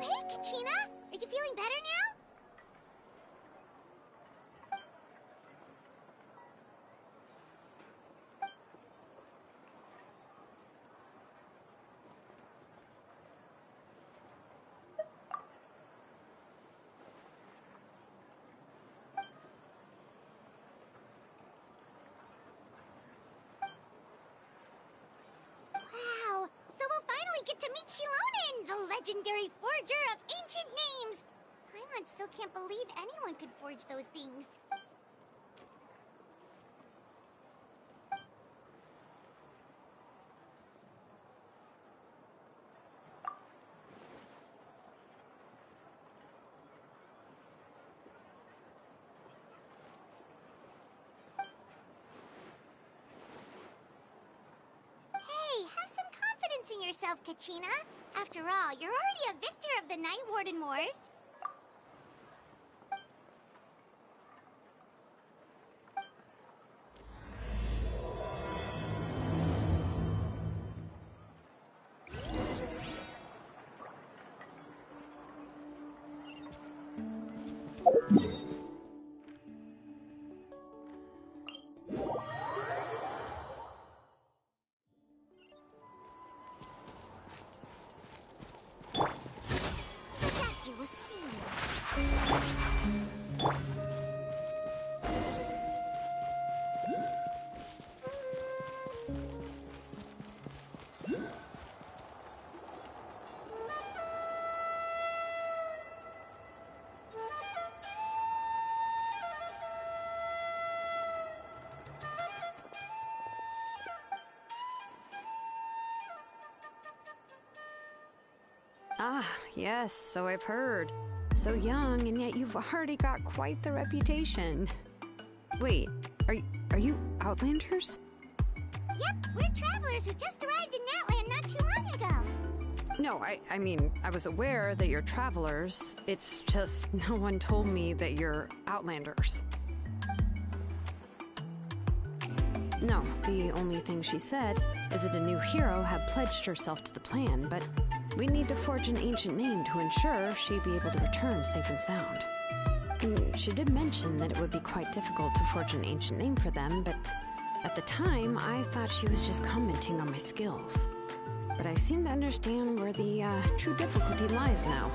hey, Kachina! Are you feeling better now? Wow! So we'll finally get to meet Shilonen, the legendary forger of ancient names! Paimon still can't believe anyone could forge those things. Hey, have some confidence in yourself, Kachina. After all, you're already a victor of the Night Warden Wars. That you will see. Ah, yes, so I've heard. So young, and yet you've already got quite the reputation. Wait, are you Outlanders? Yep, we're travelers who just arrived in Natland not too long ago. No, I mean, I was aware that you're travelers. It's just no one told me that you're Outlanders. No, the only thing she said is that a new hero had pledged herself to the plan, but we need to forge an ancient name to ensure she'd be able to return safe and sound. And she did mention that it would be quite difficult to forge an ancient name for them, but at the time, I thought she was just commenting on my skills. But I seem to understand where the true difficulty lies now.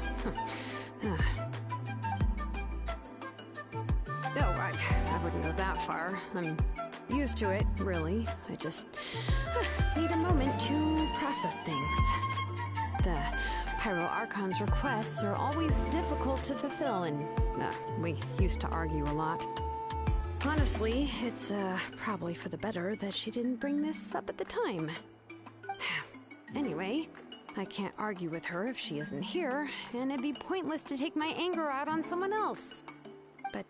I wouldn't go that far. I'm used to it, really. I just need a moment to process things. The Pyro Archon's requests are always difficult to fulfill, and we used to argue a lot. Honestly, it's probably for the better that she didn't bring this up at the time. Anyway, I can't argue with her if she isn't here, and it'd be pointless to take my anger out on someone else. But,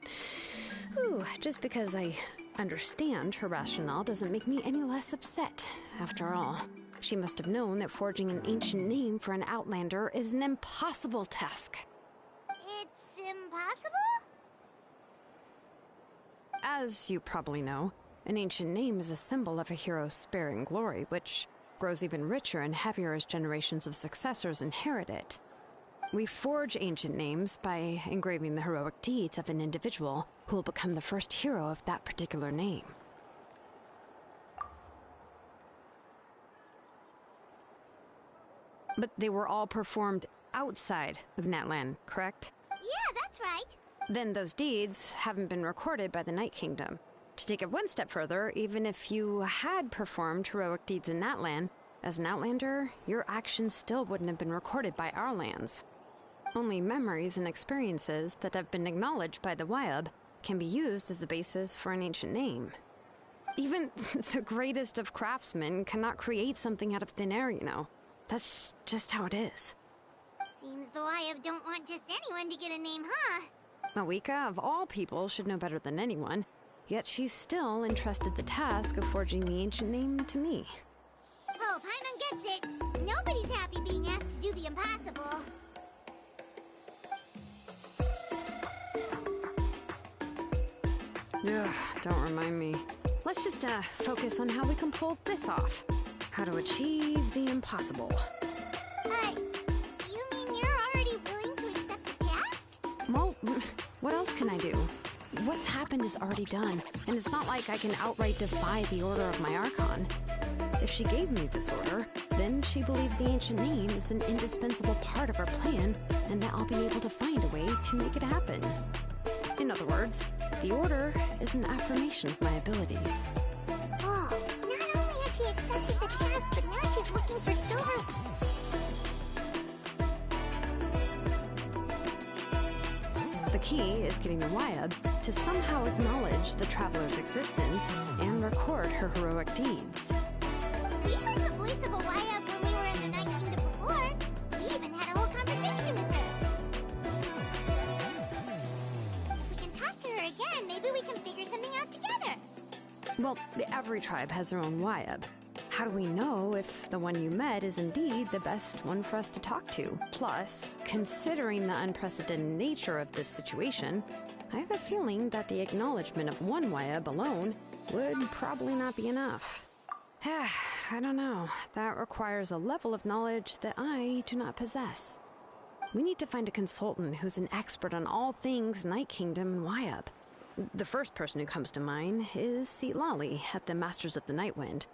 just because I understand her rationale doesn't make me any less upset. After all, she must have known that forging an ancient name for an Outlander is an impossible task. It's impossible? As you probably know, an ancient name is a symbol of a hero's sparing glory, which grows even richer and heavier as generations of successors inherit it. We forge ancient names by engraving the heroic deeds of an individual who will become the first hero of that particular name. But they were all performed outside of Natland, correct? Yeah, that's right. Then those deeds haven't been recorded by the Night Kingdom. To take it one step further, even if you had performed heroic deeds in Natland, as an Outlander, your actions still wouldn't have been recorded by our lands. Only memories and experiences that have been acknowledged by the Wyab can be used as a basis for an ancient name. Even the greatest of craftsmen cannot create something out of thin air, you know. That's just how it is. Seems the Wyab don't want just anyone to get a name, huh? Mawika, of all people, should know better than anyone, yet she's still entrusted the task of forging the ancient name to me. Oh, Paimon gets it. Nobody's happy being asked to do the impossible. Ugh, don't remind me. Let's just focus on how we can pull this off. How to achieve the impossible. You mean you're already What else can I do? What's happened is already done, and it's not like I can outright defy the order of my Archon. If she gave me this order, then she believes the ancient name is an indispensable part of her plan, and that I'll be able to find a way to make it happen. In other words, the order is an affirmation of my abilities. Oh, not only has she accepted the task, but now she's looking for silver. The key is getting the Wyab to somehow acknowledge the traveler's existence and record her heroic deeds. We heard the voice of a Wyab when we were in the Night Kingdom before. We even had a whole conversation with her. If we can talk to her again, maybe we can figure something out together. Well, every tribe has their own Wyab. How do we know if the one you met is indeed the best one for us to talk to? Plus, considering the unprecedented nature of this situation, I have a feeling that the acknowledgement of one Wyab alone would probably not be enough. I don't know. That requires a level of knowledge that I do not possess. We need to find a consultant who's an expert on all things Night Kingdom and Wyab. The first person who comes to mind is Lali at the Masters of the Nightwind.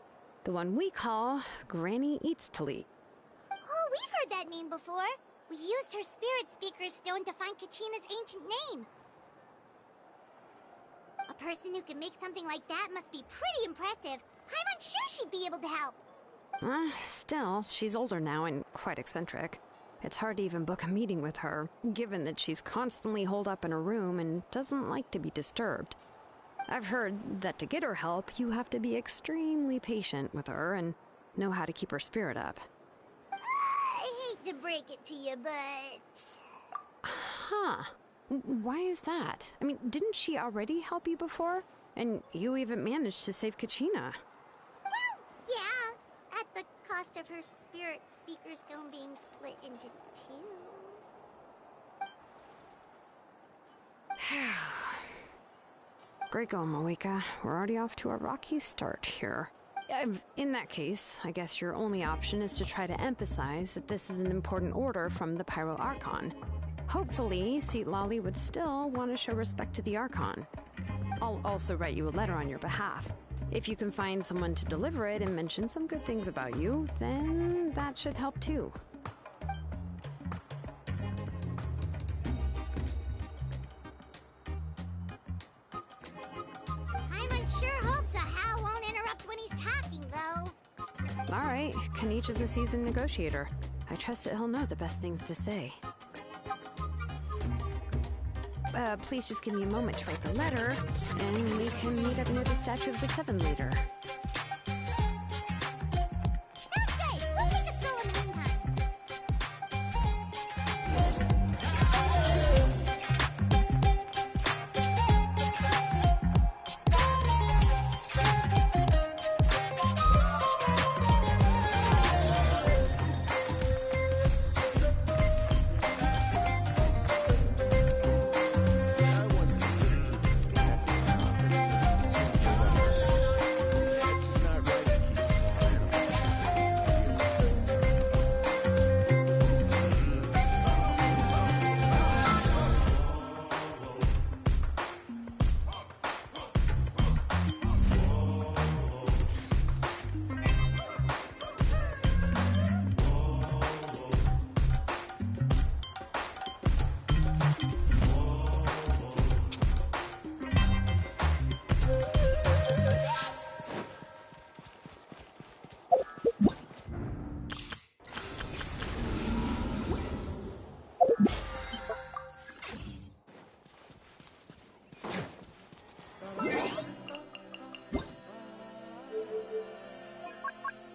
The one we call Granny Eats Talit. Oh, we've heard that name before. We used her Spirit Speaker Stone to find Kachina's ancient name. A person who can make something like that must be pretty impressive. I'm unsure she'd be able to help. Still, she's older now and quite eccentric. It's hard to even book a meeting with her, given that she's constantly holed up in her room and doesn't like to be disturbed. I've heard that to get her help, you have to be extremely patient with her and know how to keep her spirit up. I hate to break it to you, but... Huh. Why is that? I mean, didn't she already help you before? And you even managed to save Kachina. Well, yeah. At the cost of her Spirit Speaker Stone being split into two. Great going, Moeka. We're already off to a rocky start here. In that case, I guess your only option is to try to emphasize that this is an important order from the Pyro Archon. Hopefully, Lali would still want to show respect to the Archon. I'll also write you a letter on your behalf. If you can find someone to deliver it and mention some good things about you, then that should help too. Paimon sure hopes a Hal won't interrupt when he's talking, though. Alright, Kanich is a seasoned negotiator. I trust that he'll know the best things to say. Please just give me a moment to write the letter, and we can meet up near the statue of the Seven later. Sounds good! We'll take a stroll in the meantime.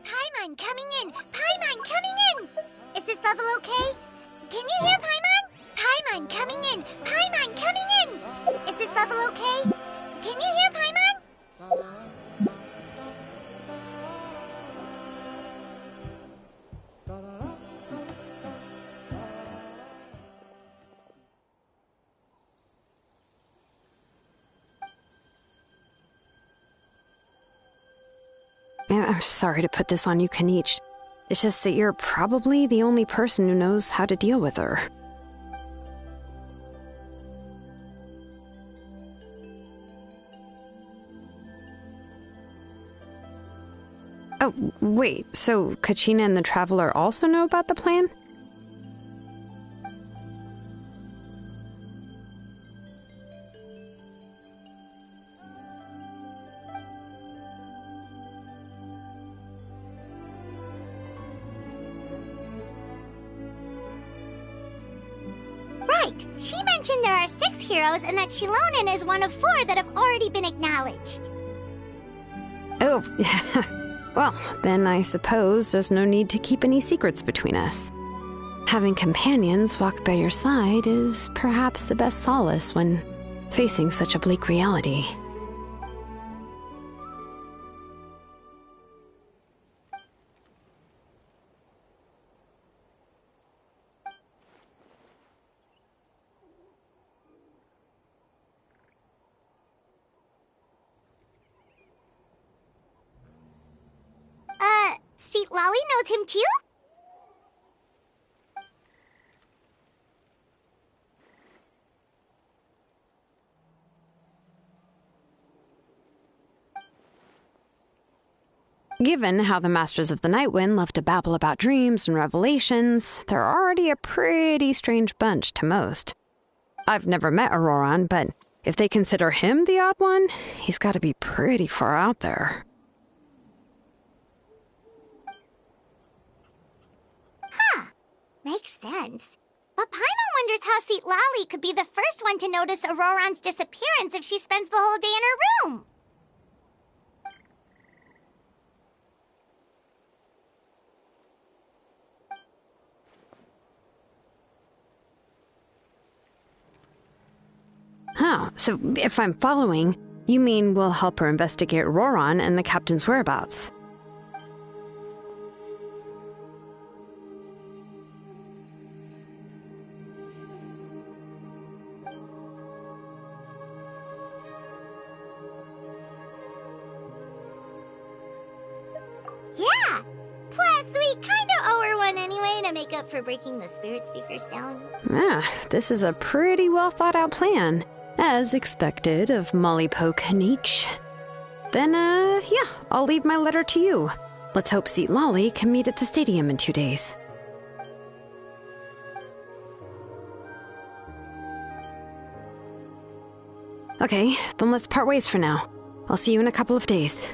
Paimon coming in! Paimon coming in! Is this level okay? Can you hear Paimon? Paimon coming in! Paimon coming in! Is this level okay? Can you hear Paimon? I'm sorry to put this on you, Kanich. It's just that you're probably the only person who knows how to deal with her. Oh, wait, so Kachina and the Traveler also know about the plan? Right. She mentioned there are 6 heroes and that Shilonen is one of 4 that have already been acknowledged. Oh, well, then I suppose there's no need to keep any secrets between us. Having companions walk by your side is perhaps the best solace when facing such a bleak reality. Seat Lolly knows him too? Given how the Masters of the Nightwind love to babble about dreams and revelations, they're already a pretty strange bunch to most. I've never met Auroran, but if they consider him the odd one, he's got to be pretty far out there. Huh. Makes sense. But Paimon wonders how Seat Lolly could be the first one to notice Auroran's disappearance if she spends the whole day in her room. Oh, so if I'm following, you mean we'll help her investigate Auroran and the captain's whereabouts? Yeah. Plus, we kinda owe her one anyway to make up for breaking the spirit speakers down. This is a pretty well thought out plan, as expected of Molly Poke Nietzsche. Then, yeah, I'll leave my letter to you. Let's hope Seat Lolly can meet at the stadium in 2 days. Okay, then let's part ways for now. I'll see you in a couple of days.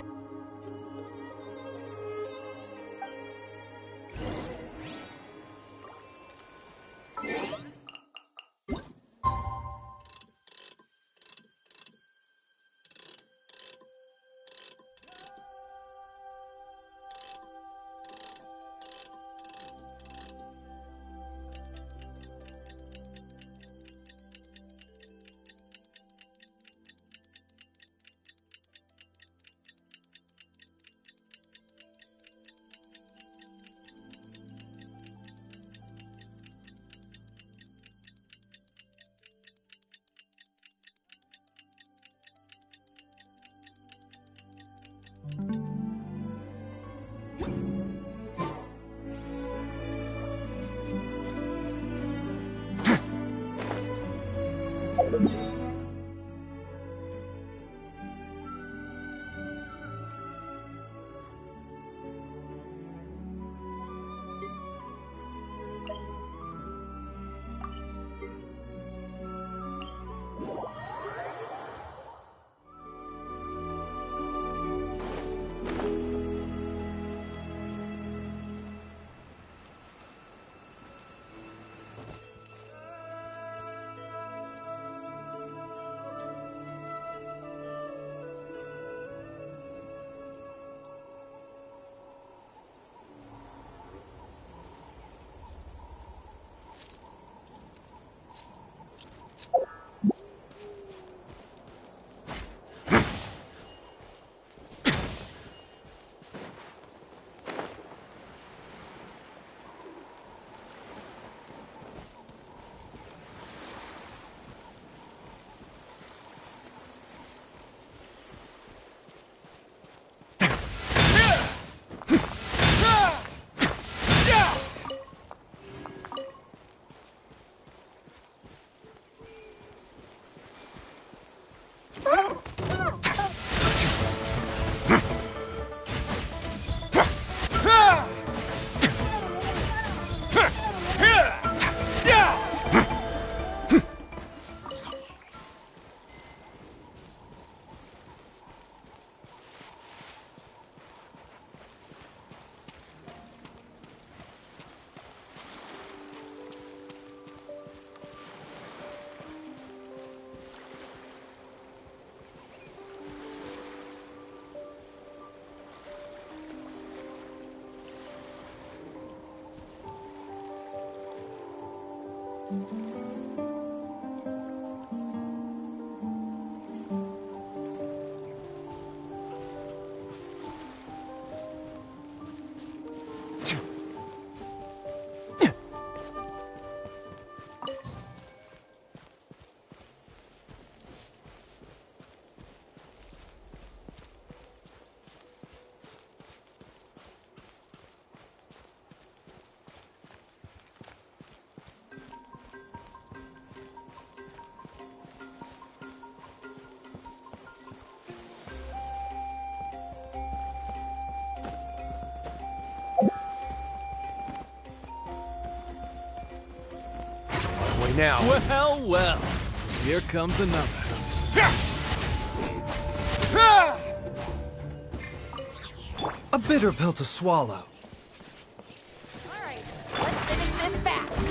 Now. Well, well. Here comes another. A bitter pill to swallow. All right, let's finish this fast.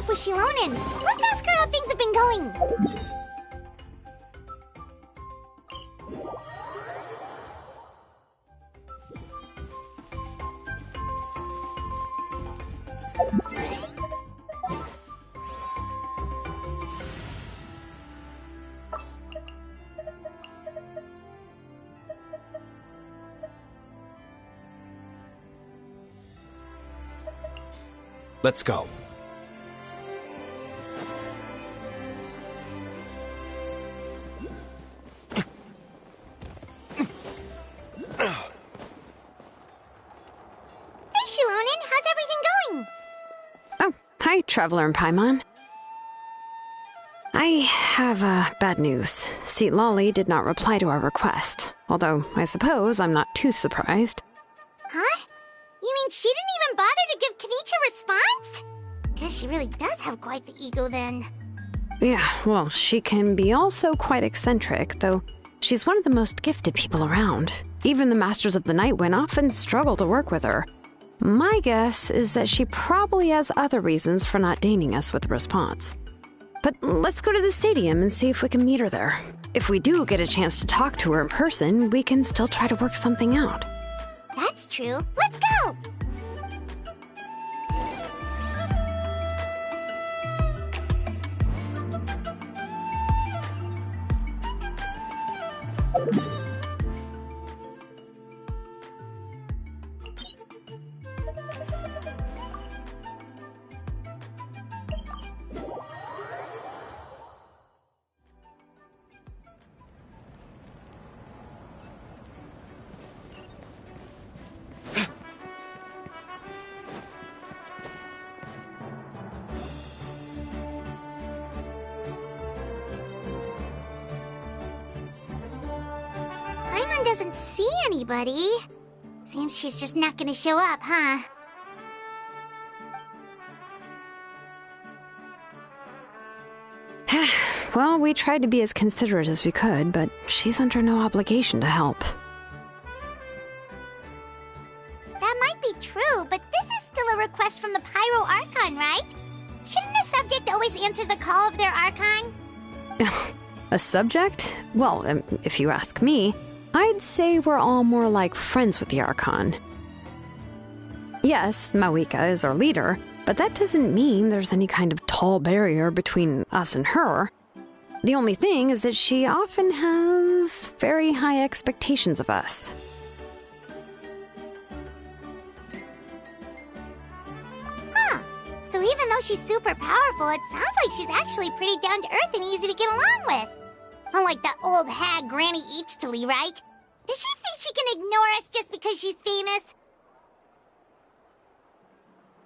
With Shilonen. Let's ask her how things have been going. Let's go. Hi, Traveler and Paimon. I have bad news. Seat Lolly did not reply to our request, although I suppose I'm not too surprised. Huh? You mean she didn't even bother to give Kenichi a response? Guess she really does have quite the ego then. Yeah, well, she can be also quite eccentric, though she's one of the most gifted people around. Even the Masters of the Night Wind often struggle to work with her. My guess is that she probably has other reasons for not deigning us with a response. But let's go to the stadium and see if we can meet her there. If we do get a chance to talk to her in person, we can still try to work something out. That's true. Let's go! Paimon doesn't see anybody. Seems she's just not gonna show up, huh? Well, we tried to be as considerate as we could, but she's under no obligation to help. That might be true, but this is still a request from the Pyro Archon, right? Shouldn't a subject always answer the call of their Archon? A subject? Well, if you ask me, I'd say we're all more like friends with the Archon. Yes, Mawika is our leader, But that doesn't mean there's any kind of tall barrier between us and her. The only thing is that she often has very high expectations of us. Huh. So even though she's super powerful, it sounds like she's actually pretty down to earth and easy to get along with. Unlike that old hag Granny Eatstily, right? Does she think she can ignore us just because she's famous?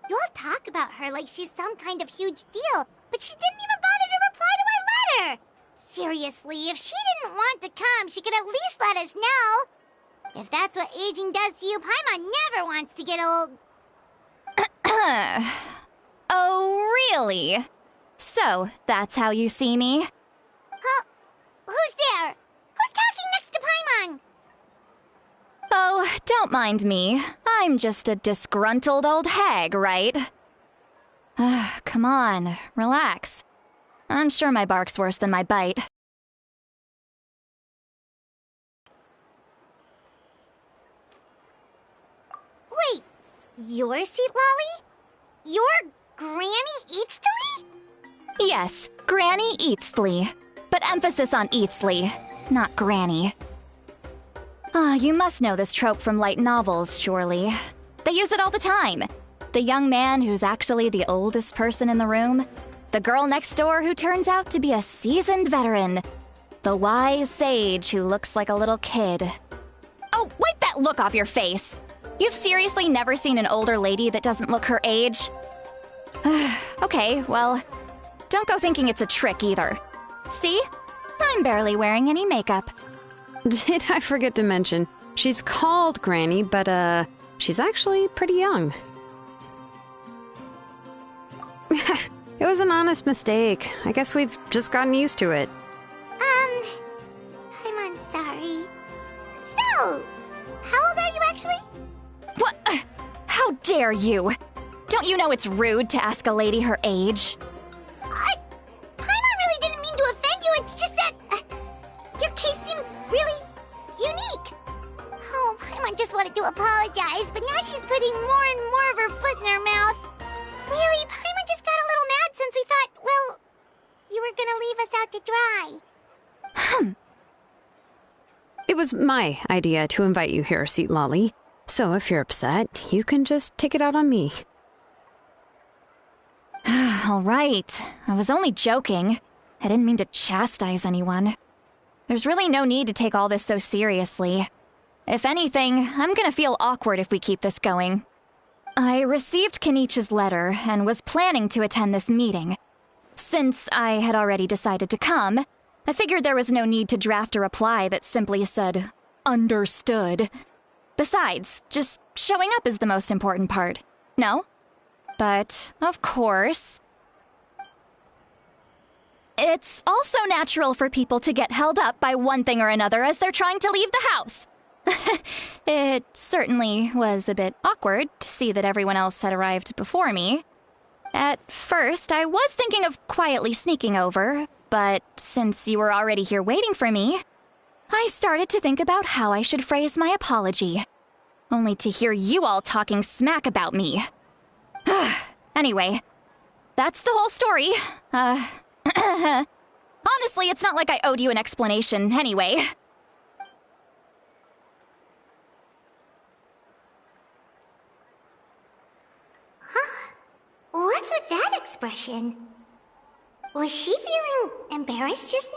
You all talk about her like she's some kind of huge deal, but she didn't even bother to reply to our letter! Seriously, if she didn't want to come, she could at least let us know. If that's what aging does to you, Paimon never wants to get old. Oh, really? So, that's how you see me? Huh? Who's there? Who's talking next to Paimon? Oh, don't mind me. I'm just a disgruntled old hag, right? Come on, relax. I'm sure my bark's worse than my bite. Wait, you're Seat Lolly? You're Granny Eatstily? Yes, Granny Eatstly. But emphasis on Eatstly, not Granny. You must know this trope from light novels, surely. They use it all the time. The young man who's actually the oldest person in the room. The girl next door who turns out to be a seasoned veteran. The wise sage who looks like a little kid. Oh, wipe that look off your face! You've seriously never seen an older lady that doesn't look her age? Okay, well, don't go thinking it's a trick either. See? I'm barely wearing any makeup. Did I forget to mention, she's called Granny, but she's actually pretty young. It was an honest mistake. I guess we've just gotten used to it. I'm sorry. So, how old are you actually? What? How dare you? Don't you know it's rude to ask a lady her age? Paimon really didn't mean to offend you, it's just that your case seems really unique. Oh, Paimon just wanted to apologize, but now she's putting more and more of her foot in her mouth. Really, Paimon just got a little mad since we thought, well, you were gonna leave us out to dry. It was my idea to invite you here, Seat Lolly. So if you're upset, you can just take it out on me. All right. I was only joking. I didn't mean to chastise anyone. There's really no need to take all this so seriously. If anything, I'm gonna feel awkward if we keep this going. I received Kenichi's letter and was planning to attend this meeting. Since I had already decided to come, I figured there was no need to draft a reply that simply said, "Understood." Besides, just showing up is the most important part. No? But, of course, it's also natural for people to get held up by one thing or another as they're trying to leave the house. It certainly was a bit awkward to see that everyone else had arrived before me. At first, I was thinking of quietly sneaking over, but since you were already here waiting for me, I started to think about how I should phrase my apology. Only to hear you all talking smack about me. Anyway, that's the whole story. Honestly, it's not like I owed you an explanation anyway. What's with that expression? Was she feeling embarrassed just now?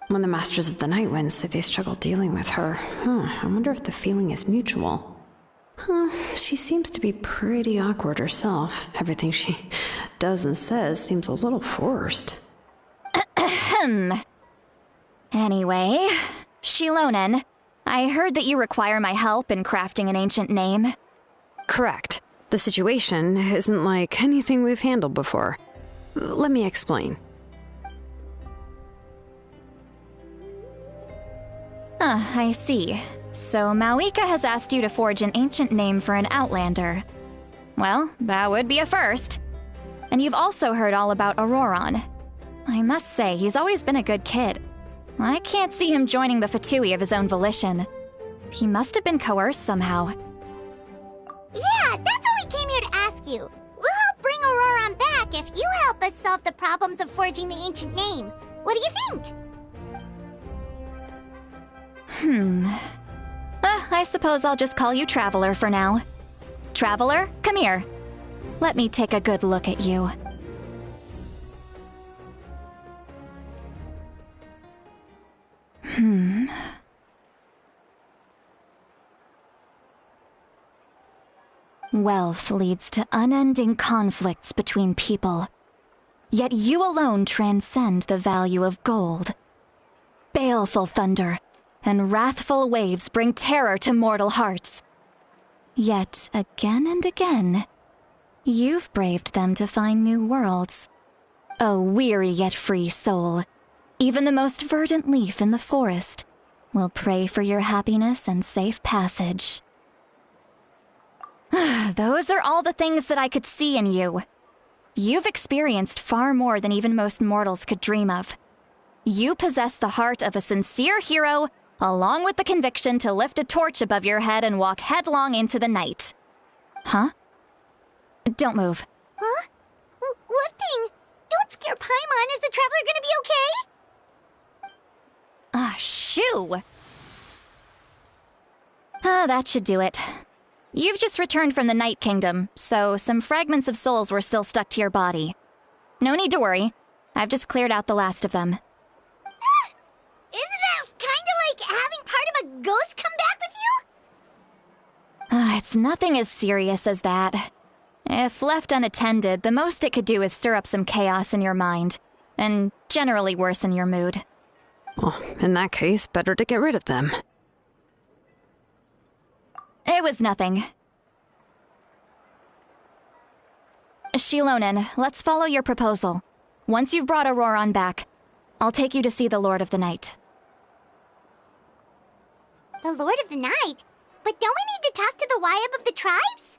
When the Masters of the Night Wind say they struggle dealing with her, I wonder if the feeling is mutual. She seems to be pretty awkward herself. Everything she does and says seems a little forced. Anyway, Shilonen, I heard that you require my help in crafting an ancient name. Correct. The situation isn't like anything we've handled before. Let me explain. I see. So Mauika has asked you to forge an ancient name for an Outlander. Well, that would be a first. And you've also heard all about Auroron. I must say, he's always been a good kid. I can't see him joining the Fatui of his own volition. He must have been coerced somehow. Yeah, that's what we came here to ask you. We'll help bring Auroron back if you help us solve the problems of forging the ancient name. What do you think? I suppose I'll just call you Traveler for now. Traveler, come here. Let me take a good look at you. Wealth leads to unending conflicts between people. Yet you alone transcend the value of gold. Baleful thunder and wrathful waves bring terror to mortal hearts. Yet again and again, you've braved them to find new worlds. O weary yet free soul, even the most verdant leaf in the forest will pray for your happiness and safe passage. Those are all the things that I could see in you. You've experienced far more than even most mortals could dream of. You possess the heart of a sincere hero, along with the conviction to lift a torch above your head and walk headlong into the night. Huh? Don't move. Huh? What thing? Don't scare Paimon. Is the Traveler gonna be okay? Shoo! That should do it. You've just returned from the Night Kingdom, so some fragments of souls were still stuck to your body. No need to worry. I've just cleared out the last of them. Isn't that kinda like having part of a ghost come back with you? It's nothing as serious as that. If left unattended, the most it could do is stir up some chaos in your mind, and generally worsen your mood. Well, in that case, better to get rid of them. It was nothing. Shilonen, let's follow your proposal. Once you've brought Auroron back, I'll take you to see the Lord of the Night. The Lord of the Night? But don't we need to talk to the Wyab of the tribes?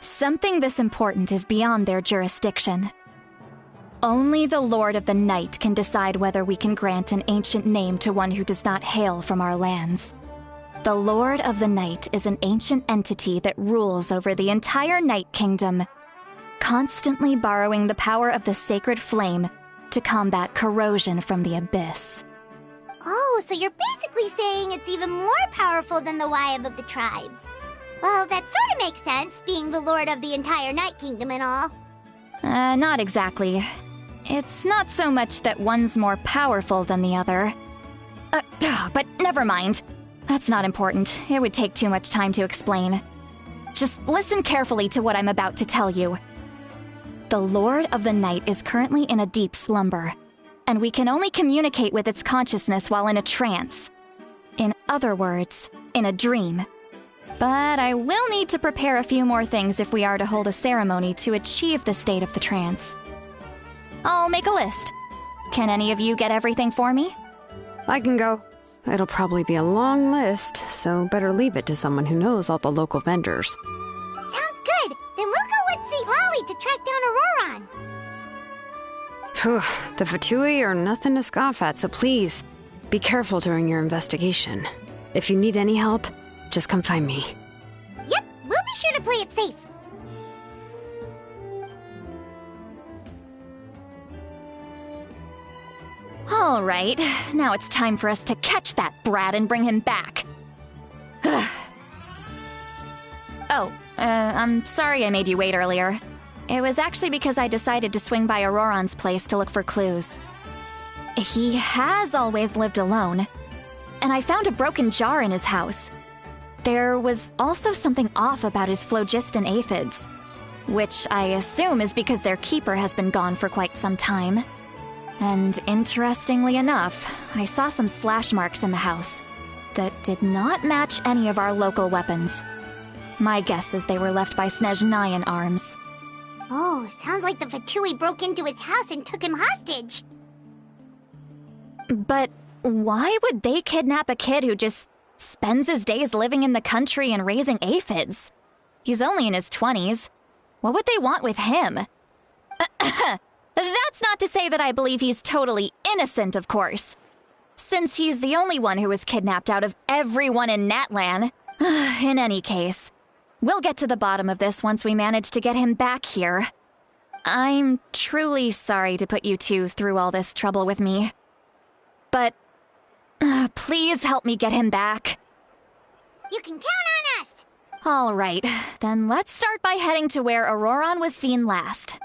Something this important is beyond their jurisdiction. Only the Lord of the Night can decide whether we can grant an ancient name to one who does not hail from our lands. The Lord of the Night is an ancient entity that rules over the entire Night Kingdom, constantly borrowing the power of the sacred flame to combat corrosion from the abyss. Oh, so you're basically saying it's even more powerful than the Wyab of the tribes. Well, that sort of makes sense, being the Lord of the entire Night Kingdom and all. Not exactly. It's not so much that one's more powerful than the other. But never mind. That's not important. It would take too much time to explain. Just listen carefully to what I'm about to tell you. The Lord of the Night is currently in a deep slumber, and we can only communicate with its consciousness while in a trance. In other words, in a dream. But I will need to prepare a few more things if we are to hold a ceremony to achieve the state of the trance. I'll make a list. Can any of you get everything for me? I can go. It'll probably be a long list, so better leave it to someone who knows all the local vendors. Sounds good. Then we'll go with St. Lolly to track down Auroron. Phew, the Fatui are nothing to scoff at, so please, be careful during your investigation. If you need any help, just come find me. Yep, we'll be sure to play it safe. All right, now it's time for us to catch that brat and bring him back. I'm sorry I made you wait earlier. It was actually because I decided to swing by Auroron's place to look for clues. He has always lived alone, and I found a broken jar in his house. There was also something off about his phlogiston aphids, which I assume is because their keeper has been gone for quite some time. And interestingly enough, I saw some slash marks in the house that did not match any of our local weapons. My guess is they were left by Snezhnayan arms. Oh, sounds like the Fatui broke into his house and took him hostage. But why would they kidnap a kid who just spends his days living in the country and raising aphids? He's only in his 20s. What would they want with him? That's not to say that I believe he's totally innocent, of course. Since he's the only one who was kidnapped out of everyone in Natlan. In any case, we'll get to the bottom of this once we manage to get him back here. I'm truly sorry to put you two through all this trouble with me. But please help me get him back. You can count on us! All right, then let's start by heading to where Auroron was seen last.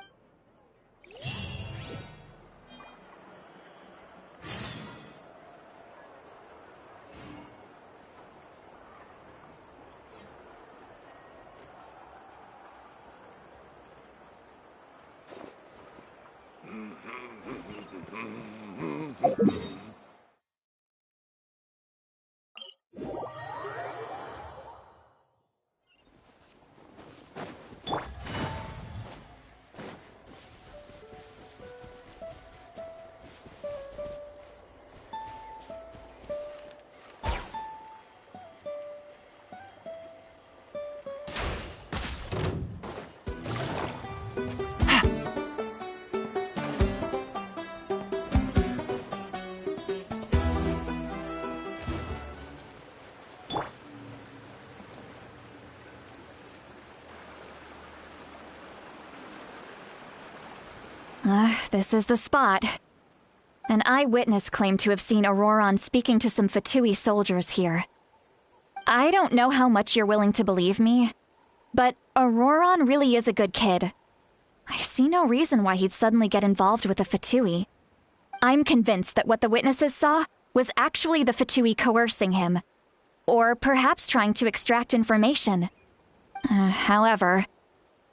This is the spot. An eyewitness claimed to have seen Auroron speaking to some Fatui soldiers here. I don't know how much you're willing to believe me, but Auroron really is a good kid. I see no reason why he'd suddenly get involved with the Fatui. I'm convinced that what the witnesses saw was actually the Fatui coercing him, or perhaps trying to extract information. However,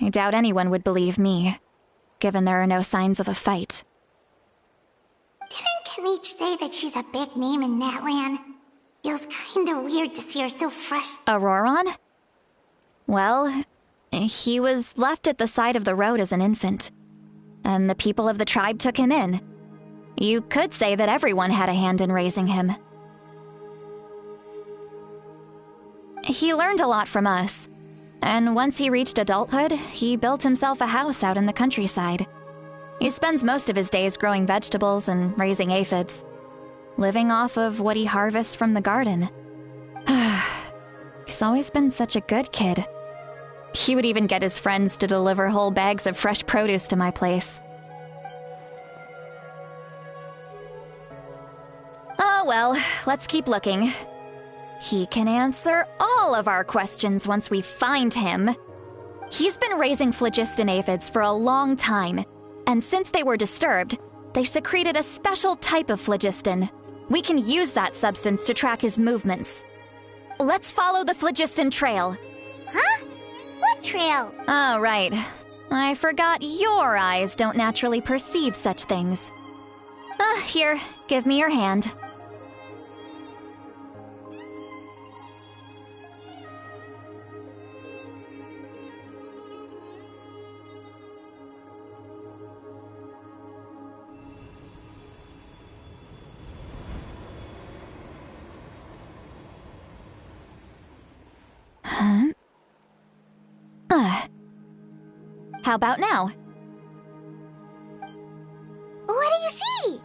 I doubt anyone would believe me, given there are no signs of a fight. Didn't Kanich say that she's a big name in Natlan? Feels kinda weird to see her so fresh. Auroron? Well, he was left at the side of the road as an infant, and the people of the tribe took him in. You could say that everyone had a hand in raising him. He learned a lot from us, and once he reached adulthood, he built himself a house out in the countryside. He spends most of his days growing vegetables and raising aphids, living off of what he harvests from the garden. He's always been such a good kid. He would even get his friends to deliver whole bags of fresh produce to my place. Oh well, let's keep looking. He can answer all of our questions once we find him. He's been raising phlogiston aphids for a long time, and since they were disturbed, they secreted a special type of phlogiston. We can use that substance to track his movements. Let's follow the phlogiston trail. Huh? What trail? Oh, right. I forgot your eyes don't naturally perceive such things. Here, give me your hand. How about now? What do you see?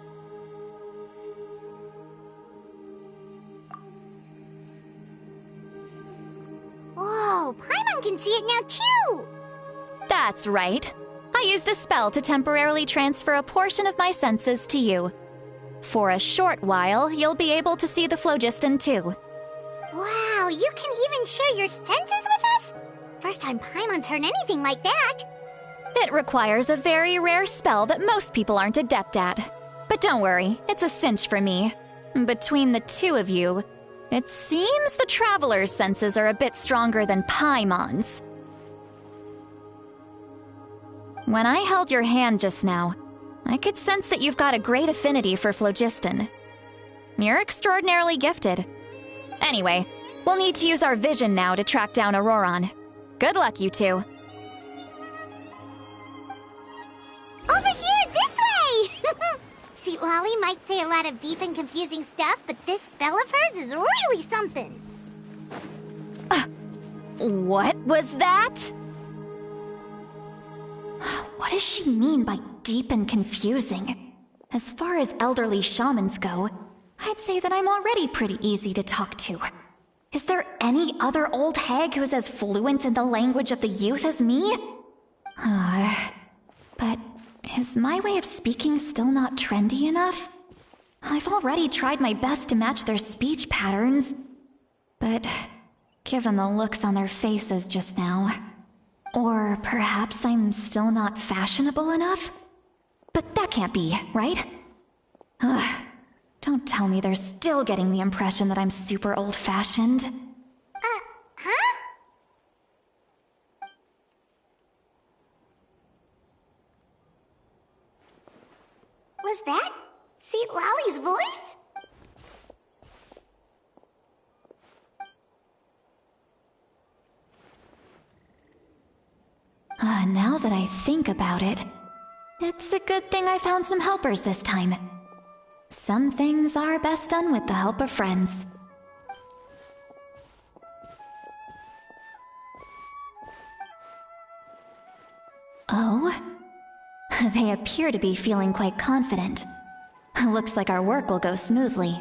Whoa, Paimon can see it now too! That's right. I used a spell to temporarily transfer a portion of my senses to you. For a short while, you'll be able to see the phlogiston too. Wow, you can even share your senses with us? First time Paimon's heard anything like that. It requires a very rare spell that most people aren't adept at. But don't worry, it's a cinch for me. Between the two of you, it seems the Traveler's senses are a bit stronger than Paimon's. When I held your hand just now, I could sense that you've got a great affinity for phlogiston. You're extraordinarily gifted. Anyway, we'll need to use our vision now to track down Auroron. Good luck, you two. Over here, this way! See, Lolly might say a lot of deep and confusing stuff, but this spell of hers is really something. What was that? what does she mean by deep and confusing? As far as elderly shamans go, I'd say that I'm already pretty easy to talk to. Is there any other old hag who's as fluent in the language of the youth as me? But is my way of speaking still not trendy enough? I've already tried my best to match their speech patterns. But given the looks on their faces just now, or perhaps I'm still not fashionable enough? But that can't be, right? Don't tell me they're still getting the impression that I'm super old-fashioned. Huh? Was that St. Lally's voice? Now that I think about it, it's a good thing I found some helpers this time. Some things are best done with the help of friends. Oh? They appear to be feeling quite confident. Looks like our work will go smoothly.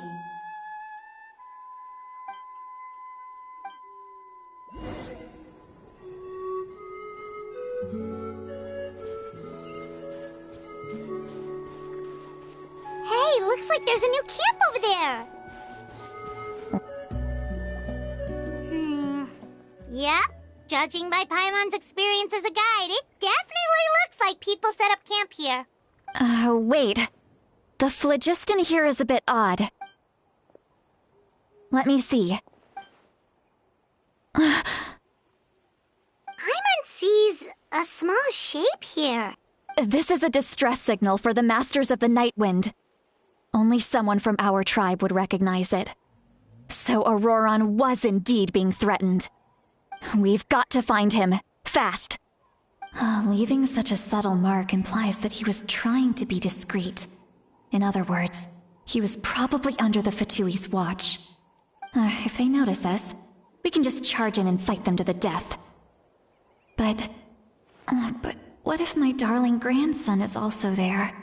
Hey, looks like there's a new camp over there. Yep. Judging by Paimon's experience as a guide, it definitely looks like people set up camp here. Wait. The phlogiston here is a bit odd. Let me see. Paimon sees a small shape here. This is a distress signal for the Masters of the Night Wind. Only someone from our tribe would recognize it. So Auroron was indeed being threatened. We've got to find him. Fast. Leaving such a subtle mark implies that he was trying to be discreet. In other words, he was probably under the Fatui's watch. If they notice us, we can just charge in and fight them to the death. But what if my darling grandson is also there?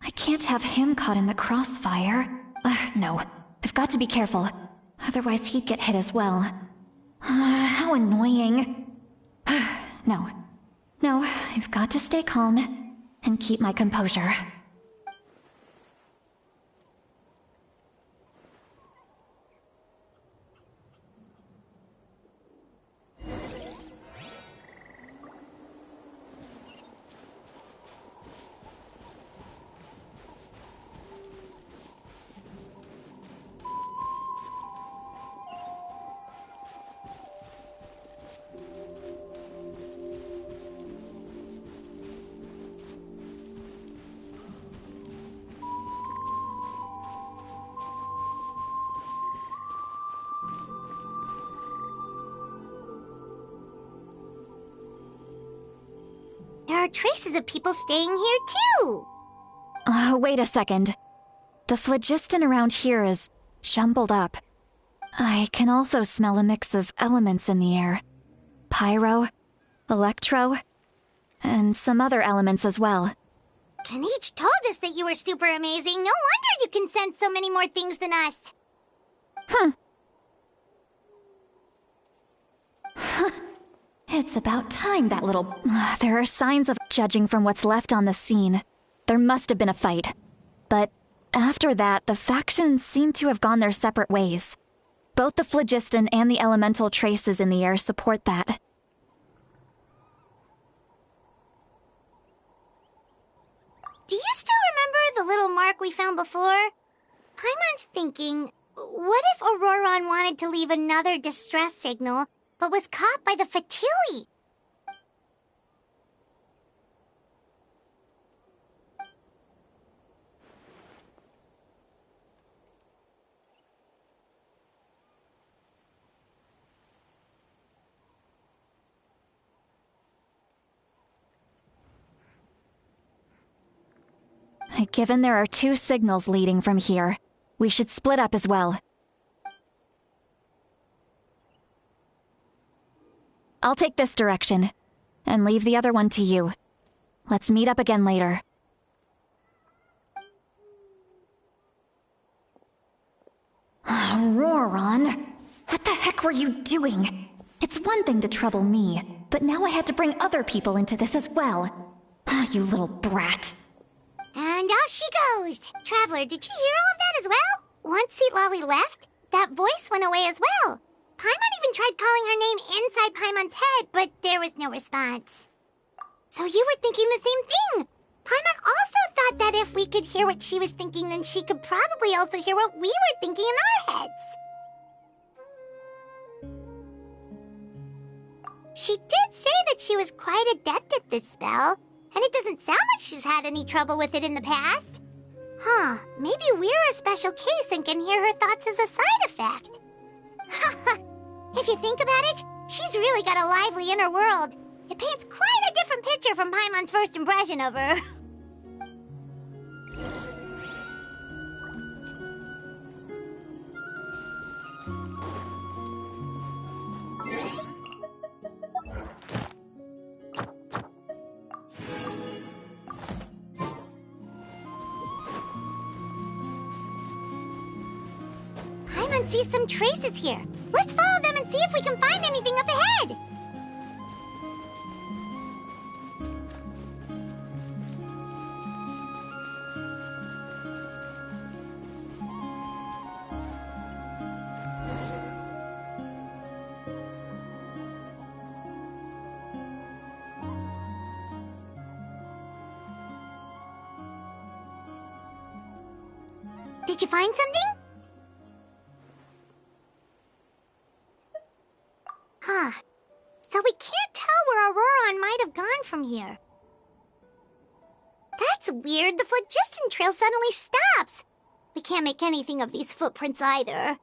I can't have him caught in the crossfire. No, I've got to be careful. Otherwise he'd get hit as well. How annoying. No, I've got to stay calm and keep my composure. There are traces of people staying here too. Wait a second. The phlogiston around here is jumbled up. I can also smell a mix of elements in the air. Pyro, electro, and some other elements as well. Kanich told us that you were super amazing. No wonder you can sense so many more things than us. It's about time that little... There are signs of judging from what's left on the scene. There must have been a fight. But after that, the factions seem to have gone their separate ways. Both the phlogiston and the elemental traces in the air support that. Do you still remember the little mark we found before? Paimon's thinking, what if Auroron wanted to leave another distress signal, but was caught by the Fatui? Given there are 2 signals leading from here, we should split up as well. I'll take this direction, and leave the other one to you. Let's meet up again later. Roran, what the heck were you doing? It's one thing to trouble me, but now I had to bring other people into this as well. You little brat. And off she goes. Traveler, did you hear all of that as well? Once Seatlolly left, that voice went away as well. Paimon even tried calling her name inside Paimon's head, but there was no response. So you were thinking the same thing. Paimon also thought that if we could hear what she was thinking, then she could probably also hear what we were thinking in our heads. She did say that she was quite adept at this spell, and it doesn't sound like she's had any trouble with it in the past. Huh, maybe we're a special case and can hear her thoughts as a side effect. If you think about it, she's really got a lively inner world. It paints quite a different picture from Paimon's first impression of her. Paimon sees some traces here. Let's follow them and see if we can find anything up ahead. Did you find something? Huh. So we can't tell where Auroron might have gone from here. That's weird. The phlogiston trail suddenly stops. We can't make anything of these footprints either.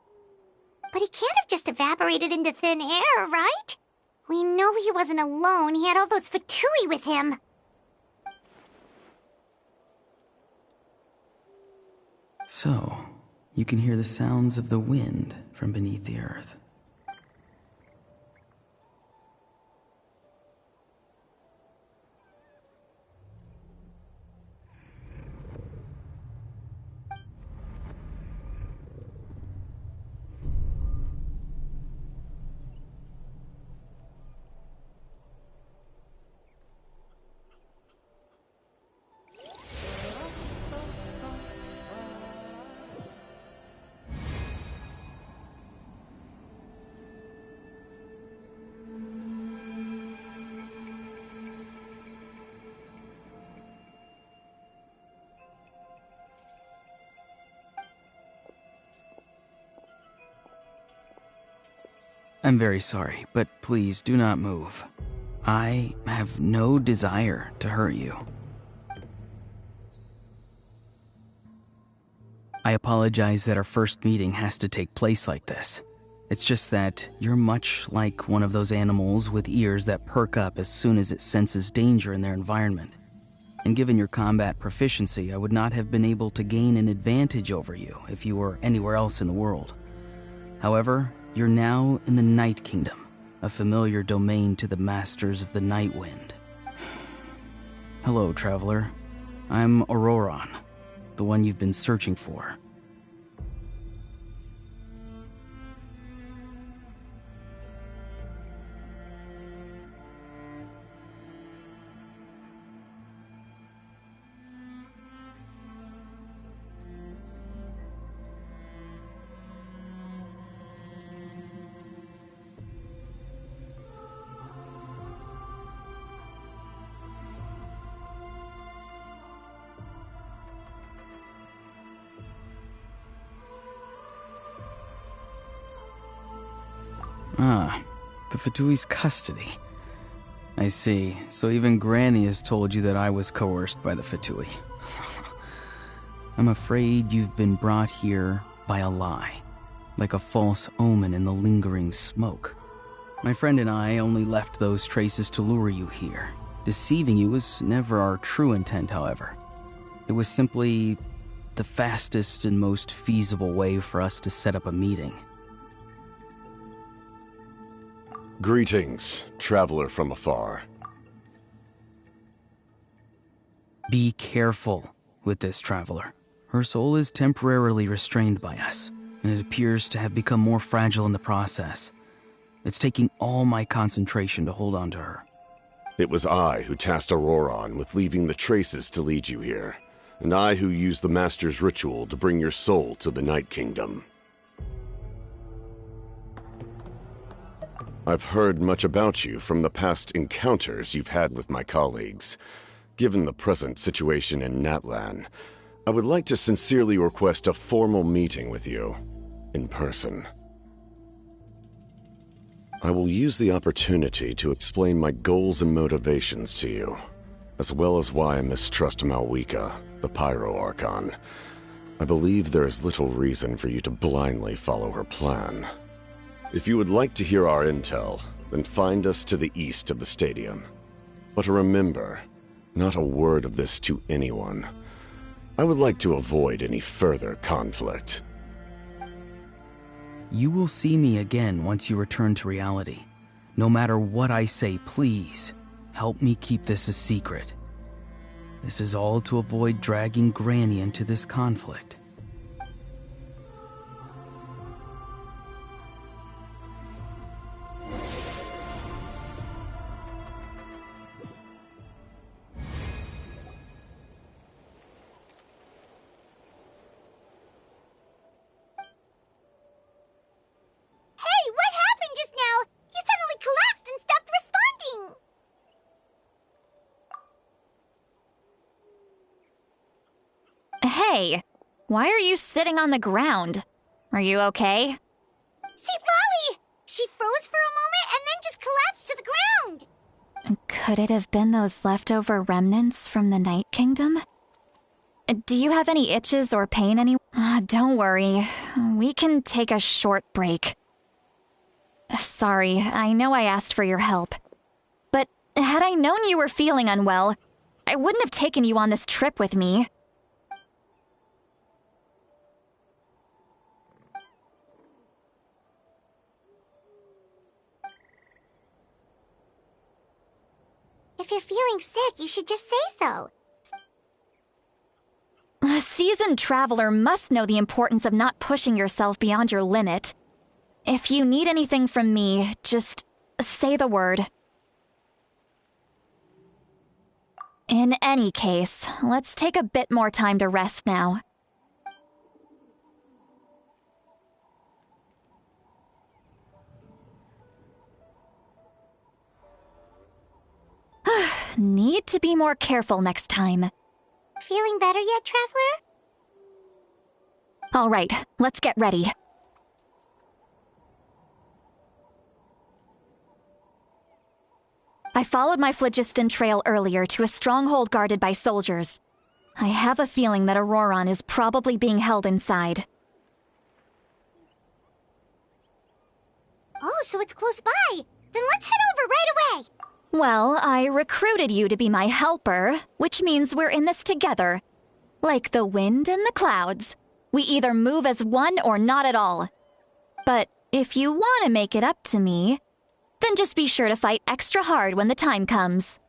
But he can't have just evaporated into thin air, right? We know he wasn't alone. He had all those Fatui with him. So, you can hear the sounds of the wind from beneath the earth. I'm very sorry, but please do not move. I have no desire to hurt you. I apologize that our first meeting has to take place like this. It's just that you're much like one of those animals with ears that perk up as soon as it senses danger in their environment. And given your combat proficiency, I would not have been able to gain an advantage over you if you were anywhere else in the world. However, you're now in the Night Kingdom, a familiar domain to the Masters of the Night Wind. Hello, traveler. I'm Auroron, the one you've been searching for. Ah, the Fatui's custody. I see. So even Granny has told you that I was coerced by the Fatui. I'm afraid you've been brought here by a lie, like a false omen in the lingering smoke. My friend and I only left those traces to lure you here. Deceiving you was never our true intent, however. It was simply the fastest and most feasible way for us to set up a meeting. Greetings, traveler from afar. Be careful with this traveler. Her soul is temporarily restrained by us, and it appears to have become more fragile in the process. It's taking all my concentration to hold on to her. It was I who tasked Auroron with leaving the traces to lead you here, and I who used the Master's ritual to bring your soul to the Night Kingdom. I've heard much about you from the past encounters you've had with my colleagues. Given the present situation in Natlan, I would like to sincerely request a formal meeting with you, in person. I will use the opportunity to explain my goals and motivations to you, as well as why I mistrust Malwika, the Pyro Archon. I believe there is little reason for you to blindly follow her plan. If you would like to hear our intel, then find us to the east of the stadium. But remember, not a word of this to anyone. I would like to avoid any further conflict. You will see me again once you return to reality. No matter what I say, please, help me keep this a secret. This is all to avoid dragging Granny into this conflict. Hey, what happened just now? You suddenly collapsed and stopped responding. Hey, why are you sitting on the ground? Are you okay? See, Lolly! She froze for a moment and then just collapsed to the ground. Could it have been those leftover remnants from the Night Kingdom? Do you have any itches or pain Don't worry. We can take a short break. Sorry, I know I asked for your help. But had I known you were feeling unwell, I wouldn't have taken you on this trip with me. If you're feeling sick, you should just say so. A seasoned traveler must know the importance of not pushing yourself beyond your limit. If you need anything from me, just say the word. In any case, let's take a bit more time to rest now. Need to be more careful next time. Feeling better yet, Traveler? All right, let's get ready. I followed my phlogiston trail earlier to a stronghold guarded by soldiers. I have a feeling that Auroron is probably being held inside. Oh, so it's close by. Then let's head over right away. Well, I recruited you to be my helper, which means we're in this together. Like the wind and the clouds. We either move as one or not at all. But if you want to make it up to me, then just be sure to fight extra hard when the time comes.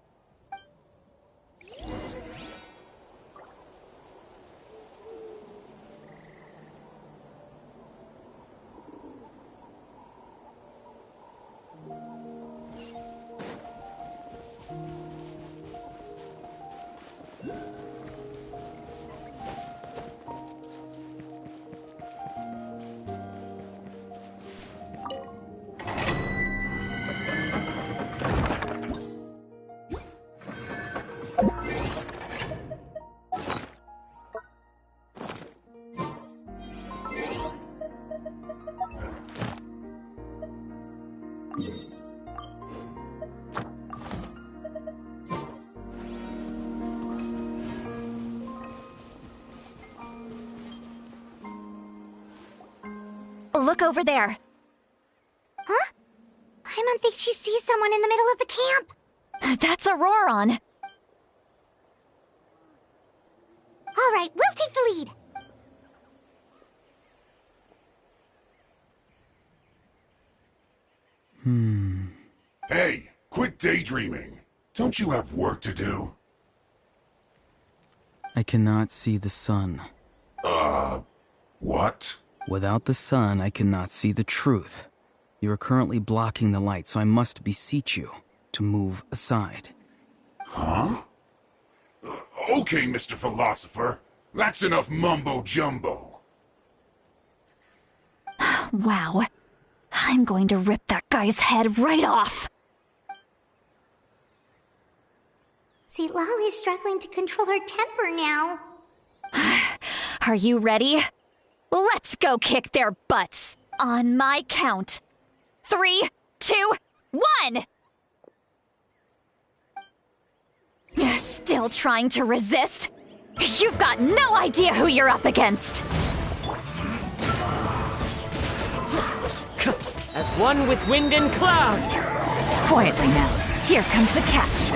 Look over there. Huh? Paimon thinks she sees someone in the middle of the camp. That's Auroron. All right, we'll take the lead. Hey, quit daydreaming. Don't you have work to do? I cannot see the sun. What? Without the sun, I cannot see the truth. You are currently blocking the light, so I must beseech you to move aside. Huh? Okay, Mr. Philosopher. That's enough mumbo-jumbo. Wow. I'm going to rip that guy's head right off. See, Lolly's struggling to control her temper now. Are you ready? Let's go kick their butts. On my count. 3, 2, 1! Still trying to resist? You've got no idea who you're up against. As one with wind and cloud. Quietly now. Here comes the catch.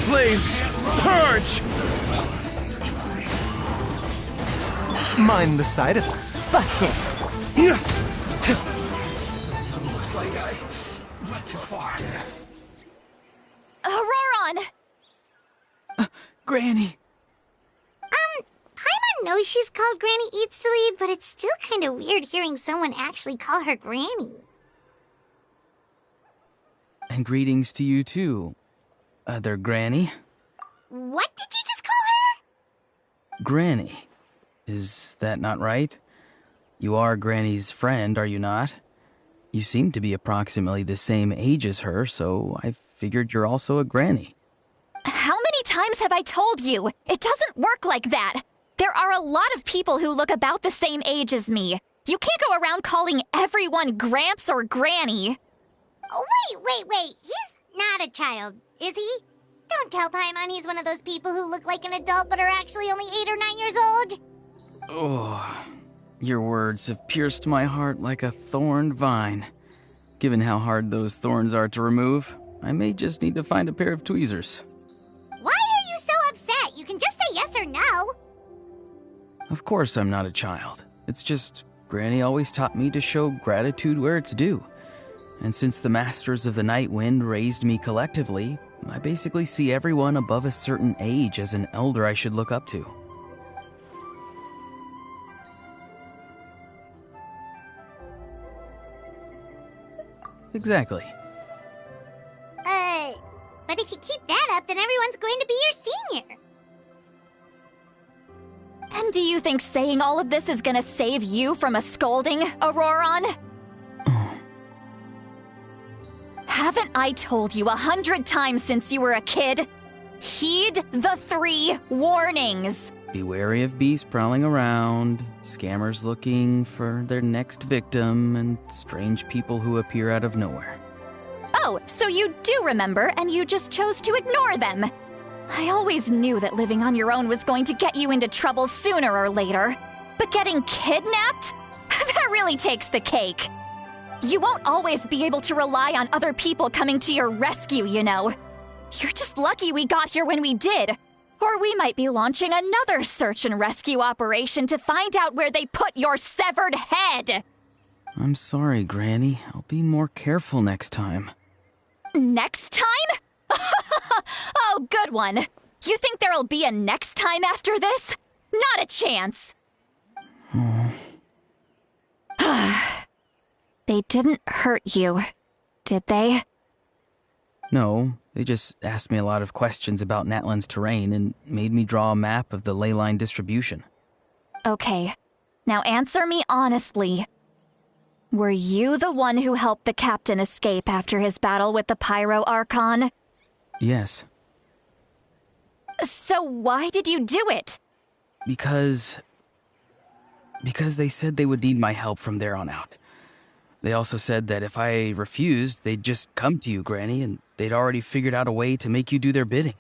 Flames, purge! Mind the side effect. Busted. Looks like I went too far. Auroron! Granny! Paimon knows she's called Granny Eatsley, but it's still kind of weird hearing someone actually call her Granny. And greetings to you too, other Granny. What did you just call her? Granny. Is that not right? You are Granny's friend, are you not? You seem to be approximately the same age as her, so I figured you're also a Granny. How many times have I told you? It doesn't work like that. There are a lot of people who look about the same age as me. You can't go around calling everyone Gramps or Granny. Oh, wait. He's not a child, is he? Don't tell Paimon he's one of those people who look like an adult but are actually only 8 or 9 years old. Oh, your words have pierced my heart like a thorned vine. Given how hard those thorns are to remove, I may just need to find a pair of tweezers. Why are you so upset? You can just say yes or no. Of course I'm not a child. It's just Granny always taught me to show gratitude where it's due. And since the Masters of the Night Wind raised me collectively, I basically see everyone above a certain age as an elder I should look up to. Exactly. But if you keep that up, then everyone's going to be your senior. And do you think saying all of this is gonna save you from a scolding, Auroron? Haven't I told you 100 times since you were a kid? Heed the 3 warnings. Be wary of beasts prowling around, scammers looking for their next victim, and strange people who appear out of nowhere. Oh, so you do remember, and you just chose to ignore them. I always knew that living on your own was going to get you into trouble sooner or later. But getting kidnapped? That really takes the cake. You won't always be able to rely on other people coming to your rescue, you know. You're just lucky we got here when we did. Or we might be launching another search and rescue operation to find out where they put your severed head. I'm sorry, Granny. I'll be more careful next time. Next time? Oh, good one. You think there'll be a next time after this? Not a chance. They didn't hurt you, did they? No, they just asked me a lot of questions about Natlan's terrain and made me draw a map of the ley line distribution. Okay, now answer me honestly. Were you the one who helped the captain escape after his battle with the Pyro Archon? Yes. So why did you do it? Because they said they would need my help from there on out. They also said that if I refused, they'd just come to you, Granny, and they'd already figured out a way to make you do their bidding.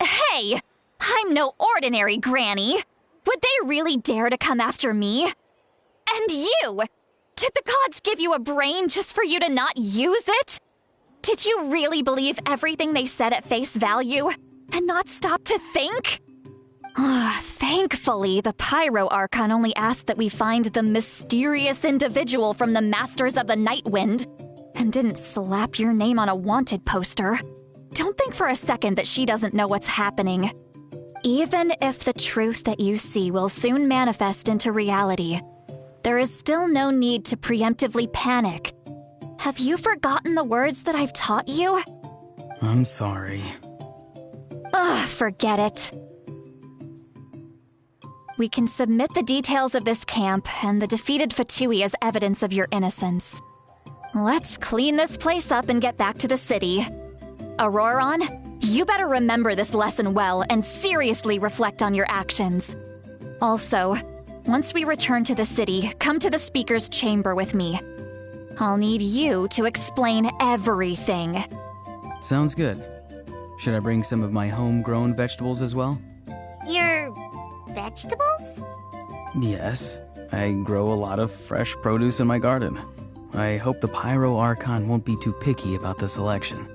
Hey! I'm no ordinary Granny! Would they really dare to come after me? And you! Did the gods give you a brain just for you to not use it? Did you really believe everything they said at face value and not stop to think? Thankfully, the Pyro Archon only asked that we find the mysterious individual from the Masters of the Nightwind and didn't slap your name on a wanted poster. Don't think for a second that she doesn't know what's happening. Even if the truth that you see will soon manifest into reality, there is still no need to preemptively panic. Have you forgotten the words that I've taught you? I'm sorry. Forget it. We can submit the details of this camp and the defeated Fatui as evidence of your innocence. Let's clean this place up and get back to the city. Auroron, you better remember this lesson well and seriously reflect on your actions. Also, once we return to the city, come to the speaker's chamber with me. I'll need you to explain everything. Sounds good. Should I bring some of my homegrown vegetables as well? Your vegetables? Yes. I grow a lot of fresh produce in my garden. I hope the Pyro Archon won't be too picky about the selection.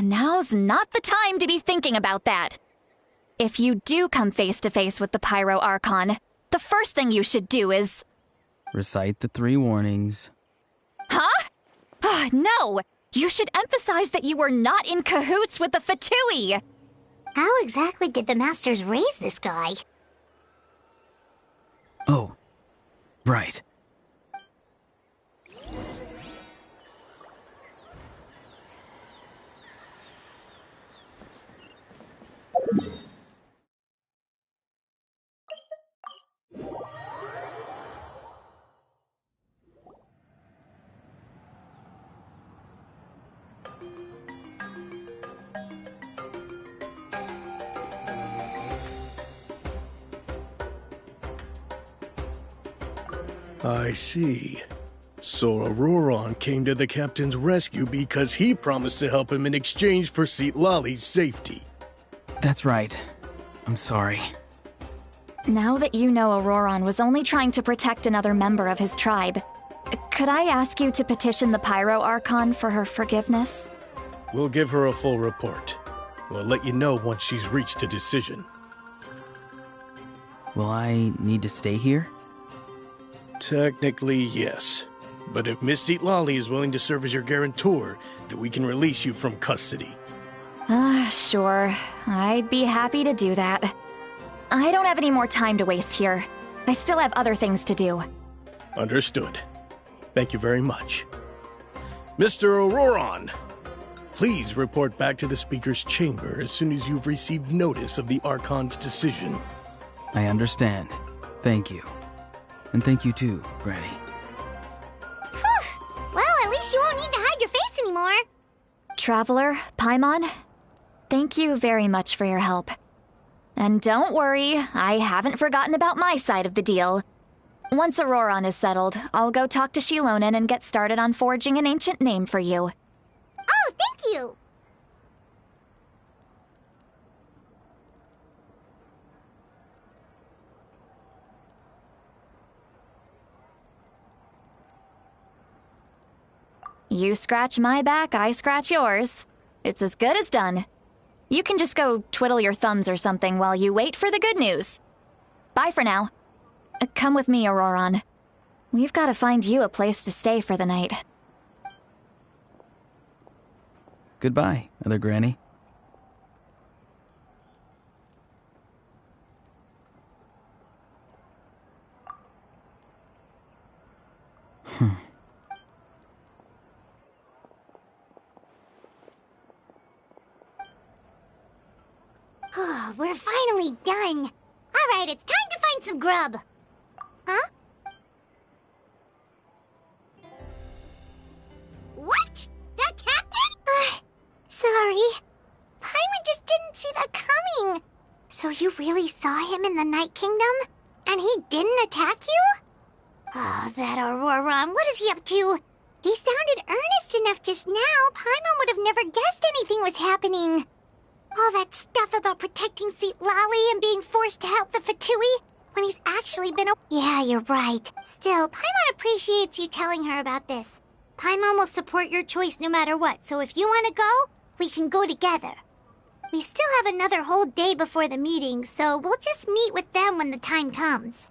Now's not the time to be thinking about that. If you do come face to face with the Pyro Archon, the first thing you should do is... Recite the 3 warnings. Huh? No! You should emphasize that you were not in cahoots with the Fatui! How exactly did the Masters raise this guy? Oh, right. I see. So Auroron came to the captain's rescue because he promised to help him in exchange for Citlali's safety. That's right. I'm sorry. Now that you know Auroron was only trying to protect another member of his tribe, could I ask you to petition the Pyro Archon for her forgiveness? We'll give her a full report. We'll let you know once she's reached a decision. Will I need to stay here? Technically, yes. But if Miss Citlali is willing to serve as your guarantor, then we can release you from custody. Sure. I'd be happy to do that. I don't have any more time to waste here. I still have other things to do. Understood. Thank you very much. Mr. Auroron, please report back to the Speaker's chamber as soon as you've received notice of the Archon's decision. I understand. Thank you. And thank you too, Granny. Well, at least you won't need to hide your face anymore. Traveler, Paimon, thank you very much for your help. And don't worry, I haven't forgotten about my side of the deal. Once Auroron is settled, I'll go talk to Shilonen and get started on forging an ancient name for you. Oh, thank you! You scratch my back, I scratch yours. It's as good as done. You can just go twiddle your thumbs or something while you wait for the good news. Bye for now. Come with me, Auroron. We've got to find you a place to stay for the night. Goodbye, Other Granny. We're finally done. All right, it's time to find some grub. Huh? What? That captain? Sorry. Paimon just didn't see that coming. So you really saw him in the Night Kingdom? And he didn't attack you? Oh, that Auroron, what is he up to? He sounded earnest enough just now. Paimon would have never guessed anything was happening. All that stuff about protecting Citlali and being forced to help the Fatui, when he's actually been a— Yeah, you're right. Still, Paimon appreciates you telling her about this. Paimon will support your choice no matter what, so if you want to go, we can go together. We still have another whole day before the meeting, so we'll just meet with them when the time comes.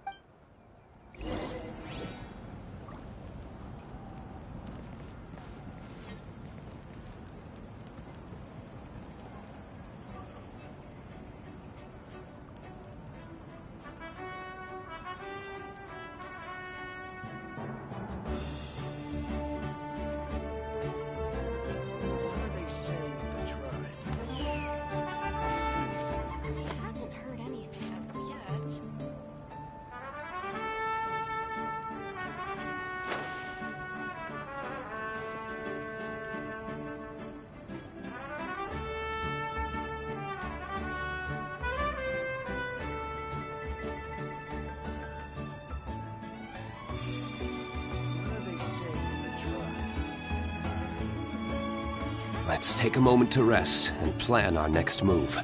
Let's take a moment to rest and plan our next move.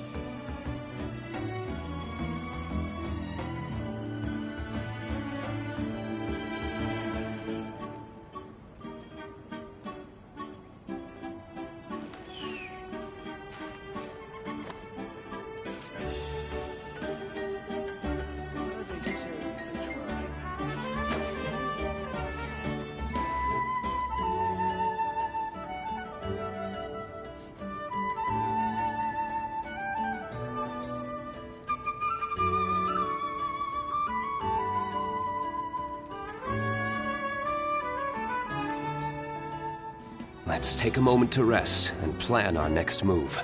Let's take a moment to rest and plan our next move.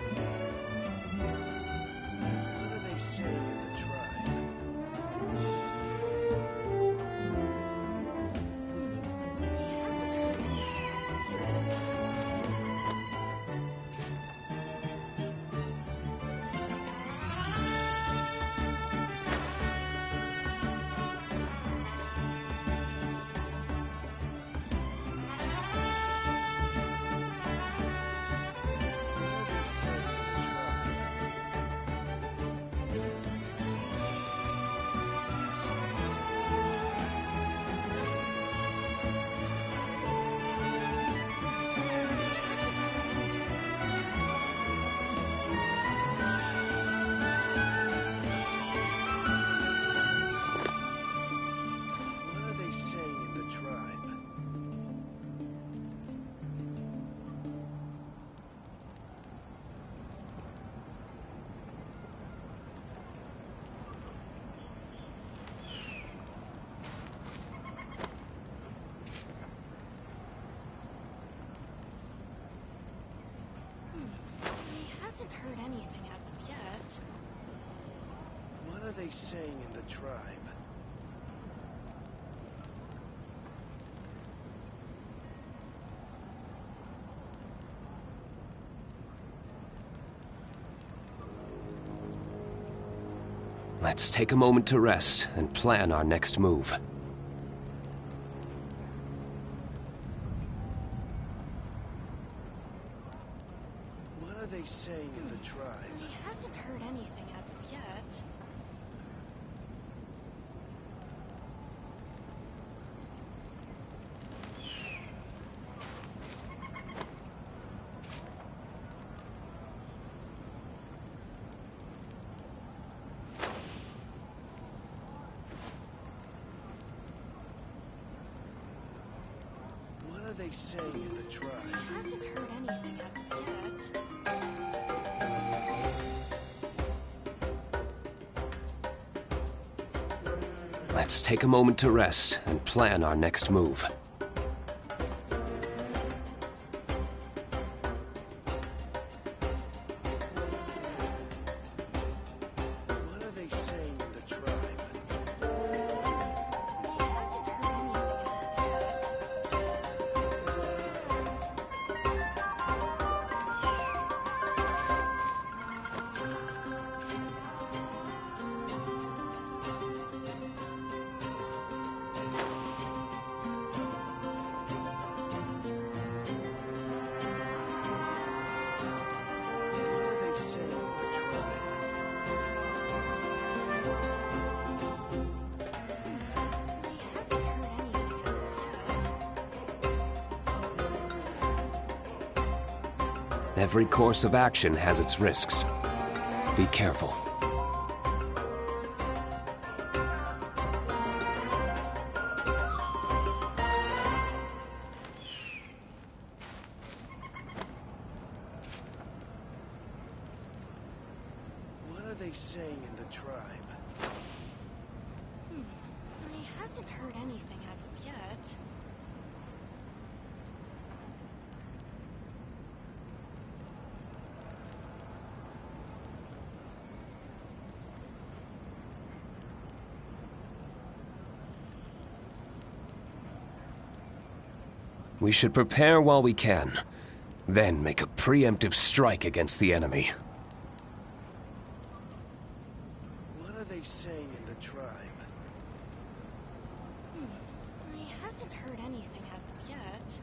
Saying in the tribe. Let's take a moment to rest and plan our next move. What are they saying in the tribe? We haven't heard anything as of yet. What are they saying in the tribe? We haven't heard anything as of yet. Let's take a moment to rest and plan our next move. What are they saying in the tribe? Every course of action has its risks. Be careful. What are they saying in the tribe? I haven't heard anything as of yet. We should prepare while we can, then make a preemptive strike against the enemy. What are they saying in the tribe? I haven't heard anything as of yet.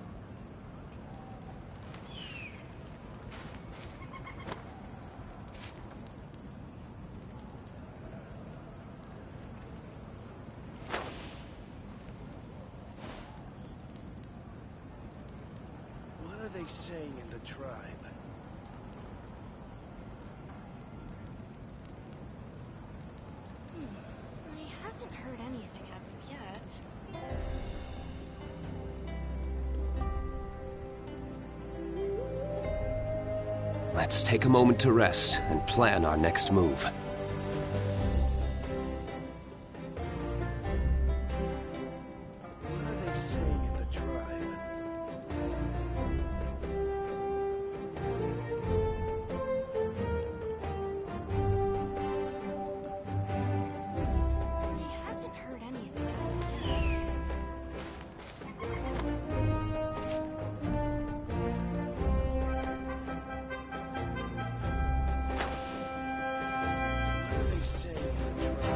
What are they saying in the tribe? I haven't heard anything as of yet. Let's take a moment to rest and plan our next move. What are they saying in the tribe? I haven't heard anything as of yet. What are they saying in the tribe? I haven't heard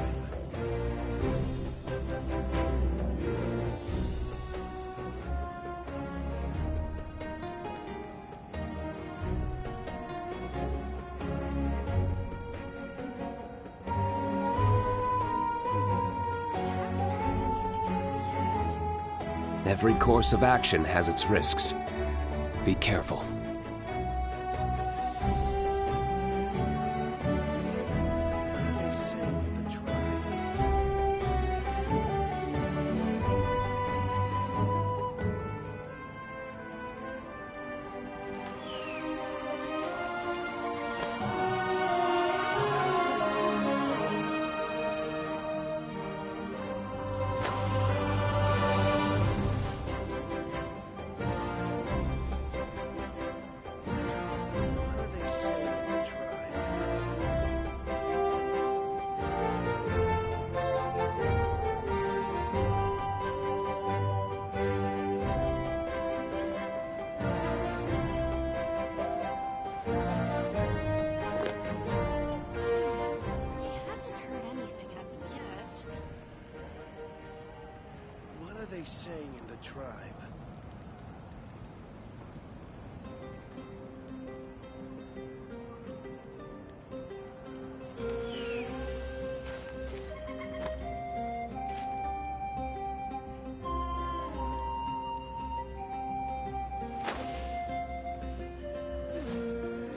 anything as of yet. Every course of action has its risks. Be careful. What are they saying in the tribe? What are they saying in the tribe? I haven't heard anything as of yet. What are they saying in the tribe?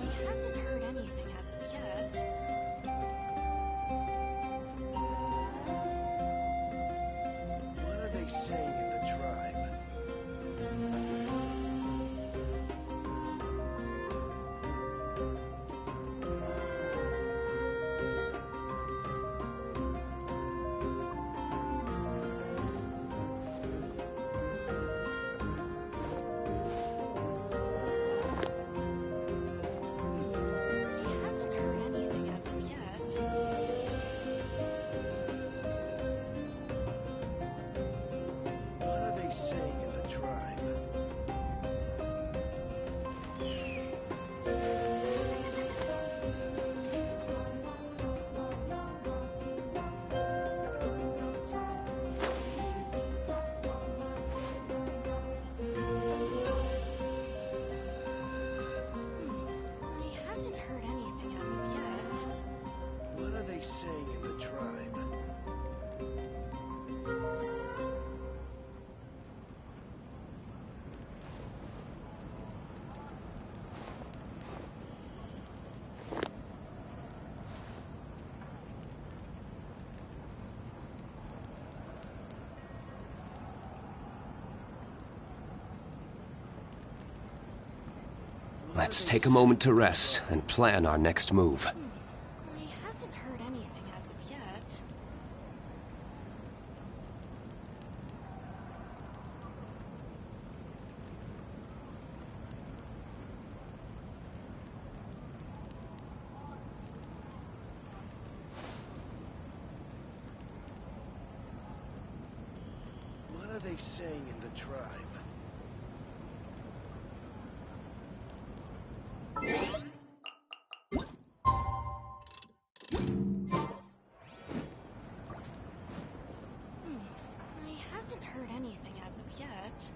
I haven't heard anything as of yet. What are they saying in the tribe? Let's take a moment to rest and plan our next move. I haven't heard anything as of yet. What are they saying in the tribe? I haven't heard anything as of yet.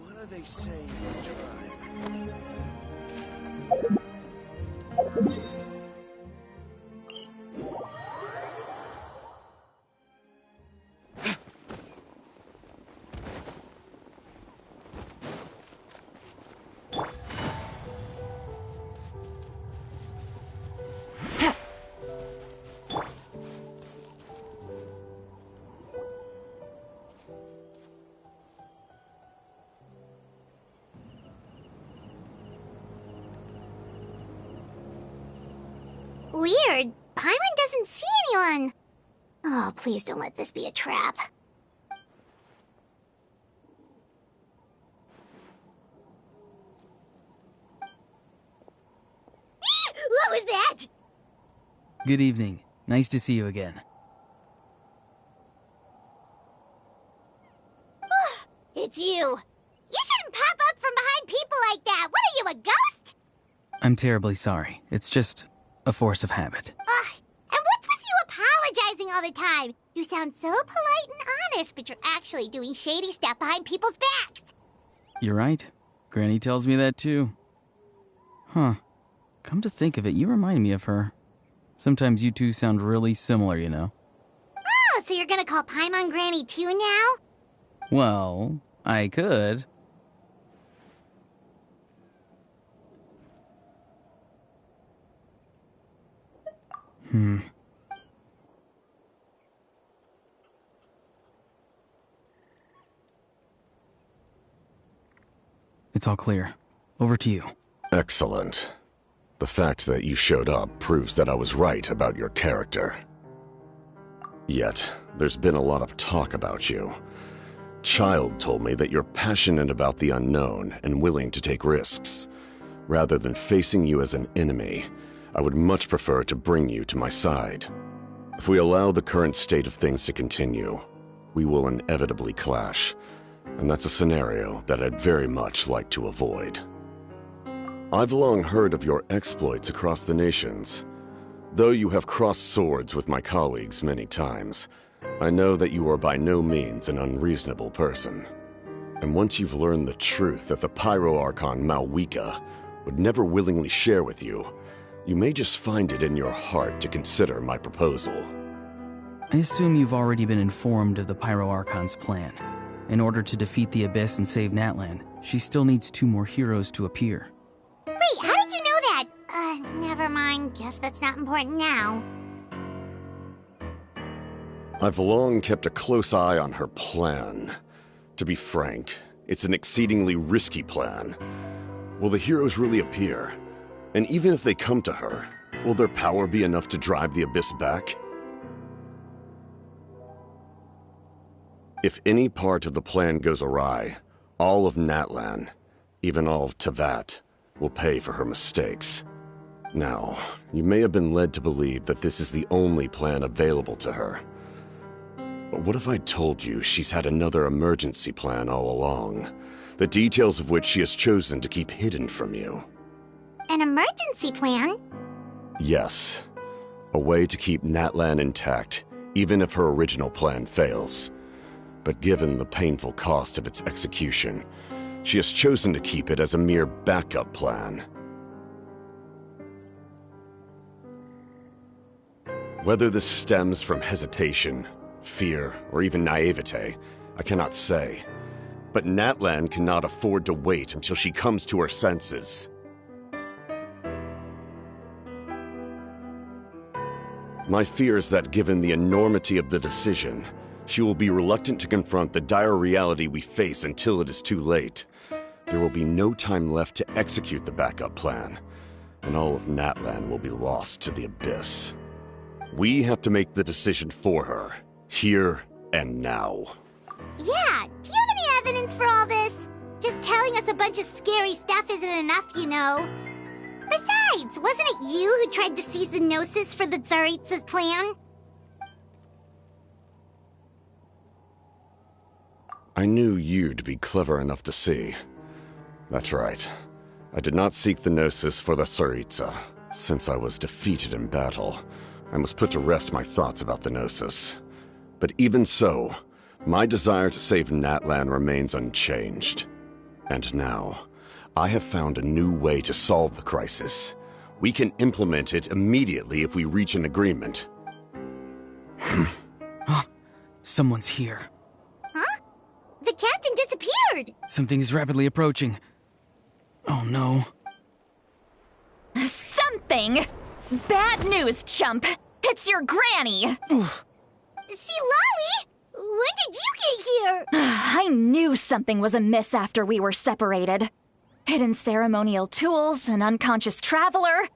What are they saying in the tribe? Weird. Paimon doesn't see anyone. Oh, please don't let this be a trap. What was that? Good evening. Nice to see you again. It's you. You shouldn't pop up from behind people like that. What are you, a ghost? I'm terribly sorry. It's just a force of habit. Ugh. And what's with you apologizing all the time? You sound so polite and honest, but you're actually doing shady stuff behind people's backs. You're right. Granny tells me that too. Huh. Come to think of it, you remind me of her. Sometimes you two sound really similar, you know. Oh, so you're gonna call Paimon Granny too now? Well, I could. It's all clear. Over to you. Excellent. The fact that you showed up proves that I was right about your character. Yet, there's been a lot of talk about you. Child told me that you're passionate about the unknown and willing to take risks. Rather than facing you as an enemy, I would much prefer to bring you to my side. If we allow the current state of things to continue, we will inevitably clash, and that's a scenario that I'd very much like to avoid. I've long heard of your exploits across the nations. Though you have crossed swords with my colleagues many times, I know that you are by no means an unreasonable person. And once you've learned the truth that the Pyro Archon Malwika would never willingly share with you, you may just find it in your heart to consider my proposal. I assume you've already been informed of the Pyro Archon's plan. In order to defeat the Abyss and save Natlan, she still needs 2 more heroes to appear. Wait, how did you know that? Never mind. Guess that's not important now. I've long kept a close eye on her plan. To be frank, it's an exceedingly risky plan. Will the heroes really appear? And even if they come to her, will their power be enough to drive the Abyss back? If any part of the plan goes awry, all of Natlan, even all of Tevat, will pay for her mistakes. Now, you may have been led to believe that this is the only plan available to her. But what if I told you she's had another emergency plan all along, the details of which she has chosen to keep hidden from you? An emergency plan? Yes. A way to keep Natlan intact, even if her original plan fails. But given the painful cost of its execution, she has chosen to keep it as a mere backup plan. Whether this stems from hesitation, fear, or even naivete, I cannot say. But Natlan cannot afford to wait until she comes to her senses. My fear is that given the enormity of the decision, she will be reluctant to confront the dire reality we face until it is too late. There will be no time left to execute the backup plan, and all of Natlan will be lost to the abyss. We have to make the decision for her, here and now. Yeah, do you have any evidence for all this? Just telling us a bunch of scary stuff isn't enough, you know. Besides, wasn't it you who tried to seize the Gnosis for the Tsaritsa's plan? I knew you'd be clever enough to see. That's right. I did not seek the Gnosis for the Tsaritsa. Since I was defeated in battle, I must put to rest my thoughts about the Gnosis. But even so, my desire to save Natlan remains unchanged. And now, I have found a new way to solve the crisis. We can implement it immediately if we reach an agreement. Someone's here. Huh? The captain disappeared! Something is rapidly approaching. Oh no. Something? Bad news, chump! It's your granny! See, Lolly? When did you get here? I knew something was amiss after we were separated. Hidden ceremonial tools, an unconscious traveler.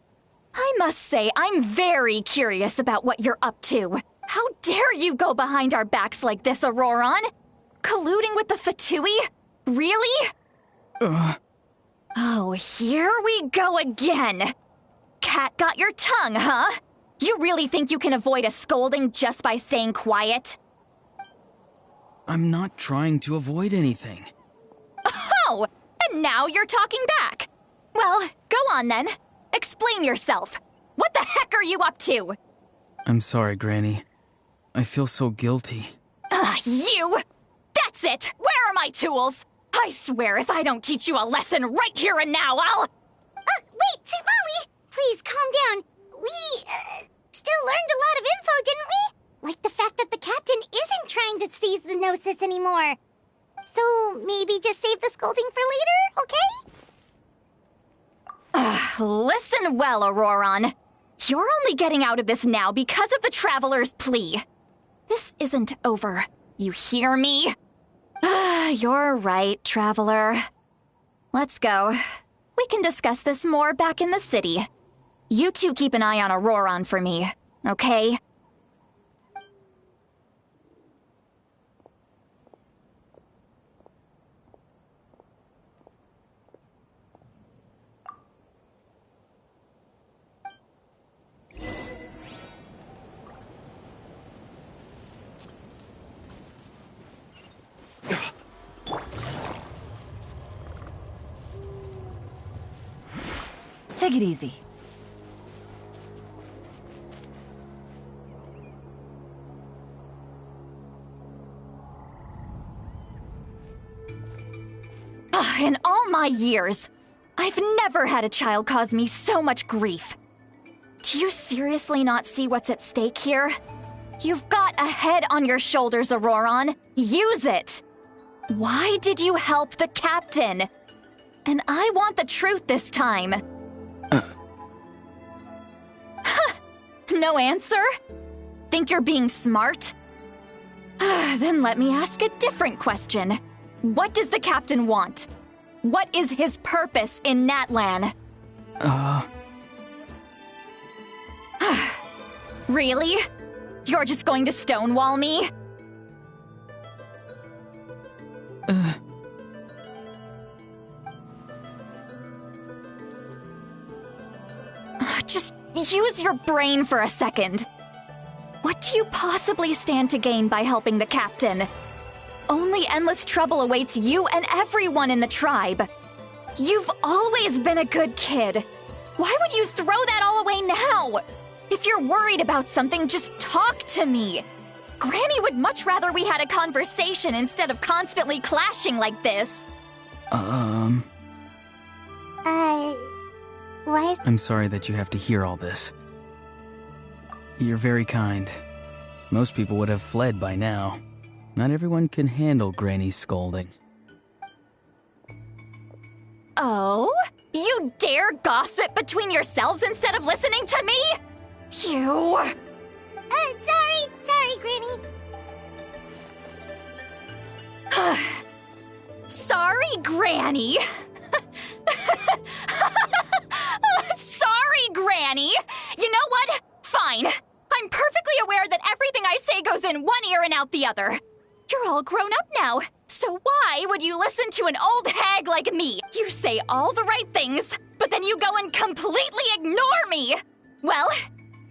I must say, I'm very curious about what you're up to. How dare you go behind our backs like this, Auroron? Colluding with the Fatui? Really? Oh, here we go again. Cat got your tongue, huh? You really think you can avoid a scolding just by staying quiet? I'm not trying to avoid anything. Oh, and now you're talking back. Well, go on then. Explain yourself. What the heck are you up to? I'm sorry, Granny. I feel so guilty. You! That's it! Where are my tools? I swear if I don't teach you a lesson right here and now, I'll... Wait, Lolly! Please, calm down. We, still learned a lot of info, didn't we? Like the fact that the captain isn't trying to seize the Gnosis anymore. So, maybe just save the scolding for later, okay? Listen well, Auroron. You're only getting out of this now because of the Traveler's plea. This isn't over. You hear me? You're right, Traveler. Let's go. We can discuss this more back in the city. You two keep an eye on Auroron for me, okay? Take it easy. In all my years, I've never had a child cause me so much grief. Do you seriously not see what's at stake here? You've got a head on your shoulders, Auroron. Use it! Why did you help the captain? And I want the truth this time. No answer? Think you're being smart? Then let me ask a different question. What does the captain want? What is his purpose in Natlan? Really? You're just going to stonewall me? use your brain for a second. What do you possibly stand to gain by helping the captain? Only endless trouble awaits you and everyone in the tribe. You've always been a good kid. Why would you throw that all away now? If you're worried about something, just talk to me. Granny would much rather we had a conversation instead of constantly clashing like this. Why is... I'm sorry that you have to hear all this. You're very kind. Most people would have fled by now. Not everyone can handle Granny's scolding. Oh? You dare gossip between yourselves instead of listening to me? You... Sorry, Granny. Sorry, Granny. Sorry, Granny. You know what? Fine. I'm perfectly aware that everything I say goes in one ear and out the other. You're all grown up now, so why would you listen to an old hag like me? You say all the right things, but then you go and completely ignore me. Well,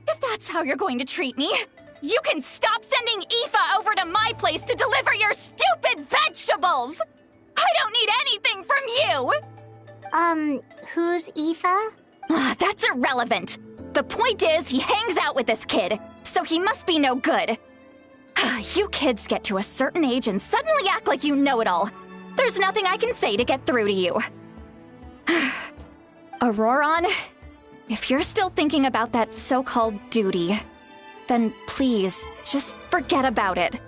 if that's how you're going to treat me, you can stop sending Aoife over to my place to deliver your stupid vegetables! I don't need anything from you! Who's Aoife? That's irrelevant. The point is, he hangs out with this kid, so he must be no good. You kids get to a certain age and suddenly act like you know it all. There's nothing I can say to get through to you. Auroron, if you're still thinking about that so-called duty, then please, just forget about it.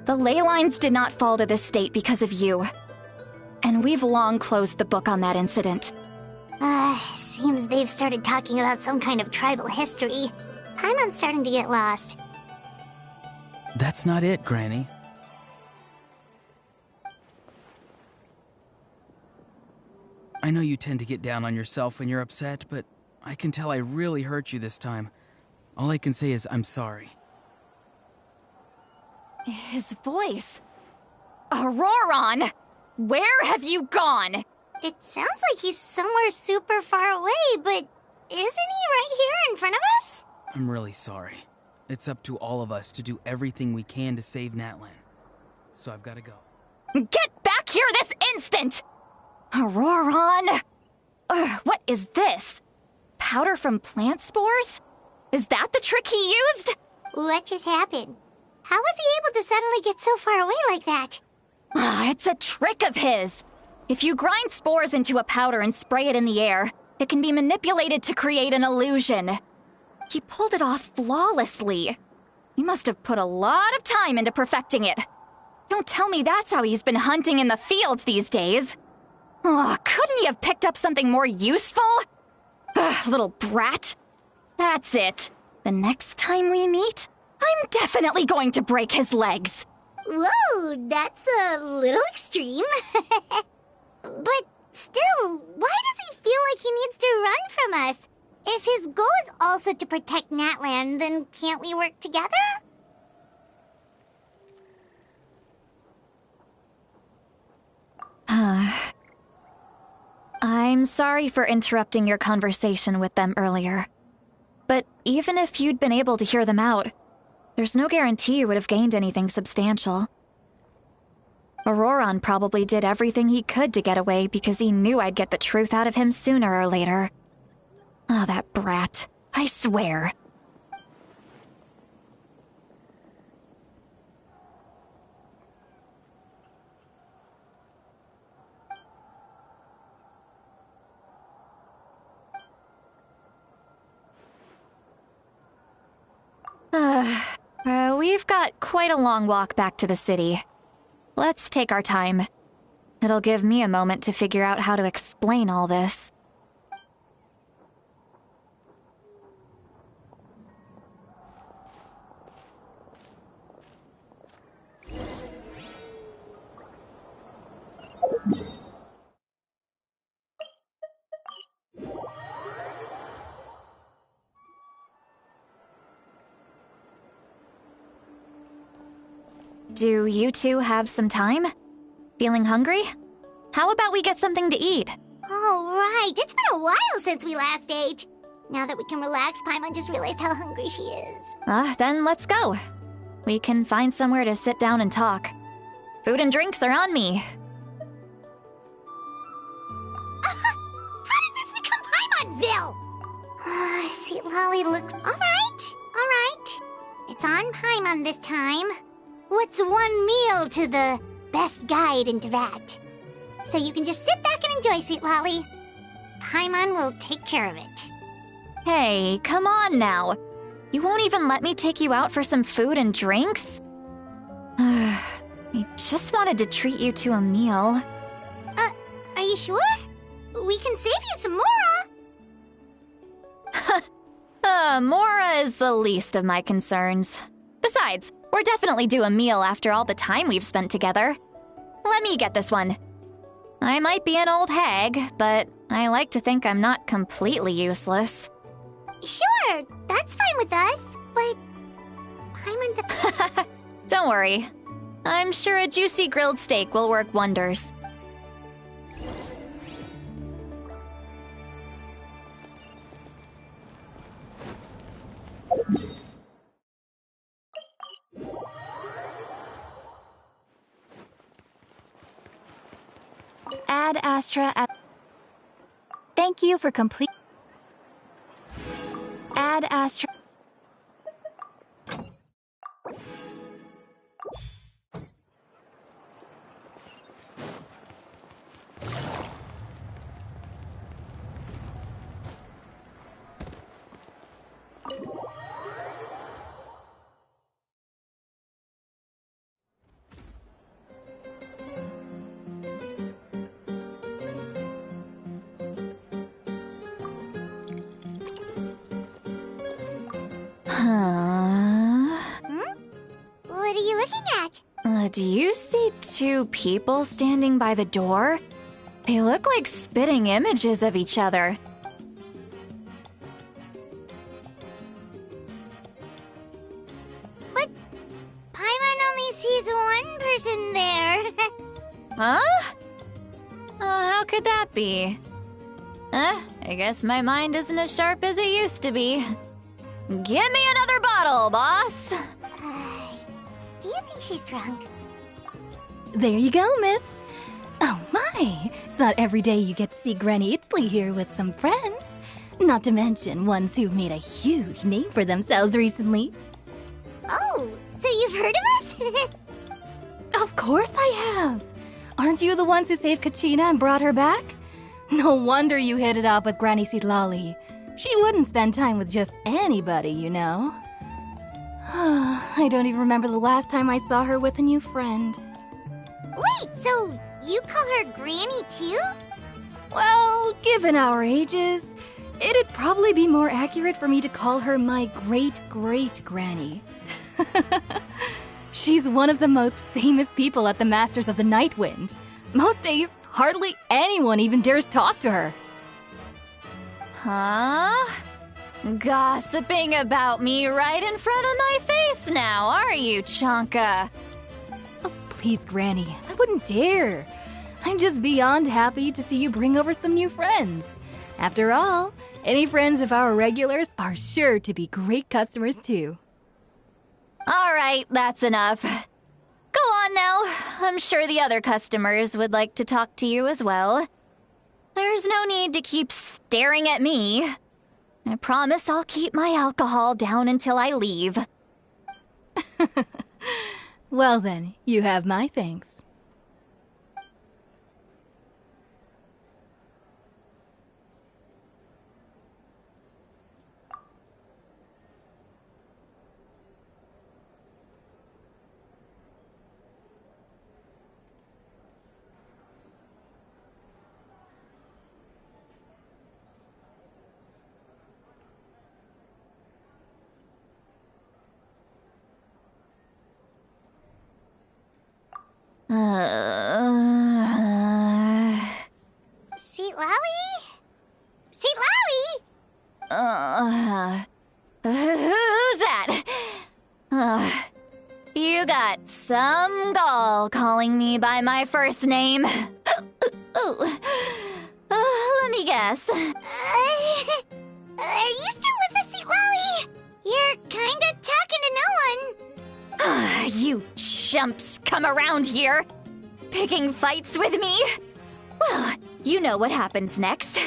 The ley lines did not fall to this state because of you. And we've long closed the book on that incident. Seems they've started talking about some kind of tribal history. Paimon's starting to get lost. That's not it, Granny. I know you tend to get down on yourself when you're upset, but I can tell I really hurt you this time. All I can say is I'm sorry. His voice. Auroron! Where have you gone? It sounds like he's somewhere super far away, but isn't he right here in front of us? I'm really sorry. It's up to all of us to do everything we can to save Natlan. So I've got to go. Get back here this instant! Auroron! What is this? Powder from plant spores? Is that the trick he used? What just happened? How was he able to suddenly get so far away like that? It's a trick of his. If you grind spores into a powder and spray it in the air, it can be manipulated to create an illusion. He pulled it off flawlessly. He must have put a lot of time into perfecting it. Don't tell me that's how he's been hunting in the fields these days. Couldn't he have picked up something more useful? Little brat. That's it. The next time we meet, I'm definitely going to break his legs. Whoa, that's a little extreme. But still, why does he feel like he needs to run from us? If his goal is also to protect Natlan, then can't we work together? I'm sorry for interrupting your conversation with them earlier. But even if you'd been able to hear them out, there's no guarantee you would have gained anything substantial. Auroron probably did everything he could to get away because he knew I'd get the truth out of him sooner or later. That brat. I swear. We've got quite a long walk back to the city. Let's take our time. It'll give me a moment to figure out how to explain all this. Do you two have some time? Feeling hungry? How about we get something to eat? Oh, right. It's been a while since we last ate. Now that we can relax, Paimon just realized how hungry she is. Then let's go. We can find somewhere to sit down and talk. Food and drinks are on me. How did this become Paimonville? Sweet Lolly looks... Alright. It's on Paimon this time. What's one meal to the best guide into that? So you can just sit back and enjoy, Sweet Lolly. Paimon will take care of it. Hey, come on now. You won't even let me take you out for some food and drinks? I just wanted to treat you to a meal. Are you sure? We can save you some Mora. Mora is the least of my concerns. Besides, we're definitely due a meal after all the time we've spent together. Let me get this one. I might be an old hag, but I like to think I'm not completely useless. Sure, that's fine with us, but... Paimon... Don't worry. I'm sure a juicy grilled steak will work wonders. Ad Astra. Thank you for complete. Ad Astra. What are you looking at? Do you see two people standing by the door? They look like spitting images of each other. But Paimon only sees one person there. Huh? How could that be? I guess my mind isn't as sharp as it used to be. Give me another bottle, boss! Do you think she's drunk? There you go, miss. Oh my, it's not every day you get to see Granny Itzley here with some friends. Not to mention ones who've made a huge name for themselves recently. Oh, so you've heard of us? Of course I have. Aren't you the ones who saved Kachina and brought her back? No wonder you hit it off with Granny Sitlali. She wouldn't spend time with just anybody, you know. I don't even remember the last time I saw her with a new friend. Wait, so you call her Granny too? Well, given our ages, it'd probably be more accurate for me to call her my great-great-granny. She's one of the most famous people at the Masters of the Nightwind. Most days, hardly anyone even dares talk to her. Huh? Gossiping about me right in front of my face now, are you, Chonka? Oh, please, Granny, I wouldn't dare. I'm just beyond happy to see you bring over some new friends. After all, any friends of our regulars are sure to be great customers too. All right, that's enough. Go on now. I'm sure the other customers would like to talk to you as well. There's no need to keep staring at me. I promise I'll keep my alcohol down until I leave. Well then, you have my thanks. Seat Lowy? Seat Lowy? Who's that? You got some gall calling me by my first name. Let me guess. Are you still with us, Sweet Lolly? You're kinda talking to no one. You chumps come around here, picking fights with me? Well, you know what happens next.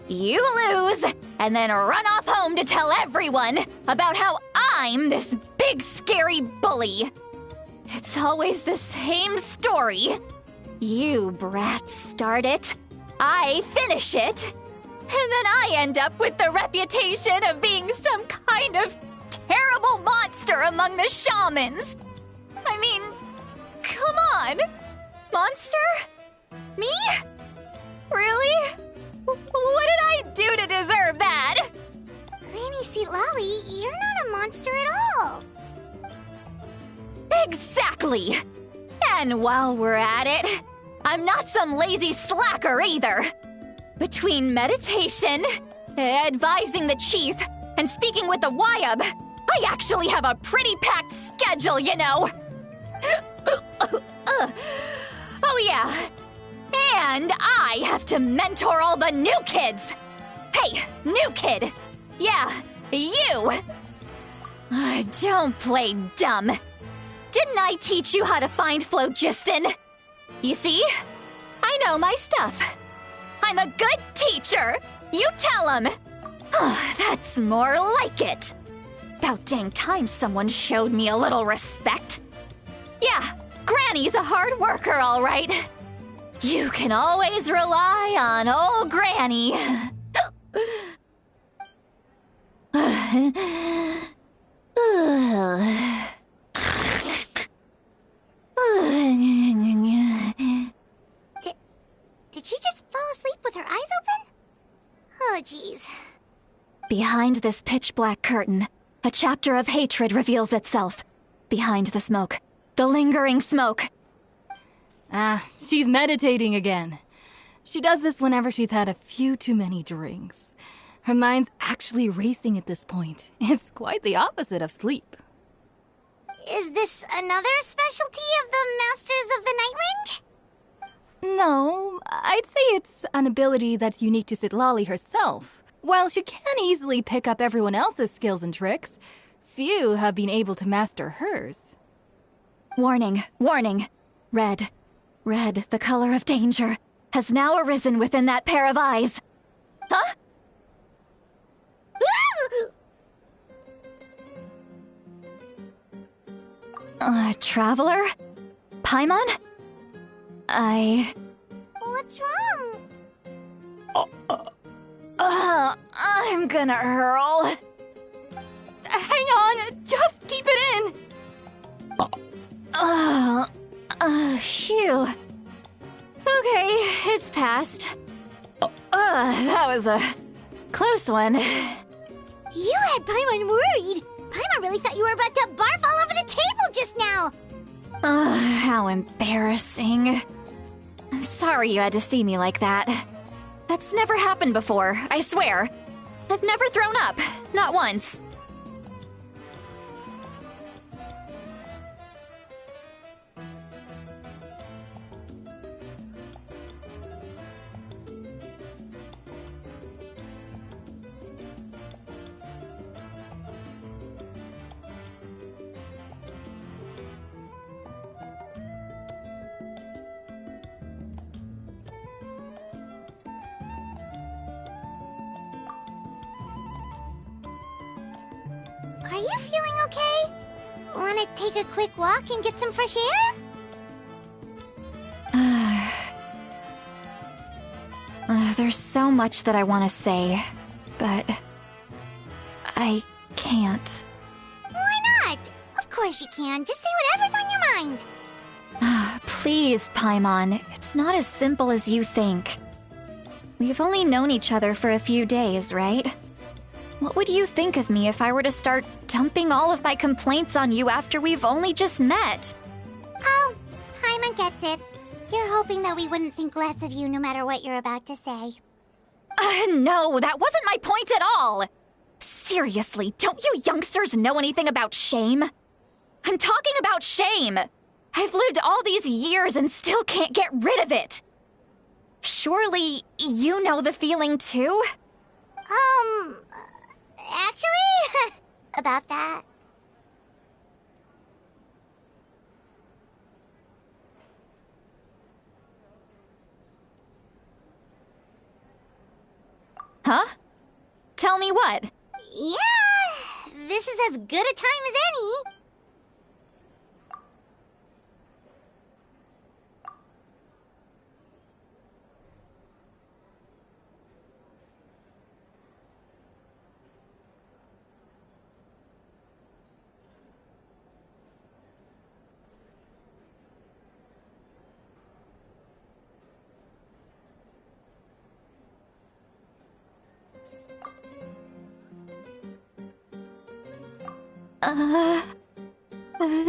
You lose, and then run off home to tell everyone about how I'm this big scary bully. It's always the same story. You brats start it, I finish it, and then I end up with the reputation of being some kind of terrible monster among the shamans. I mean, come on. Monster? Me? Really? What did I do to deserve that? Granny Sweet Lolly, you're not a monster at all. Exactly! And while we're at it, I'm not some lazy slacker either. Between meditation, advising the chief, and speaking with the Wyab, I actually have a pretty packed schedule, you know. Oh yeah. And I have to mentor all the new kids. Hey, new kid. Yeah, you. Don't play dumb. Didn't I teach you how to find phlogiston? You see? I know my stuff. I'm a good teacher. You tell him. That's more like it. About dang time someone showed me a little respect. Yeah, Granny's a hard worker, all right. You can always rely on old Granny. Did she just fall asleep with her eyes open? Oh, jeez. Behind this pitch-black curtain, a chapter of hatred reveals itself. Behind the smoke. The lingering smoke. She's meditating again. She does this whenever she's had a few too many drinks. Her mind's actually racing at this point. It's quite the opposite of sleep. Is this another specialty of the Masters of the Nightwind? No, I'd say it's an ability that's unique to Citlali herself. While she can easily pick up everyone else's skills and tricks, few have been able to master hers. Warning, warning. Red, the color of danger, has now arisen within that pair of eyes. Huh? Traveler? Paimon? What's wrong? I'm gonna hurl. Hang on, just keep it in. Phew. Okay, it's passed. That was a close one. You had Paimon worried. Paimon really thought you were about to barf all over the table just now. How embarrassing. I'm sorry you had to see me like that. That's never happened before, I swear. I've never thrown up, not once. Are you feeling okay? Want to take a quick walk and get some fresh air? There's so much that I want to say, but I can't. Why not? Of course you can. Just say whatever's on your mind. Please, Paimon, it's not as simple as you think. We've only known each other for a few days, right? What would you think of me if I were to start dumping all of my complaints on you after we've only just met? Oh, Paimon gets it. You're hoping that we wouldn't think less of you no matter what you're about to say. No, that wasn't my point at all! Seriously, don't you youngsters know anything about shame? I'm talking about shame! I've lived all these years and still can't get rid of it! Surely, you know the feeling too? Actually, about that. Huh? Tell me what? Yeah, this is as good a time as any.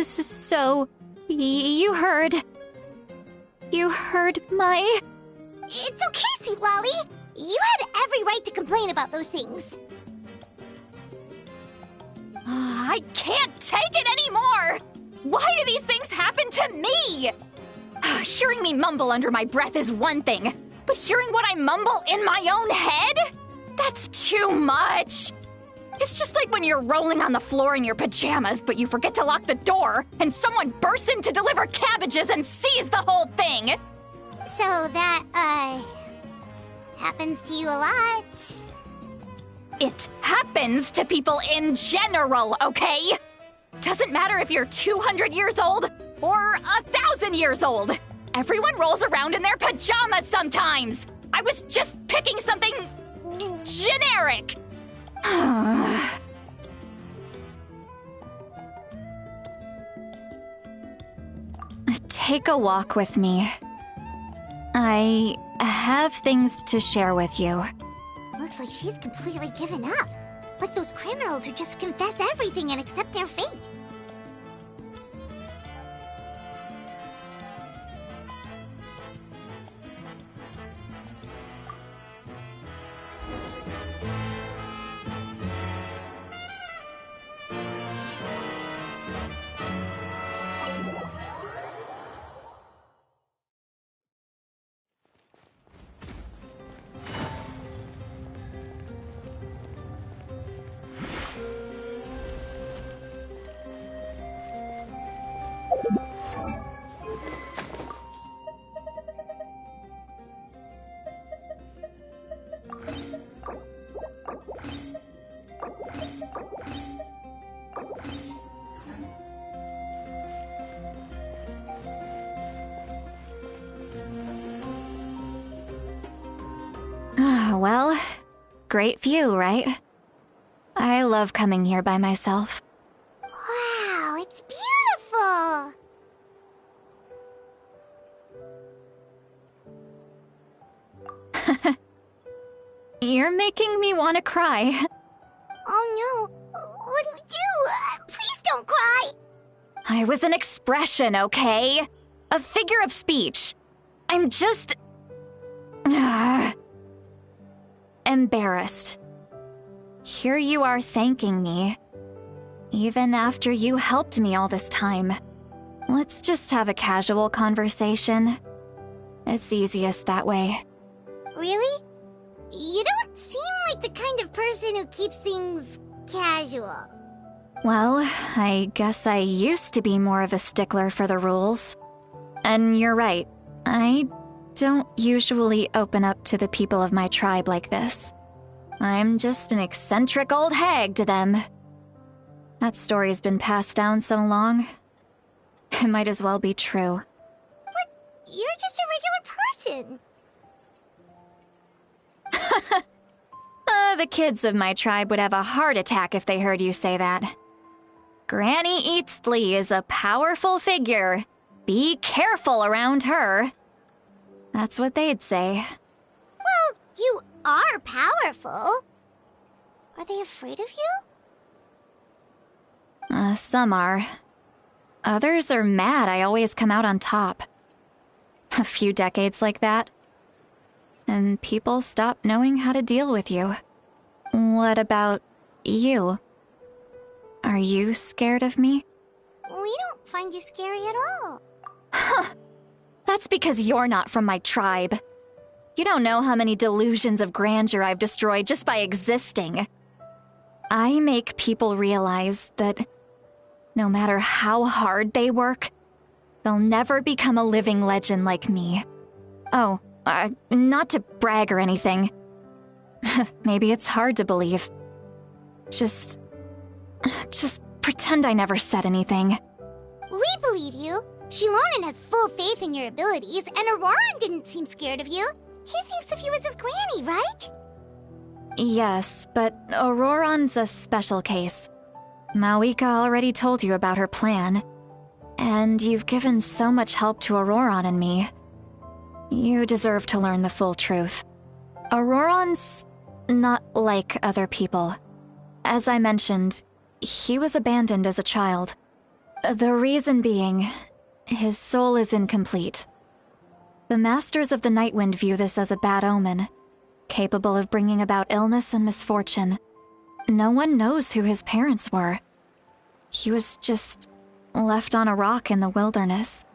So, you heard my... It's okay, Sweet Lolly. You had every right to complain about those things. I can't take it anymore! Why do these things happen to me? Hearing me mumble under my breath is one thing, but hearing what I mumble in my own head? That's too much! It's just like when you're rolling on the floor in your pajamas, but you forget to lock the door, and someone bursts in to deliver cabbages and sees the whole thing! So that, happens to you a lot. It happens to people in general, okay? Doesn't matter if you're 200 years old or 1,000 years old. Everyone rolls around in their pajamas sometimes. I was just picking something generic. Take a walk with me. I have things to share with you. Looks like she's completely given up. Like those criminals who just confess everything and accept their fate. Well, great view, right? I love coming here by myself. Wow, it's beautiful! You're making me want to cry. Oh no, what do we do? Please don't cry! I was an expression, okay? A figure of speech. I'm just... embarrassed. Here you are thanking me. Even after you helped me all this time. Let's just have a casual conversation. It's easiest that way. Really? You don't seem like the kind of person who keeps things casual. Well, I guess I used to be more of a stickler for the rules. And you're right, I don't usually open up to the people of my tribe like this. I'm just an eccentric old hag to them. That story's been passed down so long, it might as well be true. But you're just a regular person. The kids of my tribe would have a heart attack if they heard you say that. Granny Eatsley is a powerful figure. Be careful around her. That's what they'd say. Well, you are powerful. Are they afraid of you? Some are. Others are mad I always come out on top. A few decades like that, and people stop knowing how to deal with you. What about you? Are you scared of me? We don't find you scary at all. Huh. That's because you're not from my tribe. You don't know how many delusions of grandeur I've destroyed just by existing. I make people realize that no matter how hard they work, they'll never become a living legend like me. Oh, not to brag or anything. Maybe it's hard to believe. Just pretend I never said anything. We believe you. Shiloran has full faith in your abilities, and Auroran didn't seem scared of you. He thinks of you as his granny, right? Yes, but Auroran's a special case. Mawika already told you about her plan. And you've given so much help to Auroran and me. You deserve to learn the full truth. Auroran's not like other people. As I mentioned, he was abandoned as a child. The reason being, his soul is incomplete. The Masters of the Nightwind view this as a bad omen, capable of bringing about illness and misfortune. No one knows who his parents were. He was just left on a rock in the wilderness.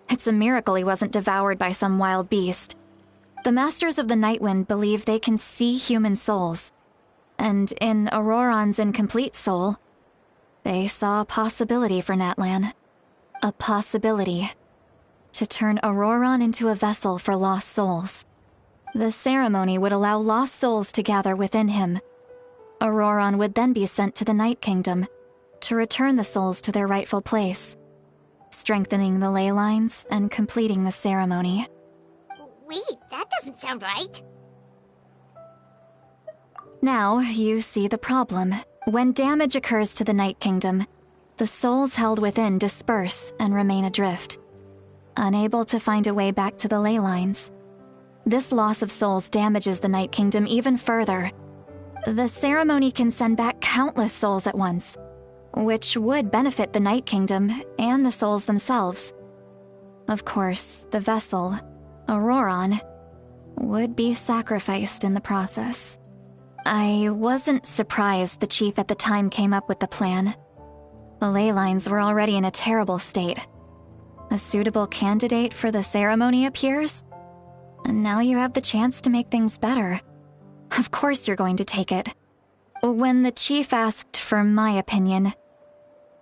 It's a miracle he wasn't devoured by some wild beast. The Masters of the Nightwind believe they can see human souls, and in Auroran's incomplete soul, they saw a possibility for Natlan. A possibility to turn Auroran into a vessel for lost souls. The ceremony would allow lost souls to gather within him. Auroran would then be sent to the Night Kingdom to return the souls to their rightful place, strengthening the ley lines and completing the ceremony. Wait, that doesn't sound right. Now you see the problem. When damage occurs to the Night Kingdom, the souls held within disperse and remain adrift, unable to find a way back to the ley lines. This loss of souls damages the Night Kingdom even further. The ceremony can send back countless souls at once, which would benefit the Night Kingdom and the souls themselves. Of course, the vessel, Auroran, would be sacrificed in the process. I wasn't surprised the chief at the time came up with the plan. The ley lines were already in a terrible state. A suitable candidate for the ceremony appears, and now you have the chance to make things better. Of course you're going to take it. When the chief asked for my opinion,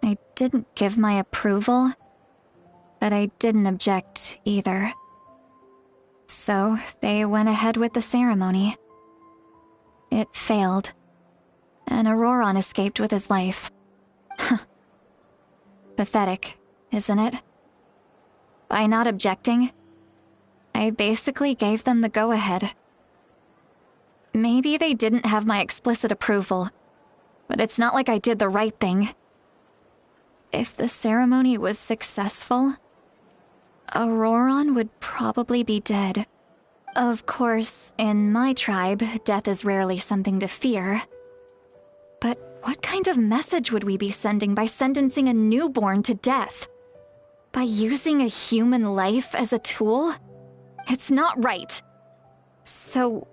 I didn't give my approval, but I didn't object either. So they went ahead with the ceremony. It failed, and Auroran escaped with his life. Pathetic, isn't it? By not objecting, I basically gave them the go-ahead. Maybe they didn't have my explicit approval, but it's not like I did the right thing. If the ceremony was successful, Auroran would probably be dead. Of course, in my tribe, death is rarely something to fear. But what kind of message would we be sending by sentencing a newborn to death? By using a human life as a tool? It's not right. So,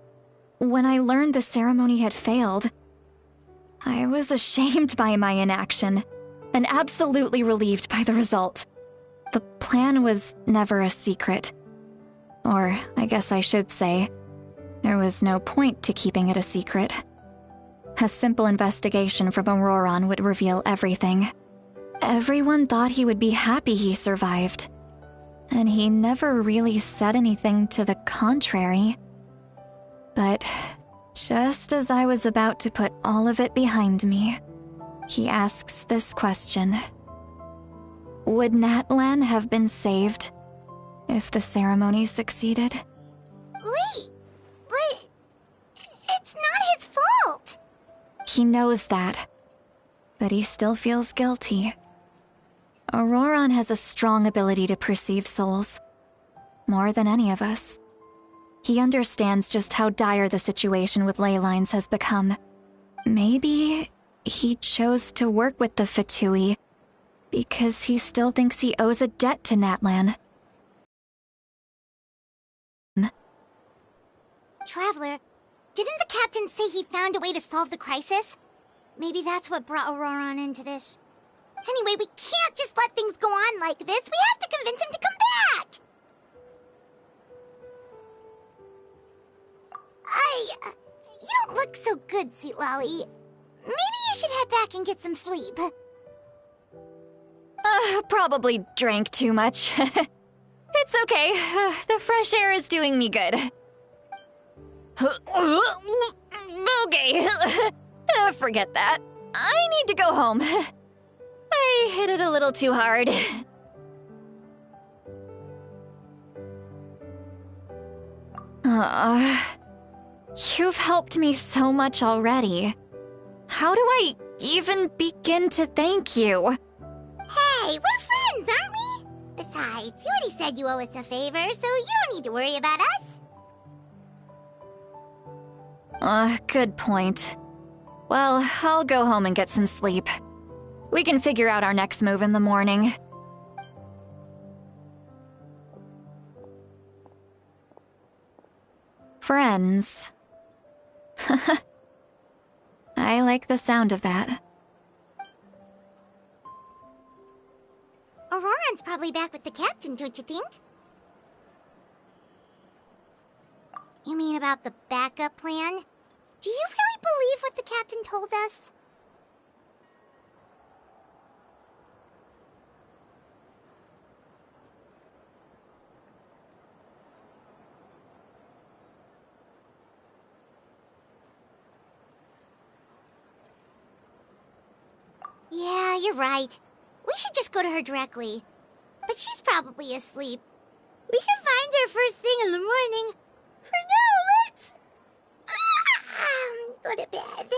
when I learned the ceremony had failed, I was ashamed by my inaction, and absolutely relieved by the result. The plan was never a secret. Or, I guess I should say, there was no point to keeping it a secret. A simple investigation from Auroran would reveal everything. Everyone thought he would be happy he survived, and he never really said anything to the contrary. But just as I was about to put all of it behind me, he asks this question. Would Natlan have been saved if the ceremony succeeded? Wait, but it's not his fault. He knows that, but he still feels guilty. Auroran has a strong ability to perceive souls, more than any of us. He understands just how dire the situation with ley lines has become. Maybe he chose to work with the Fatui because he still thinks he owes a debt to Natlan. Traveler, didn't the captain say he found a way to solve the crisis? Maybe that's what brought Auroran into this. Anyway, we can't just let things go on like this. We have to convince him to come back! You don't look so good, Sweet Lolly. maybe you should head back and get some sleep. Probably drank too much. It's okay. The fresh air is doing me good. Okay. Forget that. I need to go home. I hit it a little too hard. You've helped me so much already. How do I even begin to thank you? Hey, we're friends, aren't we? Besides, you already said you owe us a favor, so you don't need to worry about us. Good point. Well, I'll go home and get some sleep. We can figure out our next move in the morning. Friends. I like the sound of that. Auroran's probably back with the captain, don't you think? You mean about the backup plan? Do you really believe what the captain told us? Yeah, you're right. We should just go to her directly. But she's probably asleep. We can find her first thing in the morning. For now, let's... go to bed.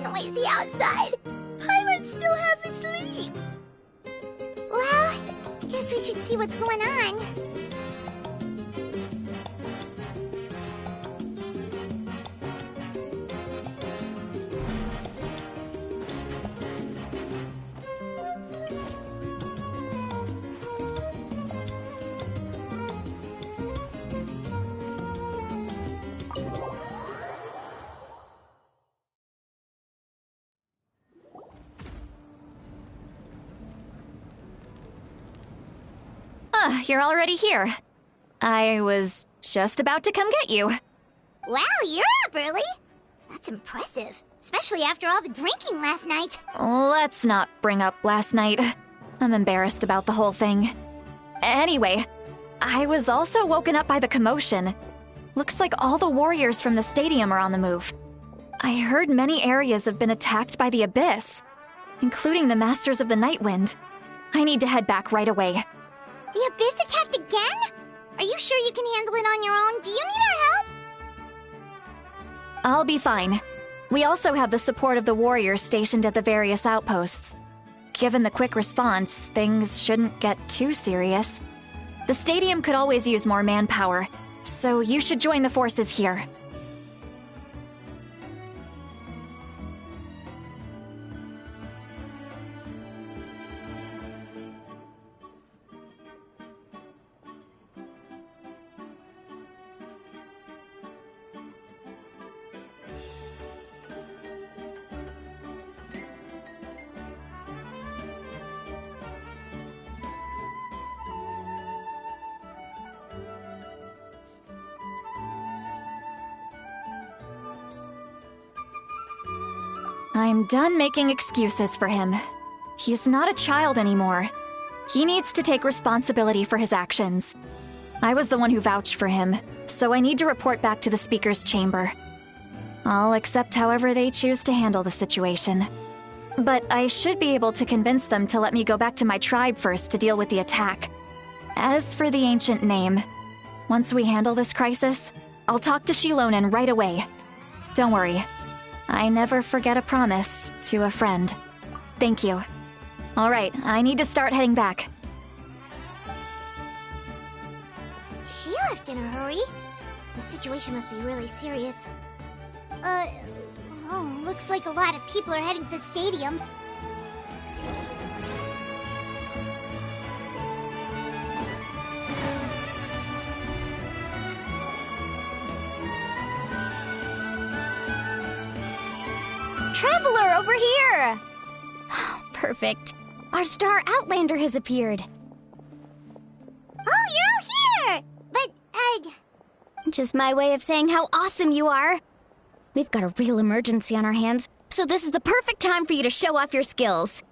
Noisy outside. Pirates still half asleep. Well, I guess we should see what's going on. You're already here. I was just about to come get you. Wow, you're up early. That's impressive, especially after all the drinking last night. Let's not bring up last night. I'm embarrassed about the whole thing. Anyway, I was also woken up by the commotion. Looks like all the warriors from the stadium are on the move. I heard many areas have been attacked by the Abyss, including the Masters of the Nightwind. I need to head back right away. The Abyss attacked again? Are you sure you can handle it on your own? Do you need our help? I'll be fine. We also have the support of the warriors stationed at the various outposts. Given the quick response, things shouldn't get too serious. The stadium could always use more manpower, so you should join the forces here. I'm done making excuses for him. He's not a child anymore. He needs to take responsibility for his actions. I was the one who vouched for him, so I need to report back to the Speaker's chamber. I'll accept however they choose to handle the situation. But I should be able to convince them to let me go back to my tribe first to deal with the attack. As for the ancient name, once we handle this crisis, I'll talk to Shilonen right away. Don't worry. I never forget a promise to a friend. Thank you. Alright, I need to start heading back. She left in a hurry. The situation must be really serious. Oh, looks like a lot of people are heading to the stadium. Traveler, over here! Perfect. Our star Outlander has appeared. Oh, you're all here! But, Just my way of saying how awesome you are. We've got a real emergency on our hands, so this is the perfect time for you to show off your skills.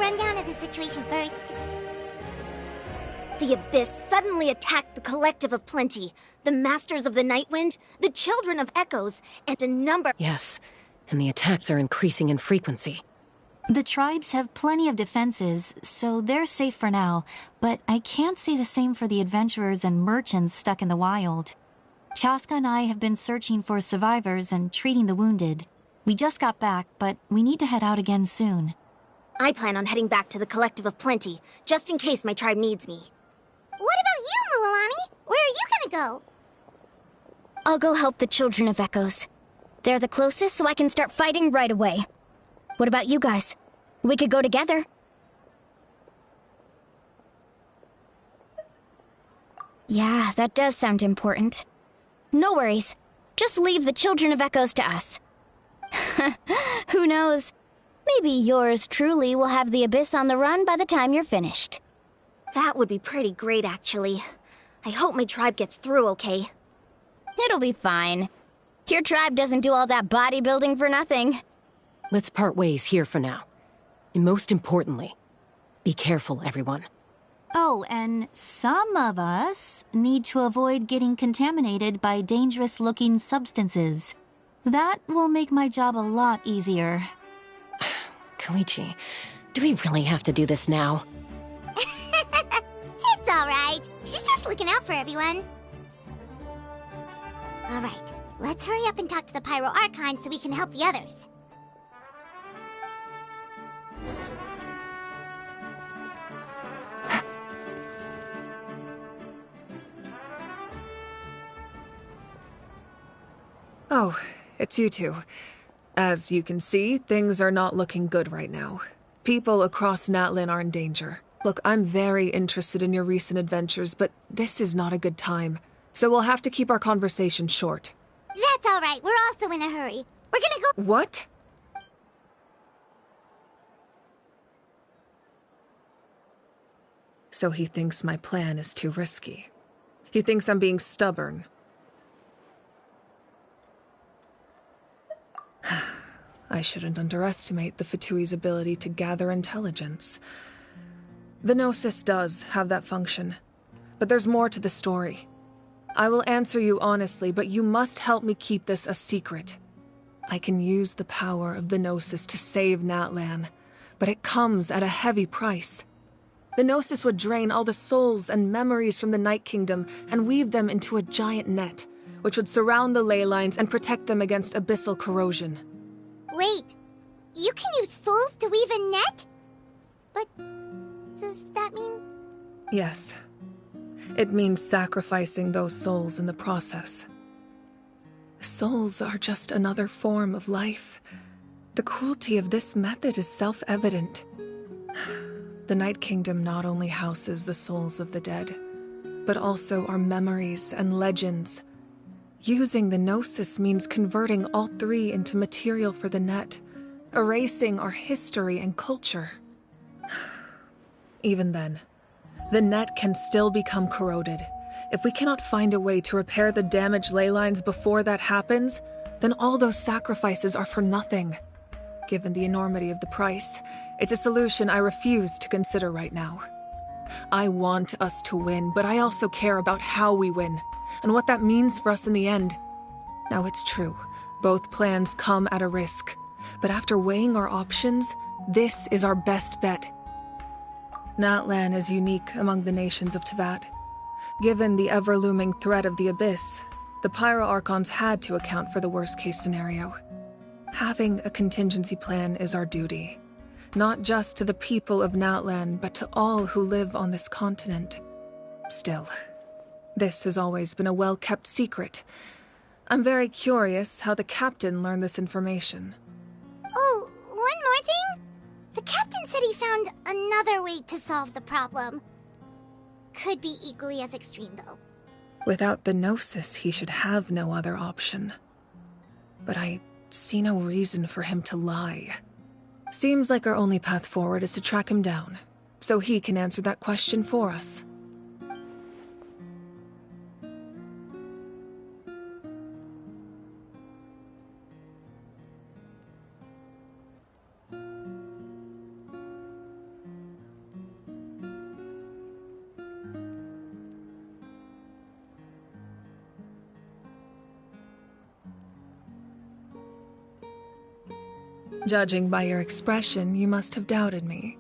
rundown of the situation first. The Abyss suddenly attacked the Collective of Plenty, the Masters of the Nightwind, the Children of Echoes, and a number— Yes, and the attacks are increasing in frequency. The tribes have plenty of defenses, so they're safe for now, but I can't say the same for the adventurers and merchants stuck in the wild. Chaska and I have been searching for survivors and treating the wounded. We just got back, but we need to head out again soon. I plan on heading back to the Collective of Plenty, just in case my tribe needs me. What about you, Mualani? Where are you gonna go? I'll go help the Children of Echoes. They're the closest, so I can start fighting right away. What about you guys? We could go together. Yeah, that does sound important. No worries. Just leave the Children of Echoes to us. Who knows? Maybe yours truly will have the Abyss on the run by the time you're finished. That would be pretty great, actually. I hope my tribe gets through okay. It'll be fine. Your tribe doesn't do all that bodybuilding for nothing. Let's part ways here for now. And most importantly, be careful, everyone. Oh, and some of us need to avoid getting contaminated by dangerous-looking substances. That will make my job a lot easier. Koichi, do we really have to do this now? It's alright. She's just looking out for everyone. Alright, let's hurry up and talk to the Pyro Archon so we can help the others. Oh, it's you two. As you can see, things are not looking good right now. People across Natlin are in danger. Look, I'm very interested in your recent adventures, but this is not a good time. So we'll have to keep our conversation short. That's alright, we're also in a hurry. We're gonna go— What? So he thinks my plan is too risky. He thinks I'm being stubborn. I shouldn't underestimate the Fatui's ability to gather intelligence. The Gnosis does have that function, but there's more to the story. I will answer you honestly, but you must help me keep this a secret. I can use the power of the Gnosis to save Natlan, but it comes at a heavy price. The Gnosis would drain all the souls and memories from the Night Kingdom and weave them into a giant net, which would surround the ley lines and protect them against abyssal corrosion. Wait, you can use souls to weave a net? But does that mean— Yes. It means sacrificing those souls in the process. Souls are just another form of life. The cruelty of this method is self-evident. The Night Kingdom not only houses the souls of the dead, but also our memories and legends. Using the Gnosis means converting all three into material for the net, erasing our history and culture. Even then, the net can still become corroded. If we cannot find a way to repair the damaged ley lines before that happens, then all those sacrifices are for nothing. Given the enormity of the price, it's a solution I refuse to consider right now. I want us to win, but I also care about how we win, and what that means for us in the end. Now it's true, both plans come at a risk, but after weighing our options, this is our best bet. Natlan is unique among the nations of Teyvat. Given the ever-looming threat of the Abyss, the Pyro Archons had to account for the worst-case scenario. Having a contingency plan is our duty, not just to the people of Natlan, but to all who live on this continent. Still, this has always been a well-kept secret. I'm very curious how the captain learned this information. Oh, one more thing? The captain said he found another way to solve the problem. Could be equally as extreme, though. Without the Gnosis, he should have no other option. But I see no reason for him to lie. Seems like our only path forward is to track him down, so he can answer that question for us. Judging by your expression, you must have doubted me,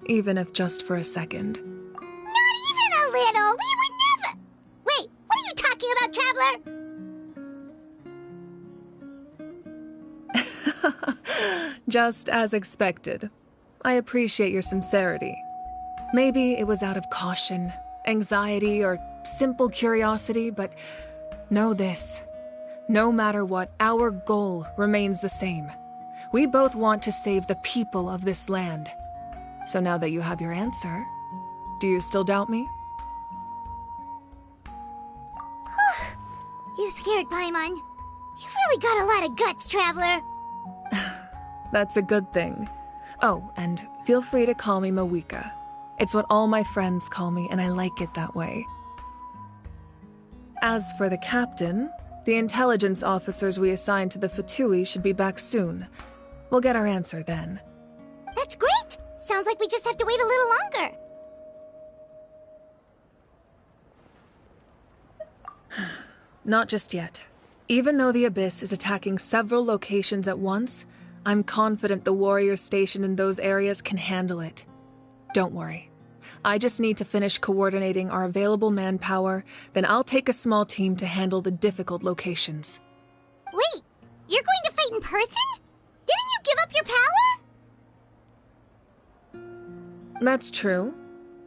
even if just for a second. Not even a little! We would never— Wait, what are you talking about, Traveler? Just as expected. I appreciate your sincerity. Maybe it was out of caution, anxiety, or simple curiosity, but know this. No matter what, our goal remains the same. We both want to save the people of this land. So now that you have your answer, do you still doubt me? You scared Paimon. You've really got a lot of guts, Traveler. That's a good thing. Oh, and feel free to call me Mawika. It's what all my friends call me, and I like it that way. As for the captain, the intelligence officers we assigned to the Fatui should be back soon. We'll get our answer then. That's great! Sounds like we just have to wait a little longer. Not just yet. Even though the Abyss is attacking several locations at once, I'm confident the warriors stationed in those areas can handle it. Don't worry. I just need to finish coordinating our available manpower, then I'll take a small team to handle the difficult locations. Wait, you're going to fight in person? Didn't you give up your power? That's true.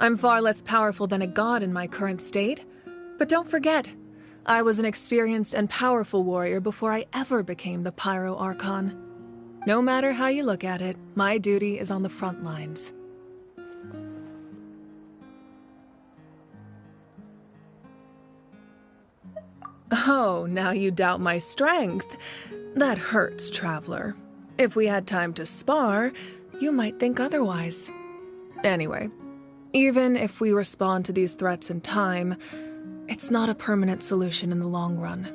I'm far less powerful than a god in my current state. But don't forget, I was an experienced and powerful warrior before I ever became the Pyro Archon. No matter how you look at it, my duty is on the front lines. Oh, now you doubt my strength. That hurts, Traveler. If we had time to spar, you might think otherwise. Anyway, even if we respond to these threats in time, it's not a permanent solution in the long run.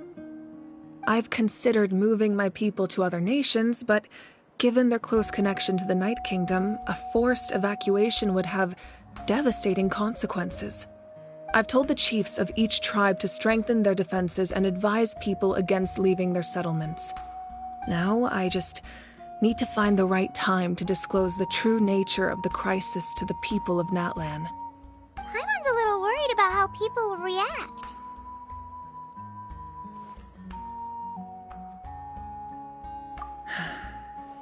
I've considered moving my people to other nations, but given their close connection to the Night Kingdom, a forced evacuation would have devastating consequences. I've told the chiefs of each tribe to strengthen their defenses and advise people against leaving their settlements. Now, I just need to find the right time to disclose the true nature of the crisis to the people of Natlan. Paimon's a little worried about how people will react.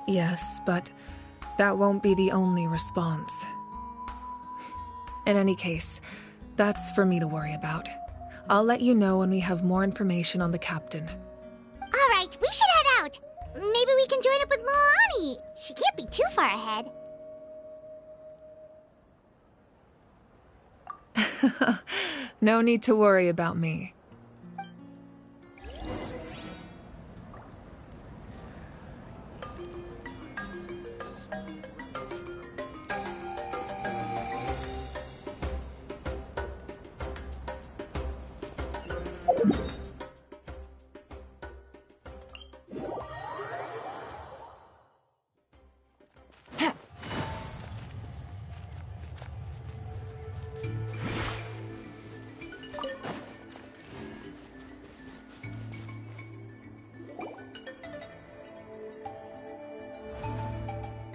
Yes, but that won't be the only response. In any case, that's for me to worry about. I'll let you know when we have more information on the captain. All right, we should head out. Maybe we can join up with Moani. She can't be too far ahead. No need to worry about me.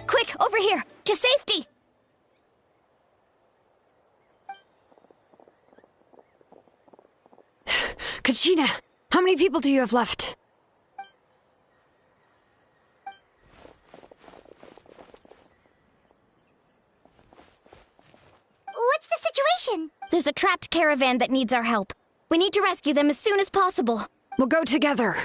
Quick, over here! To safety! Kachina, how many people do you have left? What's the situation? There's a trapped caravan that needs our help. We need to rescue them as soon as possible. We'll go together.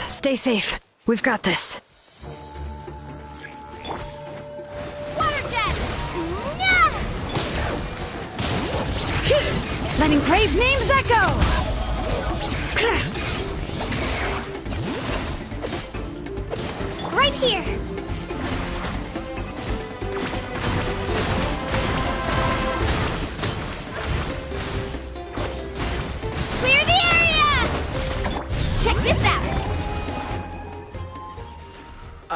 Stay safe. We've got this. Water jet! No! Let engraved names echo!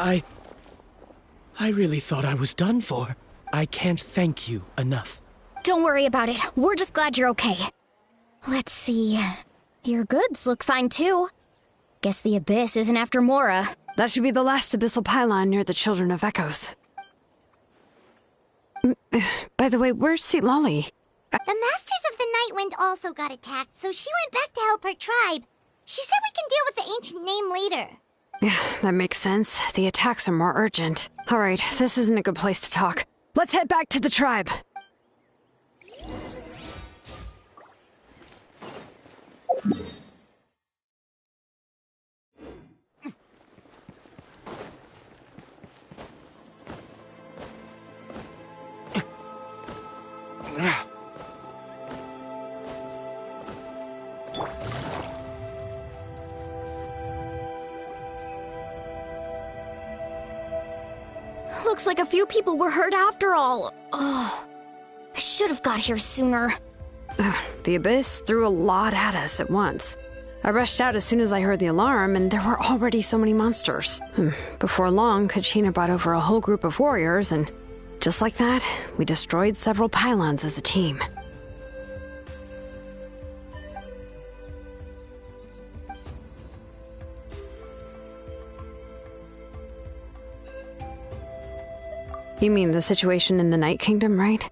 I really thought I was done for. I can't thank you enough. Don't worry about it. We're just glad you're okay. Let's see. Your goods look fine too. Guess the Abyss isn't after Mora. That should be the last abyssal pylon near the Children of Echoes. By the way, where's Lolly? The Masters of the Nightwind also got attacked, so she went back to help her tribe. She said we can deal with the ancient name later. Yeah, that makes sense. The attacks are more urgent. Alright, this isn't a good place to talk. Let's head back to the tribe. Looks like a few people were hurt after all. Oh, I should have got here sooner. The Abyss threw a lot at us at once. I rushed out as soon as I heard the alarm, and there were already so many monsters. Before long, Kachina brought over a whole group of warriors, and just like that, we destroyed several pylons as a team. You mean the situation in the Night Kingdom, right?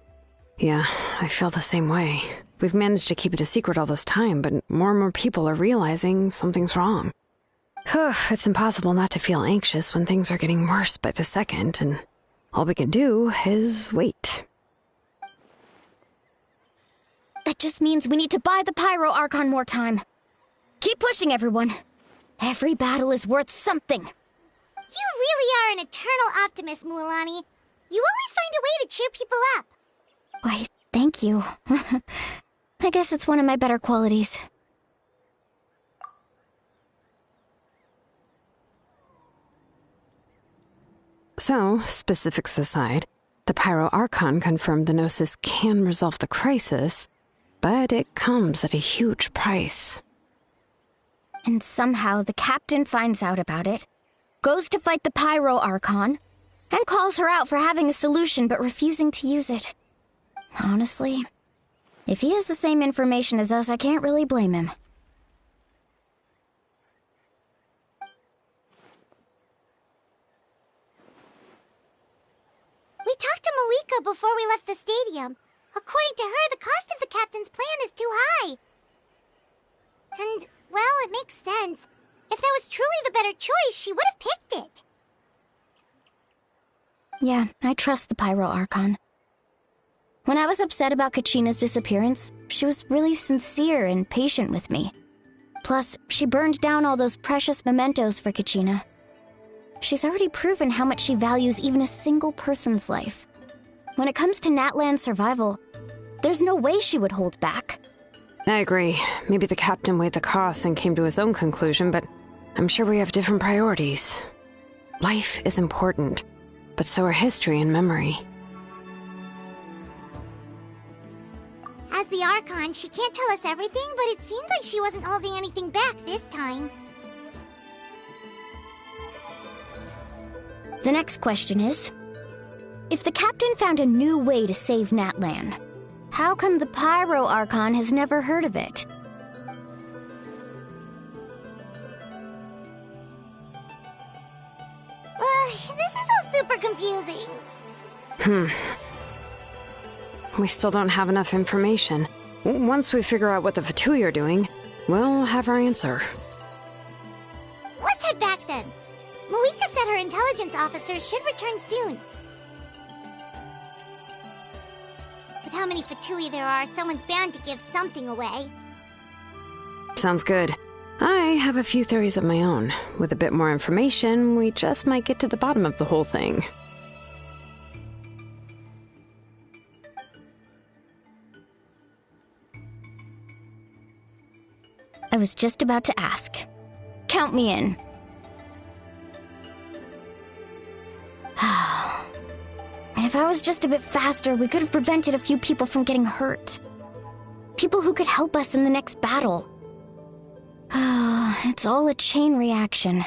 Yeah, I feel the same way. We've managed to keep it a secret all this time, but more and more people are realizing something's wrong. It's impossible not to feel anxious when things are getting worse by the second, and all we can do is wait. That just means we need to buy the Pyro Archon more time. Keep pushing, everyone. Every battle is worth something. You really are an eternal optimist, Mualani. You always find a way to cheer people up. Why, thank you. I guess it's one of my better qualities. So, specifics aside, the Pyro Archon confirmed the Gnosis can resolve the crisis, but it comes at a huge price. And somehow the captain finds out about it, goes to fight the Pyro Archon, and calls her out for having a solution but refusing to use it. Honestly, if he has the same information as us, I can't really blame him. We talked to Moika before we left the stadium. According to her, the cost of the captain's plan is too high. And, well, it makes sense. If that was truly the better choice, she would have picked it. Yeah, I trust the Pyro Archon. When I was upset about Kachina's disappearance, she was really sincere and patient with me. Plus, she burned down all those precious mementos for Kachina. She's already proven how much she values even a single person's life. When it comes to Natlan's survival, there's no way she would hold back. I agree. Maybe the captain weighed the costs and came to his own conclusion, but I'm sure we have different priorities. Life is important, but so are history and memory. As the Archon, she can't tell us everything, but it seems like she wasn't holding anything back this time. The next question is, if the captain found a new way to save Natlan, how come the Pyro Archon has never heard of it? This is all super confusing. We still don't have enough information. Once we figure out what the Fatui are doing, we'll have our answer. Let's head back then. Moika said her intelligence officers should return soon. With how many Fatui there are, someone's bound to give something away. Sounds good. I have a few theories of my own. With a bit more information, we just might get to the bottom of the whole thing. I was just about to ask. Count me in. If I was just a bit faster, we could have prevented a few people from getting hurt. People who could help us in the next battle. It's all a chain reaction.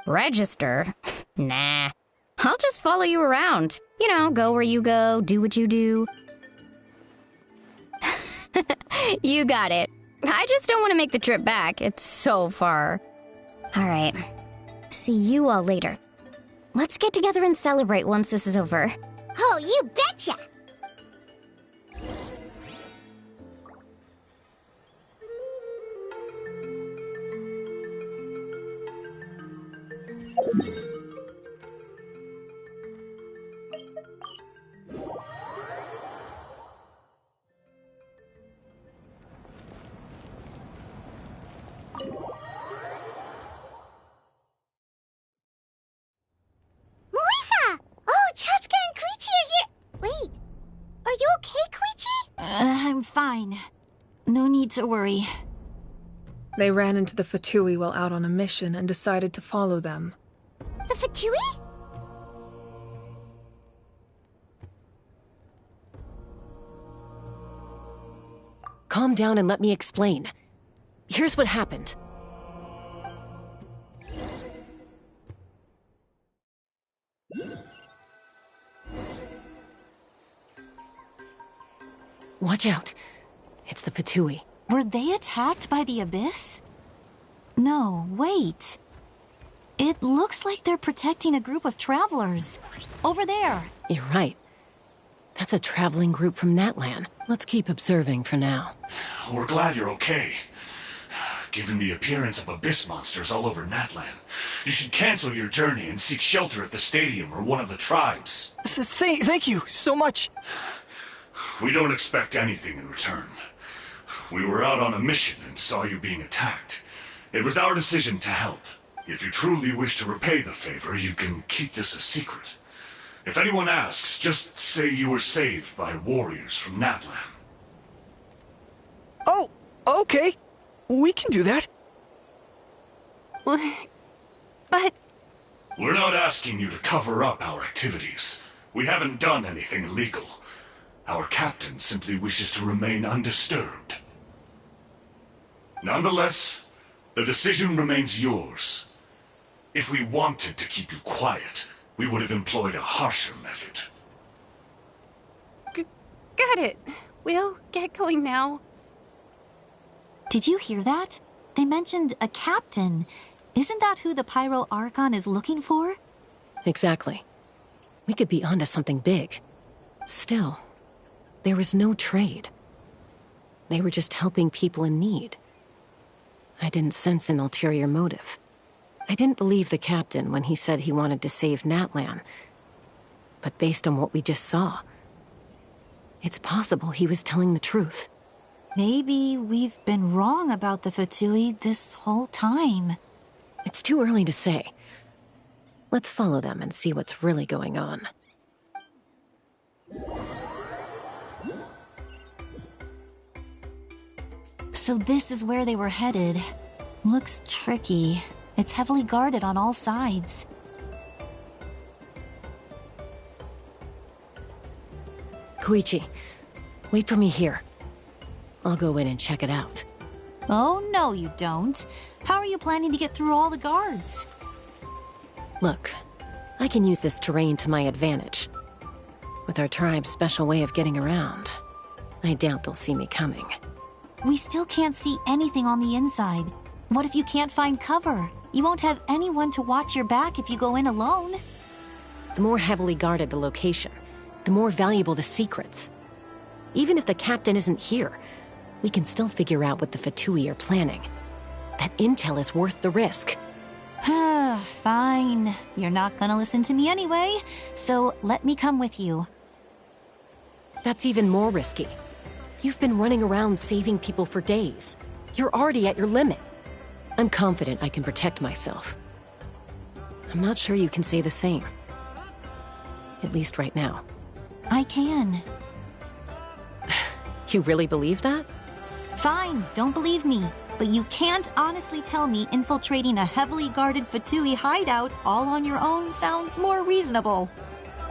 Register? Nah. I'll just follow you around. You know, go where you go, do what you do. You got it. I just don't want to make the trip back. It's so far. Alright. See you all later. Let's get together and celebrate once this is over. Oh, you betcha! Moika! Oh, Chaska and Koichi are here! Wait, are you okay, Koichi? I'm fine. No need to worry. They ran into the Fatui while out on a mission and decided to follow them. The Fatui? Calm down and let me explain. Here's what happened. Watch out. It's the Fatui. Were they attacked by the Abyss? No, wait. It looks like they're protecting a group of travelers. Over there. You're right. That's a traveling group from Natlan. Let's keep observing for now. We're glad you're okay. Given the appearance of abyss monsters all over Natlan, you should cancel your journey and seek shelter at the stadium or one of the tribes. Thank you so much. We don't expect anything in return. We were out on a mission and saw you being attacked. It was our decision to help. If you truly wish to repay the favor, you can keep this a secret. If anyone asks, just say you were saved by warriors from Natlan. Oh, okay. We can do that. But... We're not asking you to cover up our activities. We haven't done anything illegal. Our captain simply wishes to remain undisturbed. Nonetheless, the decision remains yours. If we wanted to keep you quiet, we would have employed a harsher method. Got it. We'll get going now. Did you hear that? They mentioned a captain. Isn't that who the Pyro Archon is looking for? Exactly. We could be onto something big. Still, there was no trade. They were just helping people in need. I didn't sense an ulterior motive. I didn't believe the captain when he said he wanted to save Natlan. But based on what we just saw, it's possible he was telling the truth. Maybe we've been wrong about the Fatui this whole time. It's too early to say. Let's follow them and see what's really going on. So this is where they were headed. Looks tricky. It's heavily guarded on all sides. Koichi, wait for me here. I'll go in and check it out. Oh, no you don't. How are you planning to get through all the guards? Look, I can use this terrain to my advantage. With our tribe's special way of getting around, I doubt they'll see me coming. We still can't see anything on the inside. What if you can't find cover? You won't have anyone to watch your back if you go in alone. The more heavily guarded the location, the more valuable the secrets. Even if the captain isn't here, we can still figure out what the Fatui are planning. That intel is worth the risk. Fine. You're not gonna listen to me anyway, so let me come with you. That's even more risky. You've been running around saving people for days. You're already at your limit. I'm confident I can protect myself. I'm not sure you can say the same. At least right now. I can. You really believe that? Fine, don't believe me. But you can't honestly tell me infiltrating a heavily guarded Fatui hideout all on your own sounds more reasonable.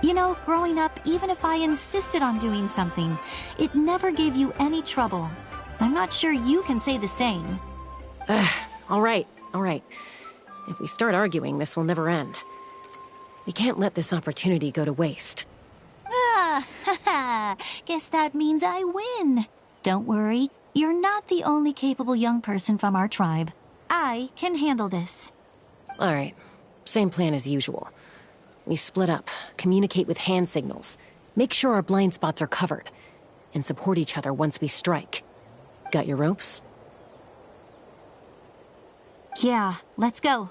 You know, growing up, even if I insisted on doing something, it never gave you any trouble. I'm not sure you can say the same. All right. If we start arguing, this will never end. We can't let this opportunity go to waste. Ah, haha. Guess that means I win. Don't worry, you're not the only capable young person from our tribe. I can handle this. All right, same plan as usual. We split up, communicate with hand signals, make sure our blind spots are covered, and support each other once we strike. Got your ropes? Yeah, let's go.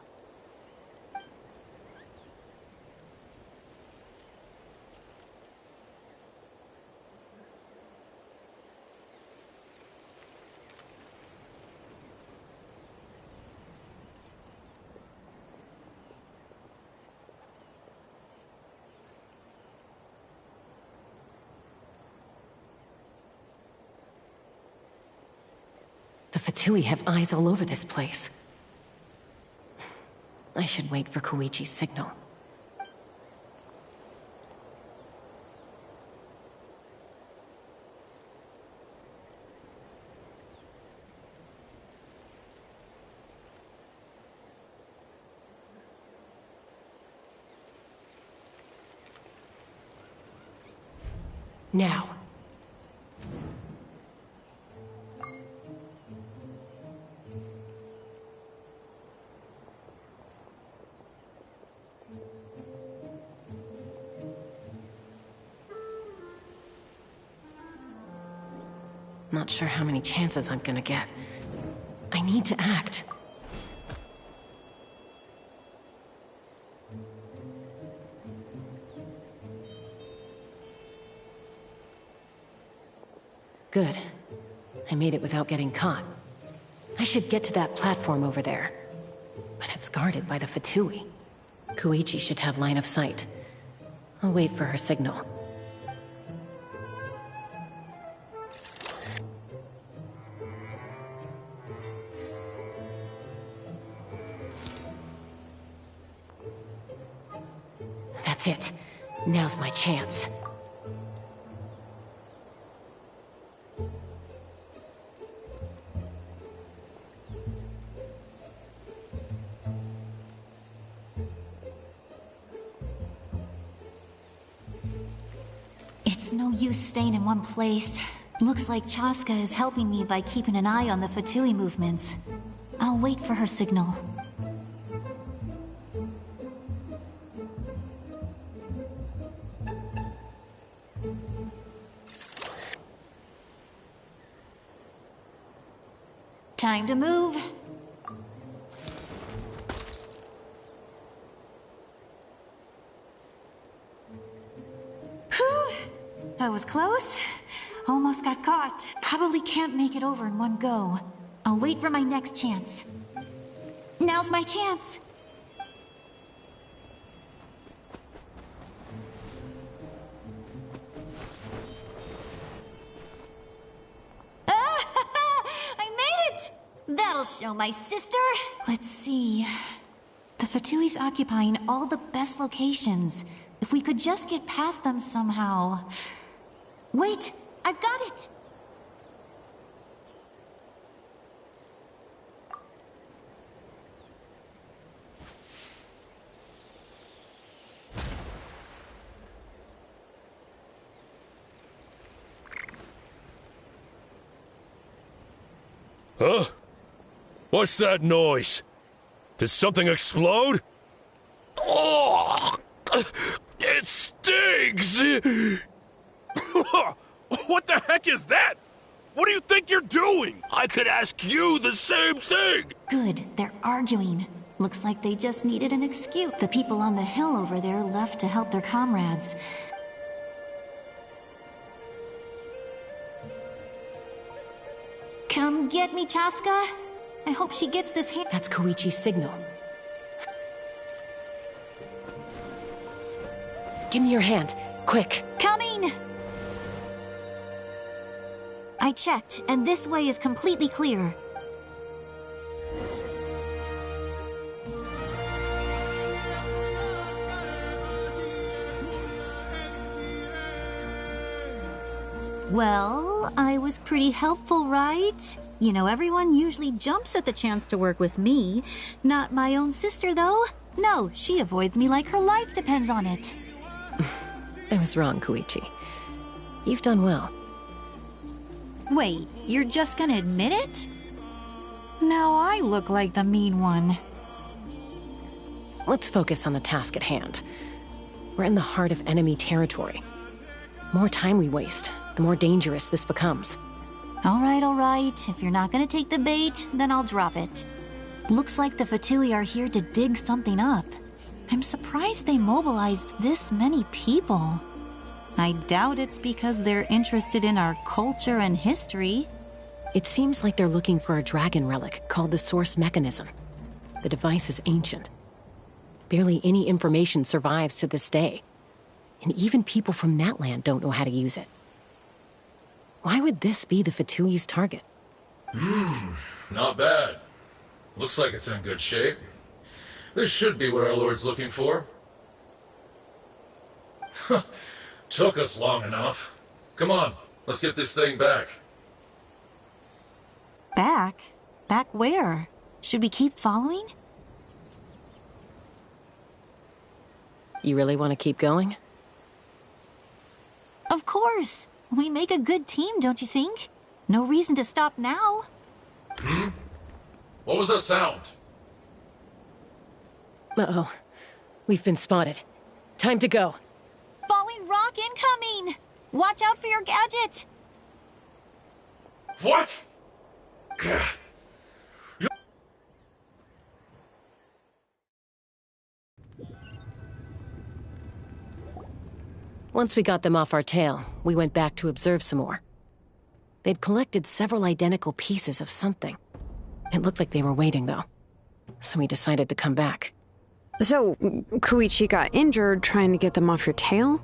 The Fatui have eyes all over this place. I should wait for Koichi's signal. Now. Not sure how many chances I'm gonna get. I need to act. Good. I made it without getting caught. I should get to that platform over there. But it's guarded by the Fatui. Koichi should have line of sight. I'll wait for her signal. That's it. Now's my chance. It's no use staying in one place. Looks like Chaska is helping me by keeping an eye on the Fatui movements. I'll wait for her signal. Time to move. Whew! That was close. Almost got caught. Probably can't make it over in one go. I'll wait for my next chance. Now's my chance. That'll show my sister. Let's see. The Fatui's occupying all the best locations. If we could just get past them somehow. Wait, I've got it. Huh? What's that noise? Did something explode? Oh! It stings! What the heck is that? What do you think you're doing? I could ask you the same thing! Good, they're arguing. Looks like they just needed an excuse. The people on the hill over there left to help their comrades. Come get me, Chaska. I hope she gets this hand. That's Koichi's signal. Give me your hand, quick. Coming! I checked, and this way is completely clear. Well, I was pretty helpful, right? You know, everyone usually jumps at the chance to work with me. Not my own sister, though. No, she avoids me like her life depends on it. I was wrong, Koichi. You've done well. Wait, you're just gonna admit it? Now I look like the mean one. Let's focus on the task at hand. We're in the heart of enemy territory. The more time we waste, the more dangerous this becomes. All right. If you're not gonna take the bait, then I'll drop it. Looks like the Fatui are here to dig something up. I'm surprised they mobilized this many people. I doubt it's because they're interested in our culture and history. It seems like they're looking for a dragon relic called the Source Mechanism. The device is ancient. Barely any information survives to this day. And even people from Natland don't know how to use it. Why would this be the Fatui's target? Not bad. Looks like it's in good shape. This should be what our Lord's looking for. Took us long enough. Come on, let's get this thing back. Back? Back where? Should we keep following? You really want to keep going? Of course. We make a good team, don't you think? No reason to stop now. What was that sound? Uh-oh. We've been spotted. Time to go. Falling rock incoming! Watch out for your gadget! What? Once we got them off our tail, we went back to observe some more. They'd collected several identical pieces of something. It looked like they were waiting, though. So we decided to come back. So, Koichi got injured trying to get them off your tail?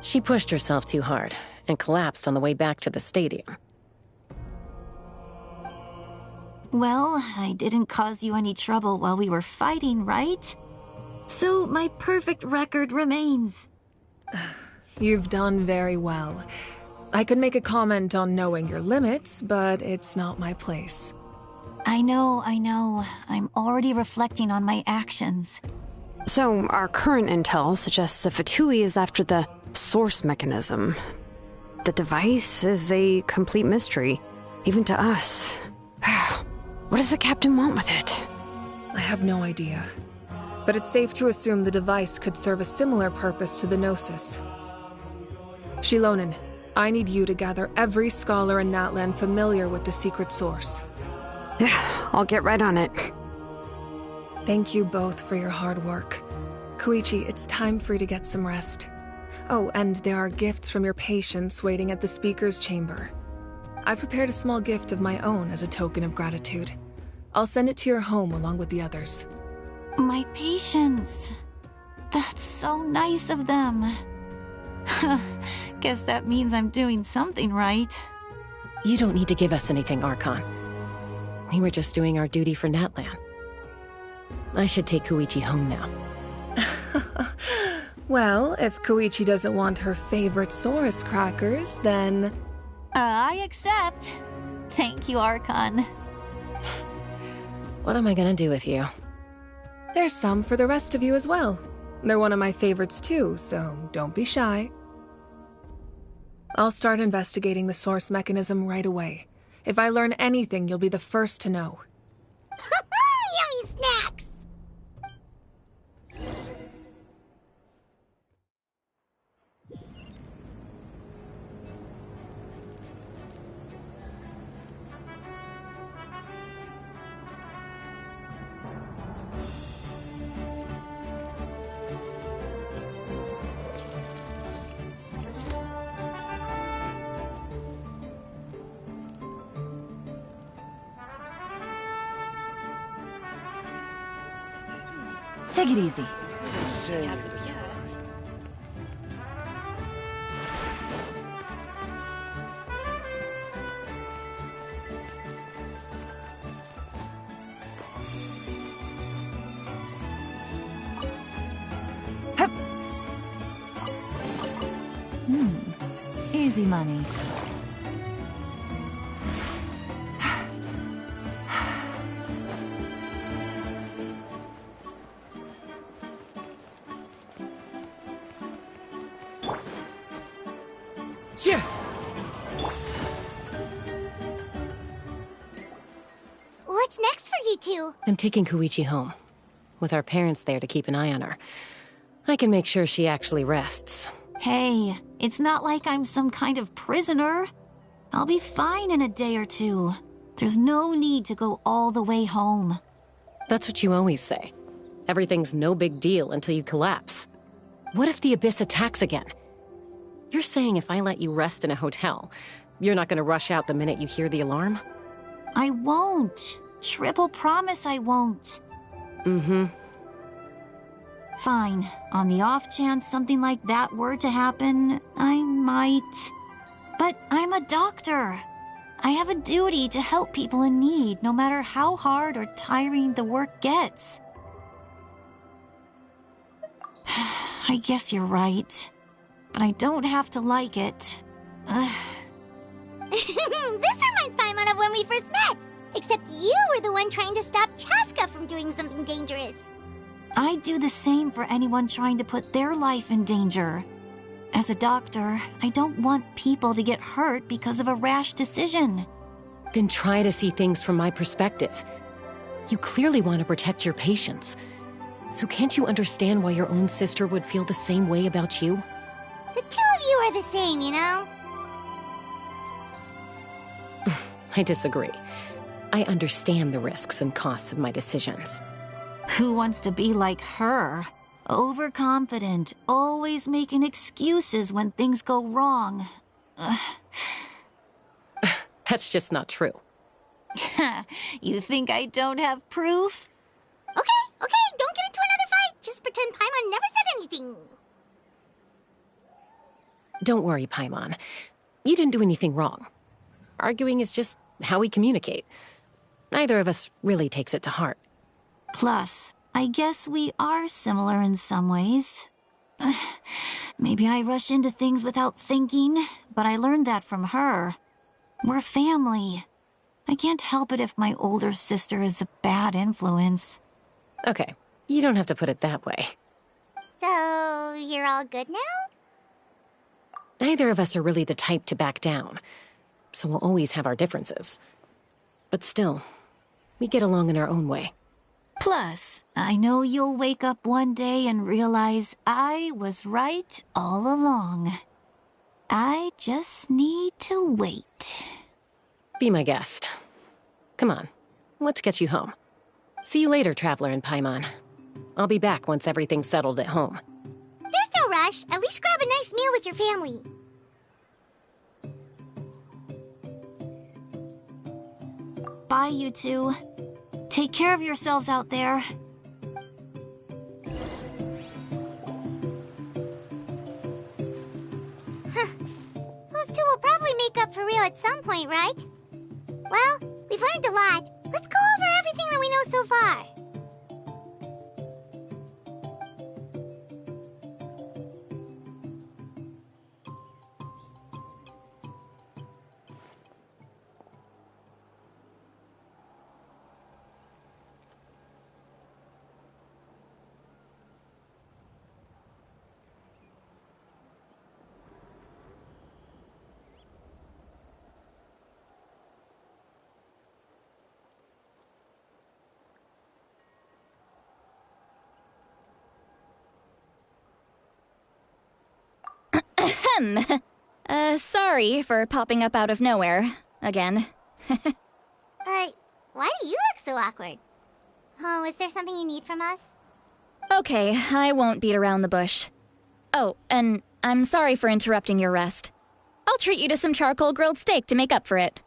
She pushed herself too hard and collapsed on the way back to the stadium. Well, I didn't cause you any trouble while we were fighting, right? So my perfect record remains. You've done very well. I could make a comment on knowing your limits, but it's not my place. I know. I'm already reflecting on my actions. So, our current intel suggests the Fatui is after the Source Mechanism. The device is a complete mystery, even to us. What does the captain want with it? I have no idea. But it's safe to assume the device could serve a similar purpose to the Gnosis. Shilonen, I need you to gather every scholar in Natland familiar with the secret source. I'll get right on it. Thank you both for your hard work. Koichi, it's time for you to get some rest. Oh, and there are gifts from your patients waiting at the speaker's chamber. I've prepared a small gift of my own as a token of gratitude. I'll send it to your home along with the others. My patients. That's so nice of them. Guess that means I'm doing something right. You don't need to give us anything, Archon. We were just doing our duty for Natland. I should take Koichi home now. Well, if Koichi doesn't want her favorite Saurus crackers, then... I accept. Thank you, Archon. What am I gonna do with you? There's some for the rest of you as well. They're one of my favorites too, so don't be shy. I'll start investigating the Source Mechanism right away. If I learn anything, you'll be the first to know. Yummy snacks! Take it easy. Easy money. What's next for you two? I'm taking Koichi home. With our parents there to keep an eye on her. I can make sure she actually rests. Hey, it's not like I'm some kind of prisoner. I'll be fine in a day or two. There's no need to go all the way home. That's what you always say. Everything's no big deal until you collapse. What if the Abyss attacks again? You're saying if I let you rest in a hotel, you're not gonna rush out the minute you hear the alarm? I won't. Triple promise I won't. Mm-hmm. Fine. On the off chance something like that were to happen, I might. But I'm a doctor. I have a duty to help people in need, no matter how hard or tiring the work gets. I guess you're right. But I don't have to like it. This reminds Paimon of when we first met. Except you were the one trying to stop Chaska from doing something dangerous. I'd do the same for anyone trying to put their life in danger. As a doctor, I don't want people to get hurt because of a rash decision. Then try to see things from my perspective. You clearly want to protect your patients. So can't you understand why your own sister would feel the same way about you? The two of you are the same, you know? I disagree. I understand the risks and costs of my decisions. Who wants to be like her? Overconfident, always making excuses when things go wrong. That's just not true. You think I don't have proof? Okay, don't get into another fight. Just pretend Paimon never said anything. Don't worry, Paimon. You didn't do anything wrong. Arguing is just how we communicate. Neither of us really takes it to heart. Plus, I guess we are similar in some ways. Maybe I rush into things without thinking, but I learned that from her. We're family. I can't help it if my older sister is a bad influence. Okay, you don't have to put it that way. So, you're all good now? Neither of us are really the type to back down, so we'll always have our differences. But still, we get along in our own way. Plus, I know you'll wake up one day and realize I was right all along. I just need to wait. Be my guest. Come on, let's get you home. See you later, Traveler and Paimon. I'll be back once everything's settled at home. There's no rush. At least grab a nice meal with your family. Bye, you two. Take care of yourselves out there. Those two will probably make up for real at some point, right? Well, we've learned a lot. Let's go over everything that we know so far. Sorry for popping up out of nowhere. Again. Why do you look so awkward? Oh, is there something you need from us? Okay, I won't beat around the bush. Oh, and I'm sorry for interrupting your rest. I'll treat you to some charcoal grilled steak to make up for it.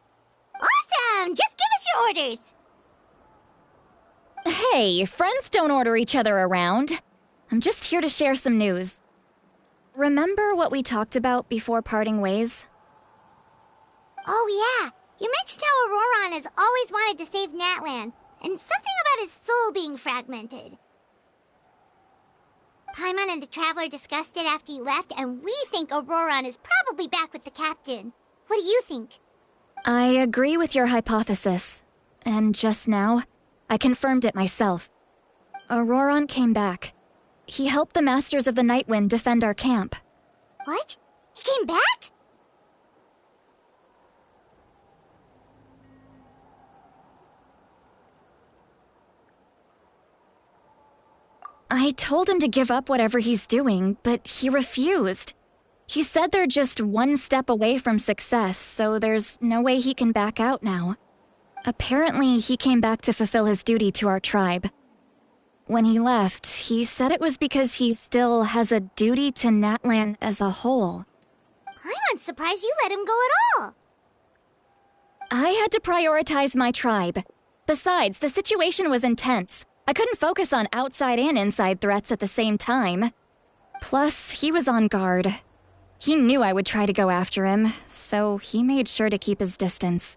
Awesome! Just give us your orders! Hey, friends don't order each other around. I'm just here to share some news. Remember what we talked about before parting ways? Oh yeah, you mentioned how Auroron has always wanted to save Natlan, and something about his soul being fragmented. Paimon and the Traveler discussed it after you left, and we think Auroron is probably back with the captain. What do you think? I agree with your hypothesis. And just now, I confirmed it myself. Auroron came back. He helped the Masters of the Nightwind defend our camp. What? He came back? I told him to give up whatever he's doing, but he refused. He said they're just one step away from success, so there's no way he can back out now. Apparently, he came back to fulfill his duty to our tribe. When he left, he said it was because he still has a duty to Natlan as a whole. I'm surprised you let him go at all. I had to prioritize my tribe. Besides, the situation was intense. I couldn't focus on outside and inside threats at the same time. Plus, he was on guard. He knew I would try to go after him, so he made sure to keep his distance.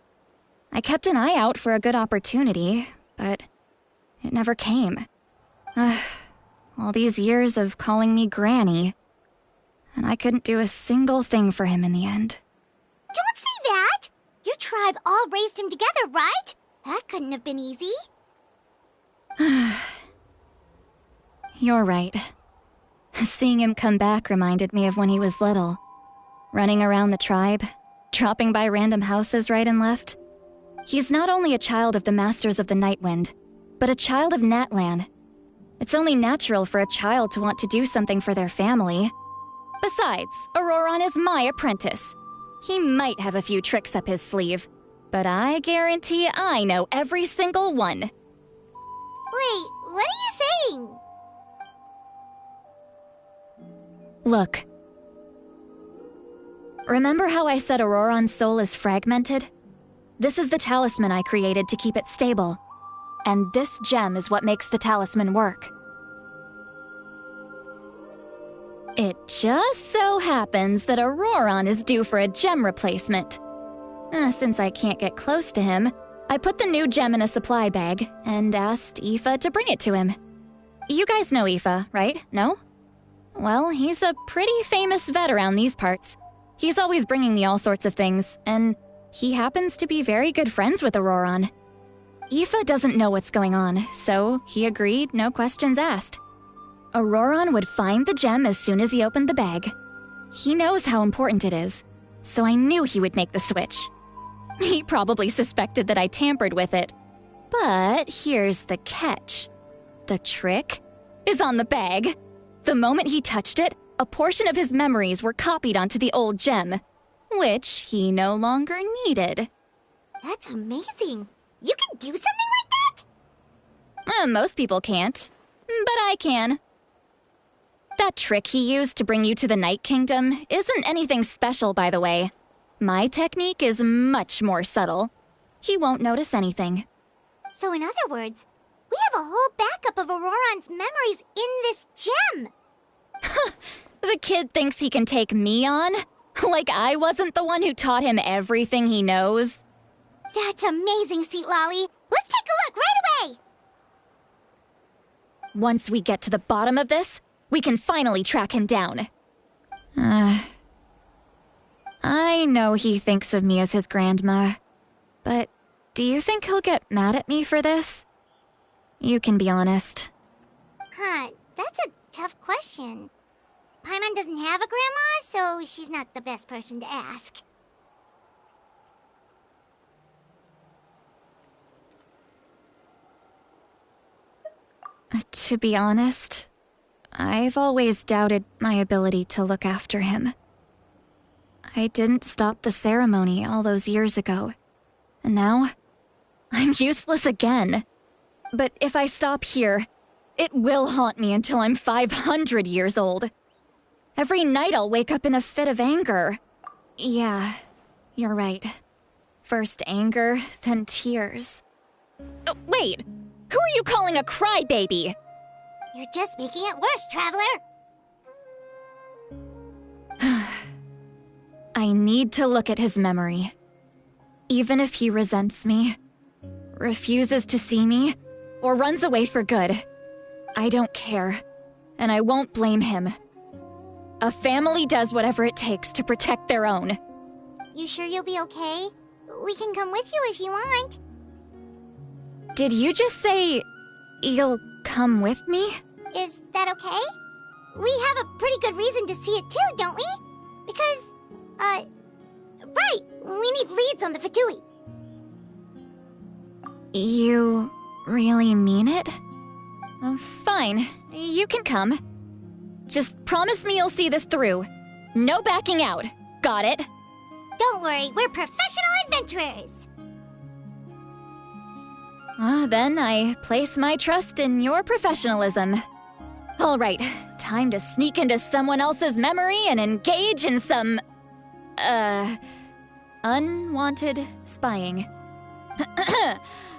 I kept an eye out for a good opportunity, but it never came. All these years of calling me Granny, and I couldn't do a single thing for him in the end. Don't say that! Your tribe all raised him together, right? That couldn't have been easy. You're right. Seeing him come back reminded me of when he was little. Running around the tribe, dropping by random houses right and left. He's not only a child of the Masters of the Nightwind, but a child of Natlan. It's only natural for a child to want to do something for their family. Besides, Auroron is my apprentice. He might have a few tricks up his sleeve, but I guarantee I know every single one. Wait, what are you saying? Look. Remember how I said Auroron's soul is fragmented? This is the talisman I created to keep it stable. And this gem is what makes the talisman work. It just so happens that Auroron is due for a gem replacement. Since I can't get close to him, I put the new gem in a supply bag and asked Aoife to bring it to him. You guys know Aoife, right? No? Well, he's a pretty famous vet around these parts. He's always bringing me all sorts of things, and he happens to be very good friends with Auroron. Aoife doesn't know what's going on, so he agreed, no questions asked. Auroron would find the gem as soon as he opened the bag. He knows how important it is, so I knew he would make the switch. He probably suspected that I tampered with it. But here's the catch. The trick is on the bag. The moment he touched it, a portion of his memories were copied onto the old gem, which he no longer needed. That's amazing. You can do something like that? Most people can't, but I can. That trick he used to bring you to the Night Kingdom isn't anything special, by the way. My technique is much more subtle. He won't notice anything. So in other words, we have a whole backup of Auroron's memories in this gem. The kid thinks he can take me on? Like I wasn't the one who taught him everything he knows? That's amazing, Seat Lolly. Let's take a look right away! Once we get to the bottom of this, we can finally track him down. I know he thinks of me as his grandma, but do you think he'll get mad at me for this? You can be honest. That's a tough question. Paimon doesn't have a grandma, so she's not the best person to ask. To be honest, I've always doubted my ability to look after him. I didn't stop the ceremony all those years ago, and now I'm useless again. But if I stop here, it will haunt me until I'm 500 years old. Every night I'll wake up in a fit of anger. Yeah, you're right. First anger, then tears. Wait, who are you calling a crybaby? You're just making it worse, Traveler. I need to look at his memory. Even if he resents me, refuses to see me, or runs away for good, I don't care. and I won't blame him. A family does whatever it takes to protect their own. You sure you'll be okay? We can come with you if you want. Did you just say you'll come with me? Is that okay? We have a pretty good reason to see it too, don't we? Because, right, we need leads on the Fatui. You really mean it? Fine, you can come. Just promise me you'll see this through. No backing out. Got it? Don't worry, we're professional adventurers. Then I place my trust in your professionalism. All right, time to sneak into someone else's memory and engage in some, unwanted spying.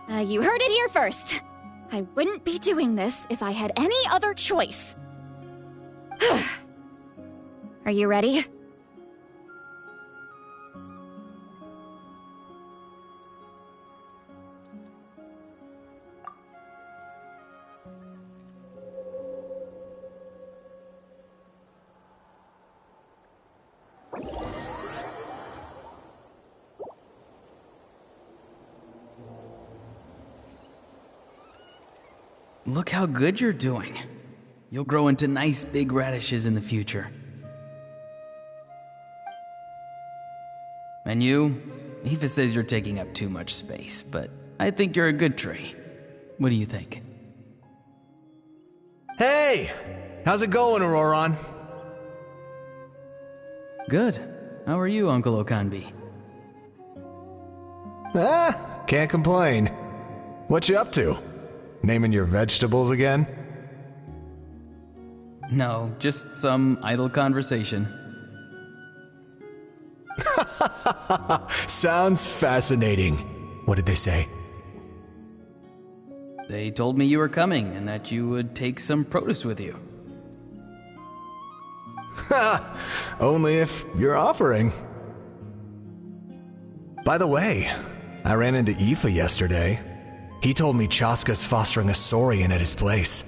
You heard it here first. I wouldn't be doing this if I had any other choice. Are you ready? Look how good you're doing. You'll grow into nice big radishes in the future. And you? Aoife says you're taking up too much space, but I think you're a good tree. What do you think? Hey! How's it going, Auroron? Good. How are you, Uncle Okanbi? Can't complain. What you up to? Naming your vegetables again? No, just some idle conversation. Sounds fascinating. What did they say? They told me you were coming and that you would take some produce with you. Only if you're offering. By the way, I ran into Aoife yesterday. He told me Chaska's fostering a saurian at his place.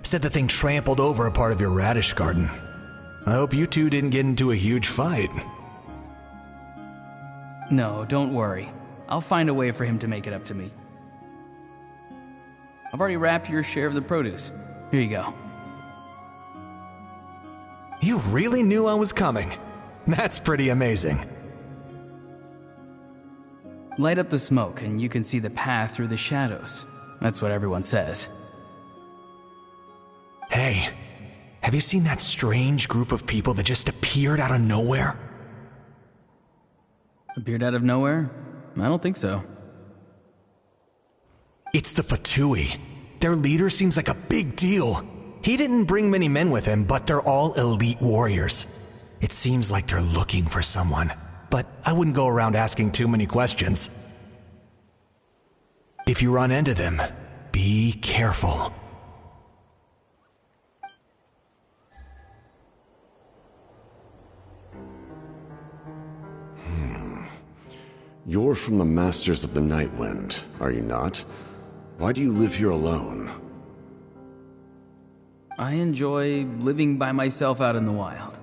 Said the thing trampled over a part of your radish garden. I hope you two didn't get into a huge fight. No, don't worry. I'll find a way for him to make it up to me. I've already wrapped your share of the produce. Here you go. You really knew I was coming. That's pretty amazing. Light up the smoke and you can see the path through the shadows. That's what everyone says. Hey, have you seen that strange group of people that just appeared out of nowhere? Appeared out of nowhere? I don't think so. It's the Fatui. Their leader seems like a big deal. He didn't bring many men with him, but they're all elite warriors. It seems like they're looking for someone, but I wouldn't go around asking too many questions. If you run into them, be careful. You're from the Masters of the Night Wind, are you not? Why do you live here alone? I enjoy living by myself out in the wild.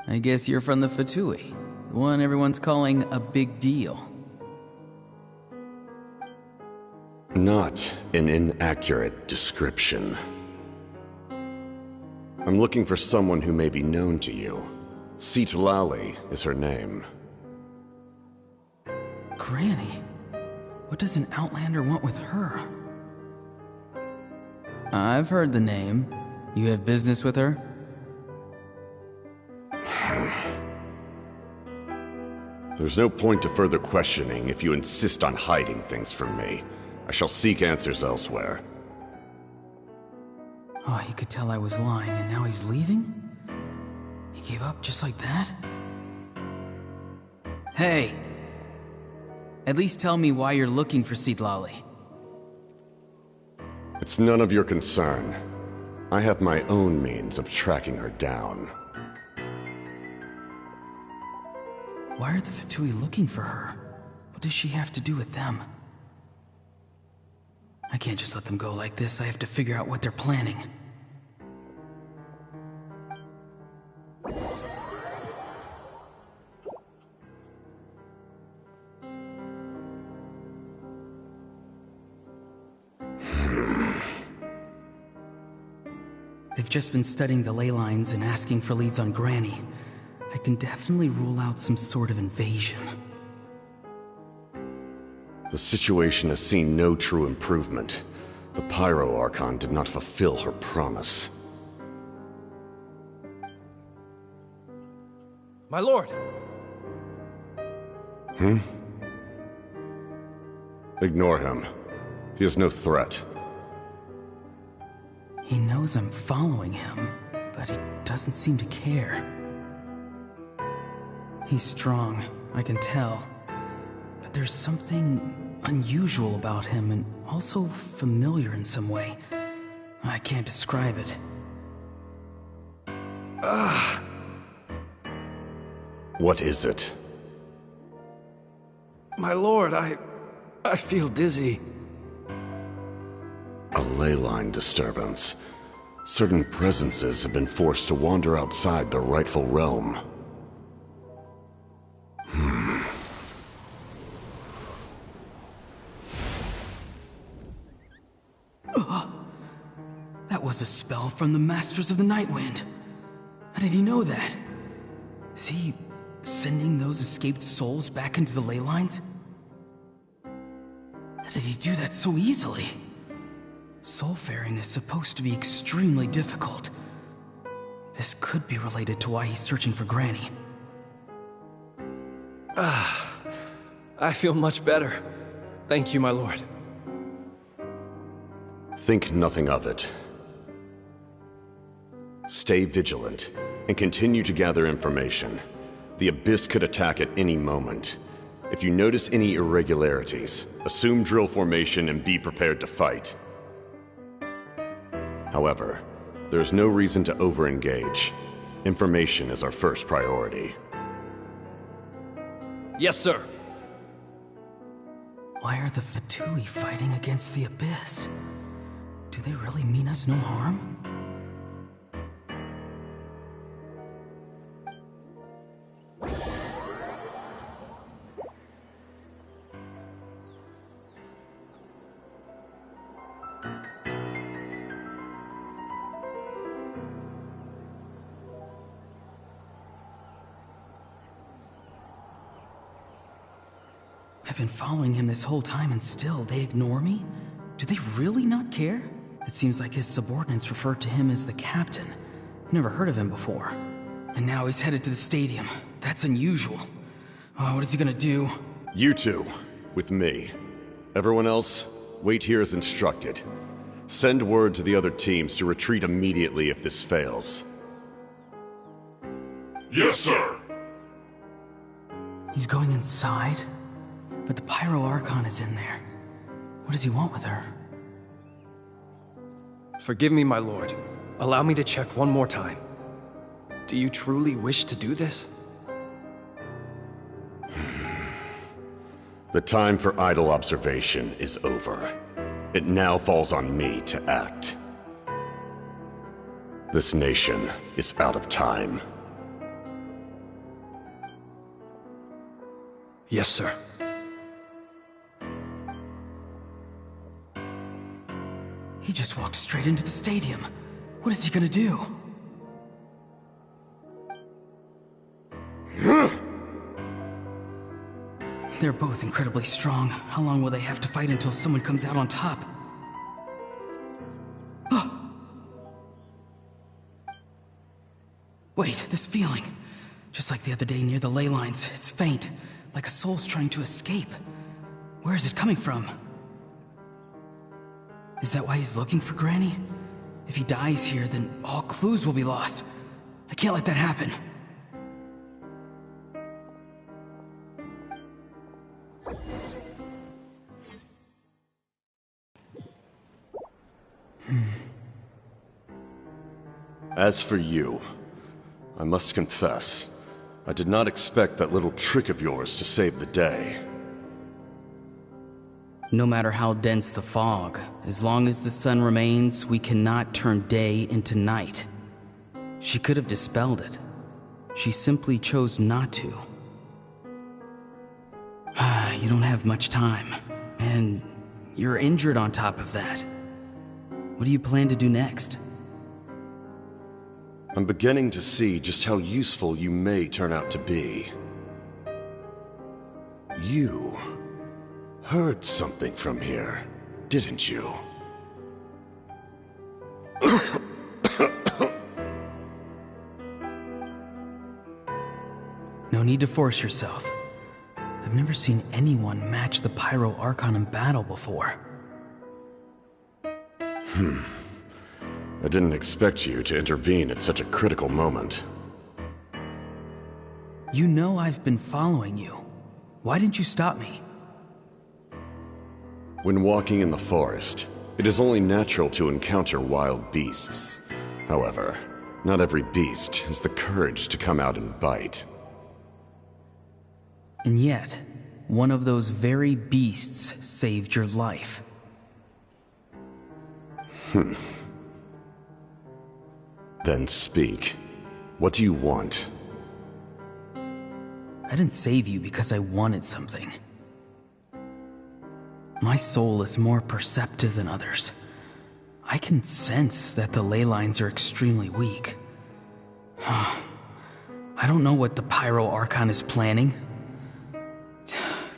I guess you're from the Fatui, the one everyone's calling a big deal. Not an inaccurate description. I'm looking for someone who may be known to you. Citlali is her name. Granny? What does an Outlander want with her? I've heard the name. You have business with her? There's no point to further questioning if you insist on hiding things from me. I shall seek answers elsewhere. Oh, he could tell I was lying and now he's leaving? He gave up just like that? Hey! At least tell me why you're looking for Citlali. It's none of your concern. I have my own means of tracking her down. Why are the Fatui looking for her? What does she have to do with them? I can't just let them go like this. I have to figure out what they're planning. They've just been studying the ley lines and asking for leads on Granny. I can definitely rule out some sort of invasion. The situation has seen no true improvement. The Pyro Archon did not fulfill her promise. My lord! Ignore him. He is no threat. He knows I'm following him, but he doesn't seem to care. He's strong, I can tell. But there's something unusual about him and also familiar in some way. I can't describe it. What is it? My lord, I feel dizzy. A ley line disturbance. Certain presences have been forced to wander outside their rightful realm. That was a spell from the Masters of the Nightwind. How did he know that? Is he sending those escaped souls back into the ley lines? How did he do that so easily? Soulfaring is supposed to be extremely difficult. This could be related to why he's searching for Granny. I feel much better. Thank you, my lord. Think nothing of it. Stay vigilant, and continue to gather information. The Abyss could attack at any moment. If you notice any irregularities, assume drill formation and be prepared to fight. However, there's no reason to over-engage. Information is our first priority. Yes, sir. Why are the Fatui fighting against the Abyss? Do they really mean us no harm? I've been following him this whole time and still they ignore me? Do they really not care? It seems like his subordinates refer to him as the captain. Never heard of him before. And now he's headed to the stadium. That's unusual. What is he gonna do? You two, with me. Everyone else, wait here as instructed. Send word to the other teams to retreat immediately if this fails. Yes, sir! He's going inside? But the Pyro Archon is in there. What does he want with her? Forgive me, my lord. Allow me to check one more time. Do you truly wish to do this? The time for idle observation is over. It now falls on me to act. This nation is out of time. Yes, sir. He just walked straight into the stadium. What is he gonna do? They're both incredibly strong. How long will they have to fight until someone comes out on top? Wait, this feeling. Just like the other day near the ley lines, it's faint, like a soul's trying to escape. Where is it coming from? Is that why he's looking for Granny? If he dies here, then all clues will be lost. I can't let that happen. As for you, I must confess, I did not expect that little trick of yours to save the day. No matter how dense the fog, as long as the sun remains, we cannot turn day into night. She could have dispelled it. She simply chose not to. You don't have much time, and you're injured on top of that. What do you plan to do next? I'm beginning to see just how useful you may turn out to be. You heard something from here, didn't you? No need to force yourself. I've never seen anyone match the Pyro Archon in battle before. I didn't expect you to intervene at such a critical moment. You know I've been following you. Why didn't you stop me? When walking in the forest, it is only natural to encounter wild beasts. However, not every beast has the courage to come out and bite. And yet, one of those very beasts saved your life. Then speak. What do you want? I didn't save you because I wanted something. My soul is more perceptive than others. I can sense that the ley lines are extremely weak. I don't know what the Pyro Archon is planning.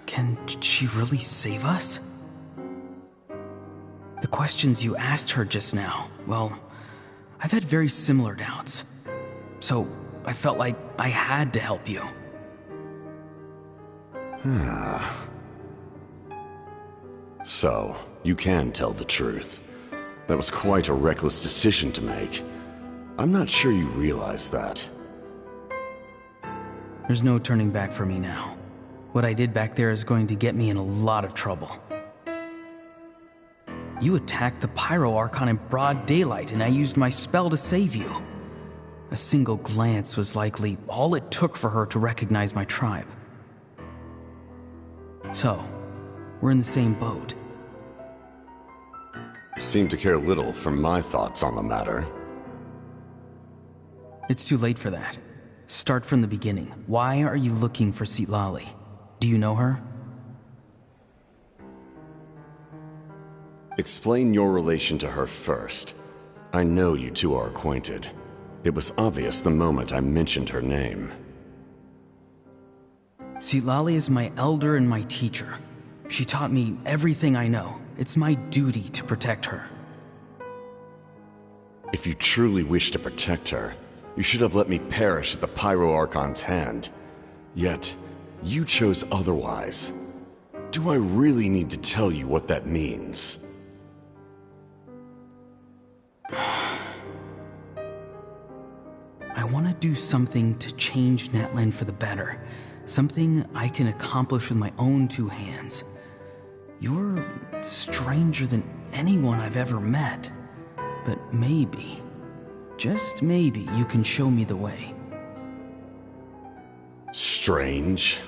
Can she really save us? The questions you asked her just now, well, I've had very similar doubts. So I felt like I had to help you. So, you can tell the truth. That was quite a reckless decision to make. I'm not sure you realize that. There's no turning back for me now. What I did back there is going to get me in a lot of trouble. You attacked the Pyro Archon in broad daylight, and I used my spell to save you. A single glance was likely all it took for her to recognize my tribe. So, we're in the same boat. Seem to care little for my thoughts on the matter. It's too late for that. Start from the beginning. Why are you looking for Citlali? Do you know her? Explain your relation to her first. I know you two are acquainted. It was obvious the moment I mentioned her name. Citlali is my elder and my teacher. She taught me everything I know. It's my duty to protect her. If you truly wish to protect her, you should have let me perish at the Pyro Archon's hand. Yet, you chose otherwise. Do I really need to tell you what that means? I want to do something to change Natlan for the better. Something I can accomplish with my own two hands. You're stranger than anyone I've ever met. But maybe, just maybe, you can show me the way. Strange?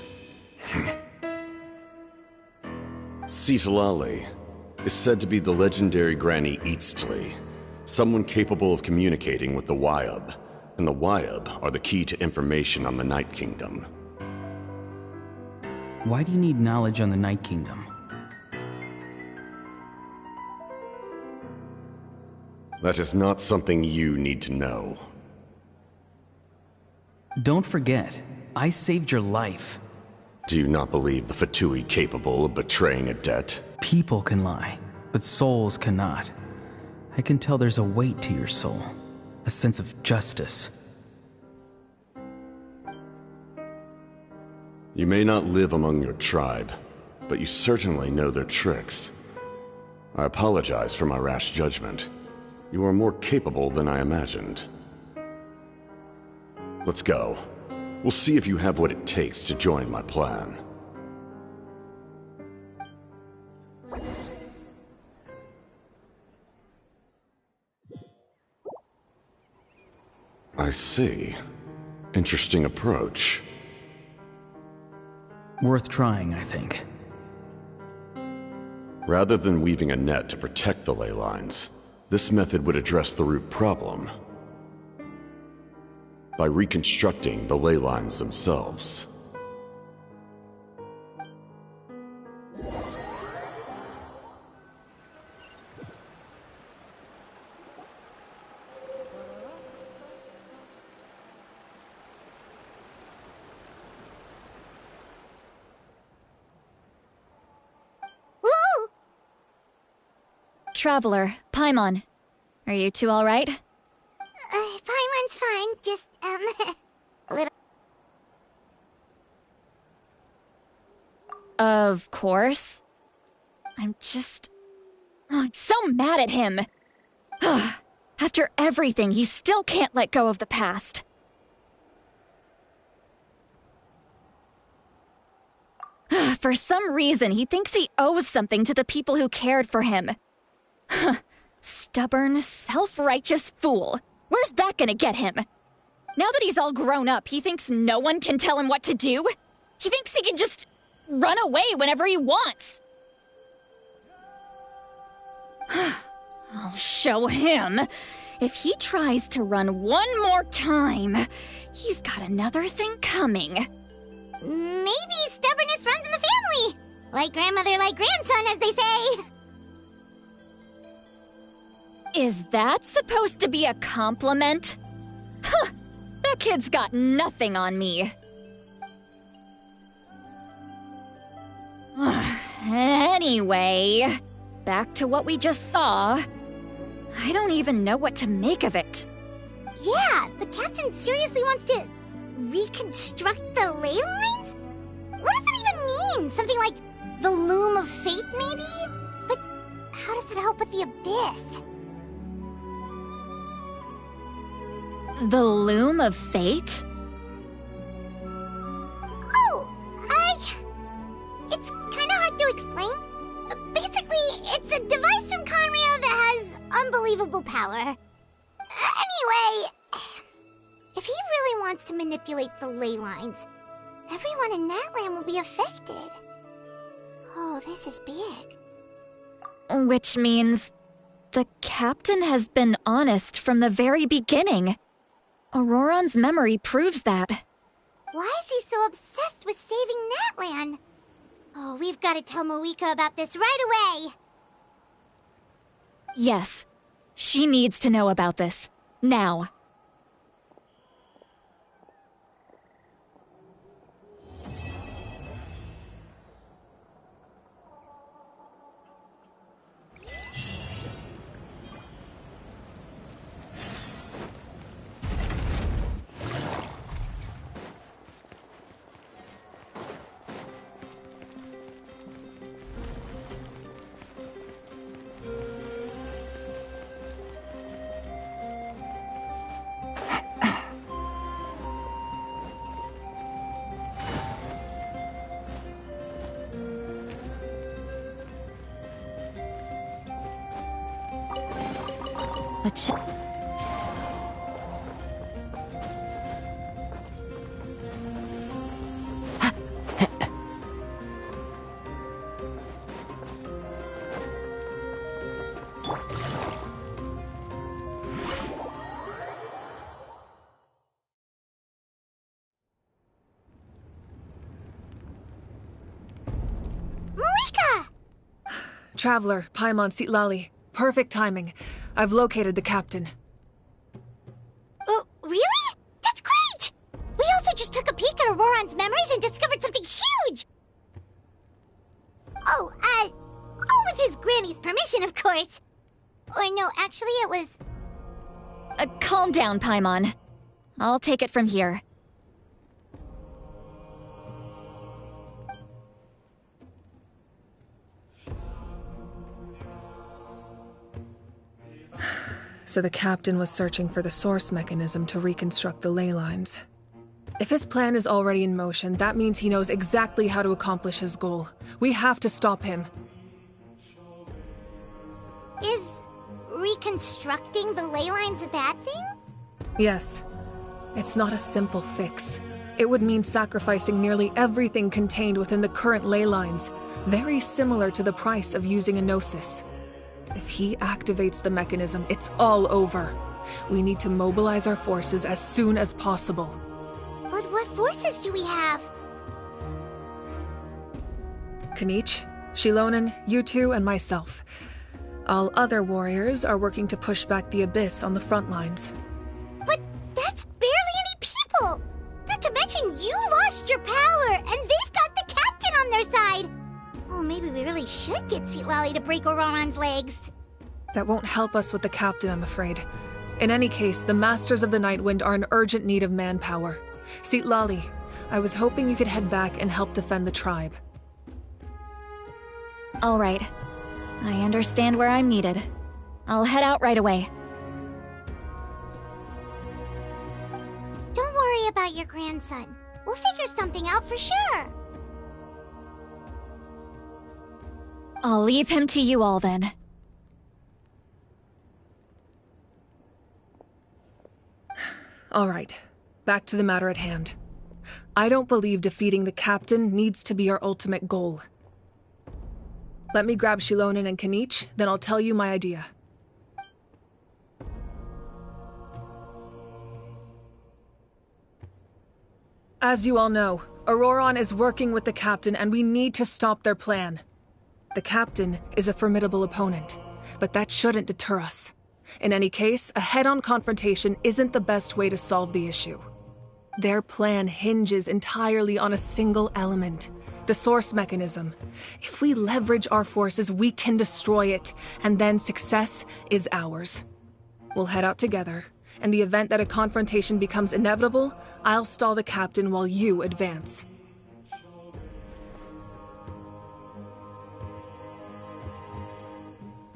Citlali is said to be the legendary Granny Eastly, someone capable of communicating with the Wyab, and the Wyab are the key to information on the Night Kingdom. Why do you need knowledge on the Night Kingdom? That is not something you need to know. Don't forget, I saved your life. Do you not believe the Fatui capable of betraying a debt? People can lie, but souls cannot. I can tell there's a weight to your soul, a sense of justice. You may not live among your tribe, but you certainly know their tricks. I apologize for my rash judgment. You are more capable than I imagined. Let's go. We'll see if you have what it takes to join my plan. I see. Interesting approach. Worth trying, I think. Rather than weaving a net to protect the ley lines, this method would address the root problem by reconstructing the ley lines themselves. Traveler, Paimon. Are you two alright? Paimon's fine, just, a little... Of course. I'm so mad at him. After everything, he still can't let go of the past. For some reason, he thinks he owes something to the people who cared for him. Stubborn, self-righteous fool. Where's that gonna get him? Now that he's all grown up, he thinks no one can tell him what to do? He thinks he can just run away whenever he wants. I'll show him. If he tries to run one more time, he's got another thing coming. Maybe stubbornness runs in the family! Like grandmother, like grandson, as they say. Is that supposed to be a compliment? Huh! That kid's got nothing on me. Anyway, back to what we just saw. I don't even know what to make of it. Yeah, the captain seriously wants to reconstruct the ley lines? What does that even mean? Something like the loom of fate, maybe? But how does that help with the abyss? The loom of fate? Oh, it's kind of hard to explain. Basically, it's a device from Conrio that has unbelievable power. Anyway, if he really wants to manipulate the ley lines, everyone in that land will be affected. Oh, this is big. Which means the captain has been honest from the very beginning. Auroron's memory proves that. Why is he so obsessed with saving Natlan? Oh, we've got to tell Moika about this right away. Yes, she needs to know about this. Now. Traveler, Paimon Sitlali. Perfect timing. I've located the captain. Really? That's great! We also just took a peek at Auroron's memories and discovered something huge! Oh, with his granny's permission, of course. Or no, actually it was... Calm down, Paimon. I'll take it from here. So the captain was searching for the source mechanism to reconstruct the ley lines. If his plan is already in motion, that means he knows exactly how to accomplish his goal. We have to stop him. Is reconstructing the ley lines a bad thing? Yes. It's not a simple fix. It would mean sacrificing nearly everything contained within the current ley lines, very similar to the price of using a Gnosis. If he activates the mechanism, it's all over. We need to mobilize our forces as soon as possible. But what forces do we have? Kanich, Shilonen, you two, and myself. All other warriors are working to push back the Abyss on the front lines. But that's barely any people! Not to mention you lost your power, and they've got the captain on their side! Oh, maybe we really should get Citlali to break Auroran's legs. That won't help us with the captain, I'm afraid. In any case, the Masters of the Nightwind are in urgent need of manpower. Citlali, I was hoping you could head back and help defend the tribe. All right. I understand where I'm needed. I'll head out right away. Don't worry about your grandson. We'll figure something out for sure. I'll leave him to you all then. All right, back to the matter at hand. I don't believe defeating the captain needs to be our ultimate goal. Let me grab Shilonen and Kanich, then I'll tell you my idea. As you all know, Auroran is working with the captain and we need to stop their plan. The captain is a formidable opponent, but that shouldn't deter us. In any case, a head-on confrontation isn't the best way to solve the issue. Their plan hinges entirely on a single element, the source mechanism. If we leverage our forces, we can destroy it, and then success is ours. We'll head out together. In the event that a confrontation becomes inevitable, I'll stall the captain while you advance.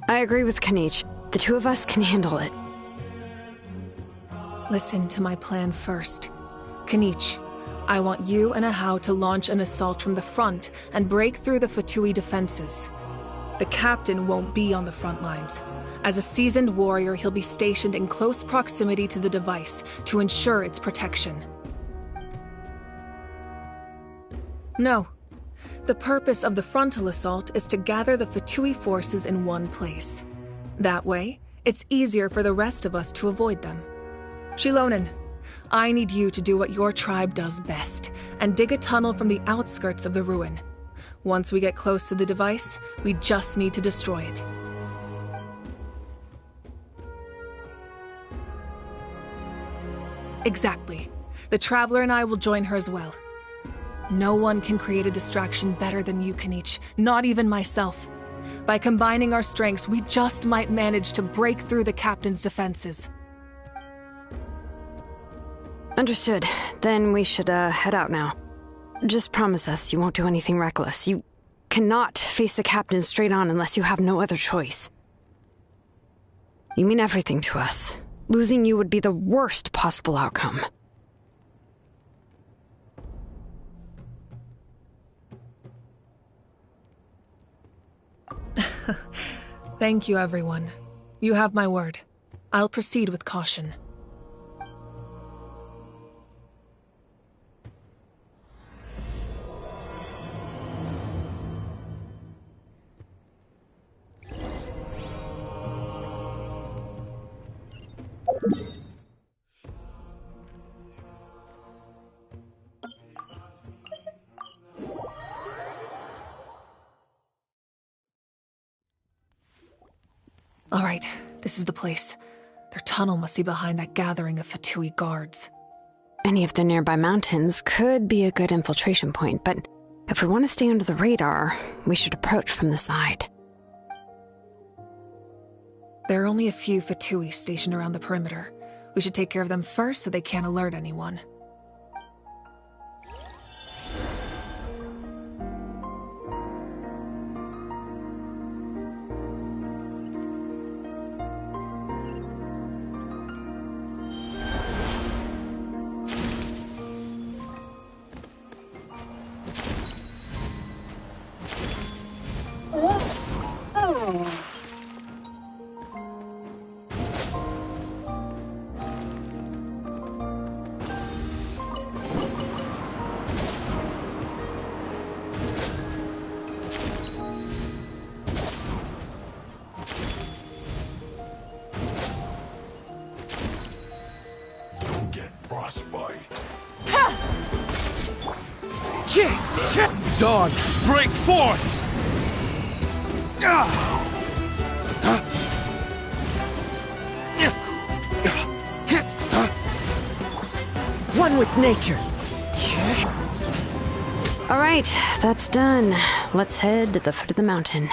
I agree with Kanich. The two of us can handle it. Listen to my plan first. Kanich, I want you and Ahau to launch an assault from the front and break through the Fatui defenses. The captain won't be on the front lines. As a seasoned warrior, he'll be stationed in close proximity to the device to ensure its protection. No. The purpose of the frontal assault is to gather the Fatui forces in one place. That way, it's easier for the rest of us to avoid them. Shilonen, I need you to do what your tribe does best, and dig a tunnel from the outskirts of the ruin. Once we get close to the device, we just need to destroy it. Exactly. The Traveler and I will join her as well. No one can create a distraction better than you, Kanich, not even myself. By combining our strengths, we just might manage to break through the captain's defenses. Understood. Then we should head out now. Just promise us you won't do anything reckless. You cannot face the captain straight on unless you have no other choice. You mean everything to us. Losing you would be the worst possible outcome. Thank you, everyone. You have my word. I'll proceed with caution. All right, this is the place. Their tunnel must be behind that gathering of Fatui guards. Any of the nearby mountains could be a good infiltration point, but if we want to stay under the radar, we should approach from the side. There are only a few Fatui stationed around the perimeter. We should take care of them first so they can't alert anyone. Dawn, break forth! One with nature. All right, that's done. Let's head to the foot of the mountain.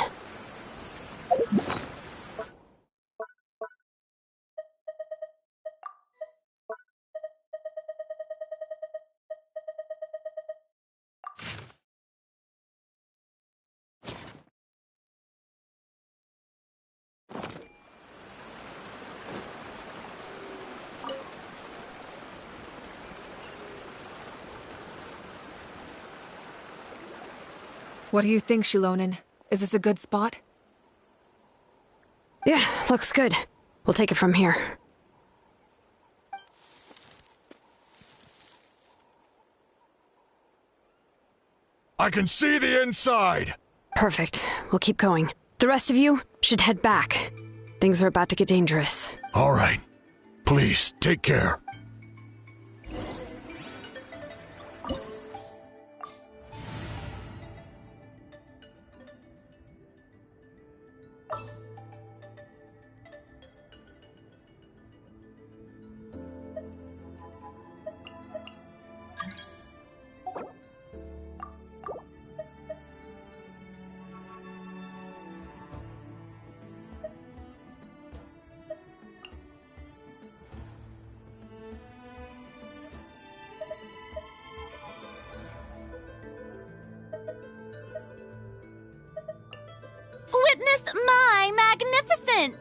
What do you think, Shilonen? Is this a good spot? Yeah, looks good. We'll take it from here. I can see the inside! Perfect. We'll keep going. The rest of you should head back. Things are about to get dangerous. All right. Please, take care. Witness my magnificence!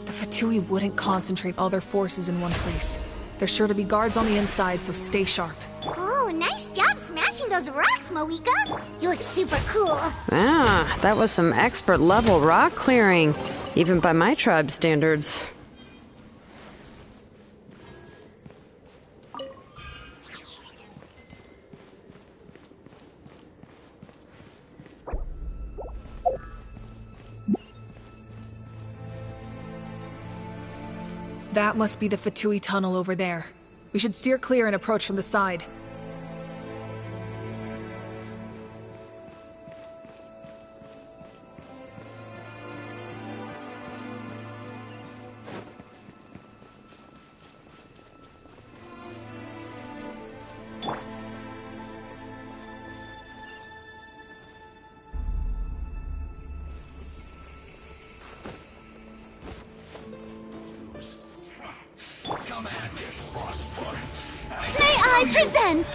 The Fatui wouldn't concentrate all their forces in one place. There's sure to be guards on the inside, so stay sharp. Oh, nice job smashing those rocks, Moika. You look super cool. Ah, that was some expert level rock clearing, even by my tribe standards. That must be the Fatui tunnel over there. We should steer clear and approach from the side. May I present?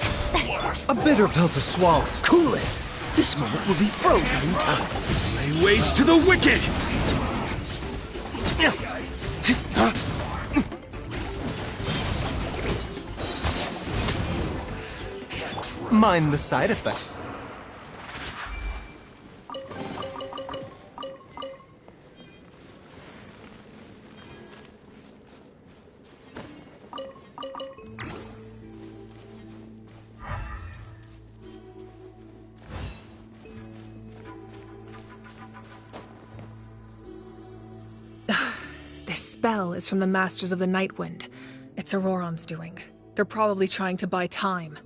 A bitter pill to swallow. Cool it. This moment will be frozen in time. Lay waste to the wicked! Mind the side effect. This spell is from the Masters of the Nightwind. It's Auroron's doing. They're probably trying to buy time.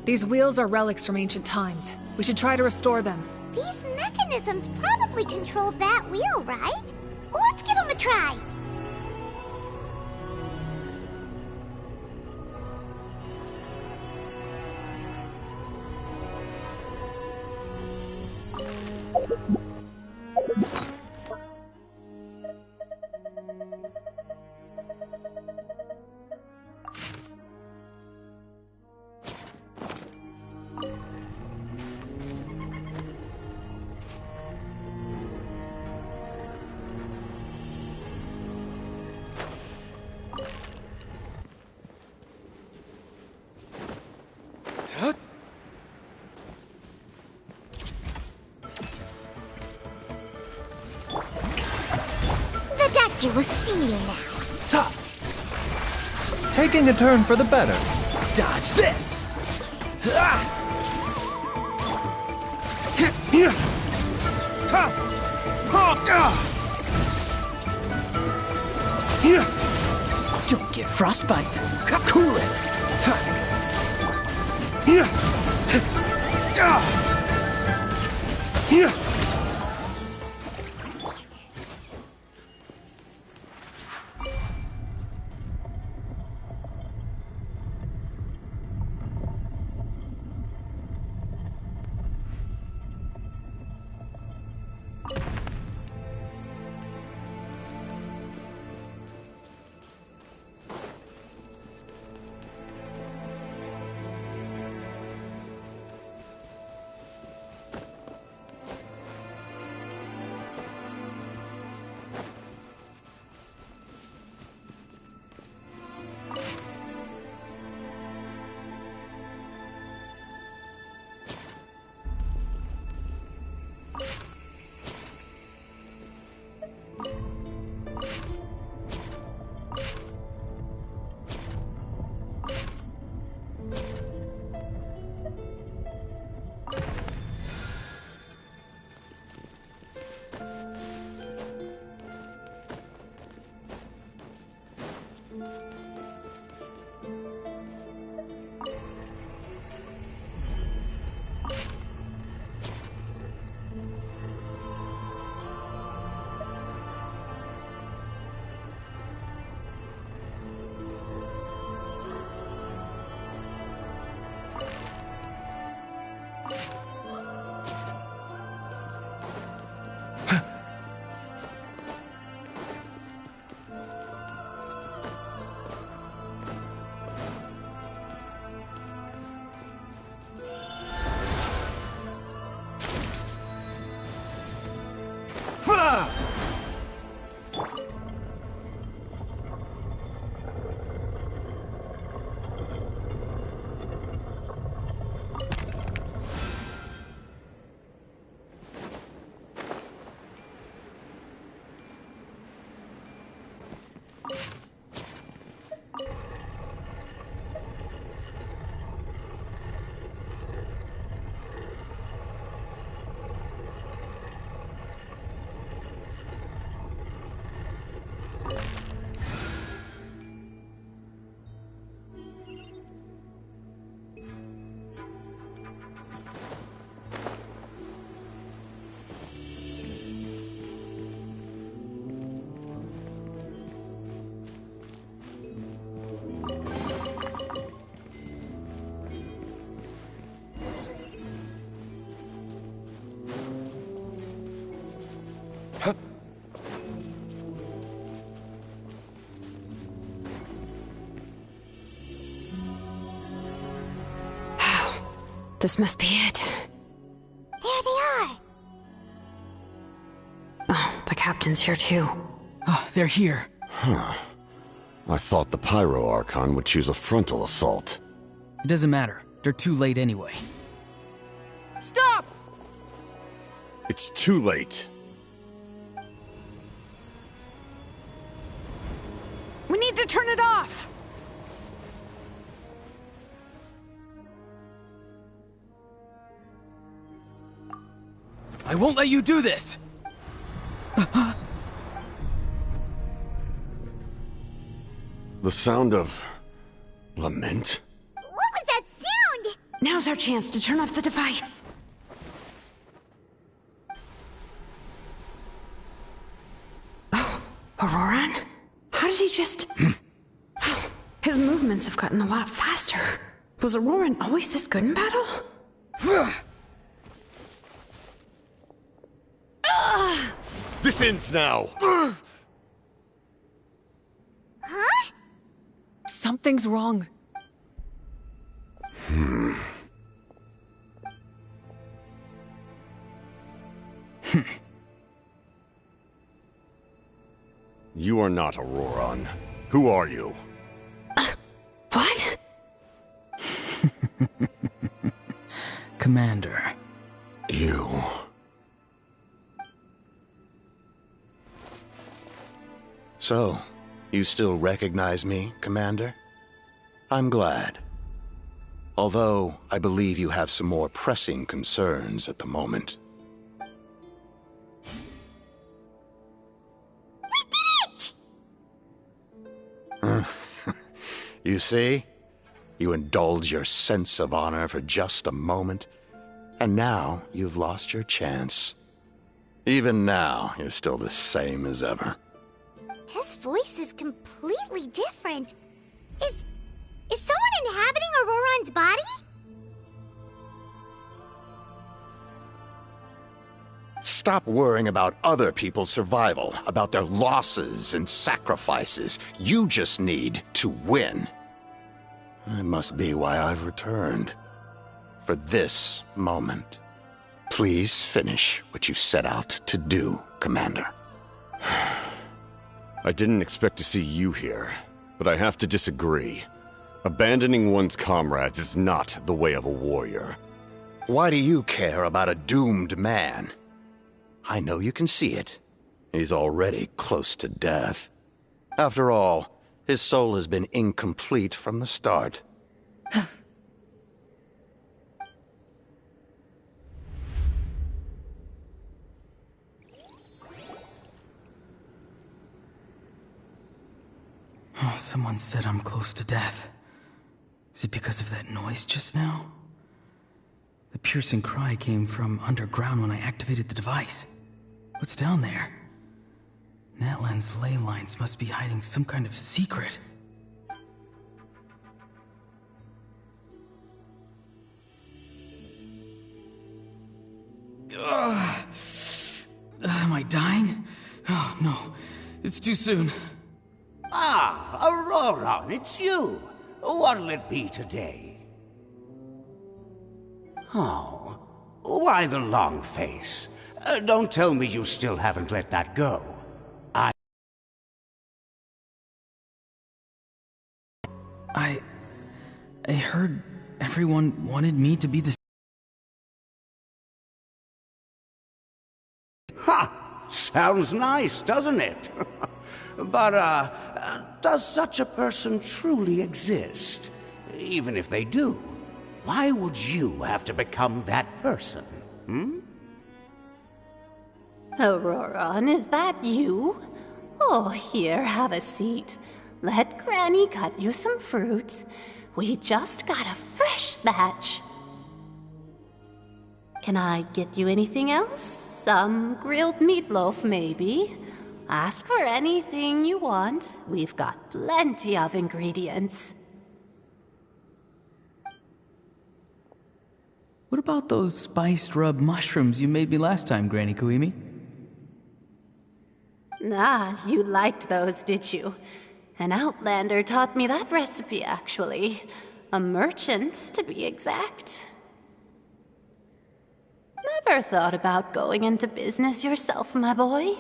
These wheels are relics from ancient times. We should try to restore them. These mechanisms probably control that wheel, right? Let's give them a try. The doctor will see you now. Ta! Taking a turn for the better. Dodge this! Ah! Here! Ta! Here! Don't get frostbite. Cool it! Here! Here! This must be it. There they are. Oh, the captain's here too. Oh, they're here. Huh. I thought the Pyro Archon would choose a frontal assault. It doesn't matter. They're too late anyway. Stop! It's too late. We need to turn it off! I won't let you do this! The sound of lament? What was that sound? Now's our chance to turn off the device. Oh, Auroran? How did he just... His movements have gotten a lot faster. Was Auroran always this good in battle? This ends now! Huh? Something's wrong. You are not Auroran. Who are you? What? Commander. You... So, you still recognize me, Commander? I'm glad. Although, I believe you have some more pressing concerns at the moment. We did it! You see? You indulge your sense of honor for just a moment, and now you've lost your chance. Even now, you're still the same as ever. His voice is completely different. Is someone inhabiting Auroran's body? Stop worrying about other people's survival, about their losses and sacrifices. You just need to win. That must be why I've returned. For this moment. Please finish what you set out to do, Commander. I didn't expect to see you here, but I have to disagree. Abandoning one's comrades is not the way of a warrior. Why do you care about a doomed man? I know you can see it. He's already close to death. After all, his soul has been incomplete from the start. Oh, someone said I'm close to death. Is it because of that noise just now? The piercing cry came from underground when I activated the device. What's down there? Natlan's ley lines must be hiding some kind of secret. Am I dying? Oh, no. It's too soon. Ah, Auroran, it's you. What'll it be today? Oh, why the long face? Don't tell me you still haven't let that go. I heard everyone wanted me to be the... Ha! Sounds nice, doesn't it? But, does such a person truly exist? Even if they do, why would you have to become that person, hmm? Auroran, is that you? Oh, here, have a seat. Let Granny cut you some fruit. We just got a fresh batch. Can I get you anything else? Some grilled meatloaf, maybe? Ask for anything you want. We've got plenty of ingredients. What about those spiced rub mushrooms you made me last time, Granny Kuimi? Ah, you liked those, did you? An outlander taught me that recipe, actually. A merchant, to be exact. Never thought about going into business yourself, my boy?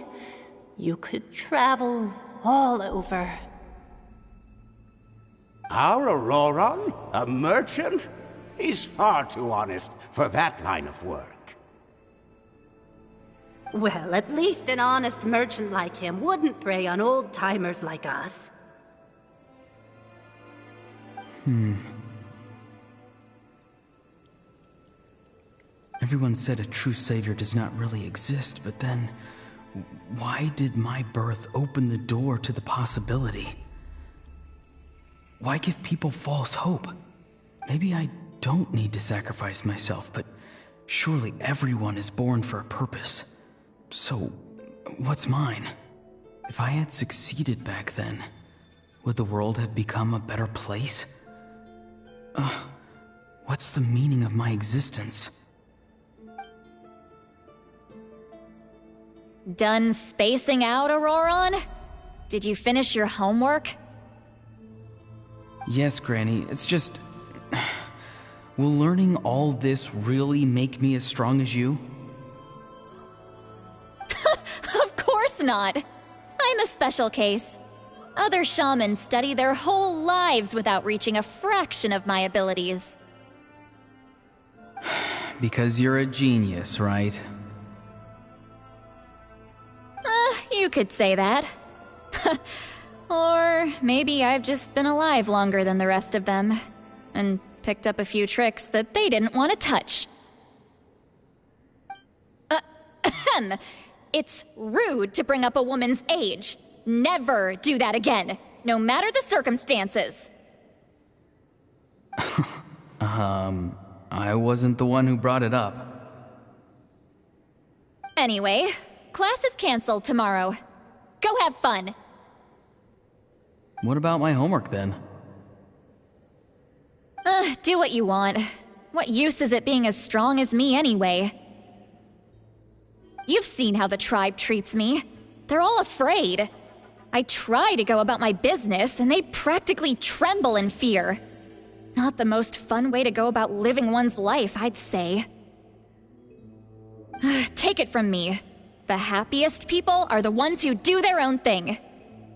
You could travel all over. Our Auroran? A merchant? He's far too honest for that line of work. Well, at least an honest merchant like him wouldn't prey on old-timers like us. Everyone said a true savior does not really exist, but then... why did my birth open the door to the possibility? Why give people false hope? Maybe I don't need to sacrifice myself, but surely everyone is born for a purpose. So, what's mine? If I had succeeded back then, would the world have become a better place? What's the meaning of my existence? Done spacing out, Auroron? Did you finish your homework? Yes, Granny, it's just... Will learning all this really make me as strong as you? Of course not! I'm a special case. Other shamans study their whole lives without reaching a fraction of my abilities. Because you're a genius, right? You could say that. Or maybe I've just been alive longer than the rest of them, and picked up a few tricks that they didn't want to touch. It's rude to bring up a woman's age. Never do that again, no matter the circumstances. I wasn't the one who brought it up. Anyway, class is canceled tomorrow. Go have fun. What about my homework then? Do what you want. What use is it being as strong as me anyway? You've seen how the tribe treats me. They're all afraid. I try to go about my business, and they practically tremble in fear. Not the most fun way to go about living one's life, I'd say. Take it from me. The happiest people are the ones who do their own thing.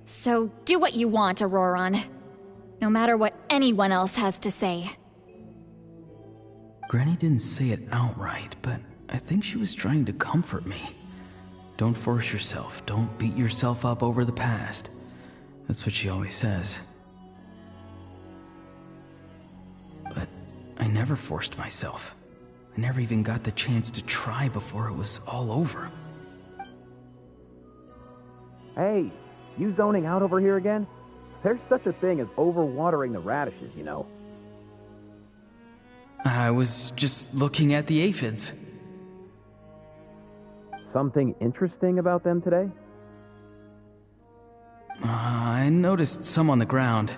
So do what you want, Auroron. No matter what anyone else has to say. Granny didn't say it outright, but I think she was trying to comfort me. Don't force yourself. Don't beat yourself up over the past. That's what she always says. But I never forced myself. I never even got the chance to try before it was all over. Hey, you zoning out over here again? There's such a thing as overwatering the radishes, you know. I was just looking at the aphids. Something interesting about them today? I noticed some on the ground.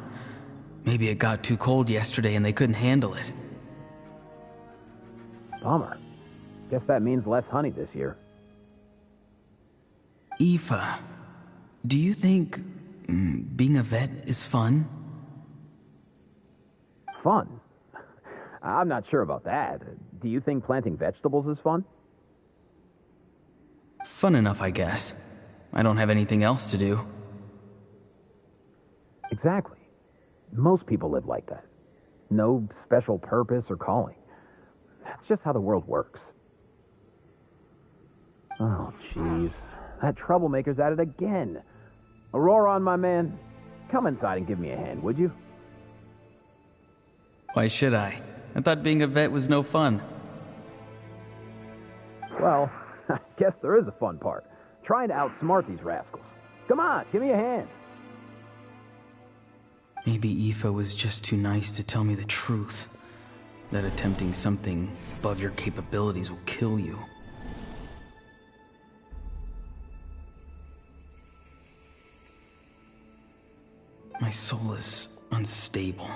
Maybe it got too cold yesterday and they couldn't handle it. Bummer. Guess that means less honey this year. Aoife, do you think being a vet is fun? Fun? I'm not sure about that. Do you think planting vegetables is fun? Fun enough, I guess. I don't have anything else to do. Exactly. Most people live like that. No special purpose or calling. That's just how the world works. Oh, jeez. That troublemaker's at it again. Auroron, my man, come inside and give me a hand, would you? Why should I? I thought being a vet was no fun. Well, I guess there is a fun part. Trying to outsmart these rascals. Come on, give me a hand. Maybe Aoife was just too nice to tell me the truth. That attempting something above your capabilities will kill you. My soul is unstable.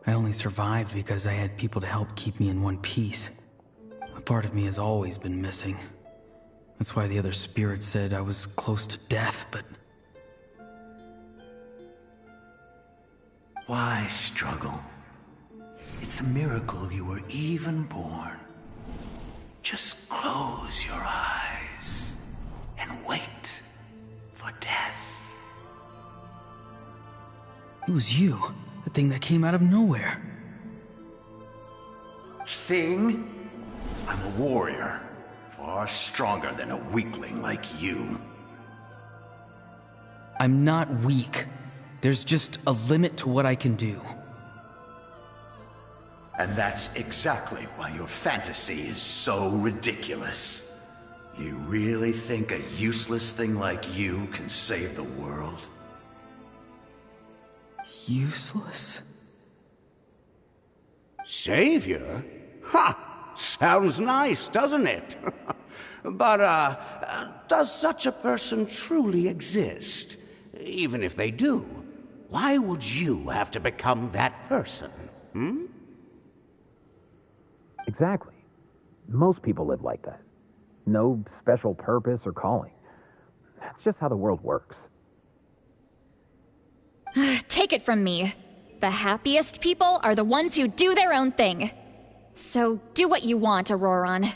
I only survived because I had people to help keep me in one piece. A part of me has always been missing. That's why the other spirits said I was close to death, but... Why struggle? It's a miracle you were even born. Just close your eyes and wait for death. It was you, the thing that came out of nowhere. Thing? I'm a warrior, far stronger than a weakling like you. I'm not weak. There's just a limit to what I can do. And that's exactly why your fantasy is so ridiculous. You really think a useless thing like you can save the world? Useless? Savior? Ha! Sounds nice, doesn't it? But, does such a person truly exist? Even if they do, why would you have to become that person? Hmm? Exactly. Most people live like that. No special purpose or calling. That's just how the world works. Take it from me. The happiest people are the ones who do their own thing. So do what you want, Auroron.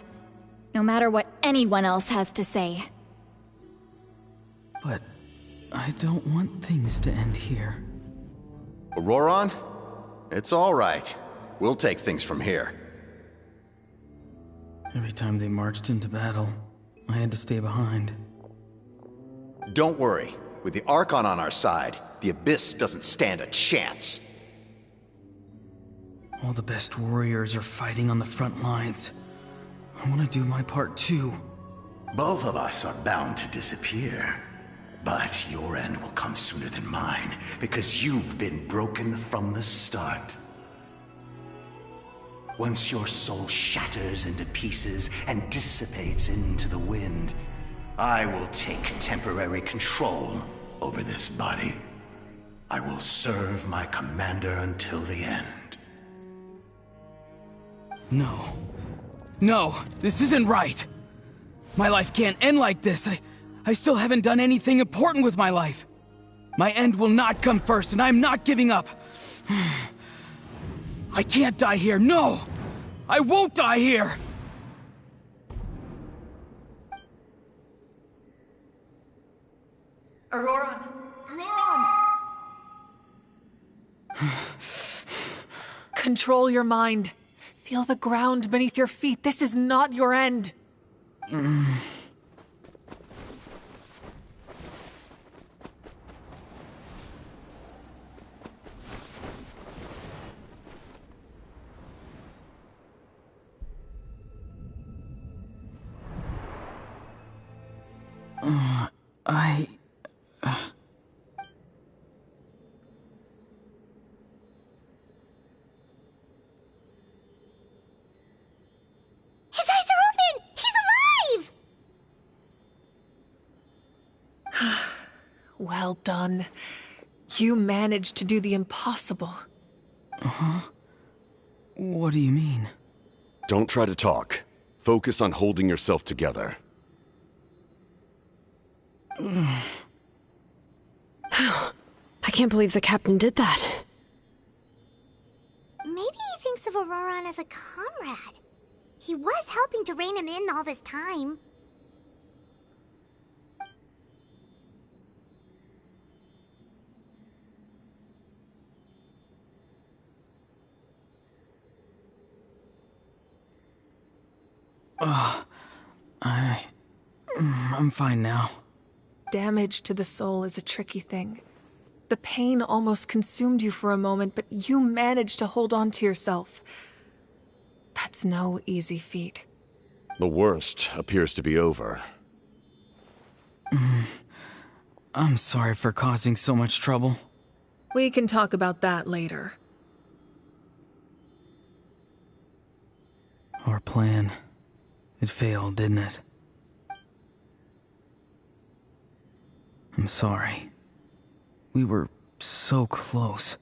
No matter what anyone else has to say. But I don't want things to end here. Auroron? It's all right. We'll take things from here. Every time they marched into battle, I had to stay behind. Don't worry. With the Archon on our side, the Abyss doesn't stand a chance. All the best warriors are fighting on the front lines. I want to do my part too. Both of us are bound to disappear. But your end will come sooner than mine, because you've been broken from the start. Once your soul shatters into pieces and dissipates into the wind, I will take temporary control over this body. I will serve my commander until the end. No. No, this isn't right. My life can't end like this. I still haven't done anything important with my life. My end will not come first, and I'm not giving up. I can't die here, no! I won't die here! Auroron! Auroron! Control your mind. Feel the ground beneath your feet. This is not your end. His eyes are open! He's alive! Well done. You managed to do the impossible. Uh-huh. What do you mean? Don't try to talk. Focus on holding yourself together. I can't believe the captain did that. Maybe he thinks of Auroron as a comrade. He was helping to rein him in all this time. I'm fine now. Damage to the soul is a tricky thing. The pain almost consumed you for a moment, but you managed to hold on to yourself. That's no easy feat. The worst appears to be over. I'm sorry for causing so much trouble. We can talk about that later. Our plan. It failed, didn't it? I'm sorry. We were so close.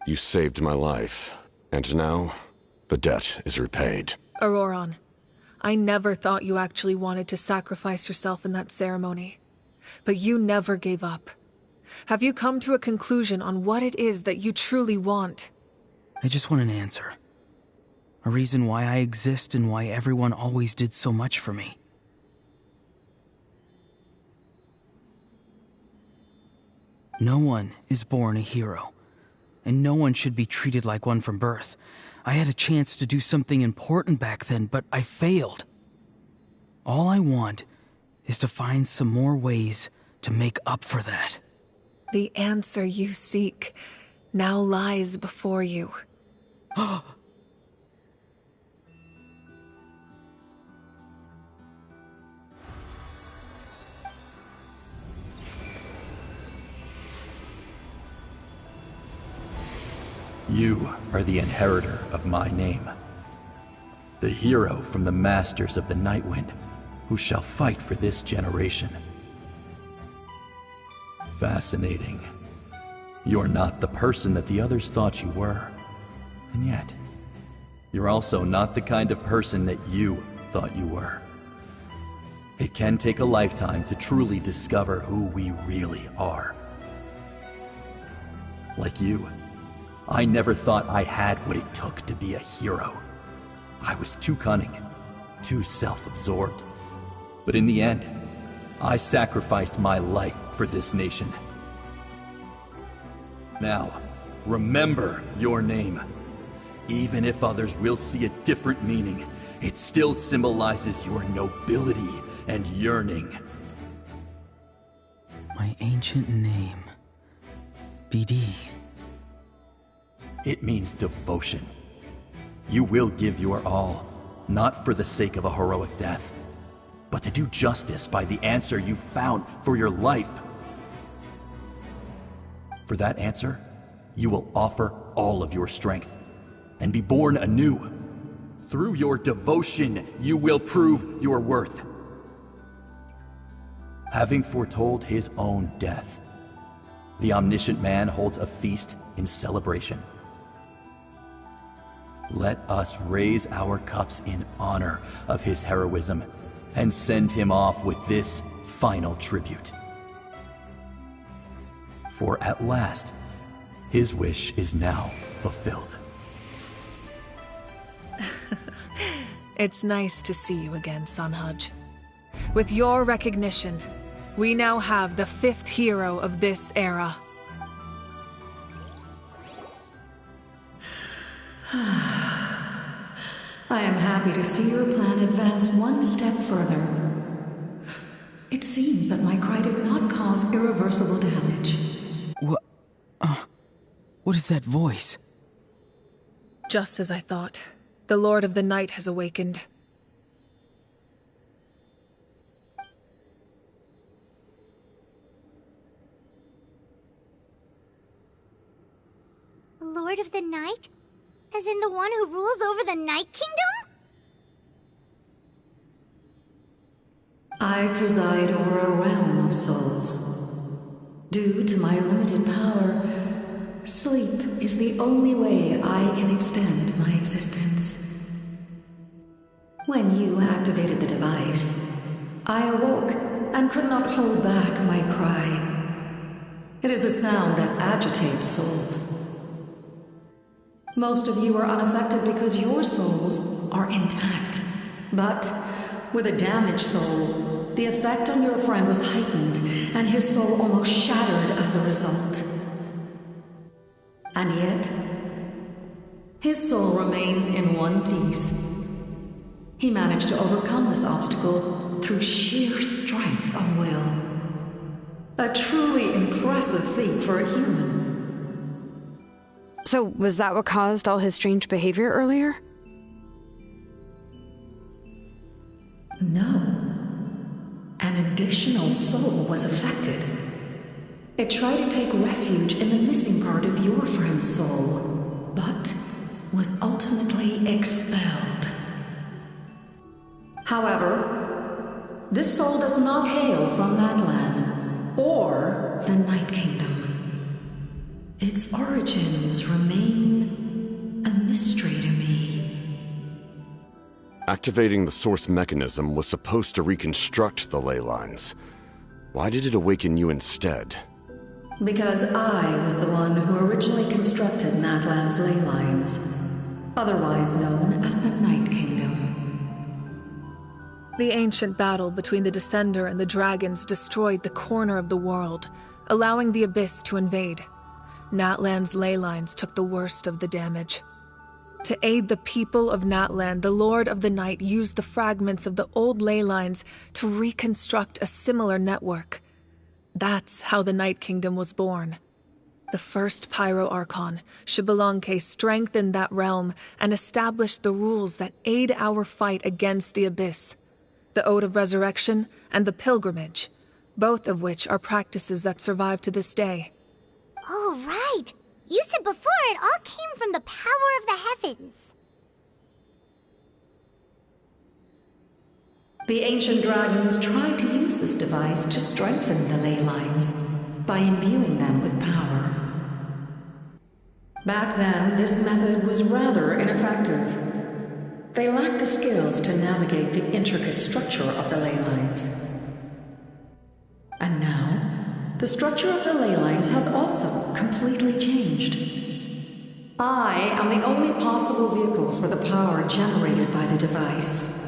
You saved my life, and now the debt is repaid. Auroron, I never thought you actually wanted to sacrifice yourself in that ceremony. But you never gave up. Have you come to a conclusion on what it is that you truly want? I just want an answer. A reason why I exist and why everyone always did so much for me. No one is born a hero, and no one should be treated like one from birth. I had a chance to do something important back then, but I failed. All I want is to find some more ways to make up for that. The answer you seek now lies before you. You are the inheritor of my name. The hero from the masters of the Nightwind, who shall fight for this generation. Fascinating. You're not the person that the others thought you were. And yet, you're also not the kind of person that you thought you were. It can take a lifetime to truly discover who we really are. Like you, I never thought I had what it took to be a hero. I was too cunning, too self-absorbed. But in the end, I sacrificed my life for this nation. Now, remember your name. Even if others will see a different meaning, it still symbolizes your nobility and yearning. My ancient name. BD. It means devotion. You will give your all, not for the sake of a heroic death, but to do justice by the answer you found for your life. For that answer, you will offer all of your strength and be born anew. Through your devotion, you will prove your worth. Having foretold his own death, the omniscient man holds a feast in celebration. Let us raise our cups in honor of his heroism and send him off with this final tribute. For at last, his wish is now fulfilled. It's nice to see you again, Sunhudge. With your recognition, we now have the 5th hero of this era. I am happy to see your plan advance one step further. It seems that my cry did not cause irreversible damage. What is that voice? Just as I thought. The Lord of the Night has awakened. Lord of the Night? As in the one who rules over the Night Kingdom? I preside over a realm of souls. Due to my limited power, sleep is the only way I can extend my existence. When you activated the device, I awoke and could not hold back my cry. It is a sound that agitates souls. Most of you are unaffected because your souls are intact. But with a damaged soul, the effect on your friend was heightened, and his soul almost shattered as a result. And yet, his soul remains in one piece. He managed to overcome this obstacle through sheer strength of will. A truly impressive feat for a human. So, was that what caused all his strange behavior earlier? No. An additional soul was affected. It tried to take refuge in the missing part of your friend's soul, but was ultimately expelled. However, this soul does not hail from that land, or the Night Kingdom. Its origins remain a mystery to me. Activating the source mechanism was supposed to reconstruct the ley lines. Why did it awaken you instead? Because I was the one who originally constructed Natlan's ley lines, otherwise known as the Night Kingdom. The ancient battle between the Descender and the dragons destroyed the corner of the world, allowing the Abyss to invade. Natlan's ley lines took the worst of the damage. To aid the people of Natlan, the Lord of the Night used the fragments of the old ley lines to reconstruct a similar network. That's how the Night Kingdom was born. The first Pyro Archon, Xbalanque, strengthened that realm and established the rules that aid our fight against the Abyss. The Ode of Resurrection and the Pilgrimage, both of which are practices that survive to this day. Oh, right! You said before it all came from the power of the heavens. The ancient dragons tried to use this device to strengthen the ley lines by imbuing them with power. Back then, this method was rather ineffective. They lacked the skills to navigate the intricate structure of the ley lines. And now, the structure of the ley lines has also completely changed. I am the only possible vehicle for the power generated by the device.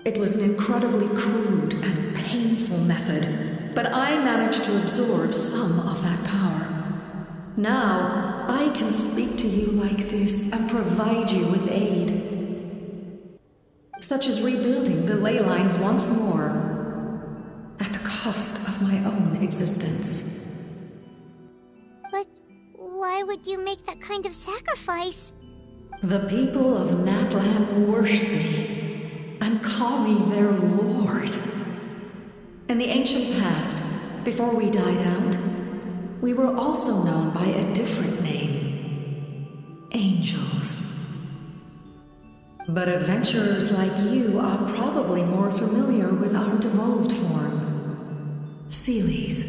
It was an incredibly crude and painful method, but I managed to absorb some of that power. Now, I can speak to you like this and provide you with aid, such as rebuilding the ley lines once more, at the cost of my own existence. But why would you make that kind of sacrifice? The people of Natlan worship me and call me their lord. In the ancient past, before we died out, we were also known by a different name: angels. But adventurers like you are probably more familiar with our devolved form, Seelies.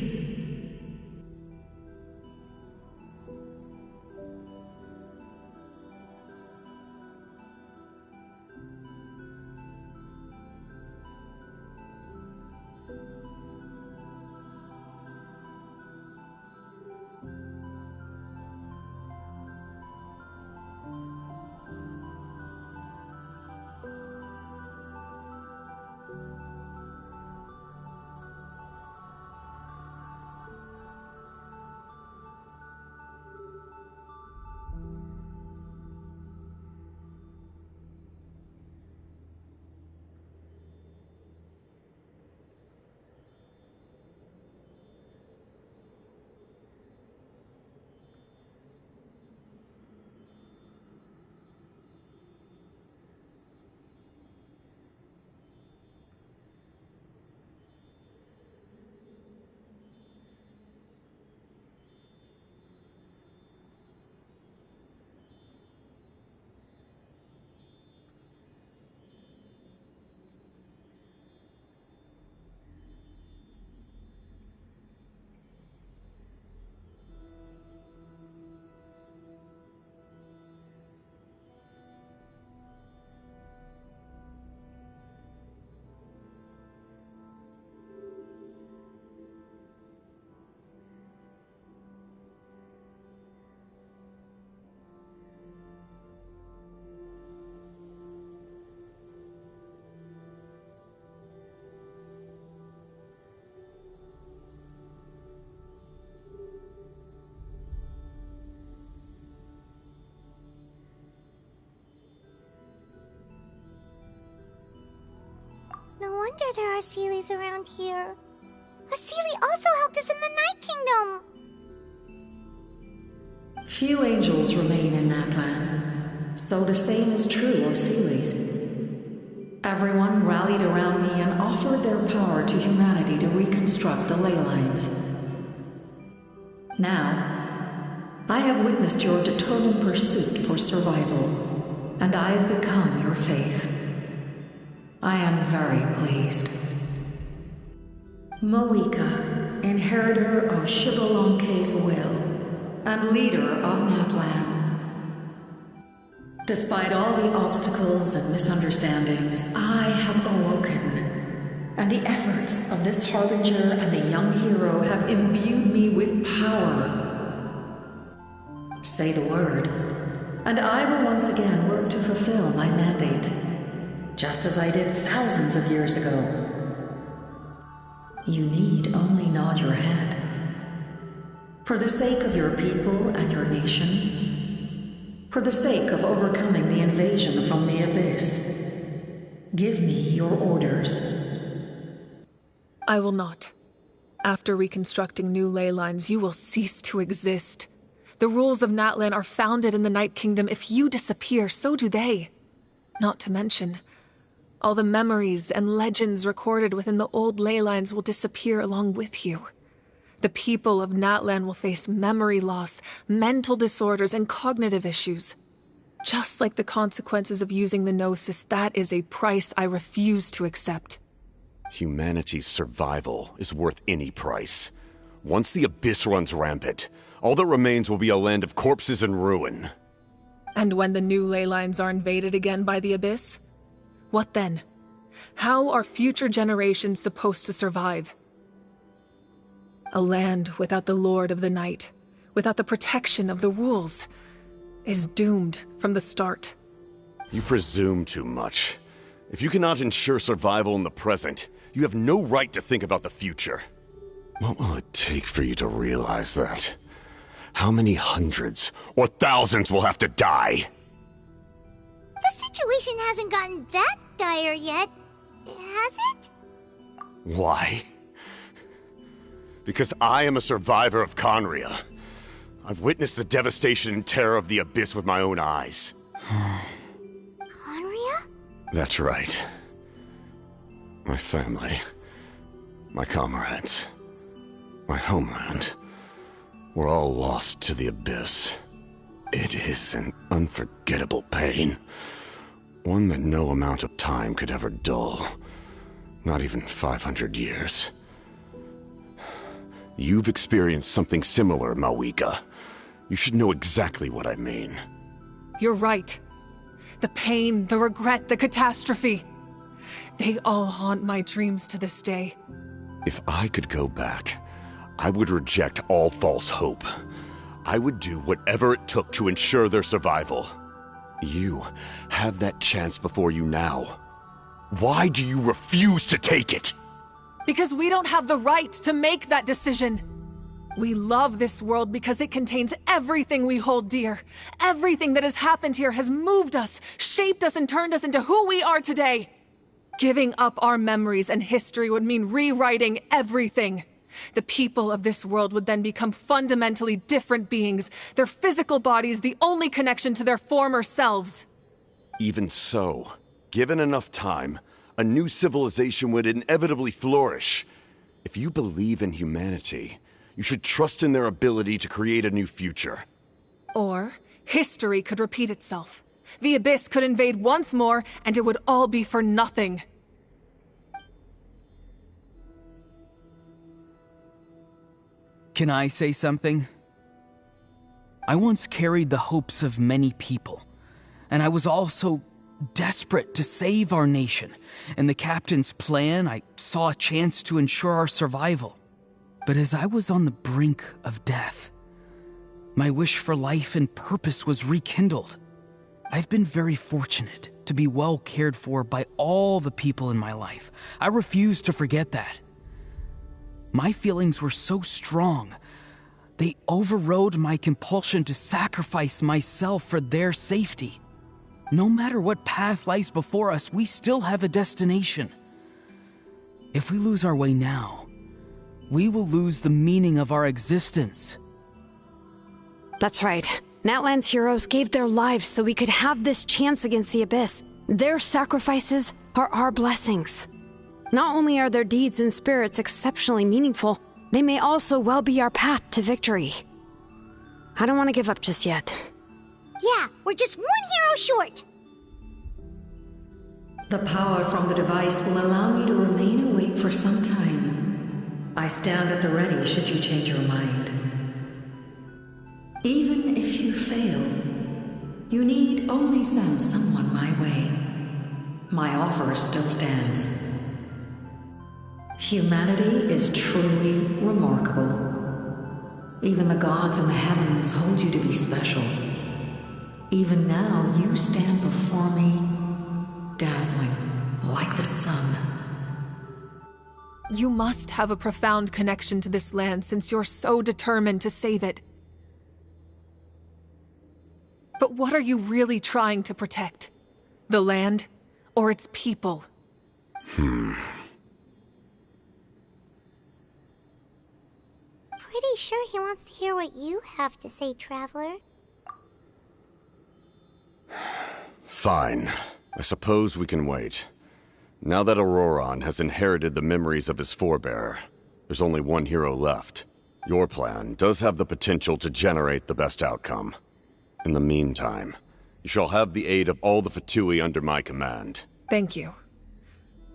No wonder there are Seelies around here. A Seelie also helped us in the Night Kingdom! Few angels remain in Natlan, so the same is true of Seelies. Everyone rallied around me and offered their power to humanity to reconstruct the ley lines. Now, I have witnessed your determined pursuit for survival, and I have become your faith. I am very pleased. Moika, inheritor of Shibalonke's will, and leader of Natlan. Despite all the obstacles and misunderstandings, I have awoken, and the efforts of this Harbinger and the young hero have imbued me with power. Say the word, and I will once again work to fulfill my mandate, just as I did thousands of years ago. You need only nod your head. For the sake of your people and your nation, for the sake of overcoming the invasion from the Abyss, give me your orders. I will not. After reconstructing new ley lines, you will cease to exist. The rules of Natlan are founded in the Night Kingdom. If you disappear, so do they. Not to mention, all the memories and legends recorded within the old ley lines will disappear along with you. The people of Natlan will face memory loss, mental disorders, and cognitive issues. Just like the consequences of using the Gnosis, that is a price I refuse to accept. Humanity's survival is worth any price. Once the Abyss runs rampant, all that remains will be a land of corpses and ruin. And when the new ley lines are invaded again by the Abyss? What then? How are future generations supposed to survive? A land without the Lord of the Night, without the protection of the rules, is doomed from the start. You presume too much. If you cannot ensure survival in the present, you have no right to think about the future. What will it take for you to realize that? How many hundreds or thousands will have to die? The situation hasn't gotten that dire yet, has it? Why? Because I am a survivor of Conria. I've witnessed the devastation and terror of the Abyss with my own eyes. Conria? That's right. My family, my comrades, my homeland, were all lost to the Abyss. It is an unforgettable pain. One that no amount of time could ever dull. Not even 500 years. You've experienced something similar, Mawika. You should know exactly what I mean. You're right. The pain, the regret, the catastrophe. They all haunt my dreams to this day. If I could go back, I would reject all false hope. I would do whatever it took to ensure their survival. You have that chance before you now. Why do you refuse to take it? Because we don't have the right to make that decision. We love this world because it contains everything we hold dear. Everything that has happened here has moved us, shaped us, and turned us into who we are today. Giving up our memories and history would mean rewriting everything. The people of this world would then become fundamentally different beings, their physical bodies the only connection to their former selves. Even so, given enough time, a new civilization would inevitably flourish. If you believe in humanity, you should trust in their ability to create a new future. Or, history could repeat itself. The Abyss could invade once more, and it would all be for nothing. Can I say something? I once carried the hopes of many people, and I was also desperate to save our nation. In the captain's plan, I saw a chance to ensure our survival. But as I was on the brink of death, my wish for life and purpose was rekindled. I've been very fortunate to be well cared for by all the people in my life. I refuse to forget that. My feelings were so strong, they overrode my compulsion to sacrifice myself for their safety. No matter what path lies before us, we still have a destination. If we lose our way now, we will lose the meaning of our existence. That's right. Natlan's heroes gave their lives so we could have this chance against the Abyss. Their sacrifices are our blessings. Not only are their deeds and spirits exceptionally meaningful, they may also well be our path to victory. I don't want to give up just yet. Yeah, we're just one hero short. The power from the device will allow me to remain awake for some time. I stand at the ready should you change your mind. Even if you fail, you need only send someone my way. My offer still stands. Humanity is truly remarkable. Even the gods in the heavens hold you to be special. Even now, you stand before me, dazzling like the sun. You must have a profound connection to this land since you're so determined to save it. But what are you really trying to protect? The land or its people? Pretty sure he wants to hear what you have to say, Traveler. Fine. I suppose we can wait. Now that Auroron has inherited the memories of his forebearer, there's only one hero left. Your plan does have the potential to generate the best outcome. In the meantime, you shall have the aid of all the Fatui under my command. Thank you.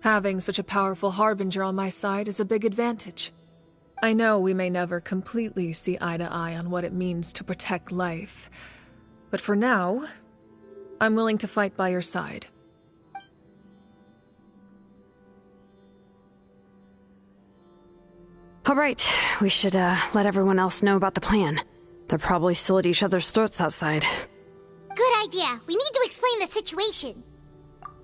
Having such a powerful harbinger on my side is a big advantage. I know we may never completely see eye to eye on what it means to protect life, but for now, I'm willing to fight by your side. All right, we should let everyone else know about the plan. They're probably still at each other's throats outside. Good idea. We need to explain the situation.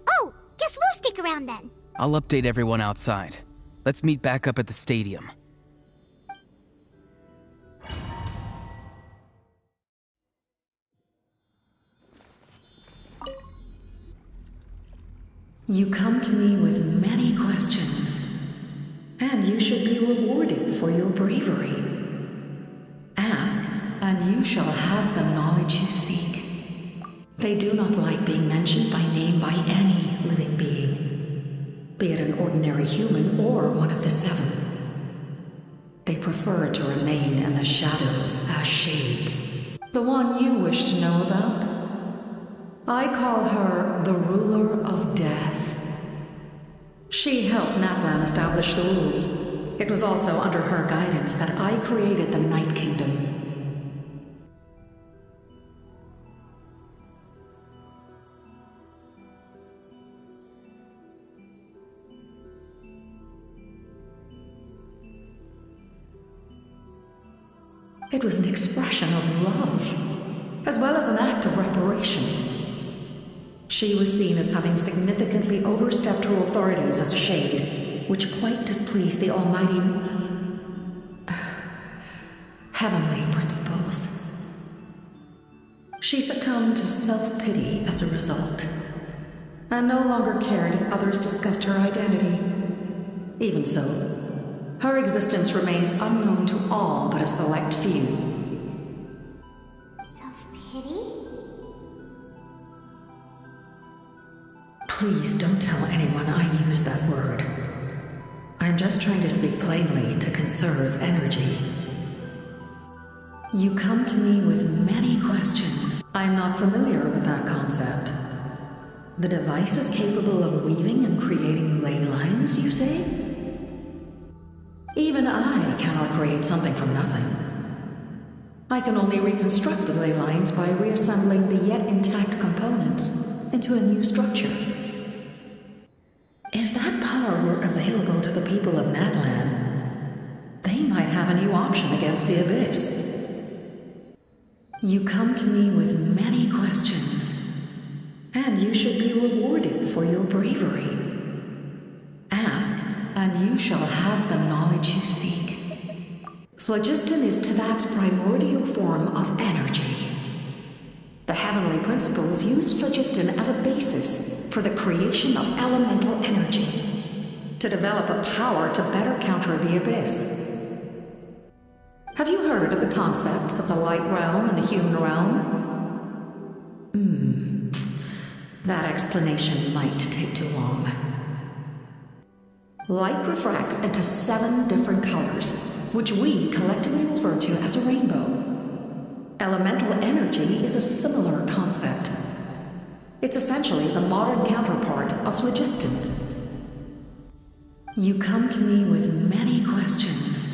Oh, guess we'll stick around then. I'll update everyone outside. Let's meet back up at the stadium. You come to me with many questions, and you should be rewarded for your bravery. Ask, and you shall have the knowledge you seek. They do not like being mentioned by name by any living being, be it an ordinary human or one of the seven. They prefer to remain in the shadows as shades. The one you wish to know about? I call her the Ruler of Death. She helped Natlan establish the rules. It was also under her guidance that I created the Night Kingdom. It was an expression of love, as well as an act of reparation. She was seen as having significantly overstepped her authorities as a shade, which quite displeased the almighty heavenly principles. She succumbed to self-pity as a result, and no longer cared if others discussed her identity. Even so, her existence remains unknown to all but a select few. Self-pity? Please don't tell anyone I used that word. I'm just trying to speak plainly to conserve energy. You come to me with many questions. I'm not familiar with that concept. The device is capable of weaving and creating ley lines, you say? Even I cannot create something from nothing. I can only reconstruct the ley lines by reassembling the yet intact components into a new structure. If that power were available to the people of Natlan, they might have a new option against the Abyss. You come to me with many questions, and you should be rewarded for your bravery. Ask, and you shall have the knowledge you seek. Phlogiston is Teyvat's primordial form of energy. The heavenly principles used phlogiston as a basis for the creation of elemental energy, to develop a power to better counter the Abyss. Have you heard of the concepts of the light realm and the human realm? That explanation might take too long. Light refracts into 7 different colors, which we collectively refer to as a rainbow. Elemental energy is a similar concept. It's essentially the modern counterpart of phlogiston. You come to me with many questions,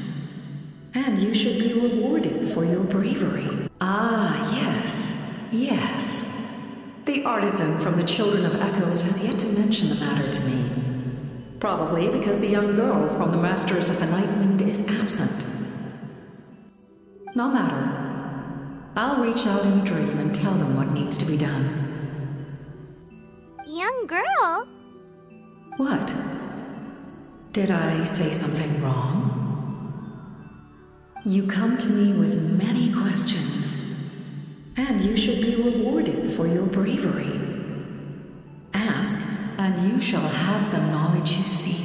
and you should be rewarded for your bravery. Ah, yes, yes. The artisan from the Children of Echoes has yet to mention the matter to me. Probably because the young girl from the Masters of the Nightwind is absent. No matter. I'll reach out in a dream and tell them what needs to be done. Young girl? What? Did I say something wrong? You come to me with many questions, and you should be rewarded for your bravery. Ask, and you shall have the knowledge you seek.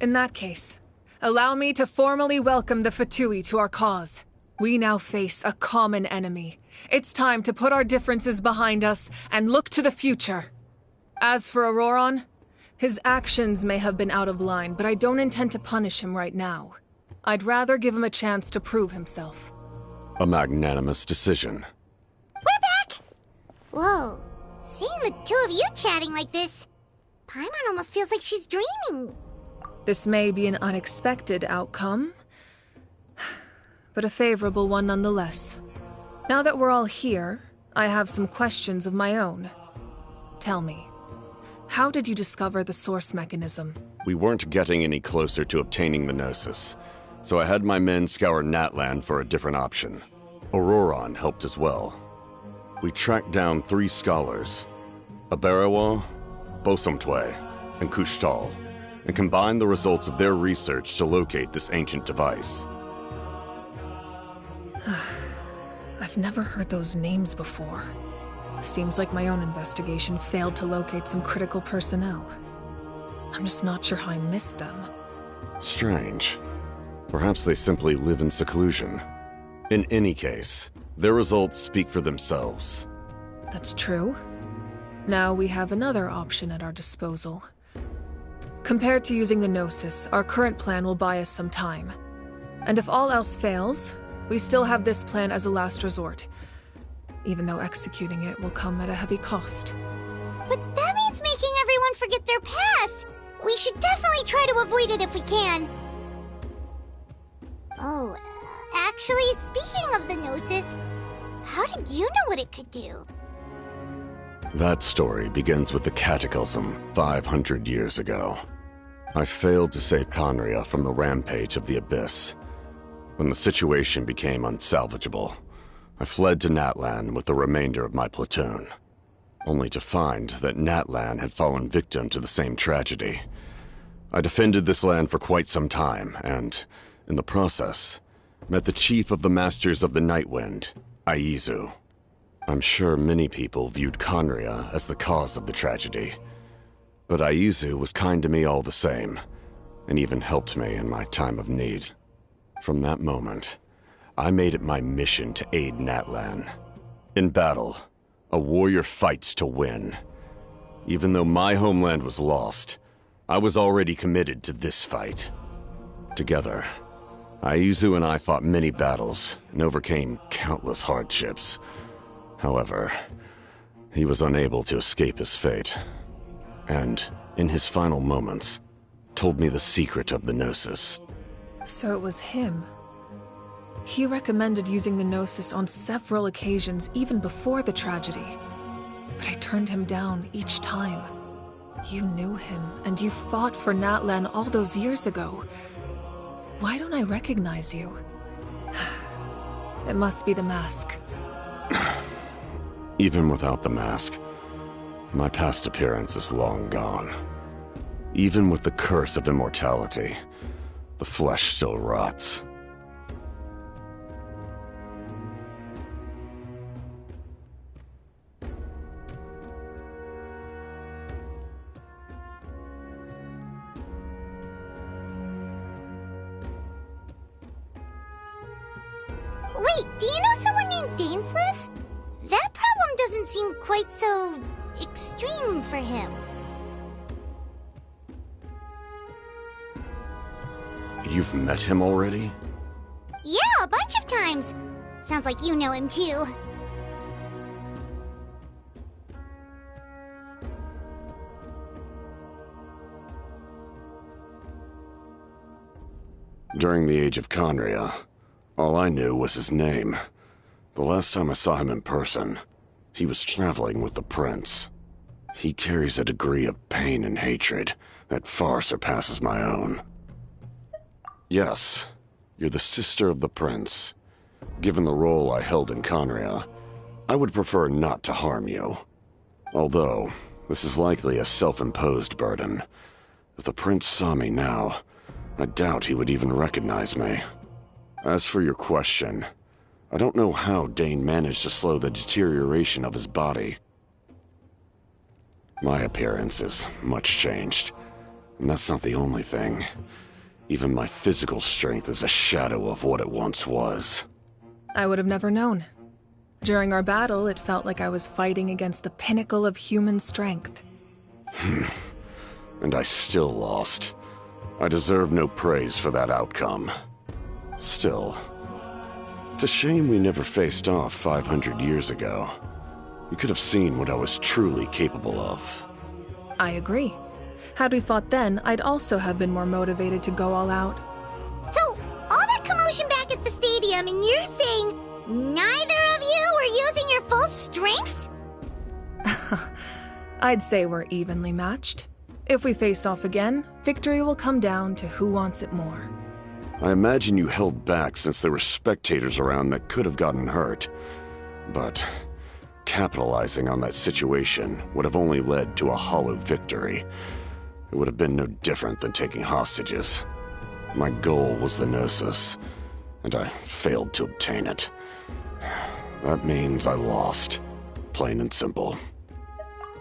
In that case, allow me to formally welcome the Fatui to our cause. We now face a common enemy. It's time to put our differences behind us and look to the future. As for Auroron, his actions may have been out of line, but I don't intend to punish him right now. I'd rather give him a chance to prove himself. A magnanimous decision. We're back! Whoa, seeing the two of you chatting like this, Paimon almost feels like she's dreaming. This may be an unexpected outcome, but a favorable one nonetheless. Now that we're all here, I have some questions of my own. Tell me, how did you discover the source mechanism? We weren't getting any closer to obtaining the Gnosis, so I had my men scour Natlan for a different option. Auroron helped as well. We tracked down 3 scholars, Aberawa, Bosomtwe, and Kushtal, and combined the results of their research to locate this ancient device. I've never heard those names before. Seems like my own investigation failed to locate some critical personnel. I'm just not sure how I missed them. Strange. Perhaps they simply live in seclusion. In any case, their results speak for themselves. That's true. Now we have another option at our disposal. Compared to using the Gnosis, our current plan will buy us some time. And if all else fails, we still have this plan as a last resort, even though executing it will come at a heavy cost. But that means making everyone forget their past! We should definitely try to avoid it if we can. Oh, actually, speaking of the Gnosis, how did you know what it could do? That story begins with the Cataclysm 500 years ago. I failed to save Conria from the rampage of the Abyss. When the situation became unsalvageable, I fled to Natlan with the remainder of my platoon, only to find that Natlan had fallen victim to the same tragedy. I defended this land for quite some time, and, in the process, met the chief of the Masters of the Nightwind, Aizu. I'm sure many people viewed Conria as the cause of the tragedy, but Aizu was kind to me all the same, and even helped me in my time of need. From that moment, I made it my mission to aid Natlan. In battle, a warrior fights to win. Even though my homeland was lost, I was already committed to this fight. Together, Aizu and I fought many battles and overcame countless hardships. However, he was unable to escape his fate, and, in his final moments, told me the secret of the Gnosis. So it was him. He recommended using the Gnosis on several occasions, even before the tragedy. But I turned him down each time. You knew him, and you fought for Natlan all those years ago. Why don't I recognize you? It must be the mask. Even without the mask, my past appearance is long gone. Even with the curse of immortality, the flesh still rots. Wait, do you know someone named Dainsleif? That problem doesn't seem quite so extreme for him. You've met him already? Yeah, a bunch of times. Sounds like you know him too. During the age of Conria, all I knew was his name. The last time I saw him in person, he was traveling with the prince. He carries a degree of pain and hatred that far surpasses my own. Yes, you're the sister of the prince. Given the role I held in Conria, I would prefer not to harm you. Although, this is likely a self-imposed burden. If the prince saw me now, I doubt he would even recognize me. As for your question, I don't know how Dane managed to slow the deterioration of his body. My appearance is much changed, and that's not the only thing. Even my physical strength is a shadow of what it once was. I would have never known. During our battle, it felt like I was fighting against the pinnacle of human strength. And I still lost. I deserve no praise for that outcome. Still, it's a shame we never faced off 500 years ago. You could have seen what I was truly capable of. I agree. Had we fought then, I'd also have been more motivated to go all out. So, all that commotion back at the stadium, and you're saying neither of you were using your full strength? I'd say we're evenly matched. If we face off again, victory will come down to who wants it more. I imagine you held back since there were spectators around that could have gotten hurt. But capitalizing on that situation would have only led to a hollow victory. It would have been no different than taking hostages. My goal was the Gnosis, and I failed to obtain it. That means I lost, plain and simple.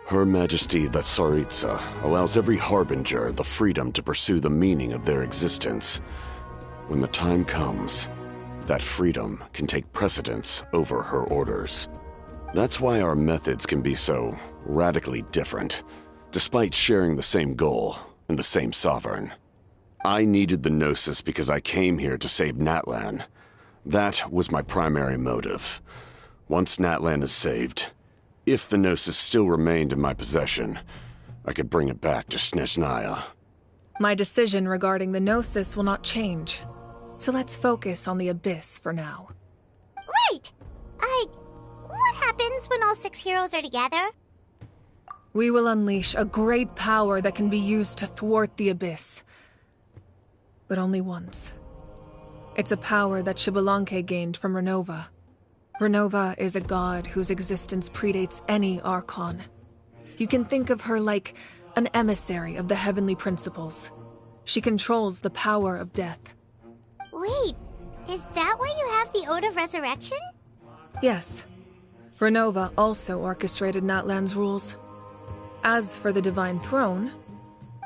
Her Majesty the Tsaritsa allows every Harbinger the freedom to pursue the meaning of their existence. When the time comes, that freedom can take precedence over her orders. That's why our methods can be so radically different, despite sharing the same goal and the same sovereign. I needed the Gnosis because I came here to save Natlan. That was my primary motive. Once Natlan is saved, if the Gnosis still remained in my possession, I could bring it back to Snezhnaya. My decision regarding the Gnosis will not change. So let's focus on the Abyss for now. Right! What happens when all 6 heroes are together? We will unleash a great power that can be used to thwart the Abyss. But only once. It's a power that Xbalanque gained from Renova. Renova is a god whose existence predates any Archon. You can think of her like an emissary of the heavenly principles. She controls the power of death. Wait, is that why you have the Ode of Resurrection? Yes. Renova also orchestrated Natlan's rules. As for the Divine Throne,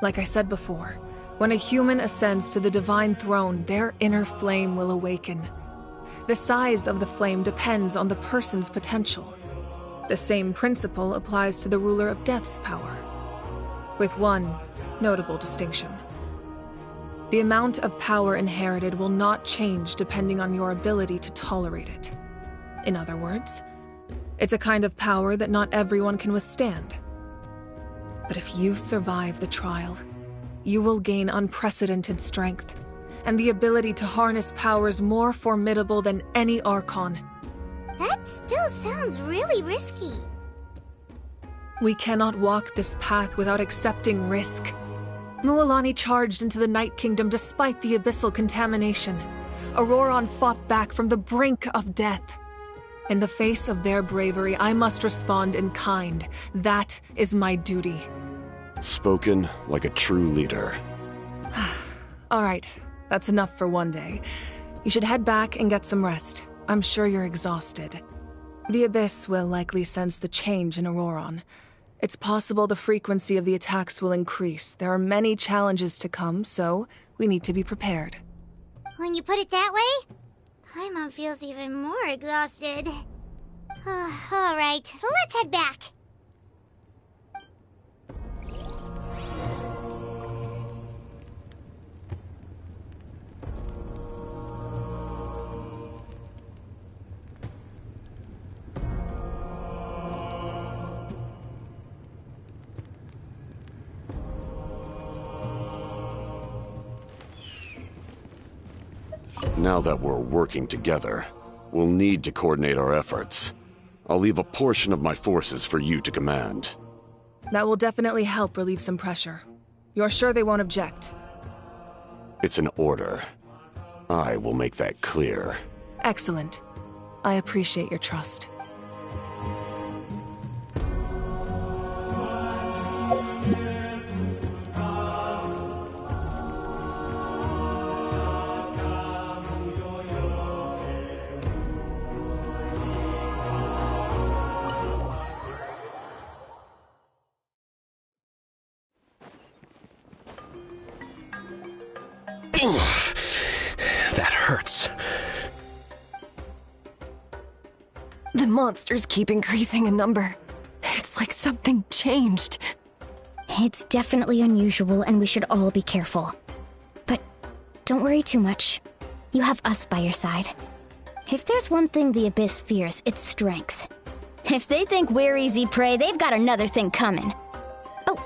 like I said before, when a human ascends to the Divine Throne, their inner flame will awaken. The size of the flame depends on the person's potential. The same principle applies to the ruler of Death's power, with one notable distinction. The amount of power inherited will not change depending on your ability to tolerate it. In other words, it's a kind of power that not everyone can withstand. But if you survive the trial, you will gain unprecedented strength, and the ability to harness powers more formidable than any Archon. That still sounds really risky. We cannot walk this path without accepting risk. Mualani charged into the Night Kingdom despite the abyssal contamination. Auroron fought back from the brink of death. In the face of their bravery, I must respond in kind. That is my duty. Spoken like a true leader. All right, that's enough for one day. You should head back and get some rest. I'm sure you're exhausted. The Abyss will likely sense the change in Auroron. It's possible the frequency of the attacks will increase. There are many challenges to come, so we need to be prepared. When you put it that way, Paimon feels even more exhausted. All right, let's head back. Now that we're working together, we'll need to coordinate our efforts. I'll leave a portion of my forces for you to command. That will definitely help relieve some pressure. You're sure they won't object? It's an order. I will make that clear. Excellent. I appreciate your trust. hurts. The monsters keep increasing in number. It's like something changed. It's definitely unusual, and we should all be careful. But don't worry too much. You have us by your side. If there's one thing the Abyss fears, it's strength. If they think we're easy prey, they've got another thing coming. Oh,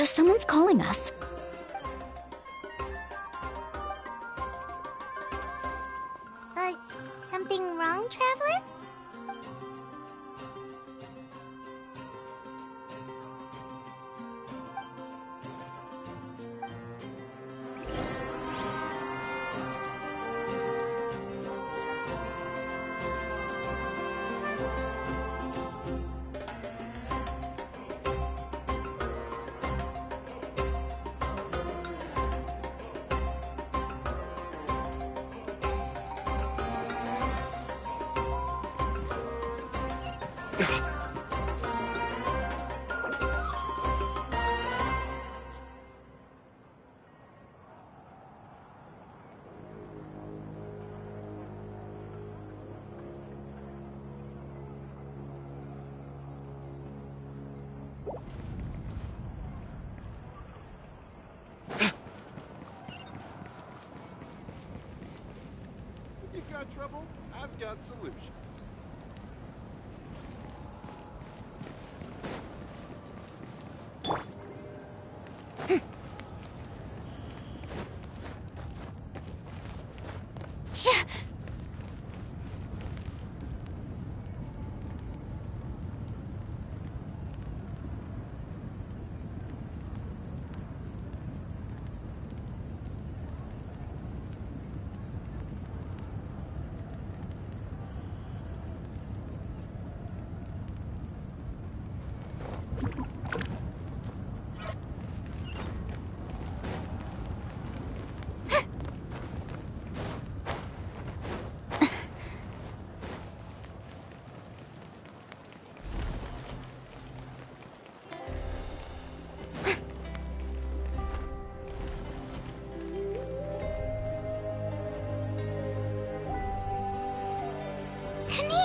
someone's calling us. Something wrong, Traveler? You got trouble? I've got solutions.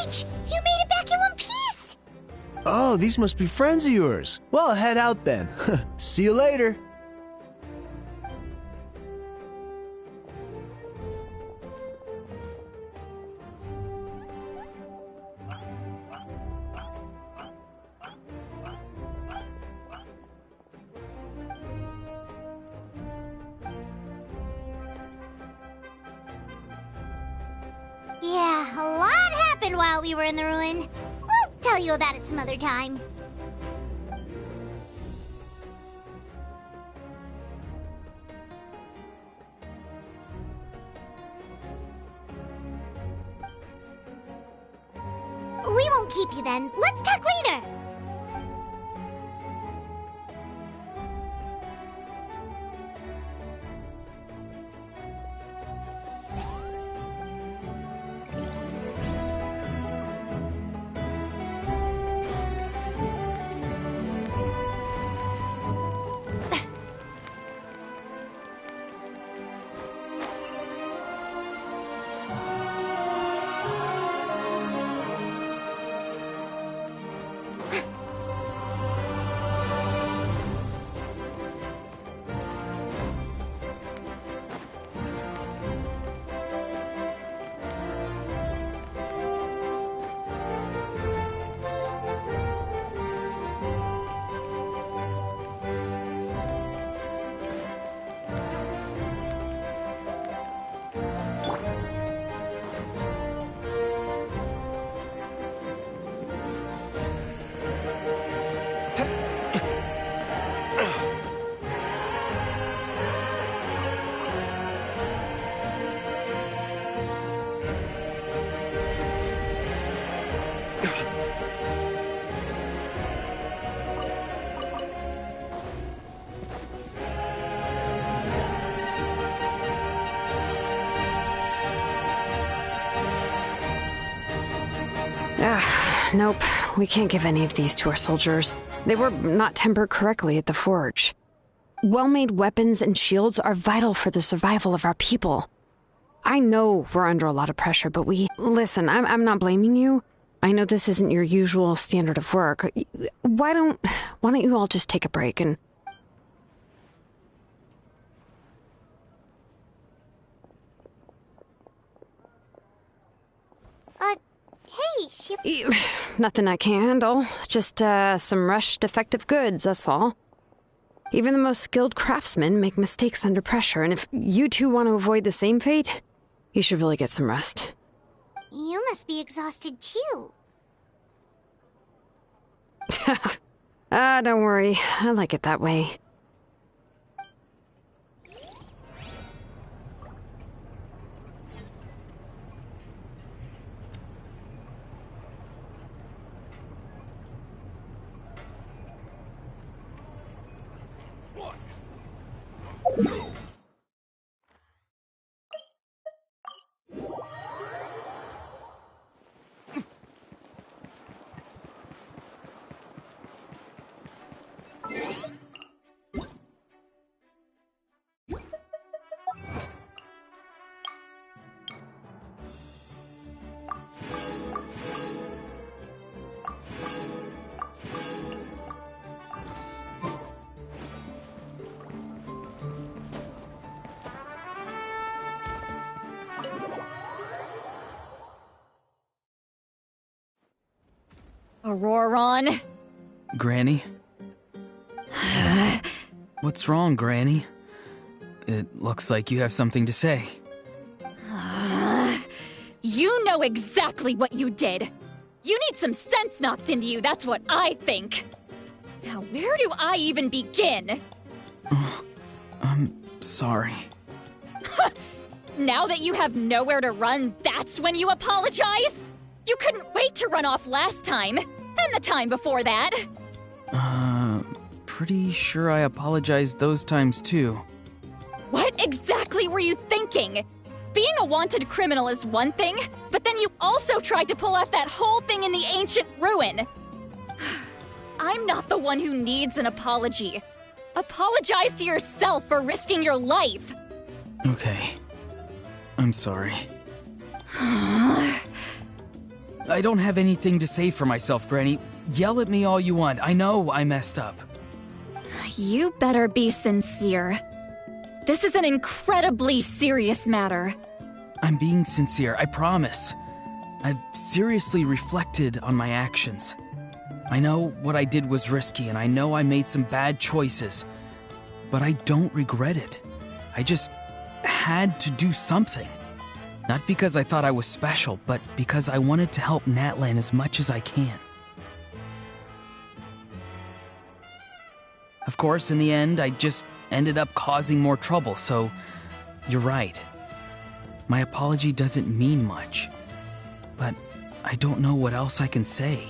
You made it back in one piece! Oh, these must be friends of yours. Well, head out then. See you later. Yeah, a lot happened while we were in the ruin. We'll tell you about it some other time. We won't keep you then. Let's talk later. Nope, we can't give any of these to our soldiers. They were not tempered correctly at the forge. Well-made weapons and shields are vital for the survival of our people. I know we're under a lot of pressure, but listen, I'm not blaming you. I know this isn't your usual standard of work. Why don't you all just take a break and... Hey, Nothing I can handle. Just, some rushed defective goods, that's all. Even the most skilled craftsmen make mistakes under pressure, and if you two want to avoid the same fate, you should really get some rest. You must be exhausted too. Don't worry. I like it that way. Auroron? Granny? What's wrong, Granny? It looks like you have something to say. You know exactly what you did. You need some sense knocked into you, that's what I think. Now, where do I even begin? I'm sorry. Now that you have nowhere to run, that's when you apologize? You couldn't wait to run off last time, and the time before that. Pretty sure I apologized those times too. What exactly were you thinking? Being a wanted criminal is one thing, but then you also tried to pull off that whole thing in the ancient ruin. I'm not the one who needs an apology. Apologize to yourself for risking your life. Okay. I'm sorry. I don't have anything to say for myself, Granny. Yell at me all you want. I know I messed up. You better be sincere. This is an incredibly serious matter. I'm being sincere, I promise. I've seriously reflected on my actions. I know what I did was risky, and I know I made some bad choices. But I don't regret it. I just had to do something. Not because I thought I was special, but because I wanted to help Natlan as much as I can. Of course, in the end, I just ended up causing more trouble, so you're right. My apology doesn't mean much, but I don't know what else I can say.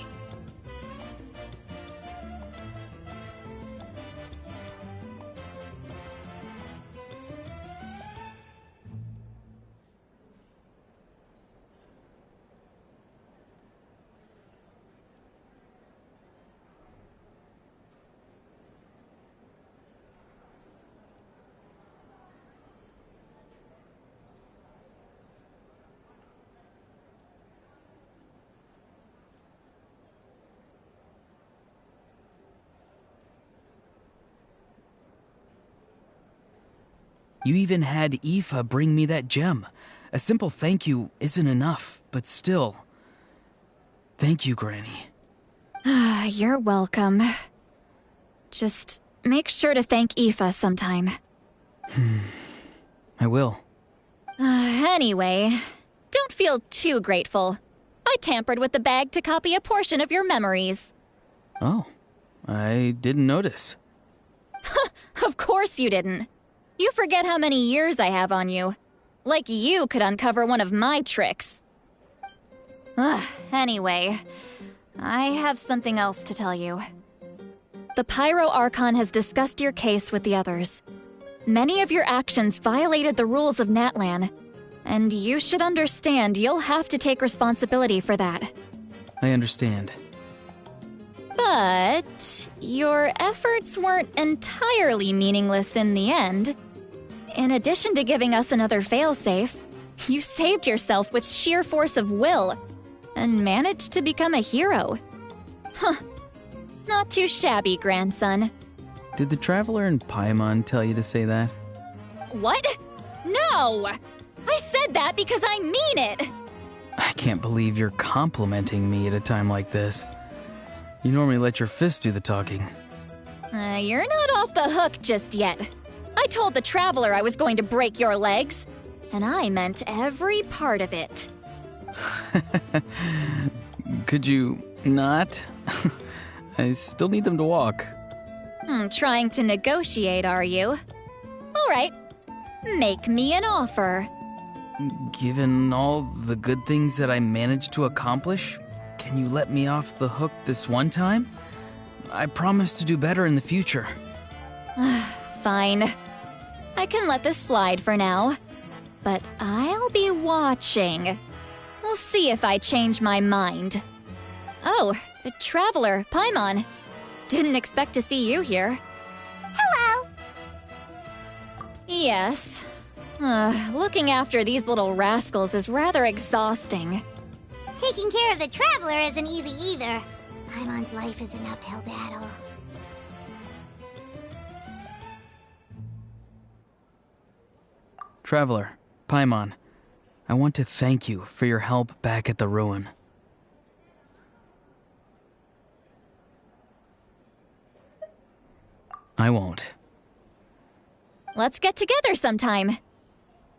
You even had Aoife bring me that gem. A simple thank you isn't enough, but still. Thank you, Granny. You're welcome. Just make sure to thank Aoife sometime. I will. Anyway, don't feel too grateful. I tampered with the bag to copy a portion of your memories. Oh, I didn't notice. Of course you didn't. You forget how many years I have on you. Like you could uncover one of my tricks. Anyway, I have something else to tell you. The Pyro Archon has discussed your case with the others. Many of your actions violated the rules of Natlan, and you should understand you'll have to take responsibility for that. I understand. But your efforts weren't entirely meaningless in the end. In addition to giving us another failsafe, You saved yourself with sheer force of will, and managed to become a hero. Huh. Not too shabby, grandson. Did the Traveler and Paimon tell you to say that? What? No! I said that because I mean it! I can't believe you're complimenting me at a time like this. You normally let your fists do the talking. You're not off the hook just yet. I told the Traveler I was going to break your legs, and I meant every part of it. Could you not? I still need them to walk. Trying to negotiate, are you? All right. Make me an offer. Given all the good things that I managed to accomplish, can you let me off the hook this one time? I promise to do better in the future. Fine. I can let this slide for now. But I'll be watching. We'll see if I change my mind. Oh, Traveler, Paimon. Didn't expect to see you here. Hello! Yes. Looking after these little rascals is rather exhausting. Taking care of the Traveler isn't easy either. Paimon's life is an uphill battle. Traveler, Paimon, I want to thank you for your help back at the ruin. I won't. Let's get together sometime.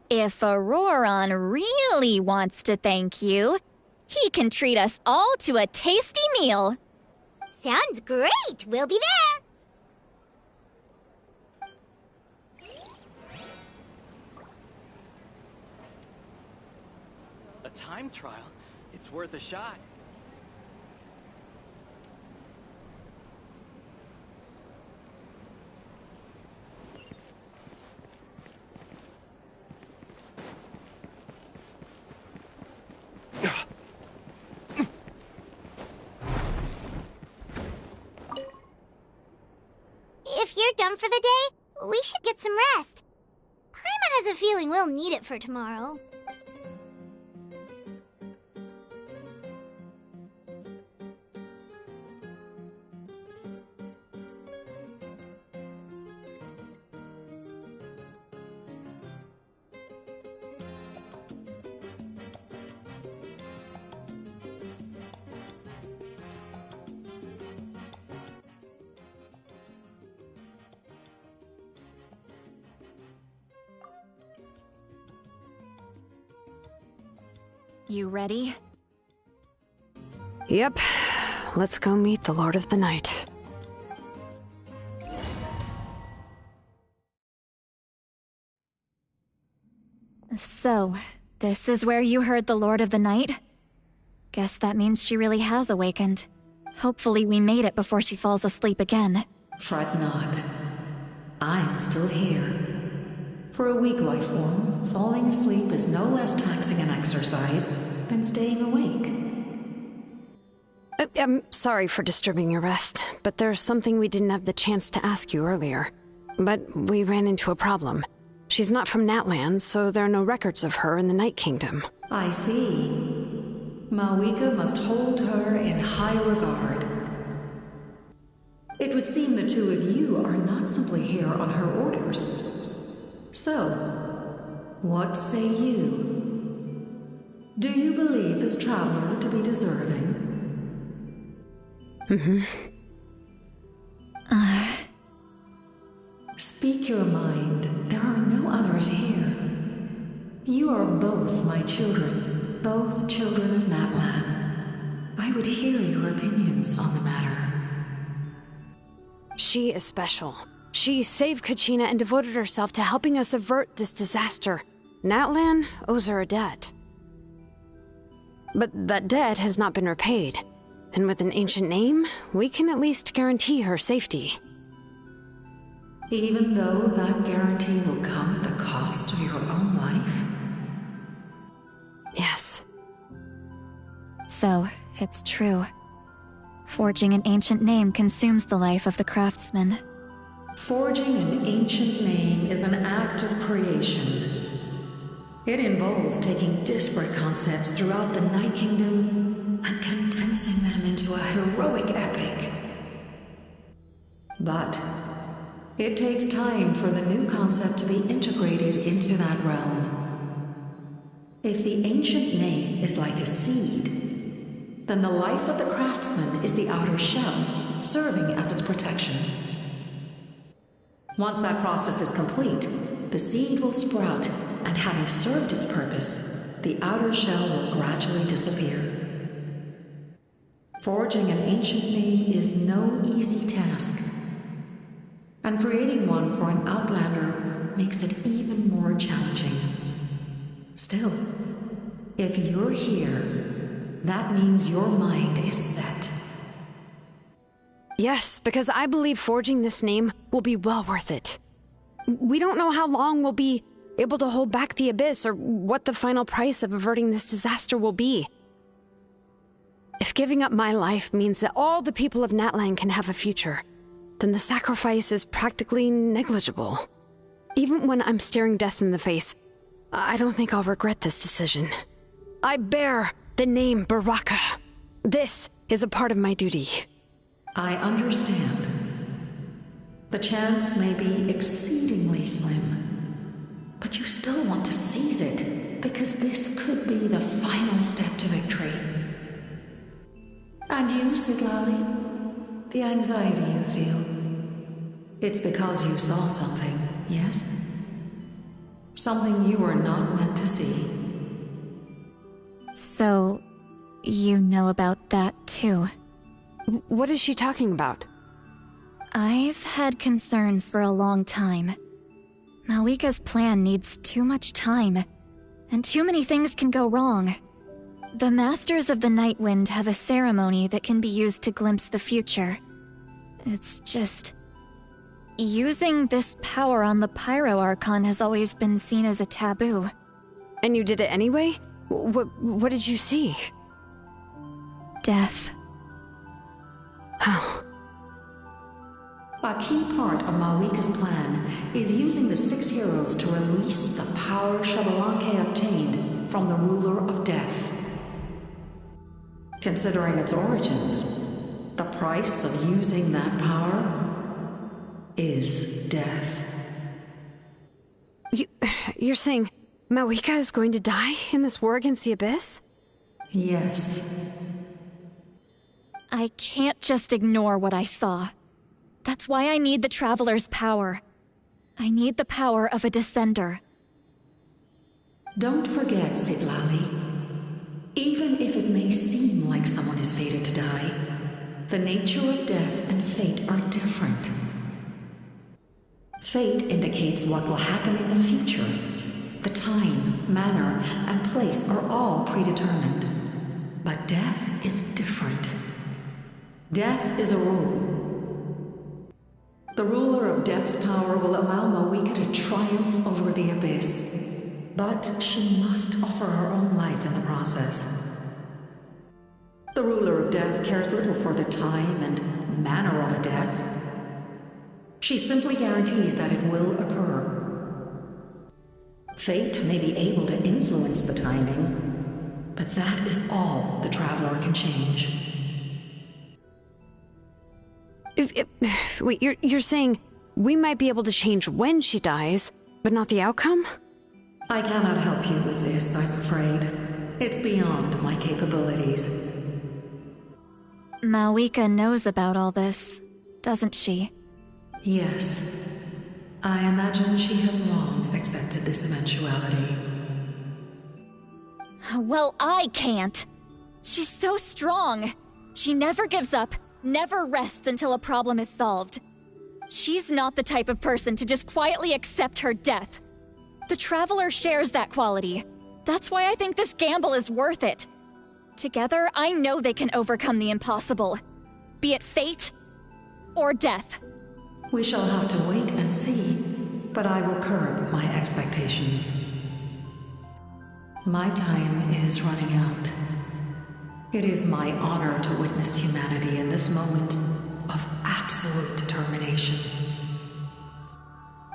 If Auroron really wants to thank you, he can treat us all to a tasty meal. Sounds great! We'll be there! A time trial? It's worth a shot. If you're done for the day, we should get some rest. Paimon has a feeling we'll need it for tomorrow. You ready? Yep. Let's go meet the Lord of the Night. So, this is where you heard the Lord of the Night? Guess that means she really has awakened. Hopefully we made it before she falls asleep again. Fret not. I'm still here. For a weak life form, falling asleep is no less taxing an exercise than staying awake. I'm sorry for disturbing your rest, but there's something we didn't have the chance to ask you earlier. But we ran into a problem. She's not from Natland, so there are no records of her in the Night Kingdom. I see. Malwika must hold her in high regard. It would seem the two of you are not simply here on her orders. So, what say you? Do you believe this traveler to be deserving? Speak your mind. There are no others here. You are both my children, both children of Natlan. I would hear your opinions on the matter. She is special. She saved Kachina and devoted herself to helping us avert this disaster. Natlan owes her a debt. But that debt has not been repaid. And with an ancient name, we can at least guarantee her safety. Even though that guarantee will come at the cost of your own life? Yes. So, it's true. Forging an ancient name consumes the life of the craftsman. Forging an ancient name is an act of creation. It involves taking disparate concepts throughout the Night Kingdom and condensing them into a heroic epic. But it takes time for the new concept to be integrated into that realm. If the ancient name is like a seed, then the life of the craftsman is the outer shell, serving as its protection. Once that process is complete, the seed will sprout, and having served its purpose, the outer shell will gradually disappear. Forging an ancient name is no easy task, and creating one for an outlander makes it even more challenging. Still, if you're here, that means your mind is set. Yes, because I believe forging this name will be well worth it. We don't know how long we'll be able to hold back the Abyss or what the final price of averting this disaster will be. If giving up my life means that all the people of Natlan can have a future, then the sacrifice is practically negligible. Even when I'm staring death in the face, I don't think I'll regret this decision. I bear the name Baraka. This is a part of my duty. I understand. The chance may be exceedingly slim, but you still want to seize it, because this could be the final step to victory. And you, Siglali, the anxiety you feel, it's because you saw something, yes? Something you were not meant to see. So, you know about that too? What is she talking about? I've had concerns for a long time. Malika's plan needs too much time, and too many things can go wrong. The Masters of the Night Wind have a ceremony that can be used to glimpse the future. It's just... using this power on the Pyro Archon has always been seen as a taboo. And you did it anyway? What did you see? Death. How? A key part of Malika's plan is using the 6 heroes to release the power Xbalanque obtained from the ruler of death. Considering its origins, the price of using that power is death. You're saying Malika is going to die in this war against the Abyss? Yes. I can't just ignore what I saw. That's why I need the Traveler's power. I need the power of a Descender. Don't forget, Siglali. Even if it may seem like someone is fated to die, the nature of death and fate are different. Fate indicates what will happen in the future. The time, manner, and place are all predetermined. But death is different. Death is a rule. The ruler of Death's power will allow Malika to triumph over the Abyss, but she must offer her own life in the process. The ruler of Death cares little for the time and manner of a death. She simply guarantees that it will occur. Fate may be able to influence the timing, but that is all the Traveler can change. Wait, you're saying we might be able to change when she dies, but not the outcome? I cannot help you with this, I'm afraid. It's beyond my capabilities. Malika knows about all this, doesn't she? Yes. I imagine she has long accepted this eventuality. Well, I can't. She's so strong. She never gives up, never rests until a problem is solved. She's not the type of person to just quietly accept her death. The Traveler shares that quality. That's why I think this gamble is worth it. Together, I know they can overcome the impossible. Be it fate or death. We shall have to wait and see, but I will curb my expectations. My time is running out. It is my honor to witness humanity in this moment of absolute determination.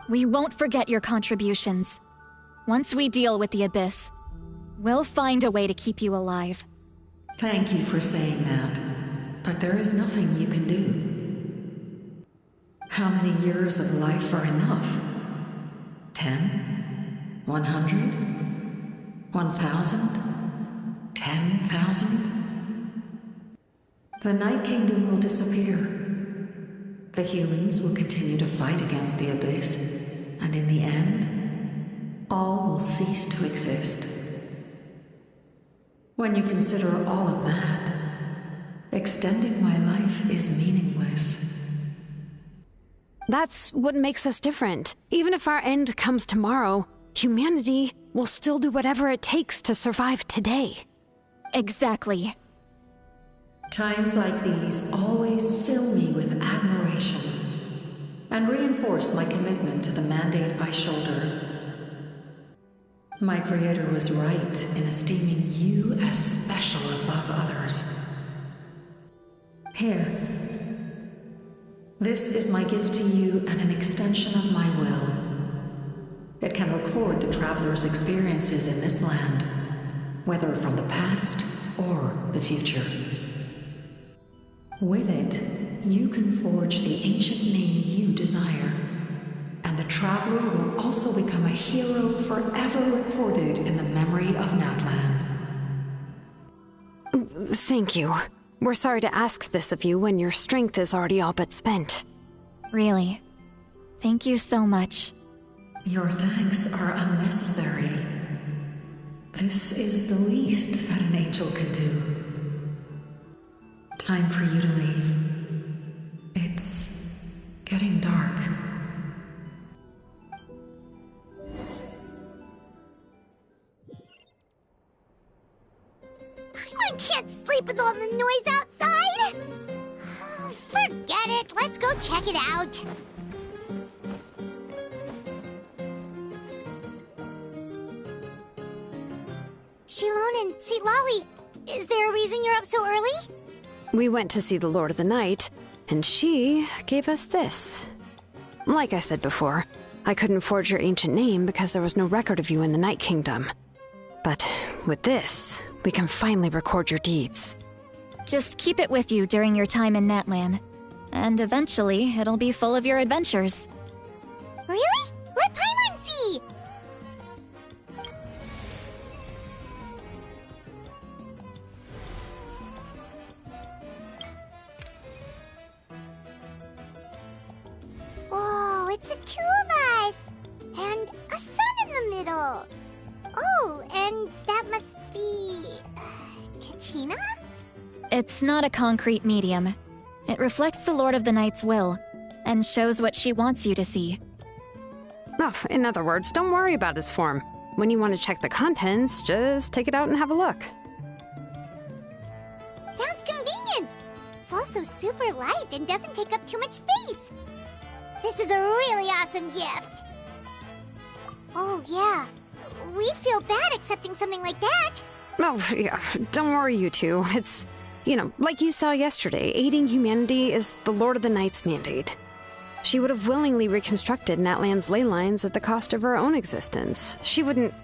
We won't forget your contributions. Once we deal with the Abyss, we'll find a way to keep you alive. Thank you for saying that, but there is nothing you can do. How many years of life are enough? 10? 100? 1,000? 10,000? The Night Kingdom will disappear. The humans will continue to fight against the Abyss, and in the end, all will cease to exist. When you consider all of that, extending my life is meaningless. That's what makes us different. Even if our end comes tomorrow, humanity will still do whatever it takes to survive today. Exactly. Times like these always fill me with admiration and reinforce my commitment to the mandate I shoulder. My creator was right in esteeming you as special above others. Here. This is my gift to you and an extension of my will. It can record the traveler's experiences in this land, whether from the past or the future. With it, you can forge the ancient name you desire, and the traveler will also become a hero forever recorded in the memory of Natlan. Thank you. We're sorry to ask this of you when your strength is already all but spent. Really. Thank you so much. Your thanks are unnecessary. This is the least that an angel can do. Time for you to leave. It's getting dark. I can't sleep with all the noise outside! Forget it, let's go check it out. Shilon and Lolly, is there a reason you're up so early? We went to see the Lord of the Night, and she gave us this. Like I said before, I couldn't forge your ancient name because there was no record of you in the Night Kingdom. But with this, we can finally record your deeds. Just keep it with you during your time in Natlan, and eventually it'll be full of your adventures. Really? Let Paimon see! Whoa, it's the two of us! And a sun in the middle! Oh, and that must be... Kachina? It's not a concrete medium. It reflects the Lord of the Night's will, and shows what she wants you to see. Oh, in other words, don't worry about its form. When you want to check the contents, just take it out and have a look. Sounds convenient! It's also super light and doesn't take up too much space. This is a really awesome gift. Oh, yeah. We feel bad accepting something like that. Oh, yeah. Don't worry, you two. It's, like you saw yesterday, aiding humanity is the Lord of the Night's mandate. She would have willingly reconstructed Natlan's ley lines at the cost of her own existence. She wouldn't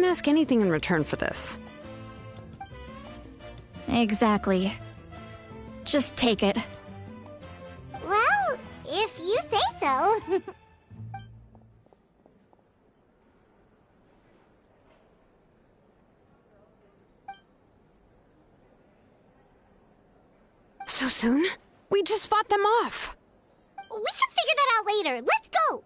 ask anything in return for this. Exactly. Just take it. Well, if you say so. So soon? We just fought them off. We can figure that out later. Let's go!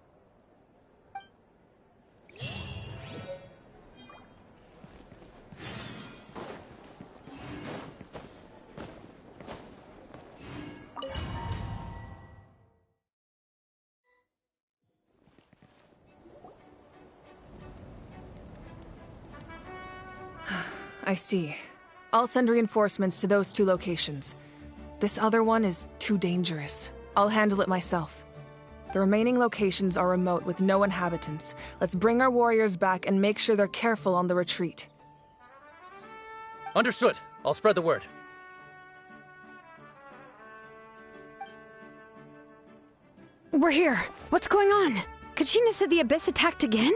I see. I'll send reinforcements to those 2 locations. This other one is too dangerous. I'll handle it myself. The remaining locations are remote with no inhabitants. Let's bring our warriors back and make sure they're careful on the retreat. Understood. I'll spread the word. We're here. What's going on? Kachina said the Abyss attacked again?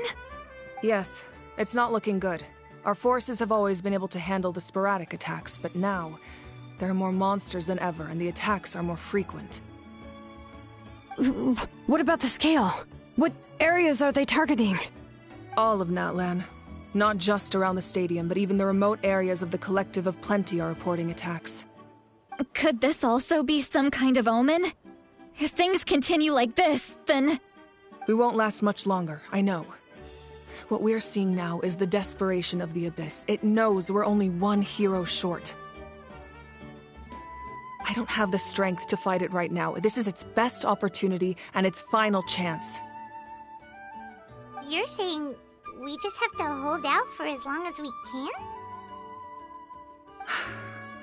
Yes. It's not looking good. Our forces have always been able to handle the sporadic attacks, but now, there are more monsters than ever, and the attacks are more frequent. What about the scale? What areas are they targeting? All of Natlan. Not just around the stadium, but even the remote areas of the Collective of Plenty are reporting attacks. Could this also be some kind of omen? If things continue like this, then... We won't last much longer, I know. What we're seeing now is the desperation of the Abyss. It knows we're only one hero short. I don't have the strength to fight it right now. This is its best opportunity and its final chance. You're saying we just have to hold out for as long as we can?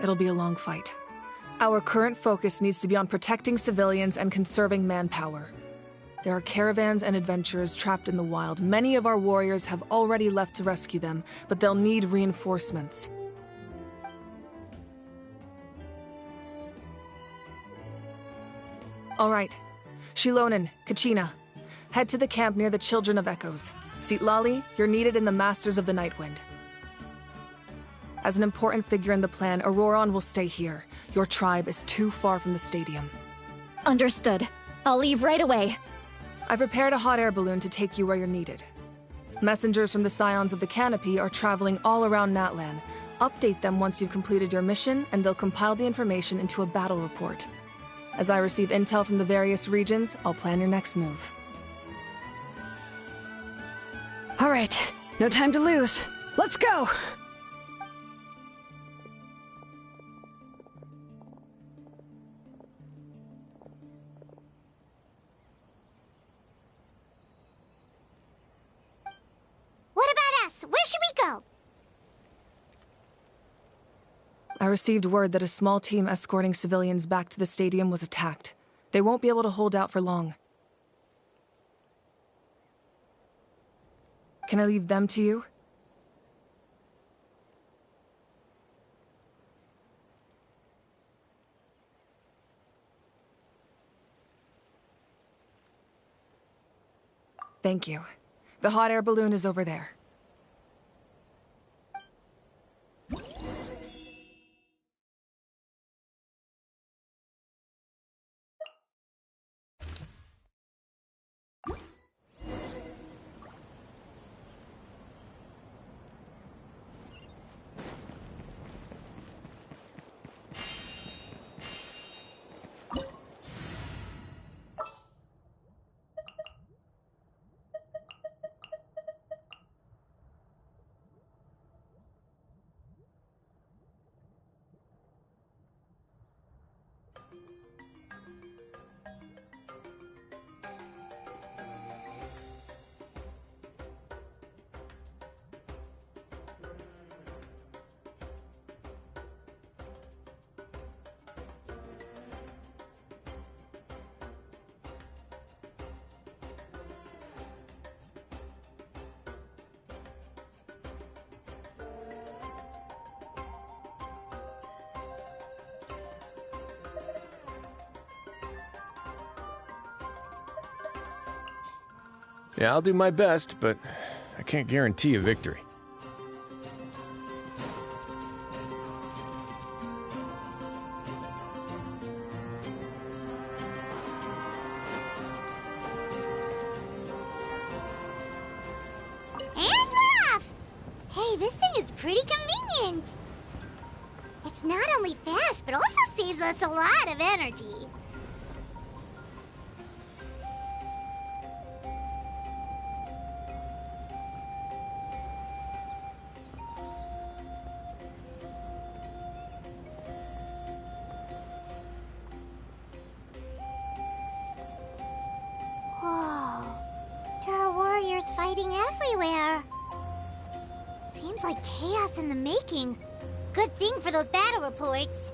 It'll be a long fight. Our current focus needs to be on protecting civilians and conserving manpower. There are caravans and adventurers trapped in the wild. Many of our warriors have already left to rescue them, but they'll need reinforcements. All right. Shilonen, Kachina, head to the camp near the Children of Echoes. Citlali, you're needed in the Masters of the Nightwind. As an important figure in the plan, Auroron will stay here. Your tribe is too far from the stadium. Understood. I'll leave right away. I prepared a hot air balloon to take you where you're needed. Messengers from the Scions of the Canopy are traveling all around Natlan. Update them once you've completed your mission, and they'll compile the information into a battle report. As I receive intel from the various regions, I'll plan your next move. All right, no time to lose. Let's go! What about us? Where should we go? I received word that a small team escorting civilians back to the stadium was attacked. They won't be able to hold out for long. Can I leave them to you? Thank you. The hot air balloon is over there. Yeah, I'll do my best, but I can't guarantee a victory. And we're off! Hey, this thing is pretty convenient. It's not only fast, but also saves us a lot of energy. Whoa, there are warriors fighting everywhere. Seems like chaos in the making. Good thing for those battle reports.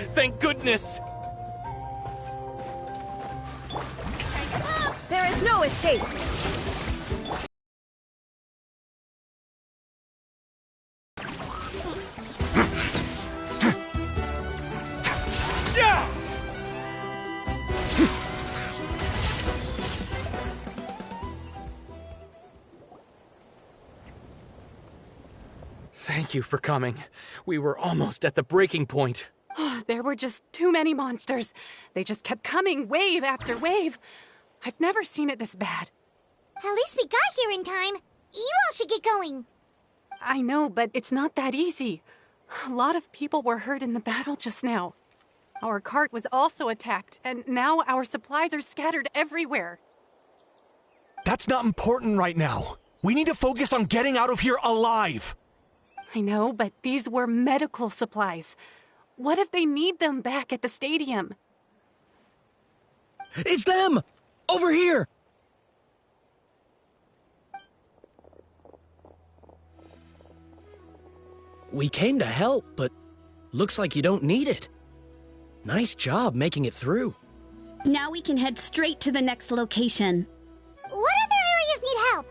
Thank goodness! There is no escape! Thank you for coming. We were almost at the breaking point. There were just too many monsters. They just kept coming, wave after wave. I've never seen it this bad. At least we got here in time. You all should get going. I know, but it's not that easy. A lot of people were hurt in the battle just now. Our cart was also attacked, and now our supplies are scattered everywhere. That's not important right now. We need to focus on getting out of here alive. I know, but these were medical supplies. What if they need them back at the stadium? It's them! Over here! We came to help, but looks like you don't need it. Nice job making it through. Now we can head straight to the next location. What other areas need help?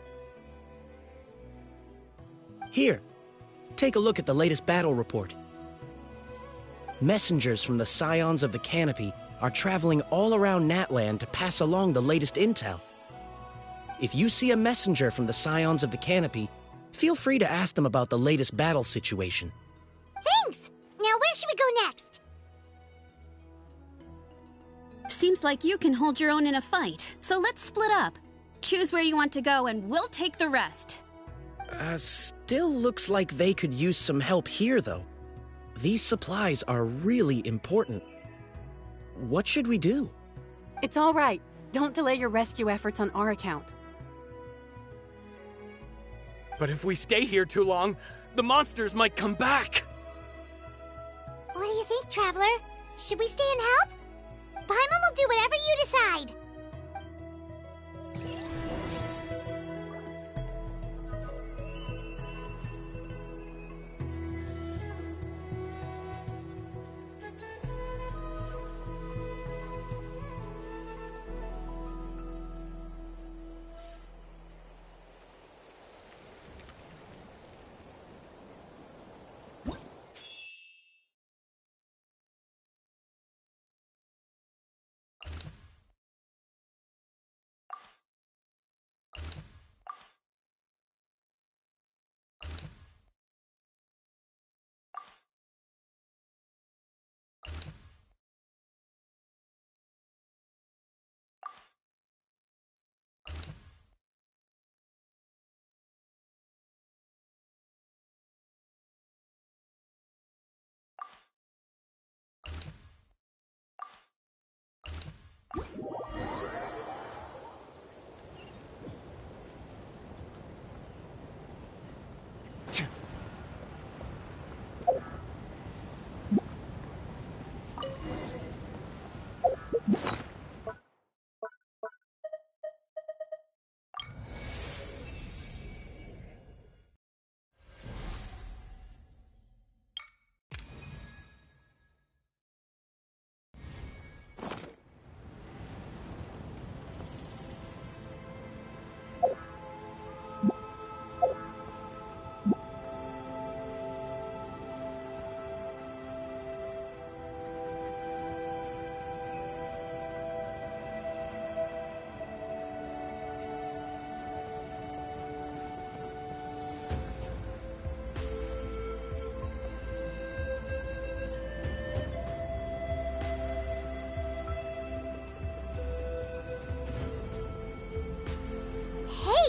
Here, take a look at the latest battle report. Messengers from the Scions of the Canopy are traveling all around Natland to pass along the latest intel. If you see a messenger from the Scions of the Canopy, feel free to ask them about the latest battle situation. Thanks! Now where should we go next? Seems like you can hold your own in a fight, so let's split up. Choose where you want to go and we'll take the rest. Still looks like they could use some help here, though. These supplies are really important. What should we do? It's all right. Don't delay your rescue efforts on our account. But if we stay here too long, the monsters might come back. What do you think, Traveler? Should we stay and help? Paimon will do whatever you decide.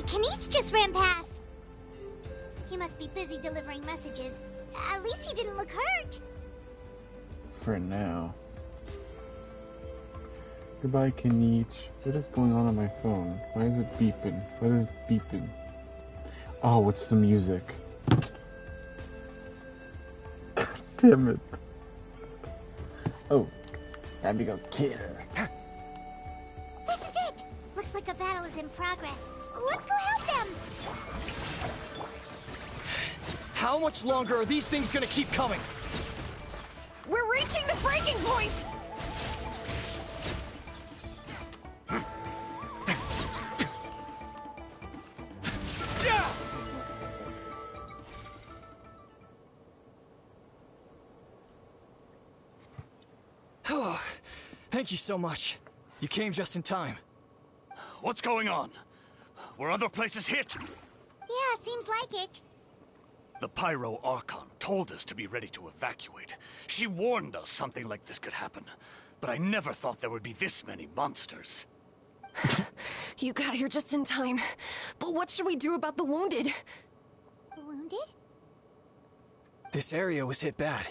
Kanice just ran past. He must be busy delivering messages. At least he didn't look hurt. For now. Goodbye, Kanice. What is going on my phone? Why is it beeping? What is beeping? Oh, it's the music. God damn it. Oh, time to go kill her. This is it! Looks like a battle is in progress. Let's go help them! How much longer are these things gonna keep coming? We're reaching the breaking point! Oh, thank you so much. You came just in time. What's going on? Were other places hit? Yeah, seems like it. The Pyro Archon told us to be ready to evacuate. She warned us something like this could happen. But I never thought there would be this many monsters. You got here just in time. But what should we do about the wounded? The wounded? This area was hit bad.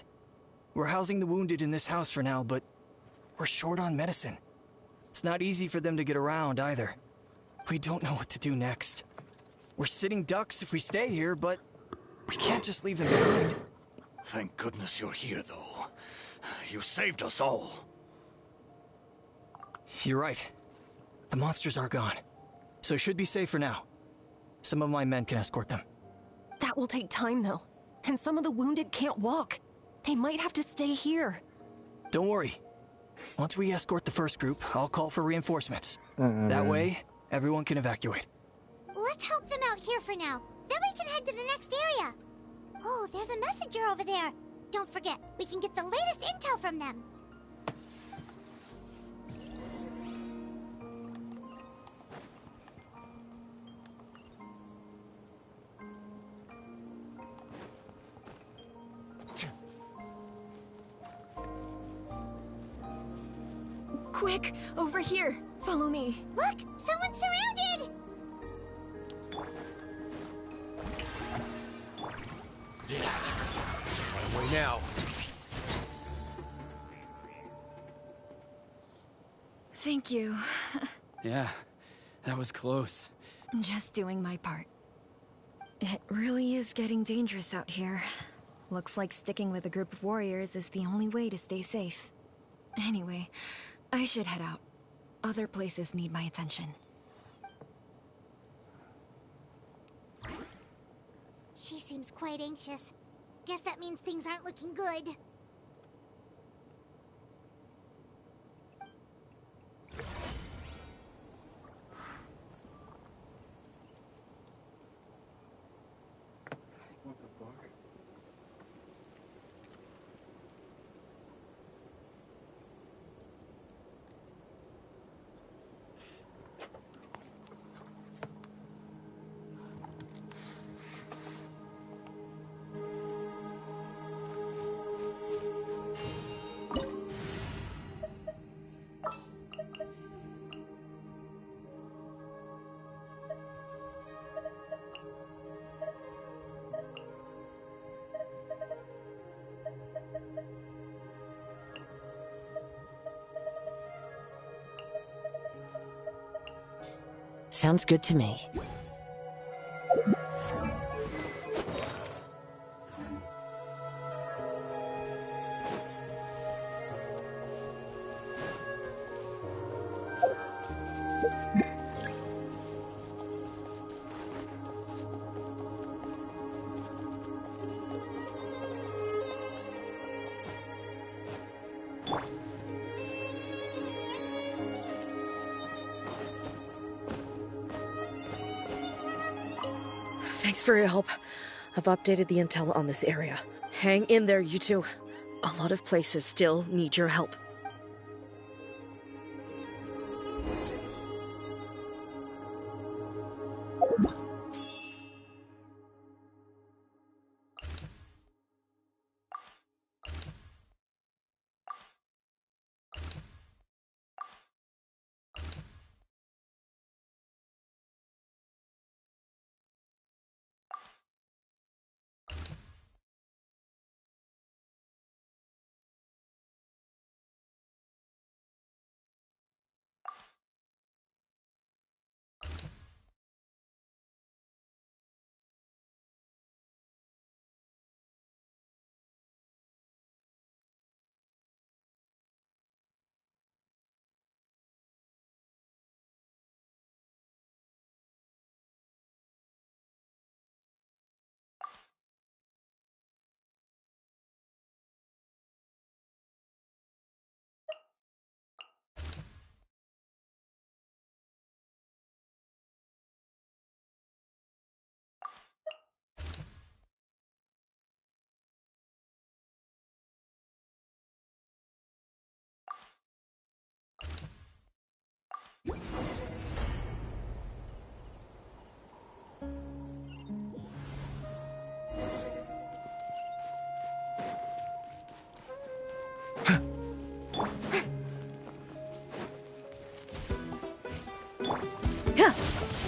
We're housing the wounded in this house for now, but we're short on medicine. It's not easy for them to get around either. We don't know what to do next. We're sitting ducks if we stay here, but we can't just leave them behind. Thank goodness you're here, though. You saved us all. You're right. The monsters are gone, so it should be safe for now. Some of my men can escort them. That will take time, though. And some of the wounded can't walk. They might have to stay here. Don't worry. Once we escort the first group, I'll call for reinforcements. That way, everyone can evacuate. Let's help them out here for now. Then we can head to the next area. Oh, there's a messenger over there. Don't forget, we can get the latest intel from them. Quick, over here. Follow me. Look, someone's surrounded! My way now. Thank you. Yeah, that was close. Just doing my part. It really is getting dangerous out here. Looks like sticking with a group of warriors is the only way to stay safe. Anyway, I should head out. Other places need my attention. She seems quite anxious. Guess that means things aren't looking good. What the fuck? Sounds good to me. Thanks for your help. I've updated the intel on this area. Hang in there, you two. A lot of places still need your help.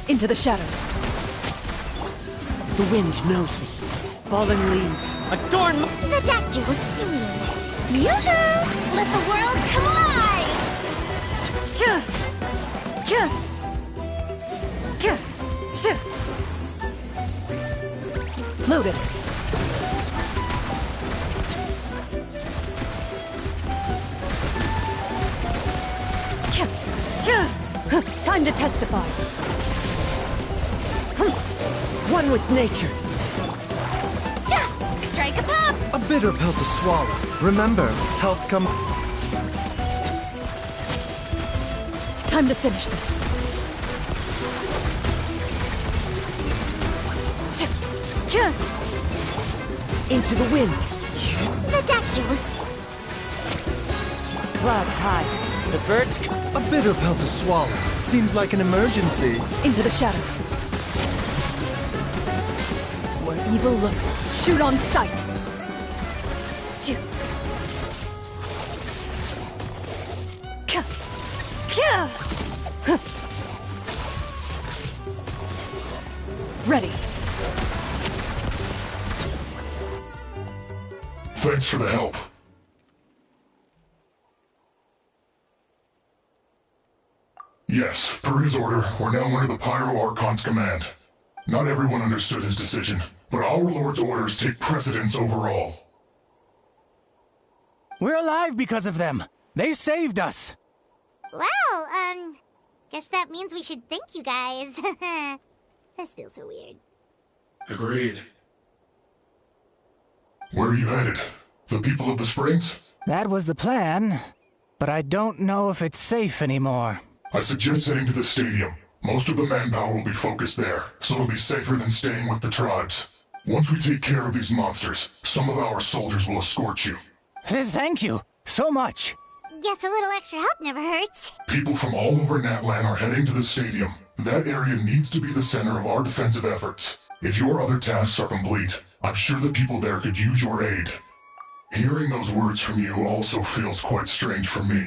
Into the shadows. The wind knows me. Fallen leaves. Adorn my... The doctor will see you. Yoo-hoo! Let the world come alive! Loaded. Time to testify. One with nature. Strike a pop! A bitter pill to swallow. Remember, health comes... Time to finish this. Into the wind. The doctor will... Clouds high. The birds... A bitter pill to swallow. Seems like an emergency. Into the shadows. Where evil lurks, shoot on sight. Ready. Thanks for the help. Yes, per his order, we're now under the Pyro Archon's command. Not everyone understood his decision, but our Lord's orders take precedence over all. We're alive because of them. They saved us. Well, guess that means we should thank you guys. This feels so weird. Agreed. Where are you headed? The people of the Springs? That was the plan, but I don't know if it's safe anymore. I suggest heading to the stadium. Most of the manpower will be focused there, so it'll be safer than staying with the tribes. Once we take care of these monsters, some of our soldiers will escort you. Thank you so much. Guess a little extra help never hurts. People from all over Natlan are heading to the stadium. That area needs to be the center of our defensive efforts. If your other tasks are complete, I'm sure the people there could use your aid. Hearing those words from you also feels quite strange for me,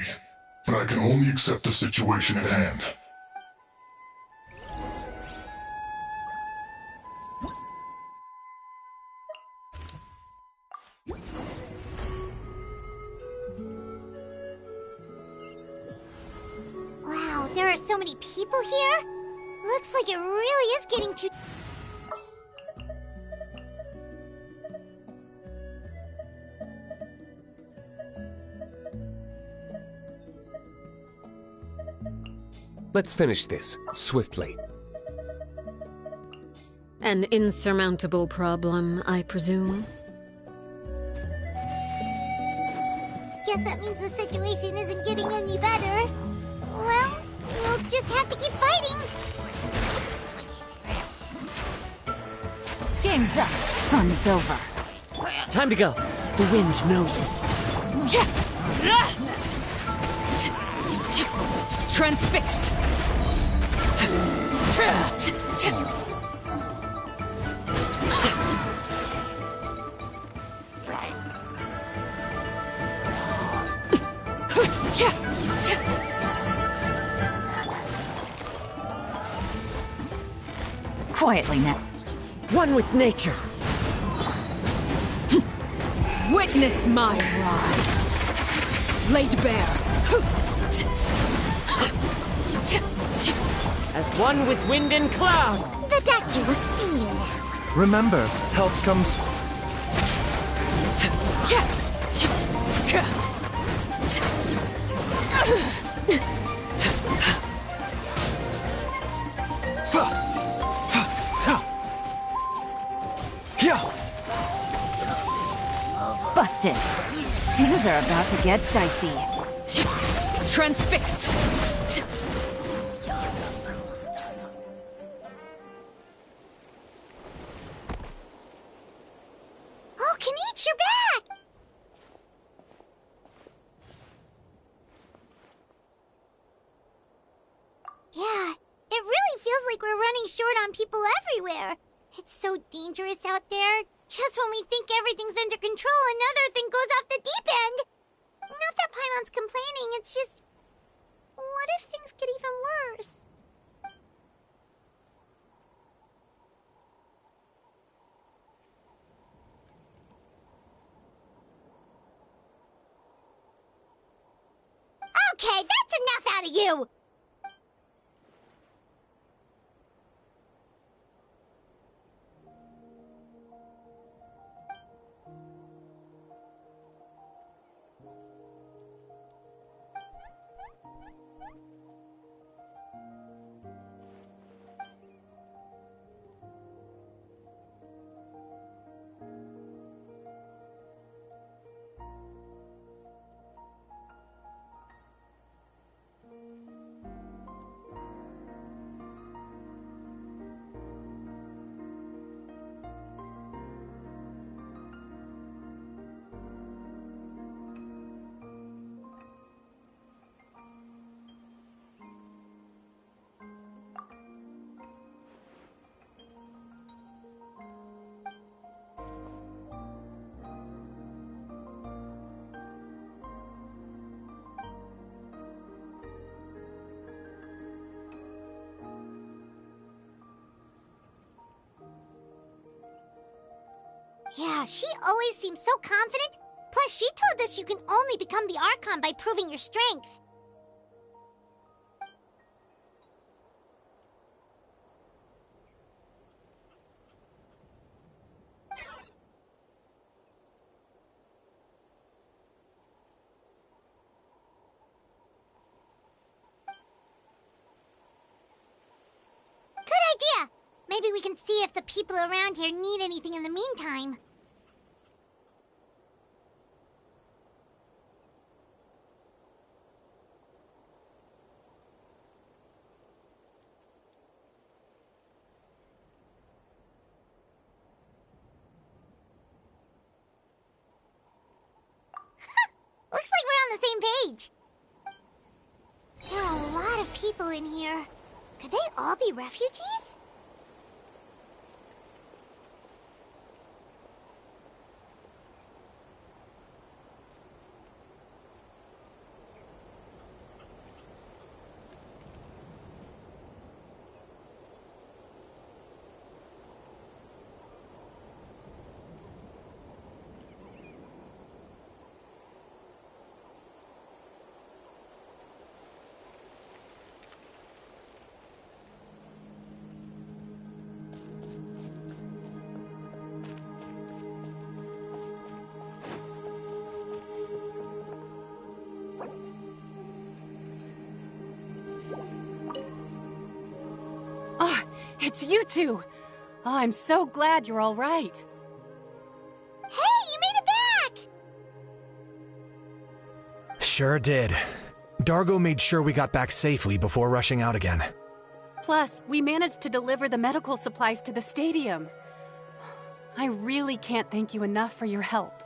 but I can only accept the situation at hand. Wow, there are so many people here? Looks like it really is getting too... Let's finish this, swiftly. An insurmountable problem, I presume? Guess that means the situation isn't getting any better. Well, we'll just have to keep fighting. Game's up. Fun's over. Time to go. The wind knows me. Transfixed. Quietly now. One with nature. Witness my rise. Laid bare. As one with wind and cloud. The doctor will see you now. Remember, health comes... Busted. Things are about to get dicey. Transfixed. Oh, Kenichi, you're back! Yeah, it really feels like we're running short on people everywhere. It's so dangerous out there. Just when we think everything's under control, another thing goes off the deep end. Not that Paimon's complaining, it's just... What if things get even worse? Okay, that's enough out of you! Yeah, she always seems so confident. Plus, she told us you can only become the Archon by proving your strength. Good idea! Maybe we can see if the people around here need anything in the meantime. Looks like we're on the same page. There are a lot of people in here. Could they all be refugees? Oh, it's you two! Oh, I'm so glad you're all right. Hey, you made it back! Sure did. Dargo made sure we got back safely before rushing out again. Plus, we managed to deliver the medical supplies to the stadium. I really can't thank you enough for your help.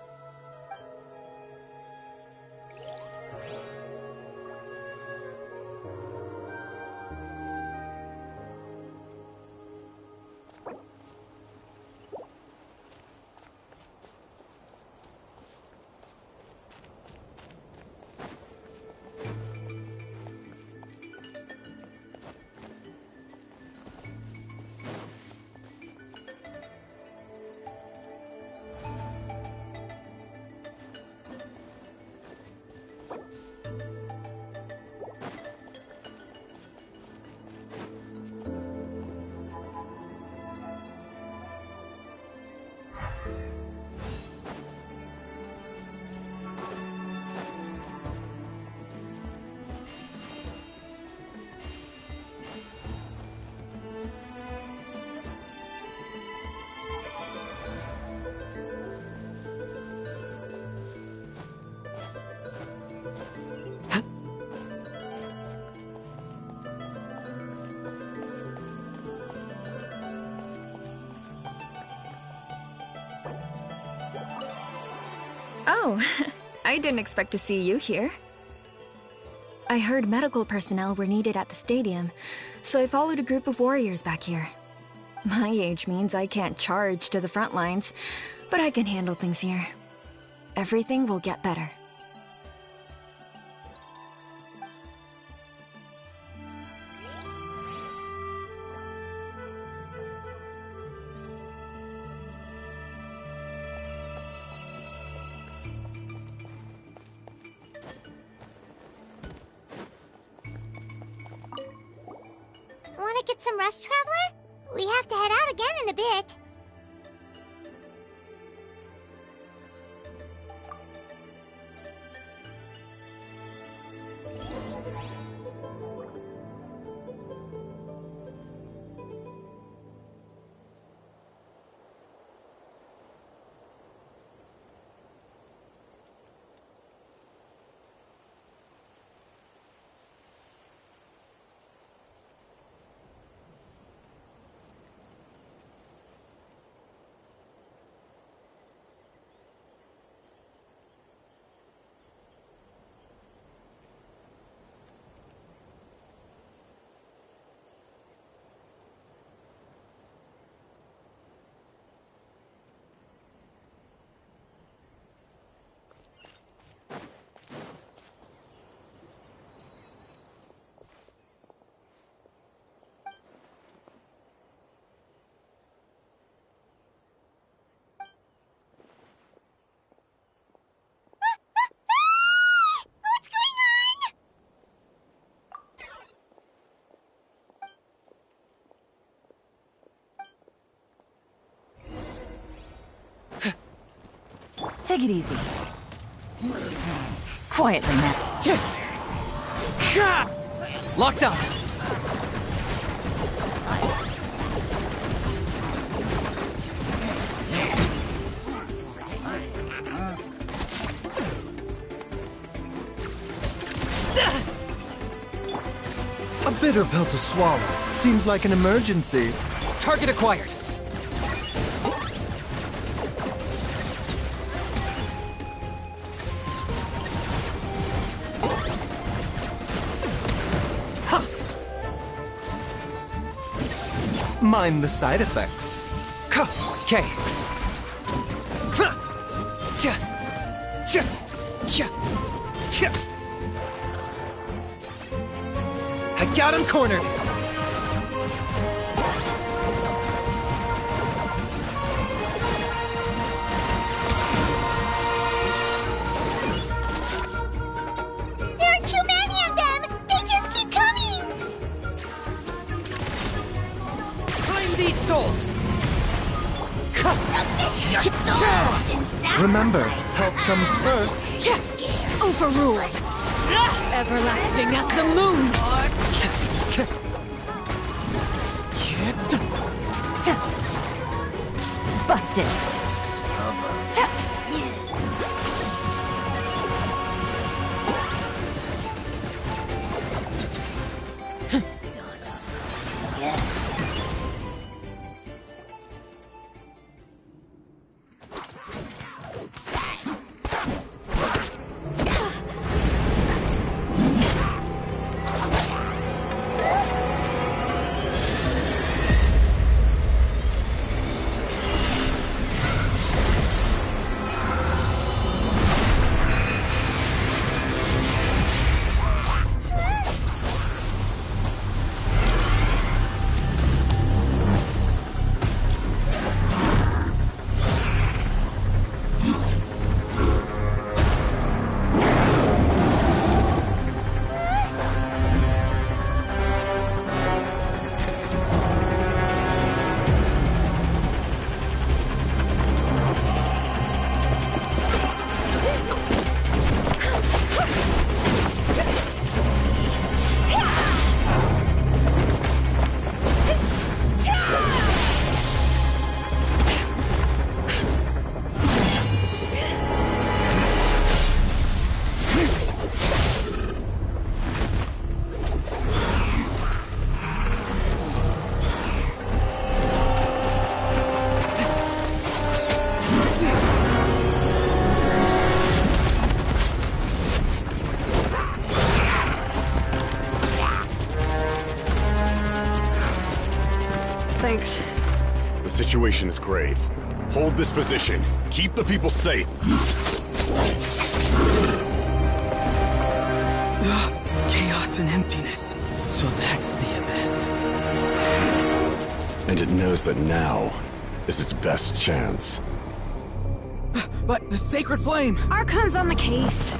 Oh, I didn't expect to see you here. I heard medical personnel were needed at the stadium, so I followed a group of warriors back here. My age means I can't charge to the front lines, but I can handle things here. Everything will get better. get some rest, Traveler? We have to head out again in a bit. Take it easy. Quietly now. Locked up. A bitter pill to swallow. Seems like an emergency. Target acquired. Mind the side effects. Okay. I got him cornered. There are too many of them! They just keep coming! Claim these souls! Remember, health comes first. Overruled. Everlasting as the moon. Busted. Thanks. The situation is grave. Hold this position. Keep the people safe. Chaos and emptiness. So that's the abyss. And it knows that now is its best chance. But the sacred flame! Archon's on the case.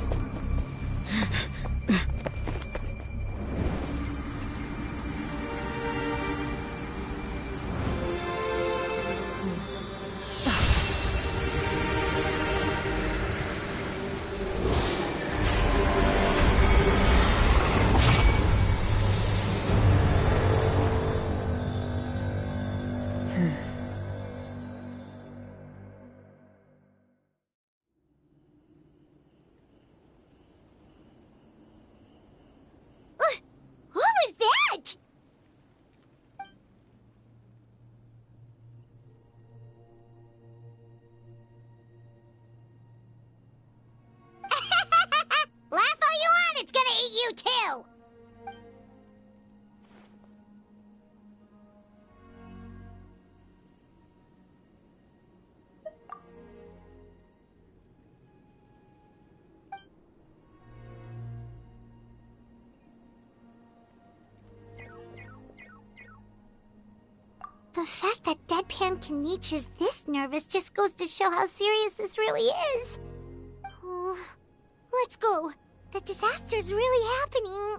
The fact that Deadpan Kanich is this nervous just goes to show how serious this really is. Oh, let's go. The disaster's really happening.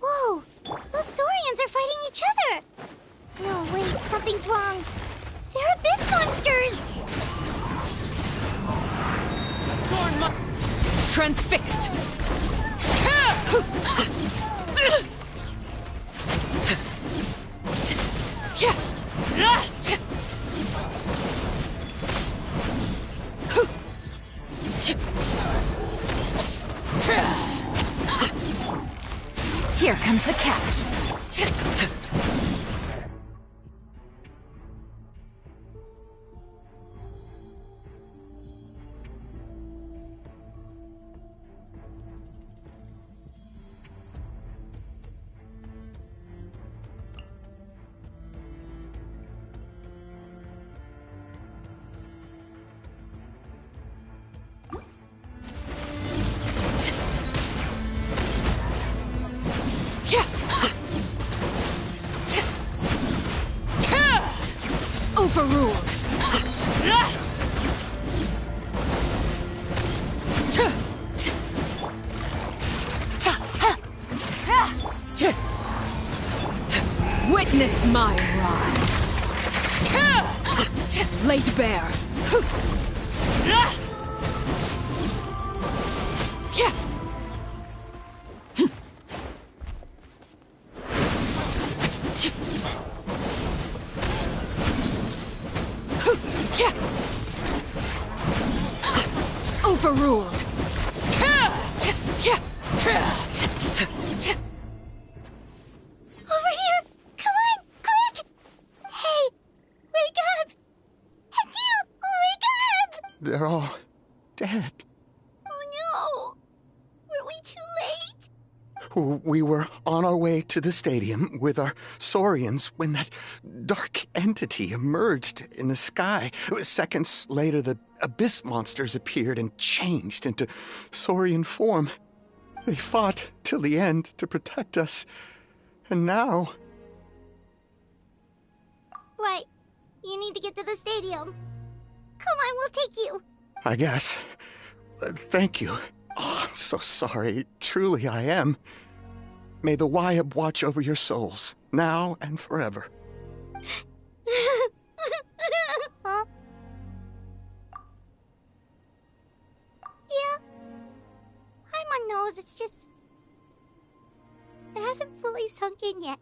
Whoa! Those Saurians are fighting each other! No, wait, something's wrong. They're abyss monsters! Transfixed! Here comes the catch. Overruled. Witness my rise. Laid bare. Overruled. Over here! Come on, quick! Hey, wake up! And you, wake up! They're all dead. Oh no! Were we too late? We were on our way to the stadium with our Saurians when that dark entity emerged in the sky. Seconds later, the abyss monsters appeared and changed into Saurian form. They fought till the end to protect us. And now... Right. You need to get to the stadium. Come on, we'll take you. I guess. Thank you. Oh, I'm so sorry. Truly I am. May the Wyab watch over your souls, now and forever. Huh? Yeah. Paimon knows, it's just... It hasn't fully sunk in yet.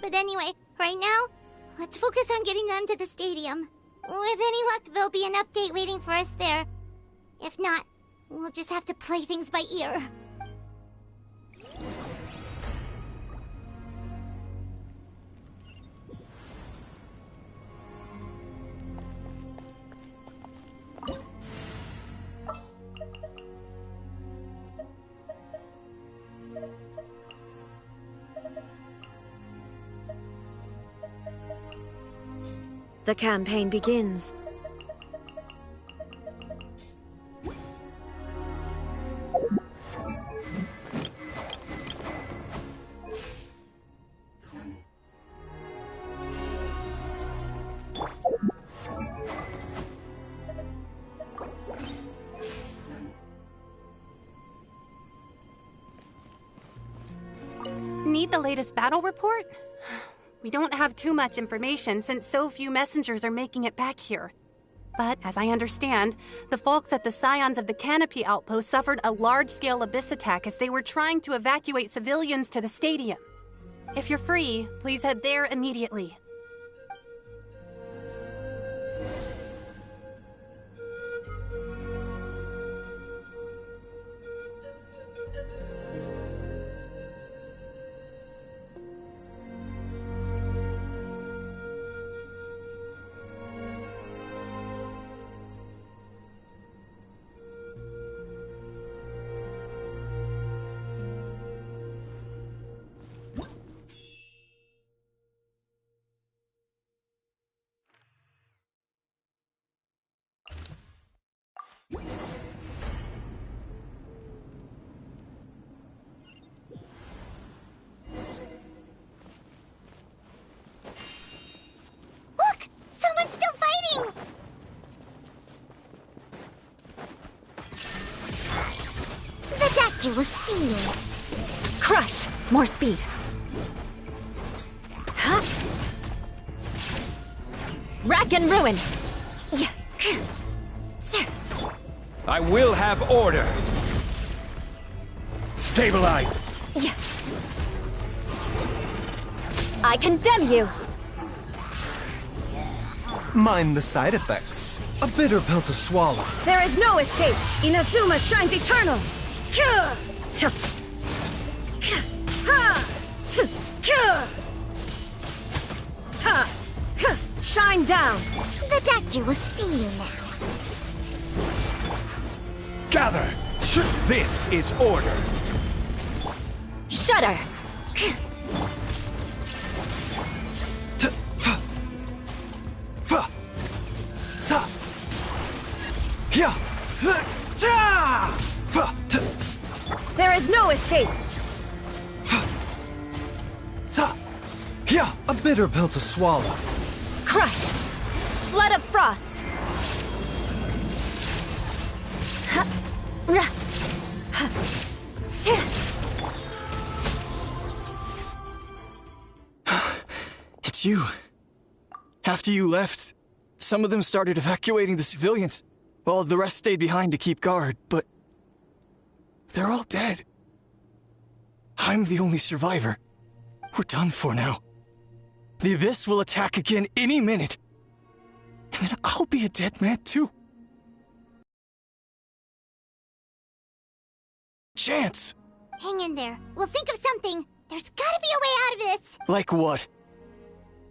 But anyway, right now, let's focus on getting them to the stadium. With any luck, there'll be an update waiting for us there. If not, we'll just have to play things by ear. The campaign begins. Need the latest battle report? We don't have too much information since so few messengers are making it back here. But as I understand, the folks at the Scions of the Canopy outpost suffered a large-scale abyss attack as they were trying to evacuate civilians to the stadium. If you're free, please head there immediately. Look! Someone's still fighting! The doctor will see you. Crush! More speed. Huh? Rack and ruin! Yeah. I will have order. Stabilize. Yeah. I condemn you! Mind the side effects. A bitter pill to swallow. There is no escape! Inazuma shines eternal! Shine down! The doctor will see you now. Gather. This is order. Shudder! There is no escape! A bitter pill to swallow. Crush! Flood of frost! It's you. After you left, some of them started evacuating the civilians, while the rest stayed behind to keep guard, but they're all dead. I'm the only survivor. We're done for now. The Abyss will attack again any minute. And then I'll be a dead man too. Chance! Hang in there. We'll think of something. There's gotta be a way out of this. Like what?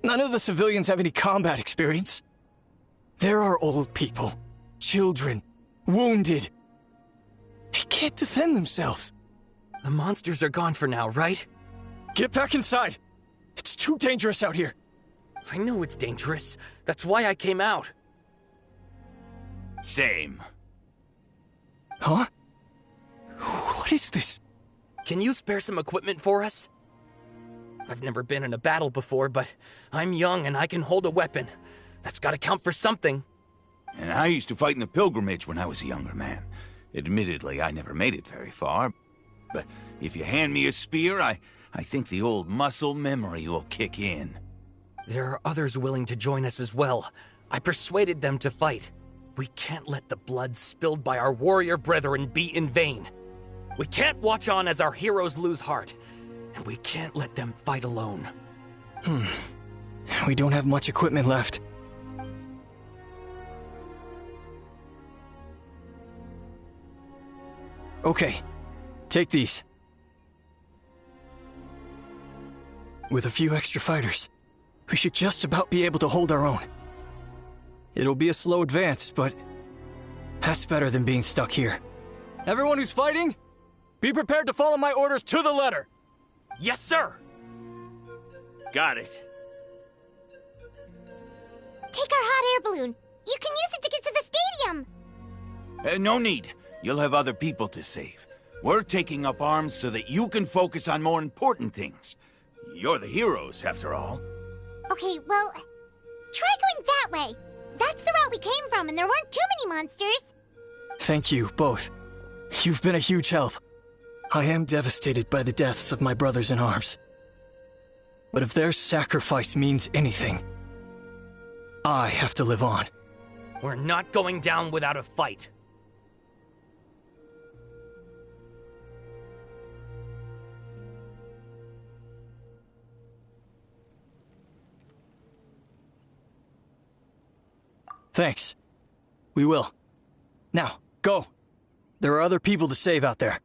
None of the civilians have any combat experience. There are old people, children, wounded. They can't defend themselves. The monsters are gone for now, right? Get back inside! It's too dangerous out here. I know it's dangerous. That's why I came out. Same. Huh? What is this? Can you spare some equipment for us? I've never been in a battle before, but I'm young and I can hold a weapon. That's gotta count for something. And I used to fight in the pilgrimage when I was a younger man. Admittedly, I never made it very far. But if you hand me a spear, I think the old muscle memory will kick in. There are others willing to join us as well. I persuaded them to fight. We can't let the blood spilled by our warrior brethren be in vain. We can't watch on as our heroes lose heart. And We can't let them fight alone. We don't have much equipment left. Okay, take these. With a few extra fighters, we should just about be able to hold our own. It'll be a slow advance, but that's better than being stuck here. Everyone who's fighting, be prepared to follow my orders to the letter. Yes, sir! Got it. Take our hot air balloon. You can use it to get to the stadium. No need. You'll have other people to save. We're taking up arms so that you can focus on more important things. You're the heroes, after all. Okay, well, try going that way. That's the route we came from, and there weren't too many monsters. Thank you, both. You've been a huge help. I am devastated by the deaths of my brothers in arms. But if their sacrifice means anything, I have to live on. We're not going down without a fight. Thanks. We will. Now, go. There are other people to save out there.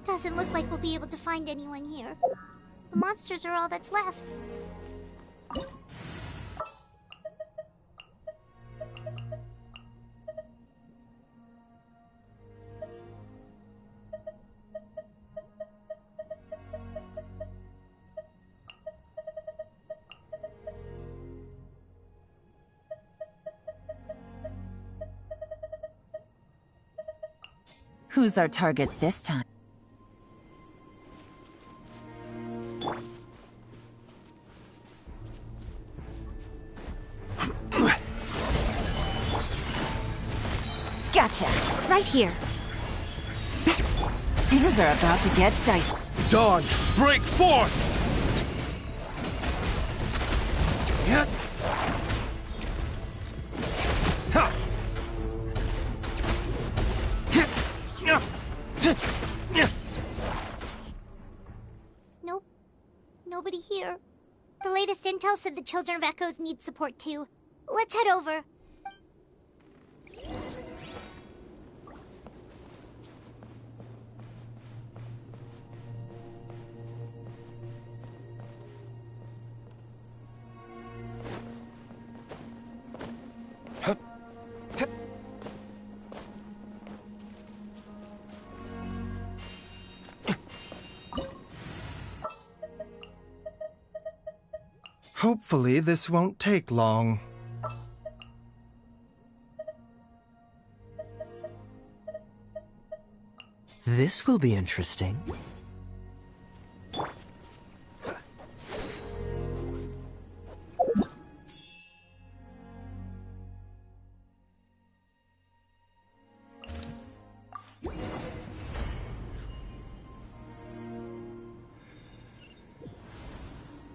Doesn't look like we'll be able to find anyone here. The monsters are all that's left. Who's our target this time? Gotcha! Right here. Things are about to get dicey. Dawn, break forth! Yeah. Nope. Nobody here. The latest intel said the Children of Echoes need support too. Let's head over. Hopefully this won't take long. This will be interesting.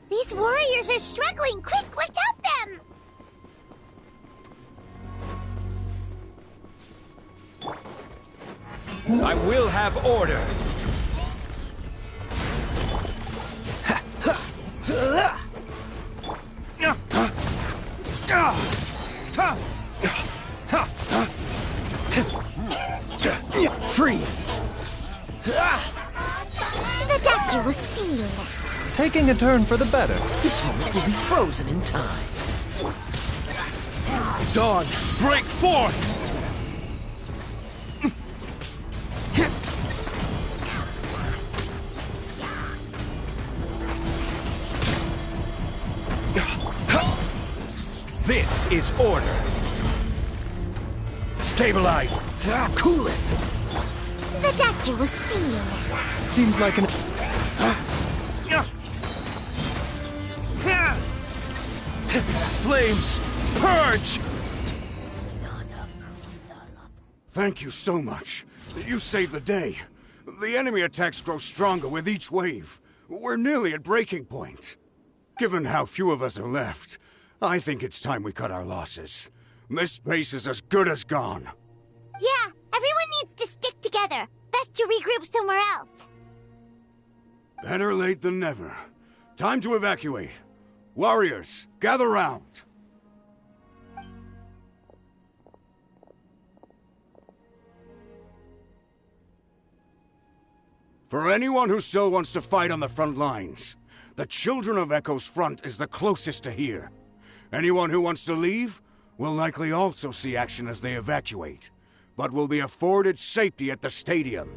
These warriors are struggling! Quick, let's help them! I will have order. Freeze! The doctor will see you now. Taking a turn for the better. This moment will be frozen in time. Dawn, break forth! This is order. Stabilize. Cool it. The doctor will see you. Seems like an... Flames, purge! Thank you so much. You saved the day. The enemy attacks grow stronger with each wave. We're nearly at breaking point. Given how few of us are left, I think it's time we cut our losses. This base is as good as gone. Yeah, everyone needs to stick together. Best to regroup somewhere else. Better late than never. Time to evacuate. Warriors, gather round. For anyone who still wants to fight on the front lines, the Children of Echo's front is the closest to here. Anyone who wants to leave will likely also see action as they evacuate, but will be afforded safety at the stadium.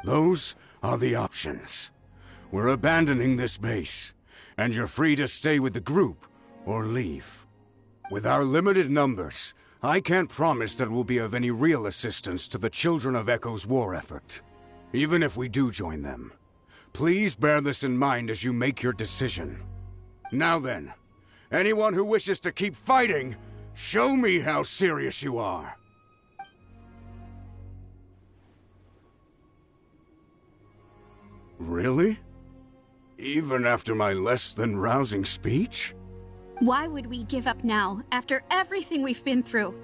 Those are the options. We're abandoning this base, and you're free to stay with the group or leave. With our limited numbers, I can't promise that we'll be of any real assistance to the Children of Echo's war effort. Even if we do join them, please bear this in mind as you make your decision. Now then, anyone who wishes to keep fighting, show me how serious you are. Really? Even after my less than rousing speech? Why would we give up now, after everything we've been through?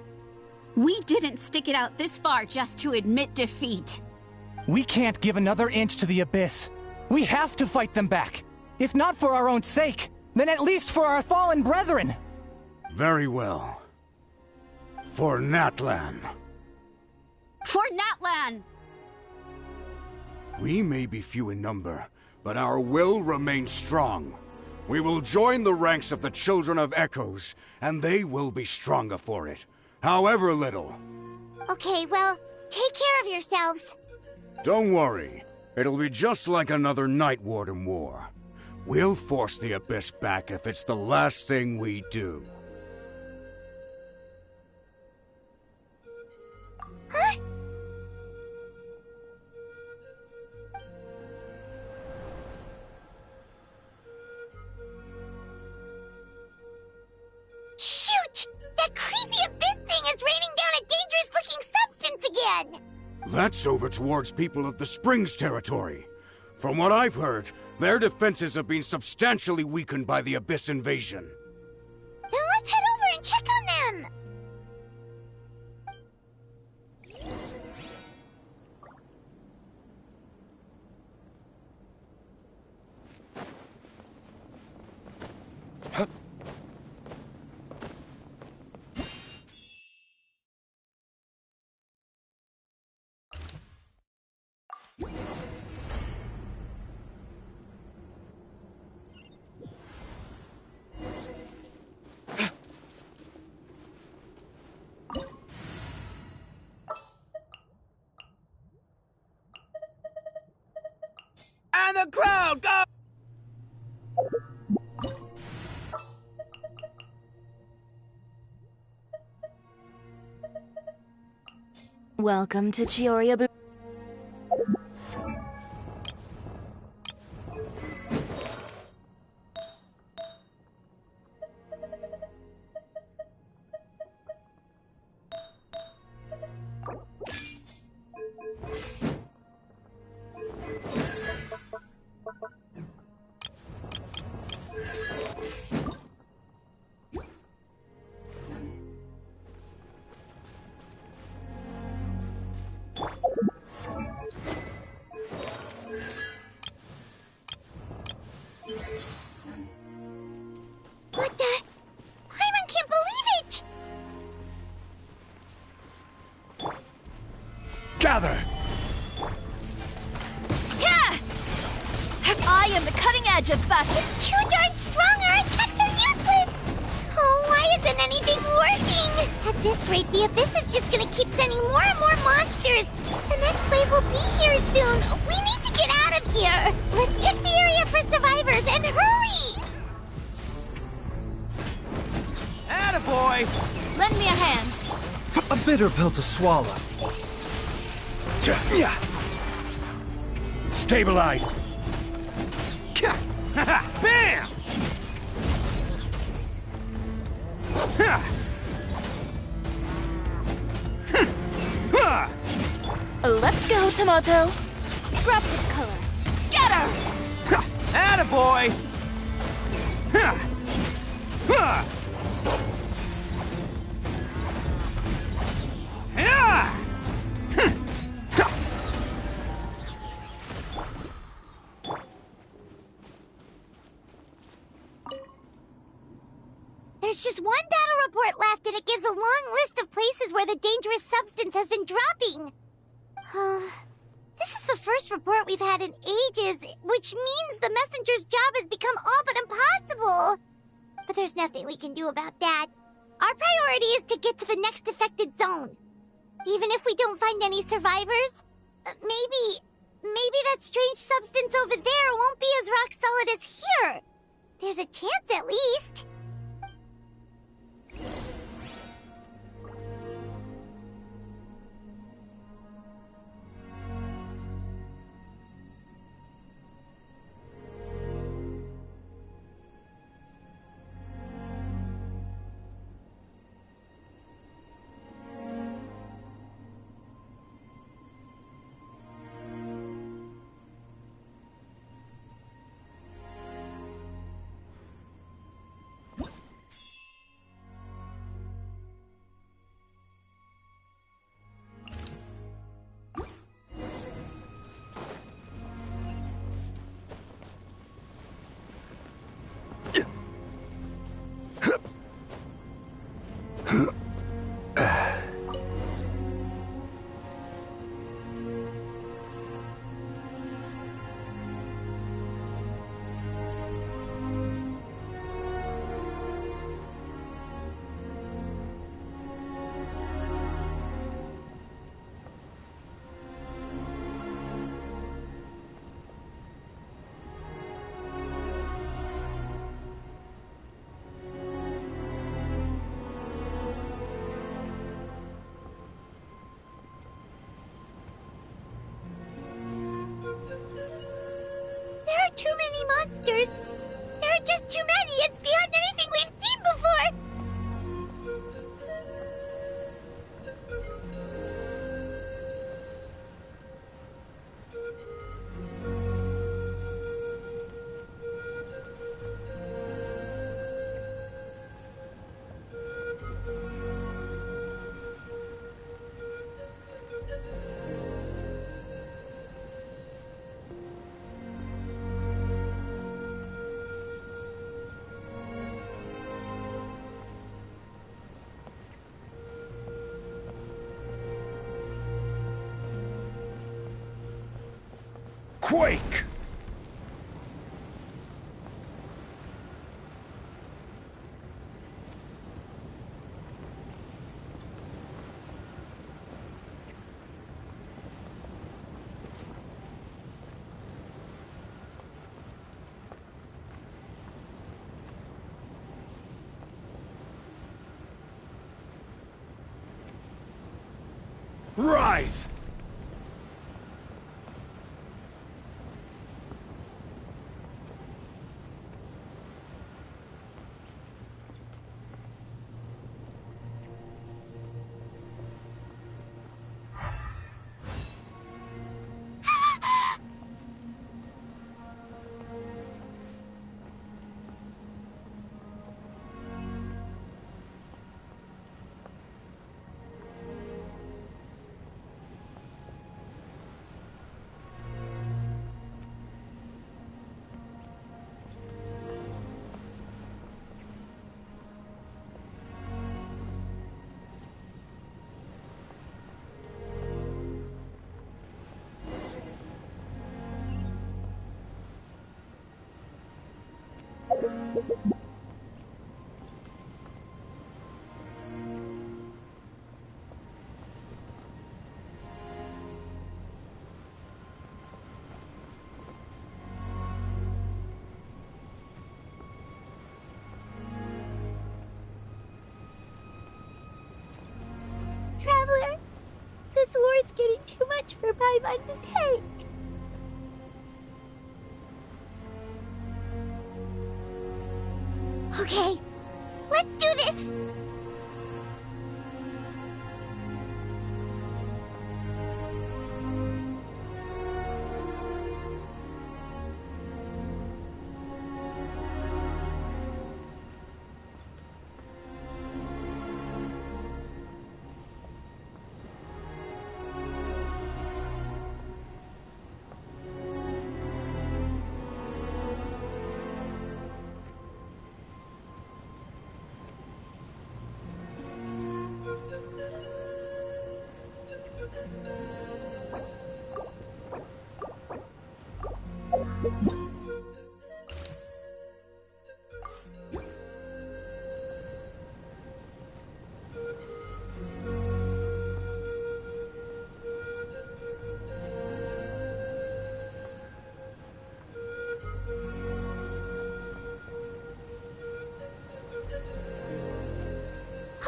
We didn't stick it out this far just to admit defeat. We can't give another inch to the Abyss. We have to fight them back. If not for our own sake, then at least for our fallen brethren. Very well. For Natlan. For Natlan! We may be few in number, but our will remains strong. We will join the ranks of the Children of Echoes, and they will be stronger for it, however little. Okay, well, take care of yourselves. Don't worry. It'll be just like another Night Warden war. We'll force the Abyss back if it's the last thing we do. Huh? Shoot! That creepy Abyss thing is raining down a dangerous-looking substance again! That's over towards people of the Springs territory. From what I've heard, their defenses have been substantially weakened by the Abyss invasion. Then let's head over and check on them! And the crowd, go! Welcome to Chioriabu. What the? Paimon can't believe it! Gather! Yeah! I am the cutting edge of fashion. It's too darn strong, our attacks are useless! Oh, why isn't anything working? At this rate, the Abyss is just gonna keep sending more and more monsters. The next wave will be here soon. We need to get out of here. Let's check the area for survivors and hurry! Attaboy! Lend me a hand. A bitter pill to swallow. Stabilize! Bam! Let's go, Tomato. Scraps of color. Scatter! Attaboy! There's just one battle report left, and it gives a long list of places where the dangerous substance has been dropping. This is the first report we've had in ages, which means the messenger's job has become all but impossible. But there's nothing we can do about that. Our priority is to get to the next affected zone. Even if we don't find any survivors, maybe that strange substance over there won't be as rock solid as here. There's a chance at least. There are too many monsters. There are just too many. It's beyond anything we've seen before. Quake! Rise! This war's getting too much for Paimon to take. Okay, let's do this!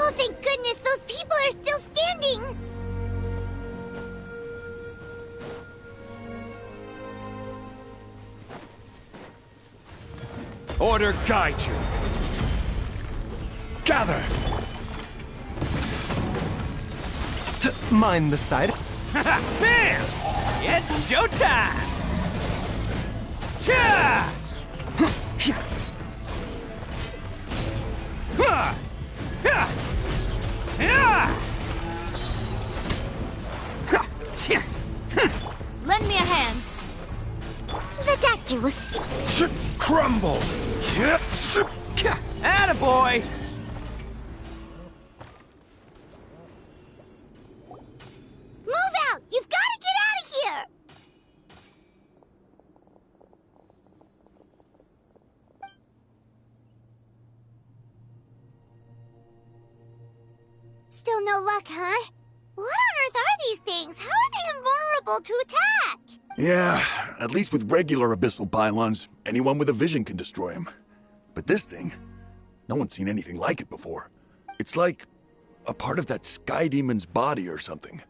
Oh, thank goodness, those people are still standing! Order guide you. Gather! Mind the side. Bam! It's showtime! Cha! Lend me a hand. The doctor will see. Crumble! Attaboy! Move out! You've got to get out of here! Still no luck, huh? What on earth are these things? How are they invulnerable to attack? Yeah, at least with regular abyssal pylons, anyone with a vision can destroy them. But this thing, no one's seen anything like it before. It's like a part of that sky demon's body or something.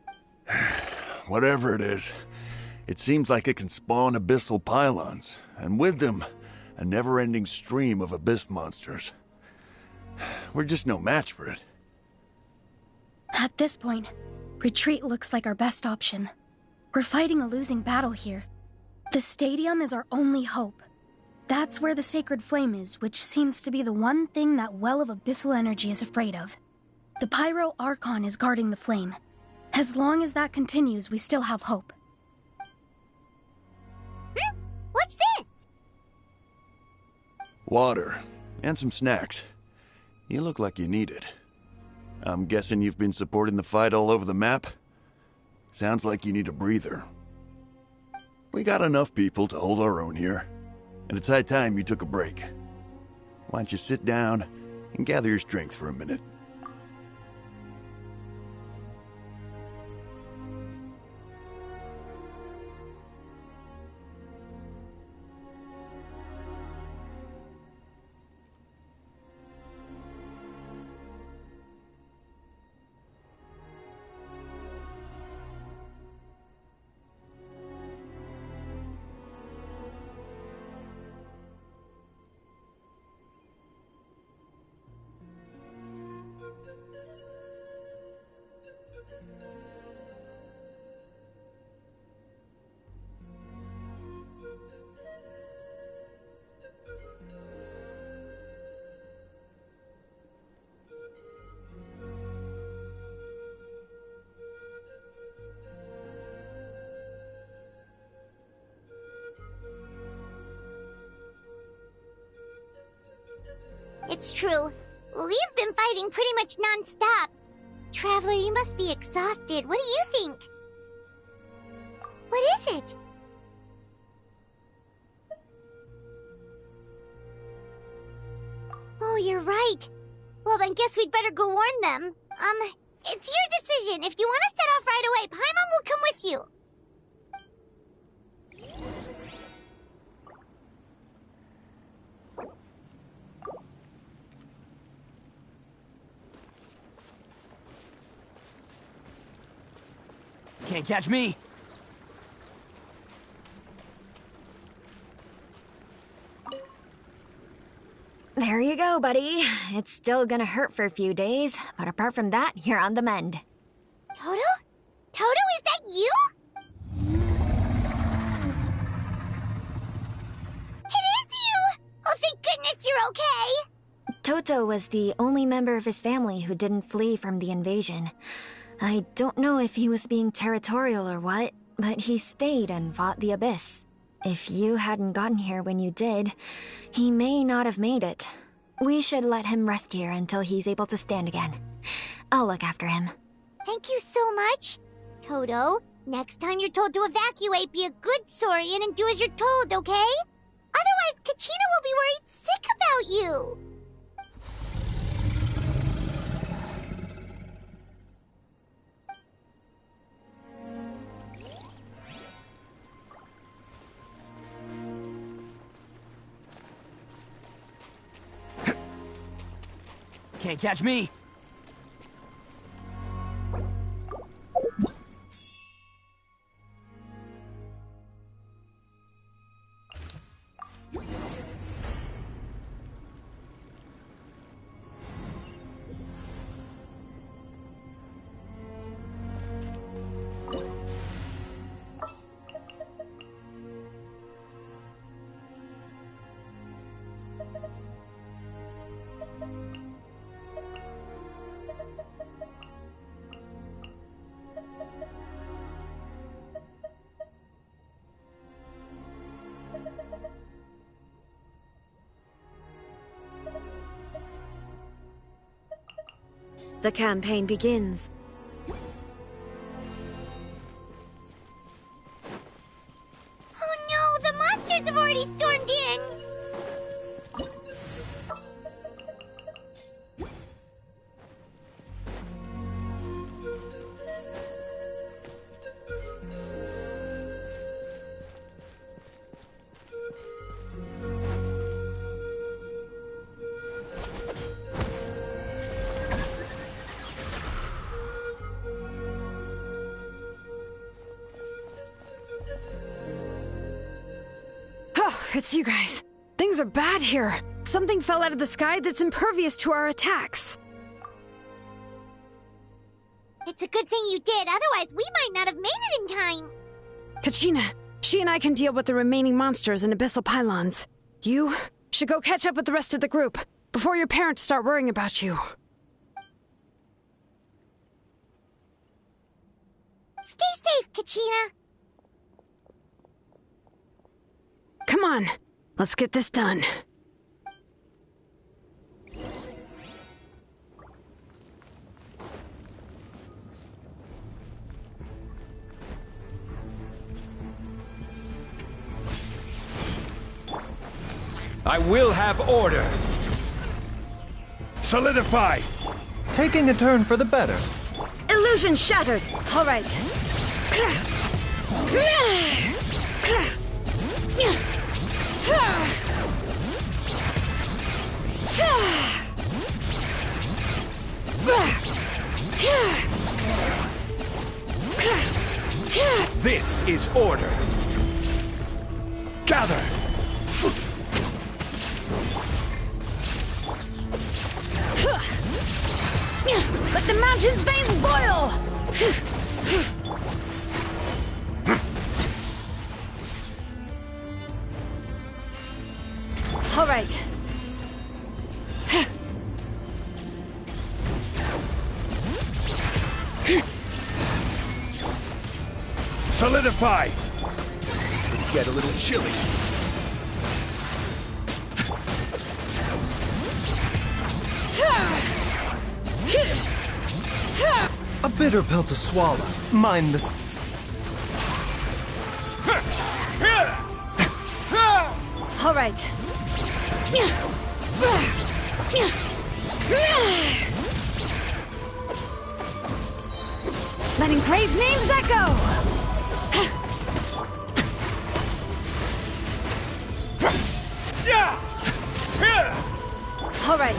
Whatever it is, it seems like it can spawn abyssal pylons, and with them, a never-ending stream of abyss monsters. We're just no match for it. At this point, retreat looks like our best option. We're fighting a losing battle here. The stadium is our only hope. That's where the sacred flame is, which seems to be the one thing that well of abyssal energy is afraid of. The Pyro Archon is guarding the flame. As long as that continues, we still have hope. What's this? Water, and some snacks. You look like you need it. I'm guessing you've been supporting the fight all over the map? Sounds like you need a breather. We got enough people to hold our own here, and it's high time you took a break. Why don't you sit down and gather your strength for a minute? It's true. We've been fighting pretty much non-stop. Traveler, you must be exhausted. What do you think? What is it? Oh, you're right. Well, then guess we'd better go warn them. It's your decision. If you want to set off right away, Paimon will come with you. Can't catch me. There you go, buddy. It's still gonna hurt for a few days, but apart from that, you're on the mend. Toto? Toto, is that you? It is you! Oh, thank goodness you're okay! Toto was the only member of his family who didn't flee from the invasion. I don't know if he was being territorial or what, but he stayed and fought the Abyss. If you hadn't gotten here when you did, he may not have made it. We should let him rest here until he's able to stand again. I'll look after him. Thank you so much. Toto, next time you're told to evacuate, be a good saurian and do as you're told, okay? Otherwise, Kachina will be worried sick about you. Can't catch me. The campaign begins. Oh no, the monsters have already stormed in! It's you guys. Things are bad here. Something fell out of the sky that's impervious to our attacks. It's a good thing you did, otherwise we might not have made it in time. Kachina, she and I can deal with the remaining monsters and abyssal pylons. You should go catch up with the rest of the group before your parents start worrying about you. Stay safe, Kachina. Come on, let's get this done. I will have order. Solidify. Taking a turn for the better. Illusion shattered! All right. This is order. Gather. Let the mountain's veins boil! All right. Solidify. It's going to get a little chilly. A bitter pill to swallow. Mind the... All right. Letting grave names echo! All right.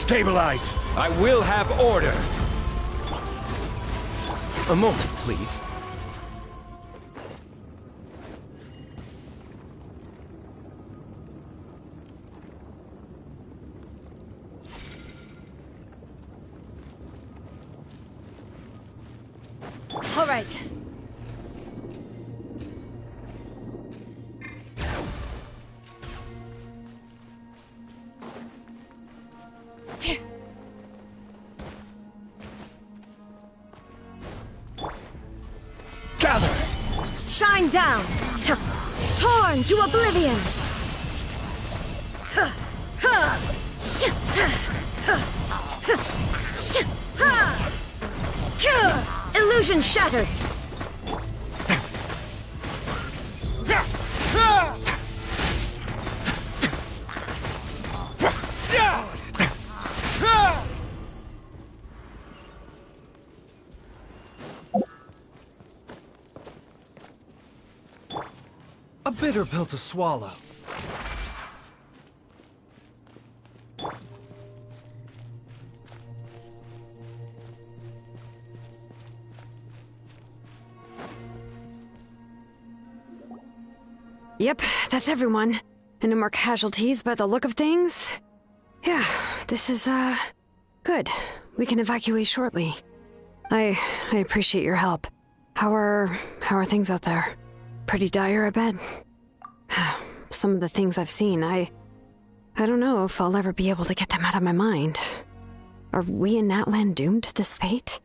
Stabilize! I will have order! A moment, please. All right. Gather! Shine down! Torn to oblivion! Illusion shattered! A bitter pill to swallow. Yep, that's everyone. And no more casualties by the look of things. Yeah, this is, good. We can evacuate shortly. I appreciate your help. How are things out there? Pretty dire, I bet. Some of the things I've seen, I don't know if I'll ever be able to get them out of my mind. Are we in Natlan doomed to this fate?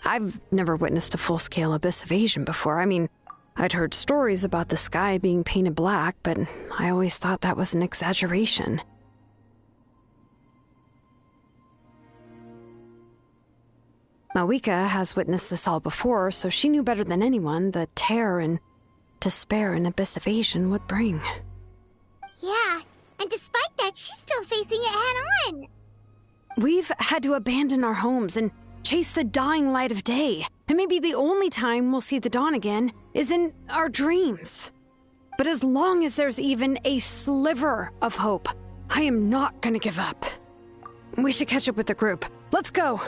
I've never witnessed a full-scale abyss invasion before. I mean, I'd heard stories about the sky being painted black, but I always thought that was an exaggeration. Mawika has witnessed this all before, so she knew better than anyone the terror and despair an abyss invasion would bring. Yeah, and despite that, she's still facing it head-on. We've had to abandon our homes and chase the dying light of day. And maybe the only time we'll see the dawn again is in our dreams. But as long as there's even a sliver of hope, I am not gonna give up. We should catch up with the group. Let's go!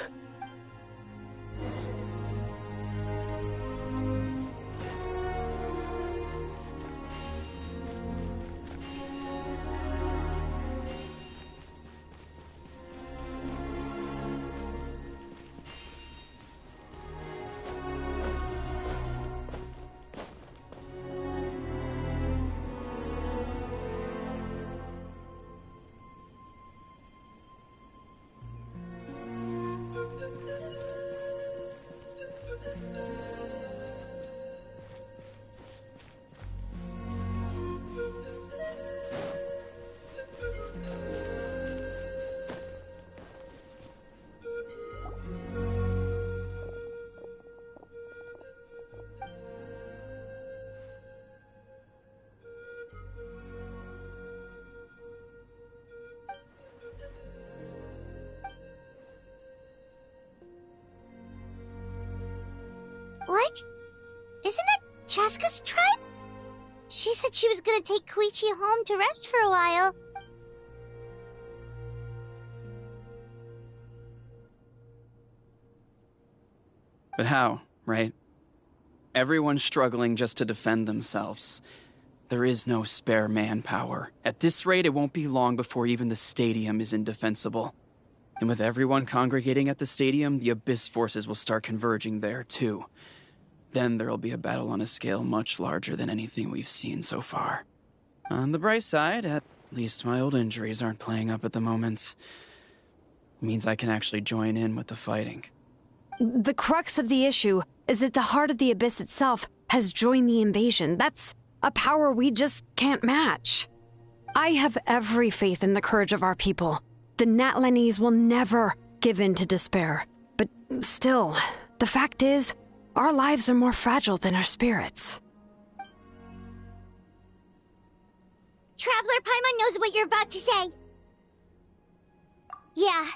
What? Isn't that Chaska's tribe? She said she was gonna take Koichi home to rest for a while. But how, right? Everyone's struggling just to defend themselves. There is no spare manpower. At this rate, it won't be long before even the stadium is indefensible. And with everyone congregating at the stadium, the Abyss forces will start converging there, too. Then there'll be a battle on a scale much larger than anything we've seen so far. On the bright side, at least my old injuries aren't playing up at the moment. It means I can actually join in with the fighting. The crux of the issue is that the heart of the Abyss itself has joined the invasion. That's a power we just can't match. I have every faith in the courage of our people. The Natlanese will never give in to despair. But still, the fact is, our lives are more fragile than our spirits. Traveler Paimon knows what you're about to say. Yeah,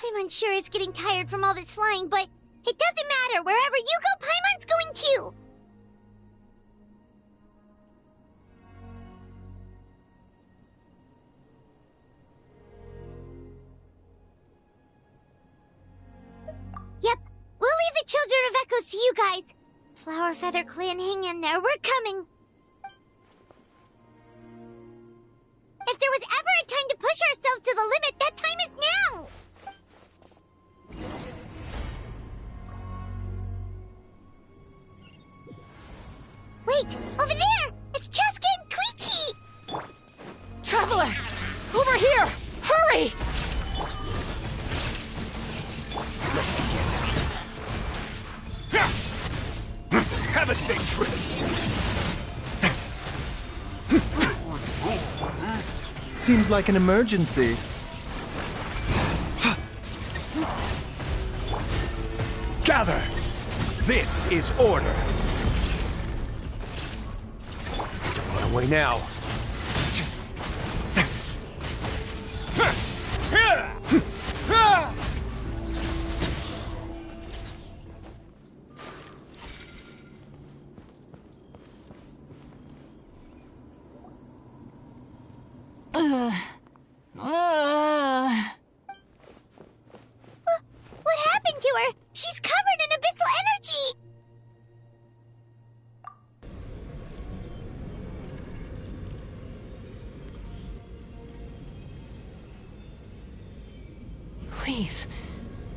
I'm unsure it's getting tired from all this flying, but it doesn't matter. Wherever you go, Paimon's going too. Children of Echoes to you guys. Flower Feather Clan, hang in there. We're coming. If there was ever a time to push ourselves to the limit, that time is now! Wait! Over there! It's Cheska and Koichi! Traveler! Over here! Hurry! Have a safe trip. Seems like an emergency. Gather! This is order. Don't run away now. What happened to her? She's covered in abyssal energy! Please,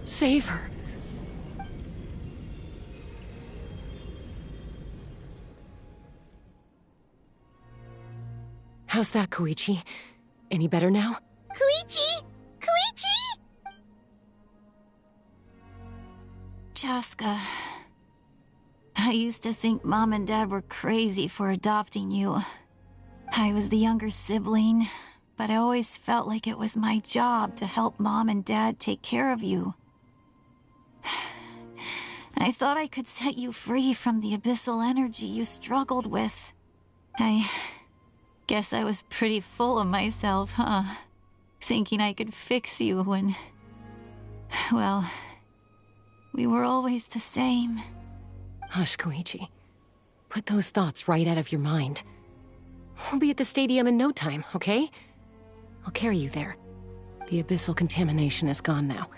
save her. How's that, Koichi? Any better now? Koichi! Koichi! Cheska, I used to think Mom and Dad were crazy for adopting you. I was the younger sibling, but I always felt like it was my job to help Mom and Dad take care of you. I thought I could set you free from the abyssal energy you struggled with. I guess I was pretty full of myself, huh? Thinking I could fix you when... well, we were always the same. Hush, Koichi. Put those thoughts right out of your mind. We'll be at the stadium in no time, okay? I'll carry you there. The abyssal contamination is gone now.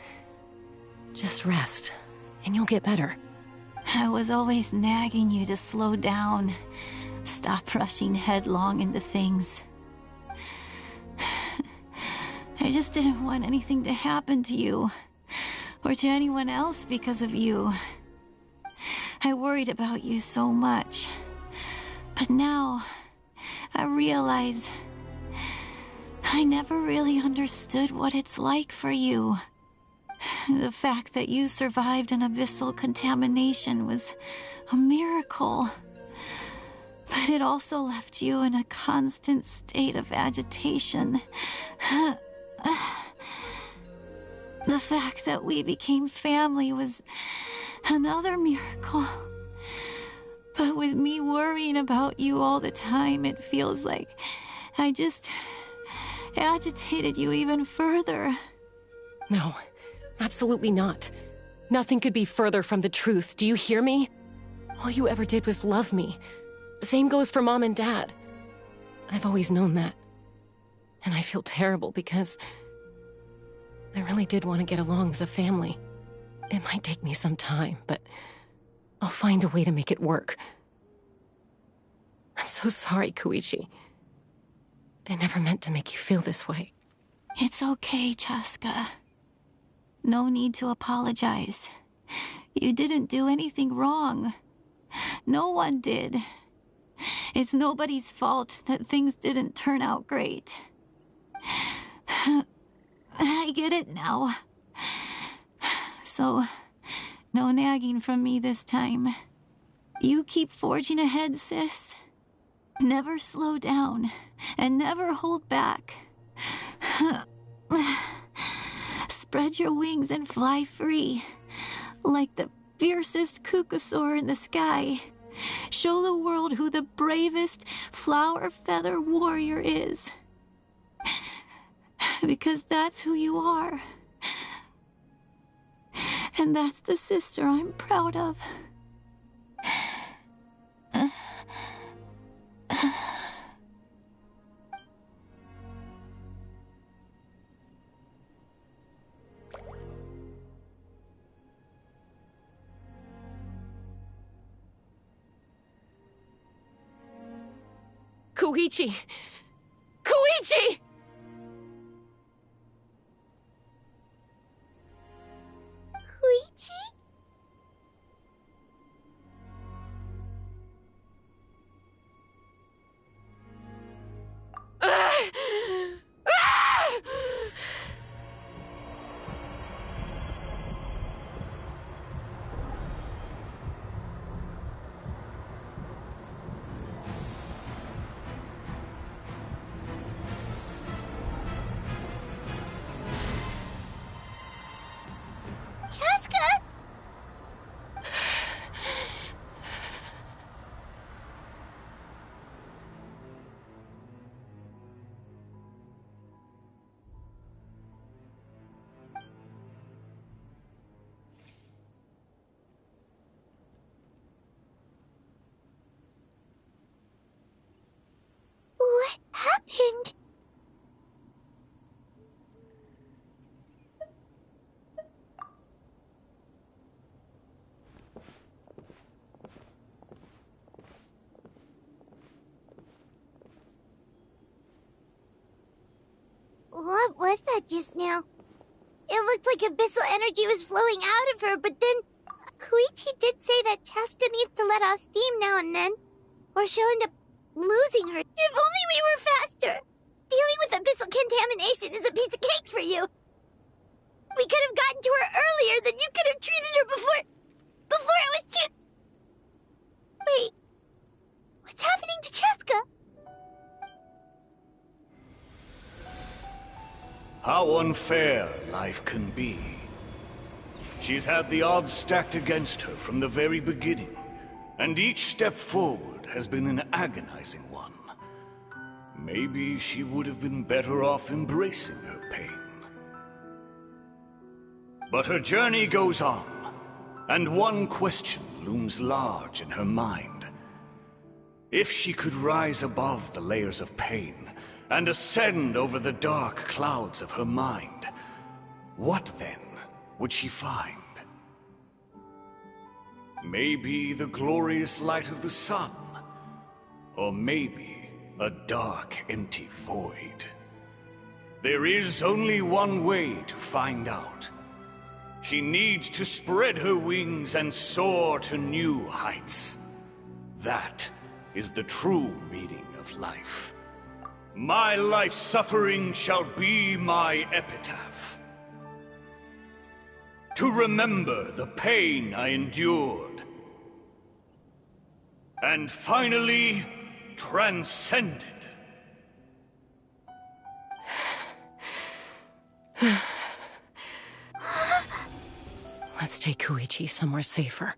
Just rest, and you'll get better. I was always nagging you to slow down. Stop rushing headlong into things. I just didn't want anything to happen to you, or to anyone else because of you. I worried about you so much. But now, I realize I never really understood what it's like for you. The fact that you survived an abyssal contamination was a miracle. But it also left you in a constant state of agitation. The fact that we became family was another miracle. But with me worrying about you all the time, it feels like I just agitated you even further. No, absolutely not. Nothing could be further from the truth. Do you hear me? All you ever did was love me. Same goes for Mom and Dad. I've always known that. And I feel terrible because I really did want to get along as a family. It might take me some time, but I'll find a way to make it work. I'm so sorry, Koichi. I never meant to make you feel this way. It's okay, Cheska. No need to apologize. You didn't do anything wrong. No one did. It's nobody's fault that things didn't turn out great. I get it now. So, no nagging from me this time. You keep forging ahead, sis. Never slow down, and never hold back. Spread your wings and fly free, like the fiercest kukusaur in the sky. Show the world who the bravest flower feather warrior is. Because that's who you are. And that's the sister I'm proud of. Koichi! Koichi! Koichi? Chaska? What happened? What was that just now? It looked like abyssal energy was flowing out of her, but then Koichi did say that Chaska needs to let off steam now and then, or she'll end up losing her. If only we were faster! Dealing with abyssal contamination is a piece of cake for you! We could have gotten to her earlier, then you could have treated her before it was too... Wait, what's happening to Chaska? How unfair life can be. She's had the odds stacked against her from the very beginning, and each step forward has been an agonizing one. Maybe she would have been better off embracing her pain. But her journey goes on, and one question looms large in her mind. If she could rise above the layers of pain, and ascend over the dark clouds of her mind, what then would she find? Maybe the glorious light of the sun, or maybe a dark, empty void. There is only one way to find out. She needs to spread her wings and soar to new heights. That is the true meaning of life. My life's suffering shall be my epitaph. To remember the pain I endured. And finally, transcended. Let's take Koichi somewhere safer.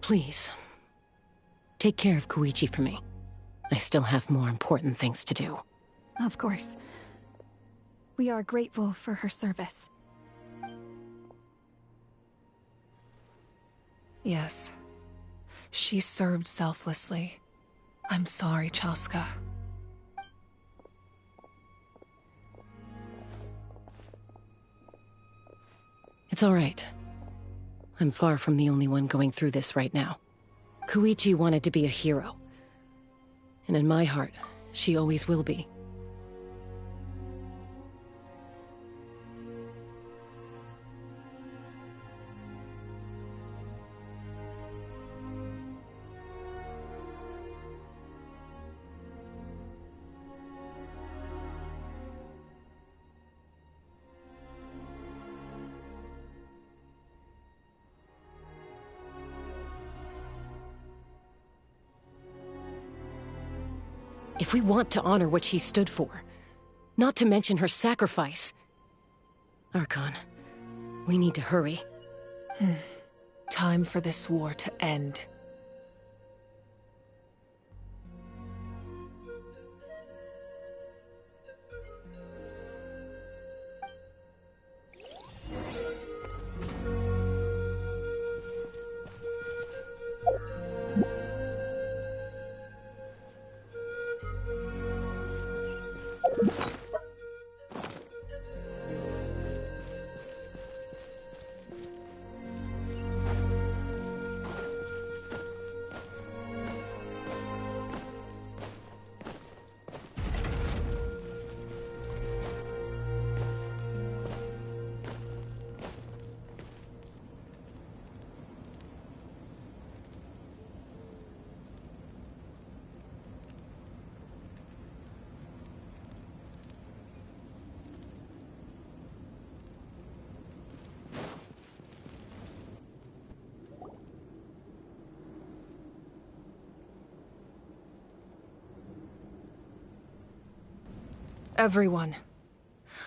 Please, take care of Koichi for me. I still have more important things to do. Of course. We are grateful for her service. Yes. She served selflessly. I'm sorry, Chaska. It's all right. I'm far from the only one going through this right now. Koichi wanted to be a hero. And in my heart, she always will be. If we want to honor what she stood for, not to mention her sacrifice. Archon, we need to hurry. Time for this war to end. Everyone,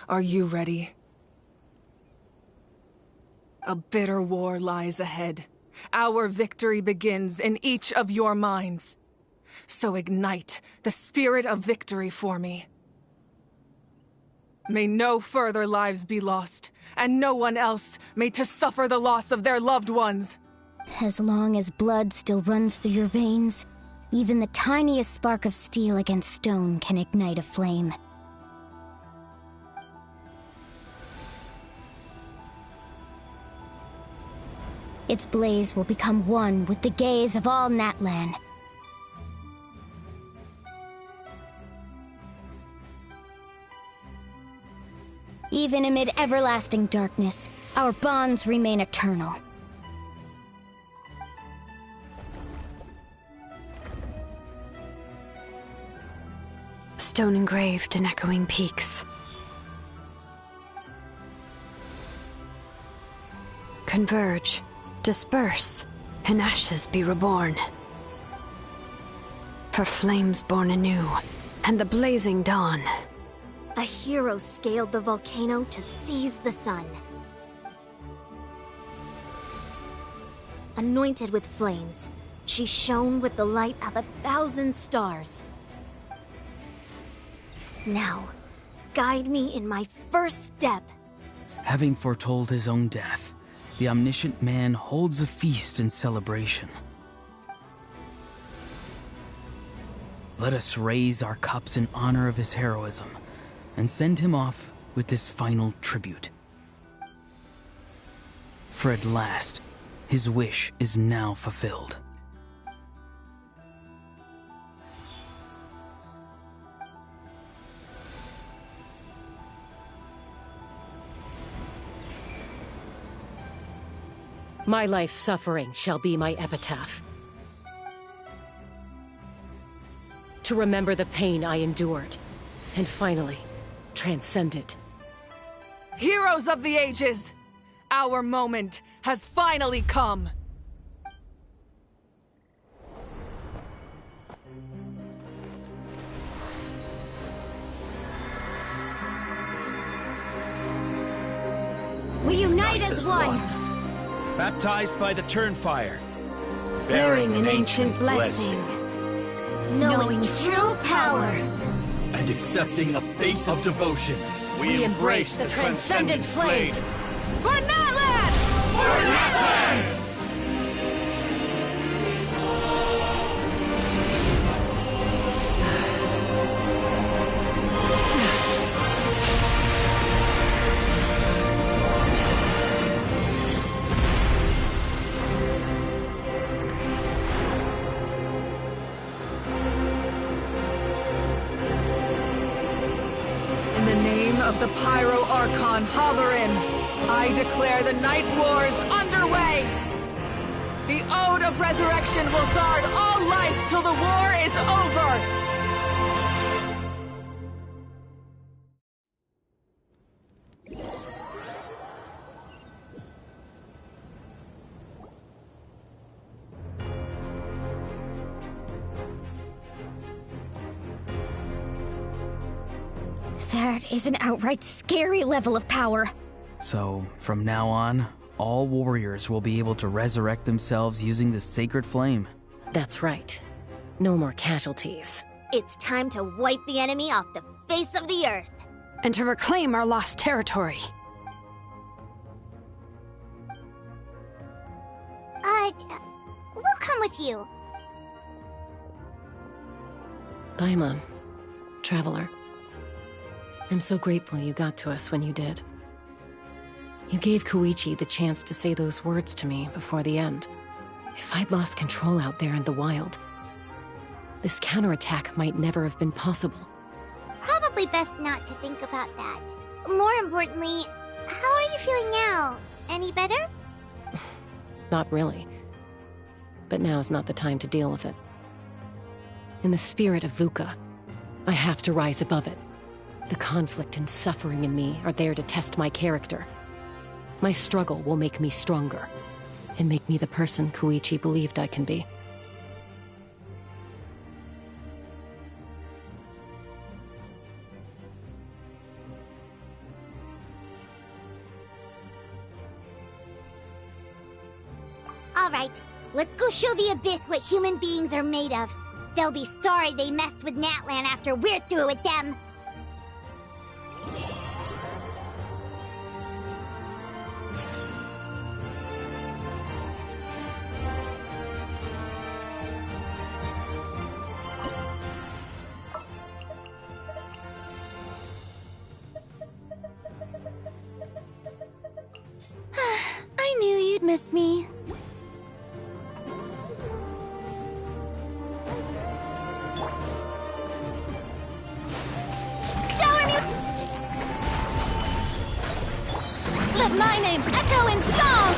are you ready? A bitter war lies ahead. Our victory begins in each of your minds. So ignite the spirit of victory for me. May no further lives be lost, and no one else may to suffer the loss of their loved ones. As long as blood still runs through your veins, even the tiniest spark of steel against stone can ignite a flame. Its blaze will become one with the gaze of all Natlan. Even amid everlasting darkness, our bonds remain eternal. Stone engraved in echoing peaks. Converge, disperse, in ashes be reborn. For flames born anew, and the blazing dawn. A hero scaled the volcano to seize the sun. Anointed with flames, she shone with the light of 1,000 stars. Now, guide me in my first step. Having foretold his own death, the omniscient man holds a feast in celebration. Let us raise our cups in honor of his heroism, and send him off with this final tribute. For at last, his wish is now fulfilled. My life's suffering shall be my epitaph. To remember the pain I endured, and finally, transcend it. Heroes of the ages! Our moment has finally come! We unite as one! Baptized by the Turnfire. Bearing an ancient blessing. Knowing true power. And accepting a fate of devotion. We embrace the transcendent flame. For Natlan! For Natlan! In the name of the Pyro Archon Halloran, I declare the Night Wars underway! The Ode of Resurrection will guard all life till the war is over! That is an outright scary level of power. So, from now on, all warriors will be able to resurrect themselves using the sacred flame. That's right. No more casualties. It's time to wipe the enemy off the face of the earth. And to reclaim our lost territory. We'll come with you. Paimon, Traveler. I'm so grateful you got to us when you did. You gave Koichi the chance to say those words to me before the end. If I'd lost control out there in the wild, this counterattack might never have been possible. Probably best not to think about that. More importantly, how are you feeling now? Any better? Not really. But now's not the time to deal with it. In the spirit of VUCA, I have to rise above it. The conflict and suffering in me are there to test my character. My struggle will make me stronger, and make me the person Koichi believed I can be. All right, let's go show the Abyss what human beings are made of. They'll be sorry they messed with Natlan after we're through with them. I knew you'd miss me. Let my name echo in song!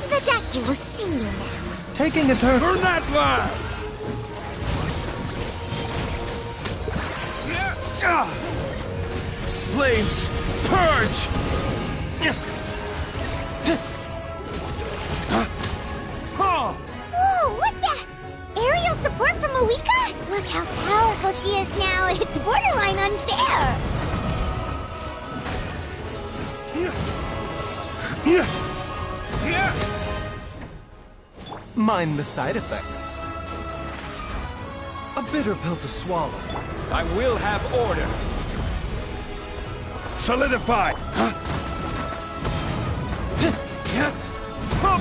The doctor will see you now. Taking a turn. Burn that line! Flames, purge! Whoa, what's that? Aerial support from Awika? Look how powerful she is now. It's borderline unfair. Mind the side effects. A bitter pill to swallow. I will have order. Solidify!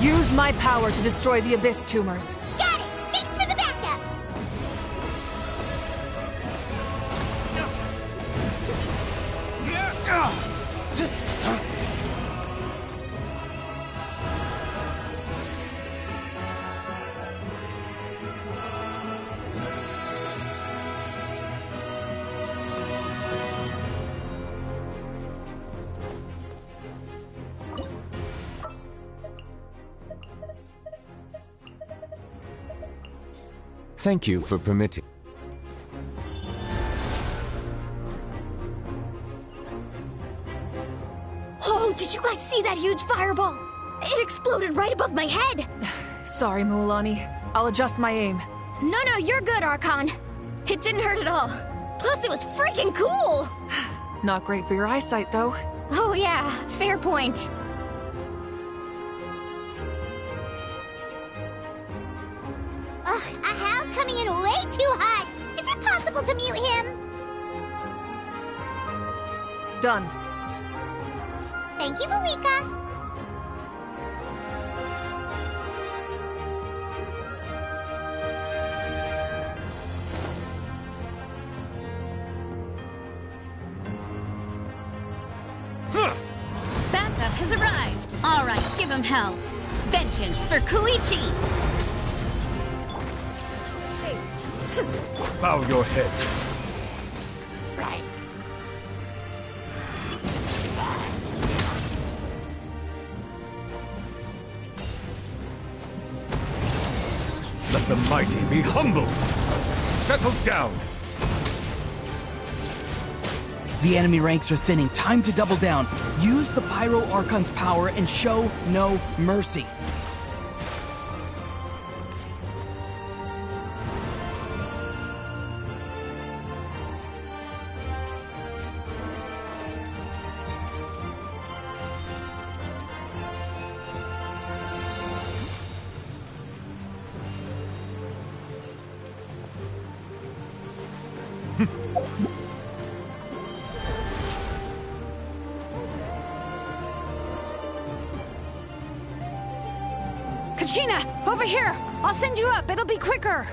Use my power to destroy the Abyss tumors. Got it. Thanks for the backup. Thank you for permitting. Oh, did you guys see that huge fireball? It exploded right above my head. Sorry, Mualani. I'll adjust my aim. No, you're good, Archon. It didn't hurt at all. Plus, it was freaking cool. Not great for your eyesight, though. Oh yeah, fair point. Ugh, Ahal's coming in way too hot. Is it possible to mute him? Done. Thank you, Malika. Backup has arrived. All right, give him hell. Vengeance for Koichi. Bow your head. Right. Let the mighty be humbled. Settle down. The enemy ranks are thinning. Time to double down. Use the Pyro Archon's power and show no mercy. Kachina, over here! I'll send you up, it'll be quicker!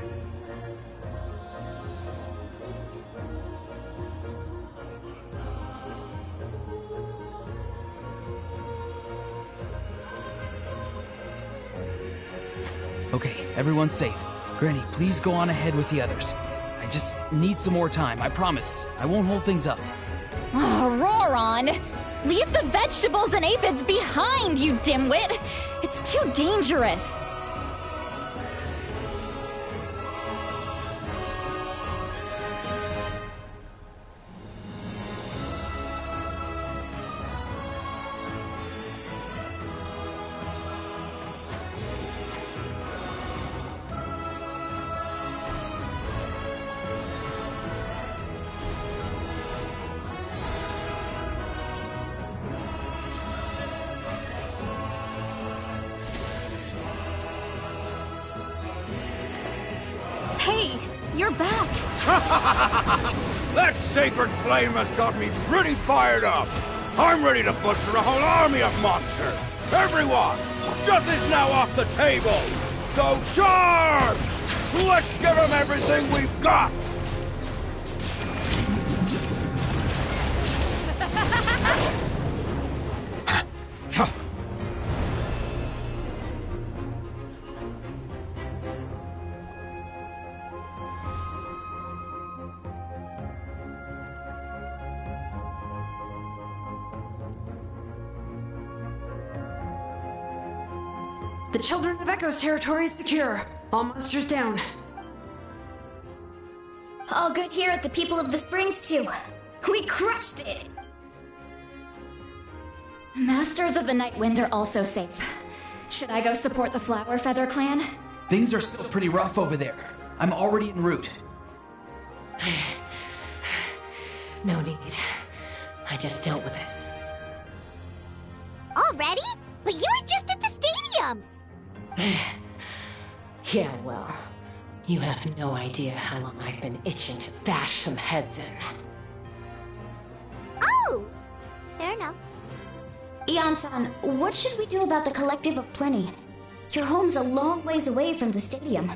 Okay, everyone's safe. Granny, please go on ahead with the others. I just need some more time, I promise. I won't hold things up. Oh, Roron! Leave the vegetables and aphids behind, you dimwit! It's too dangerous! Hey, you're back! That sacred flame has got me pretty fired up! I'm ready to butcher a whole army of monsters! Everyone! Death is now off the table! So charge! Let's give them everything we've got! The Children of Echo's territory is secure. All monsters down. All good here at the People of the Springs, too. We crushed it! Masters of the Nightwind are also safe. Should I go support the Flower Feather clan? Things are still pretty rough over there. I'm already en route. No need. I just dealt with it. Already? But you were just at the stadium! Yeah, well, you have no idea how long I've been itching to bash some heads in. Oh! Fair enough. Ian-san, what should we do about the Collective of Plenty? Your home's a long ways away from the stadium.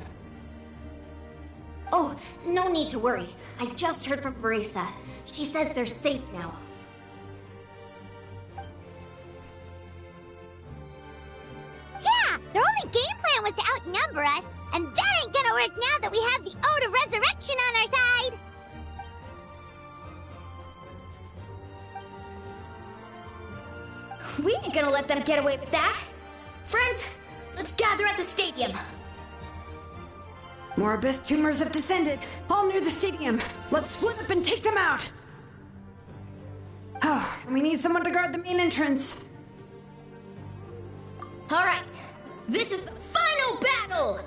Oh, no need to worry. I just heard from Veresa. She says they're safe now. Yeah! Their only game plan was to outnumber us, and that ain't gonna work now that we have the Ode of Resurrection on our side! We ain't gonna let them get away with that. Friends, let's gather at the stadium. More abyss tumors have descended, all near the stadium. Let's split up and take them out. Oh, we need someone to guard the main entrance. All right, this is the final battle!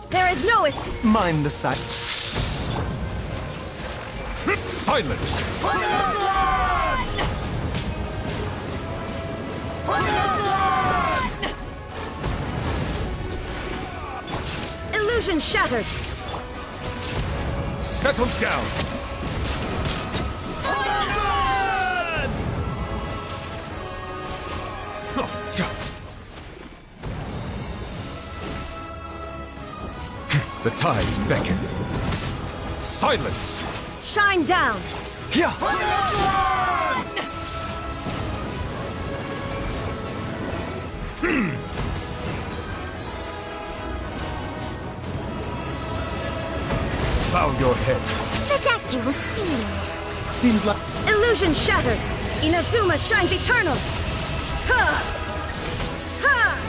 There is no escape. Mind the sight. Silence! Illusion shattered. Settle down. The tides beckon. Silence! Shine down. Here! Bow your head. The doctor will see. Seems like... Illusion shattered. Inazuma shines eternal. Ha! Ha!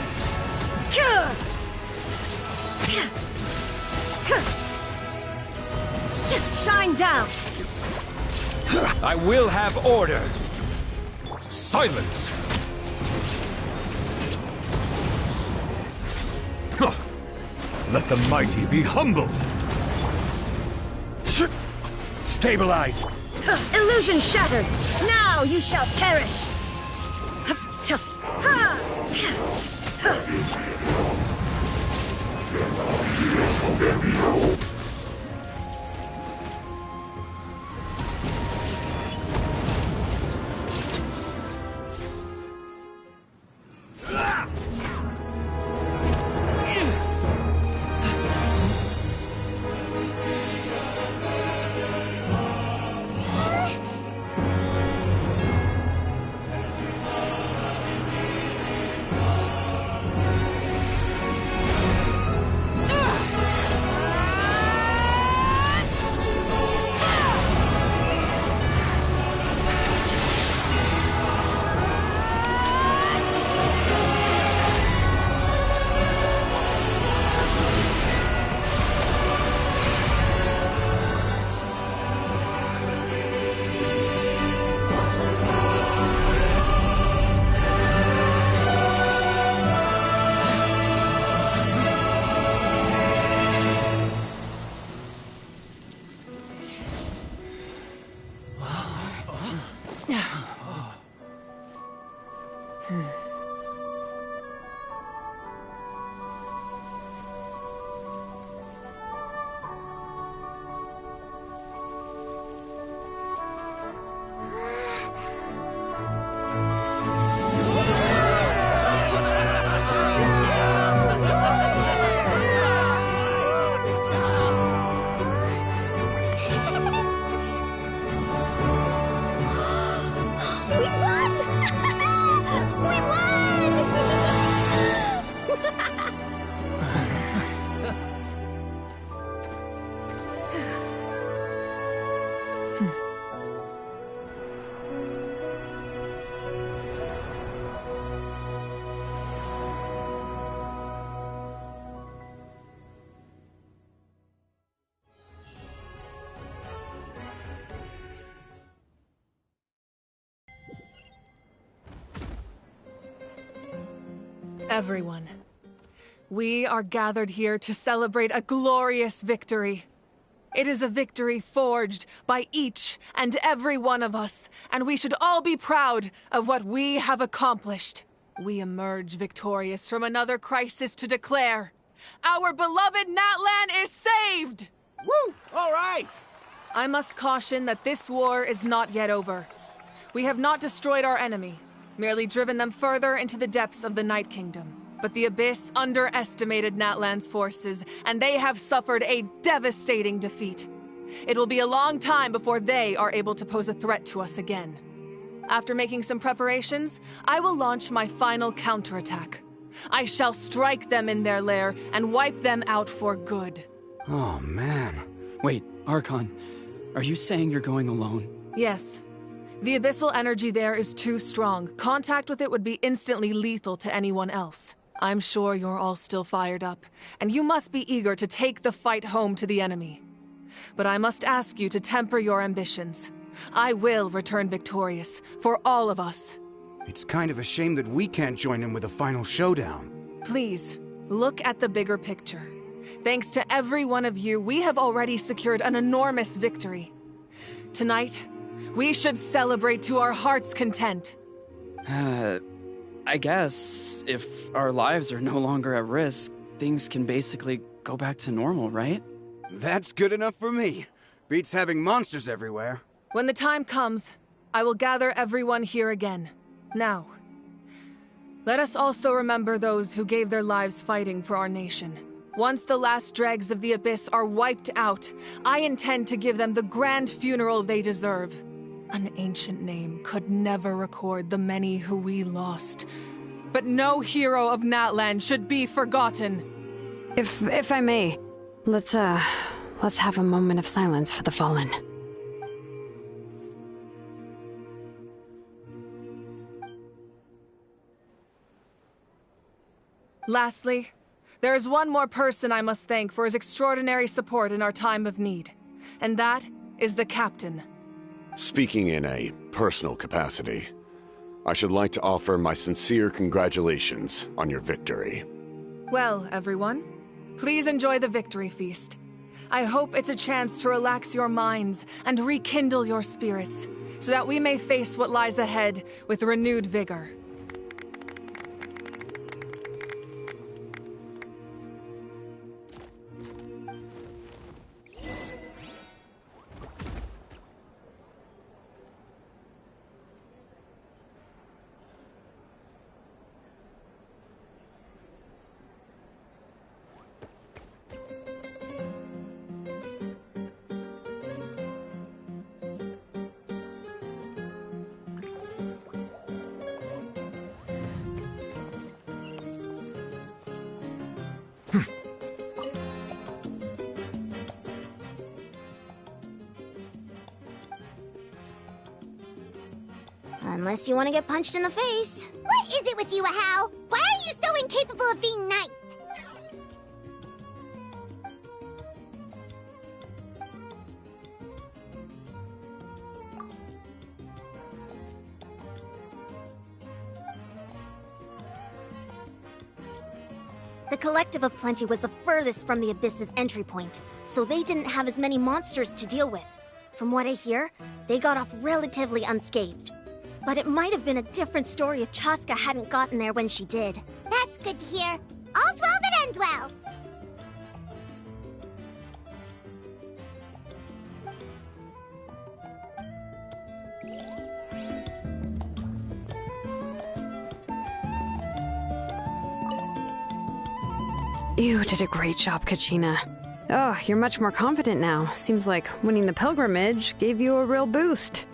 Ka! Shine down. I will have order. Silence! Let the mighty be humbled. Stabilize! Illusion shattered! Now you shall perish! Everyone, we are gathered here to celebrate a glorious victory. It is a victory forged by each and every one of us, and we should all be proud of what we have accomplished. We emerge victorious from another crisis to declare, our beloved Natlan is saved! Woo! All right! I must caution that this war is not yet over. We have not destroyed our enemy, merely driven them further into the depths of the Night Kingdom. But the Abyss underestimated Natlan's forces, and they have suffered a devastating defeat. It will be a long time before they are able to pose a threat to us again. After making some preparations, I will launch my final counterattack. I shall strike them in their lair and wipe them out for good. Oh, man. Wait, Archon, are you saying you're going alone? Yes. The abyssal energy there is too strong. Contact with it would be instantly lethal to anyone else. I'm sure you're all still fired up, and you must be eager to take the fight home to the enemy. But I must ask you to temper your ambitions. I will return victorious, for all of us. It's kind of a shame that we can't join in with a final showdown. Please, look at the bigger picture. Thanks to every one of you, we have already secured an enormous victory. Tonight, we should celebrate to our heart's content. I guess if our lives are no longer at risk, things can basically go back to normal, right? That's good enough for me. Beats having monsters everywhere. When the time comes, I will gather everyone here again. Now, let us also remember those who gave their lives fighting for our nation. Once the last dregs of the Abyss are wiped out, I intend to give them the grand funeral they deserve. An ancient name could never record the many who we lost. But no hero of Natlan should be forgotten. If I may, let's have a moment of silence for the fallen. Lastly, there is one more person I must thank for his extraordinary support in our time of need, and that is the Captain. Speaking in a personal capacity, I should like to offer my sincere congratulations on your victory. Well, everyone, please enjoy the victory feast. I hope it's a chance to relax your minds and rekindle your spirits, so that we may face what lies ahead with renewed vigor. Unless you want to get punched in the face. What is it with you, Ahau? Why are you so incapable of being nice? The Collective of Plenty was the furthest from the Abyss's entry point, so they didn't have as many monsters to deal with. From what I hear, they got off relatively unscathed. But it might have been a different story if Chaska hadn't gotten there when she did. That's good to hear. All's well that ends well. You did a great job, Kachina. Oh, you're much more confident now. Seems like winning the pilgrimage gave you a real boost.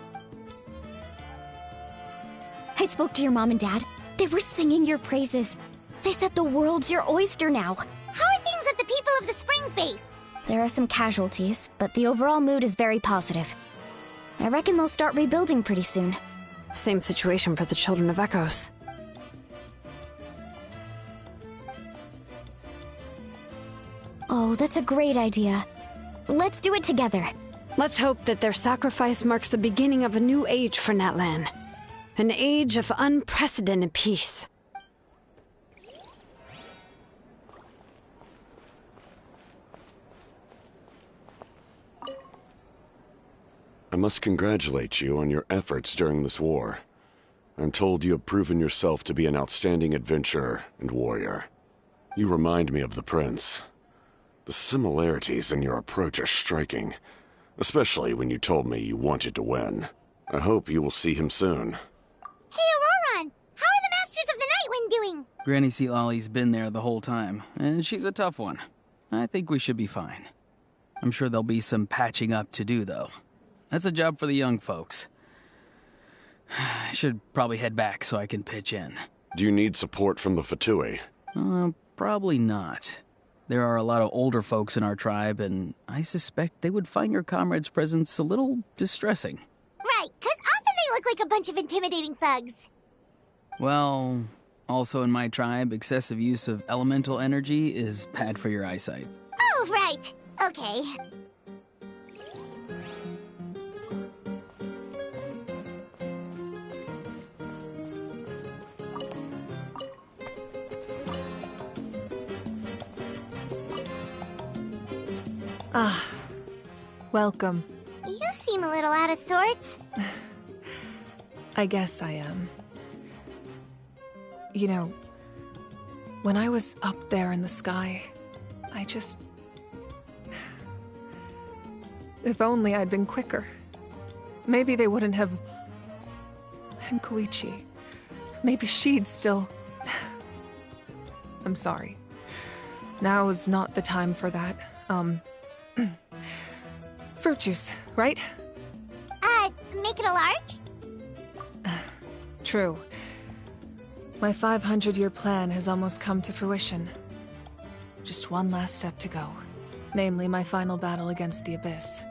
I spoke to your mom and dad. They were singing your praises. They said the world's your oyster now. How are things at the People of the Springs base? There are some casualties, but the overall mood is very positive. I reckon they'll start rebuilding pretty soon. Same situation for the Children of Echoes. Oh, that's a great idea. Let's do it together. Let's hope that their sacrifice marks the beginning of a new age for Natlan. An age of unprecedented peace. I must congratulate you on your efforts during this war. I'm told you have proven yourself to be an outstanding adventurer and warrior. You remind me of the Prince. The similarities in your approach are striking, especially when you told me you wanted to win. I hope you will see him soon. Hey, Auroron! How are the Masters of the Nightwind doing? Granny Sealolly's been there the whole time, and she's a tough one. I think we should be fine. I'm sure there'll be some patching up to do, though. That's a job for the young folks. I should probably head back so I can pitch in. Do you need support from the Fatui? Probably not. There are a lot of older folks in our tribe, and I suspect they would find your comrade's presence a little distressing. Right, 'cause often they look like a bunch of intimidating thugs. Well, also in my tribe, excessive use of elemental energy is bad for your eyesight. Oh, right. Okay. Ah, welcome. You seem a little out of sorts. I guess I am. You know, when I was up there in the sky, I just... If only I'd been quicker. Maybe they wouldn't have... And Koichi. Maybe she'd still... I'm sorry. Now is not the time for that. Fruit juice, right? Make it a large? True. My 500-year plan has almost come to fruition. Just one last step to go. Namely, my final battle against the Abyss.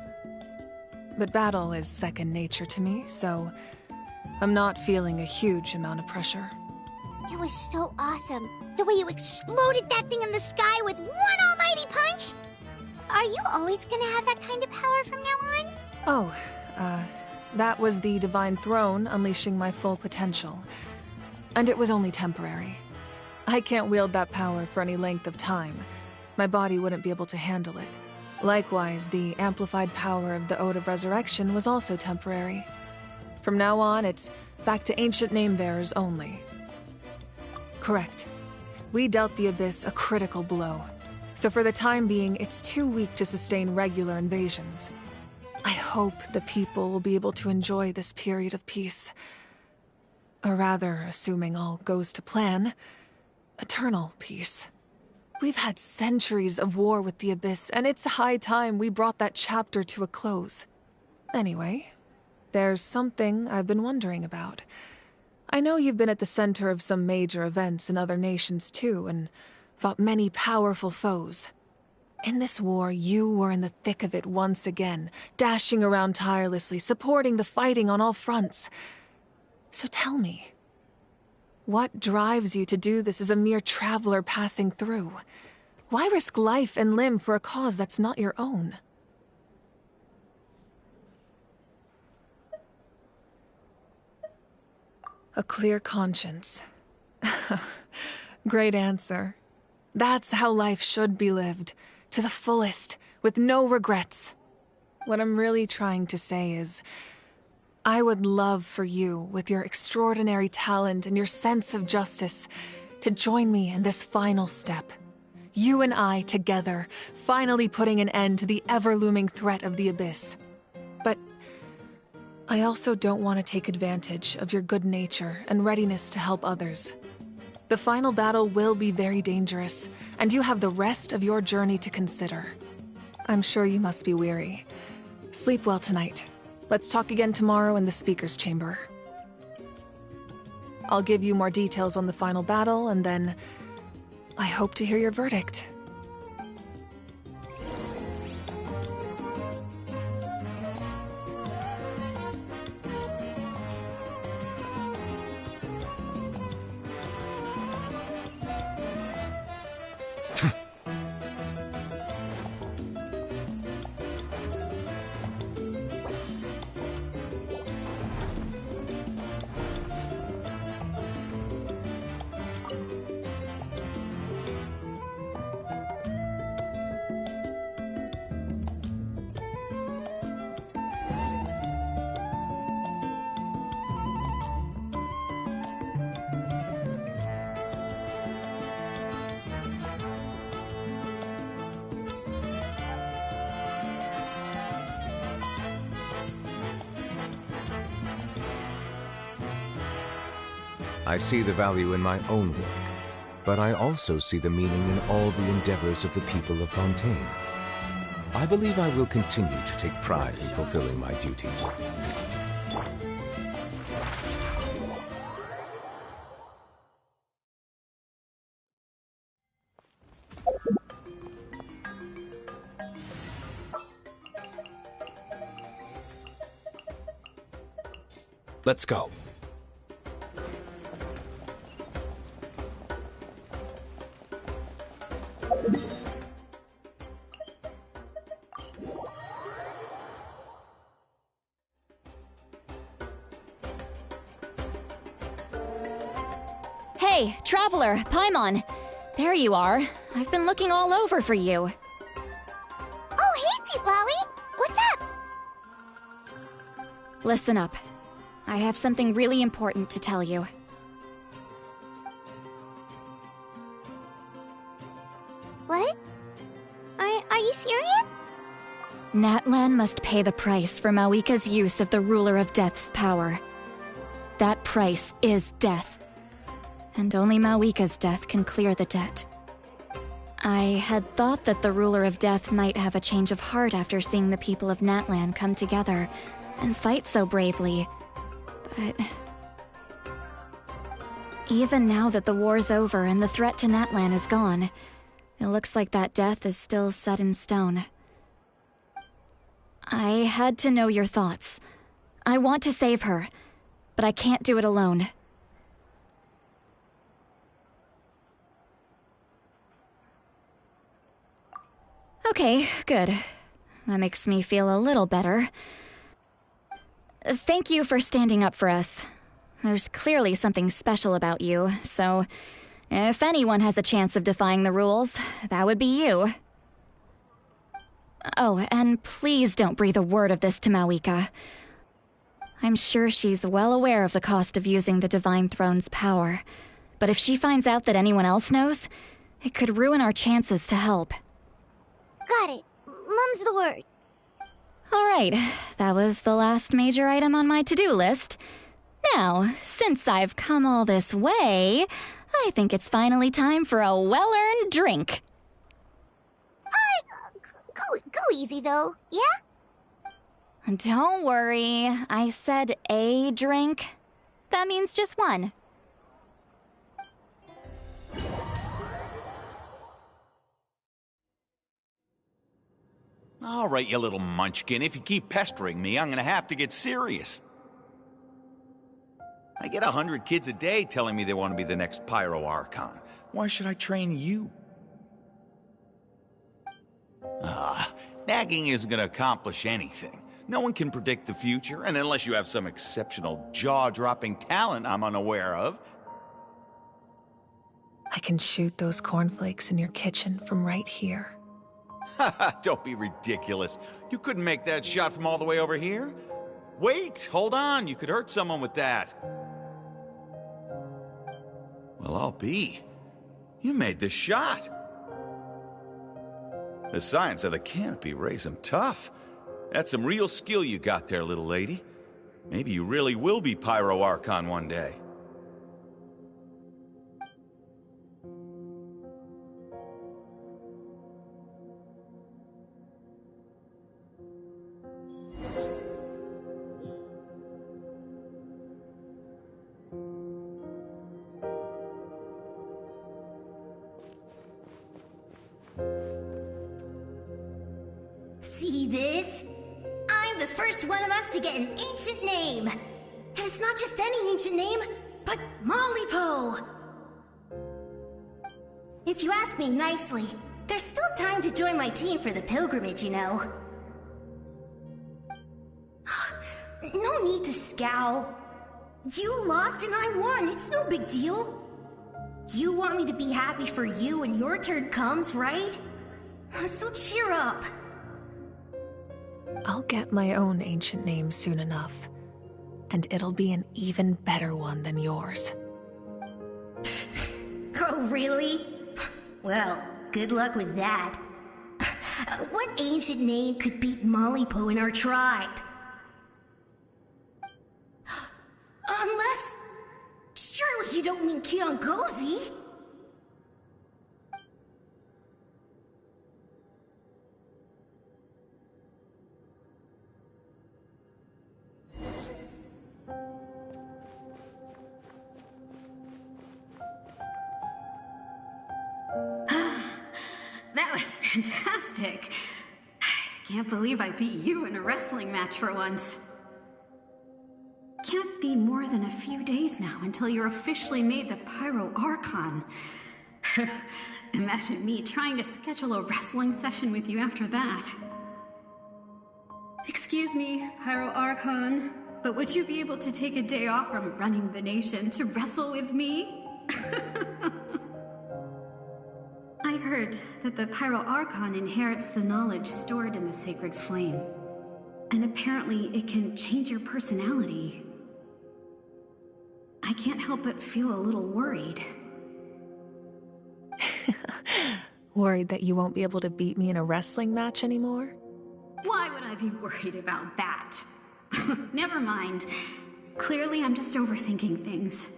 But battle is second nature to me, so I'm not feeling a huge amount of pressure. It was so awesome. The way you exploded that thing in the sky with one almighty punch! Are you always gonna have that kind of power from now on? Oh, that was the Divine Throne unleashing my full potential. And it was only temporary. I can't wield that power for any length of time. My body wouldn't be able to handle it. Likewise, the amplified power of the Ode of Resurrection was also temporary. From now on, it's back to ancient name-bearers only. Correct. We dealt the Abyss a critical blow, so for the time being, it's too weak to sustain regular invasions. I hope the people will be able to enjoy this period of peace. Or rather, assuming all goes to plan, eternal peace. We've had centuries of war with the Abyss, and it's high time we brought that chapter to a close. Anyway, there's something I've been wondering about. I know you've been at the center of some major events in other nations too, and fought many powerful foes. In this war, you were in the thick of it once again, dashing around tirelessly, supporting the fighting on all fronts. So tell me, what drives you to do this as a mere traveler passing through? Why risk life and limb for a cause that's not your own? A clear conscience. Great answer. That's how life should be lived, to the fullest, with no regrets. What I'm really trying to say is, I would love for you, with your extraordinary talent and your sense of justice, to join me in this final step. You and I together, finally putting an end to the ever-looming threat of the Abyss. But I also don't want to take advantage of your good nature and readiness to help others. The final battle will be very dangerous, and you have the rest of your journey to consider. I'm sure you must be weary. Sleep well tonight. Let's talk again tomorrow in the speaker's chamber. I'll give you more details on the final battle, and then I hope to hear your verdict. I see the value in my own work, but I also see the meaning in all the endeavors of the people of Fontaine. I believe I will continue to take pride in fulfilling my duties. Let's go. Hey, Traveler, Paimon. There you are. I've been looking all over for you. Oh, hey, Sweet Lowie! What's up? Listen up. I have something really important to tell you. What? Are you serious? Natlan must pay the price for Mawika's use of the Ruler of Death's power. That price is death. And only Mawika's death can clear the debt. I had thought that the Ruler of Death might have a change of heart after seeing the people of Natlan come together and fight so bravely, but even now that the war's over and the threat to Natlan is gone, it looks like that death is still set in stone. I had to know your thoughts. I want to save her, but I can't do it alone. Okay, good. That makes me feel a little better. Thank you for standing up for us. There's clearly something special about you, so if anyone has a chance of defying the rules, that would be you. Oh, and please don't breathe a word of this to Mawika. I'm sure she's well aware of the cost of using the Divine Throne's power. But if she finds out that anyone else knows, it could ruin our chances to help. Got it. Mum's the word. All right, that was the last major item on my to-do list. Now, since I've come all this way, I think it's finally time for a well-earned drink. Go easy, though, yeah? Don't worry, I said a drink. That means just one. All right, you little munchkin. If you keep pestering me, I'm gonna have to get serious. I get 100 kids a day telling me they want to be the next Pyro Archon. Why should I train you? Nagging isn't gonna accomplish anything. No one can predict the future, and unless you have some exceptional jaw-dropping talent I'm unaware of. I can shoot those cornflakes in your kitchen from right here. Don't be ridiculous. You couldn't make that shot from all the way over here? Wait, hold on. You could hurt someone with that. Well, I'll be. You made the shot. The science of the canopy raised him tough. That's some real skill you got there, little lady. Maybe you really will be Pyro Archon one day. See this? I'm the first one of us to get an ancient name. And it's not just any ancient name, but Mollypo. If you ask me nicely, there's still time to join my team for the pilgrimage, you know. No need to scowl. You lost and I won, it's no big deal. You want me to be happy for you when your turn comes, right? So cheer up. I'll get my own ancient name soon enough, and it'll be an even better one than yours. Oh, really? Well, good luck with that. What ancient name could beat Mollypo in our tribe? Unless... surely you don't mean Kiangozi? That was fantastic. I can't believe I beat you in a wrestling match for once. Can't be more than a few days now until you're officially made the Pyro Archon. Imagine me trying to schedule a wrestling session with you after that. Excuse me, Pyro Archon, but would you be able to take a day off from running the nation to wrestle with me? I heard that the Pyro Archon inherits the knowledge stored in the sacred flame. And apparently it can change your personality. I can't help but feel a little worried. Worried that you won't be able to beat me in a wrestling match anymore? Why would I be worried about that? Never mind. Clearly I'm just overthinking things.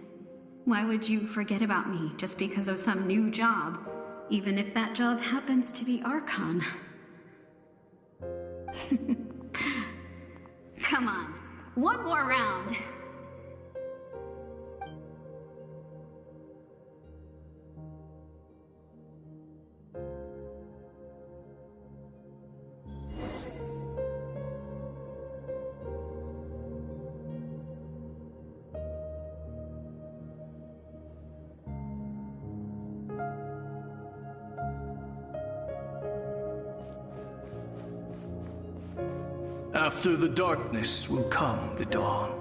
Why would you forget about me just because of some new job? Even if that job happens to be Archon. Come on, one more round. After the darkness will come the dawn.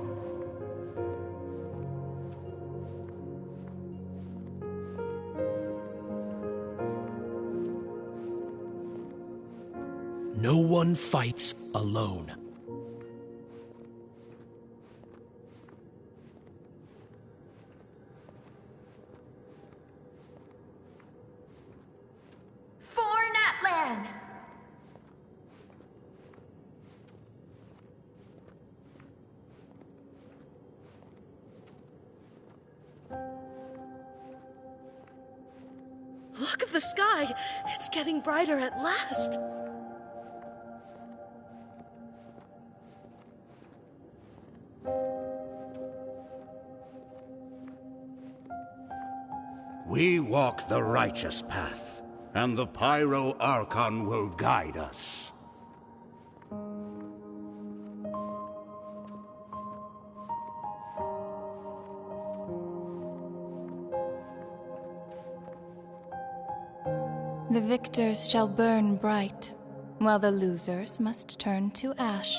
no one fights alone. For Natlan! Look at the sky! It's getting brighter at last! We walk the righteous path, and the Pyro Archon will guide us. The victors shall burn bright, while the losers must turn to ash.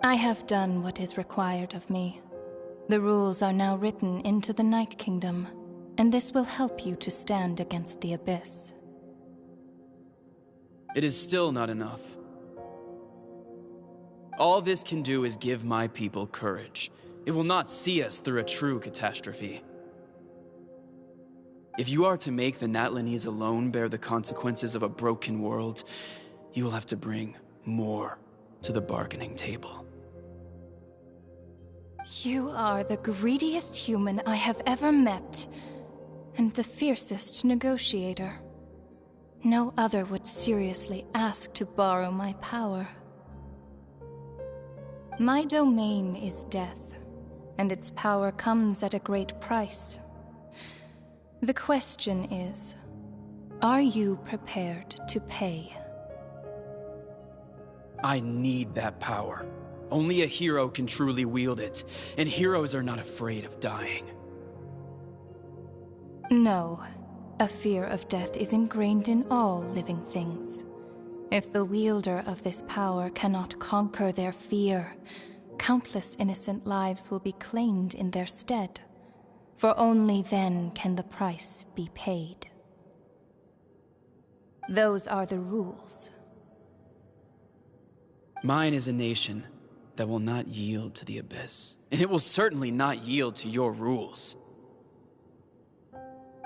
I have done what is required of me. The rules are now written into the Night Kingdom, and this will help you to stand against the Abyss. It is still not enough. All this can do is give my people courage. It will not see us through a true catastrophe. If you are to make the Natlanese alone bear the consequences of a broken world, you will have to bring more to the bargaining table. You are the greediest human I have ever met, and the fiercest negotiator. No other would seriously ask to borrow my power. My domain is death, and its power comes at a great price. The question is, are you prepared to pay? I need that power. Only a hero can truly wield it, and heroes are not afraid of dying. No, a fear of death is ingrained in all living things. If the wielder of this power cannot conquer their fear, countless innocent lives will be claimed in their stead. For only then can the price be paid. Those are the rules. Mine is a nation that will not yield to the Abyss, and it will certainly not yield to your rules.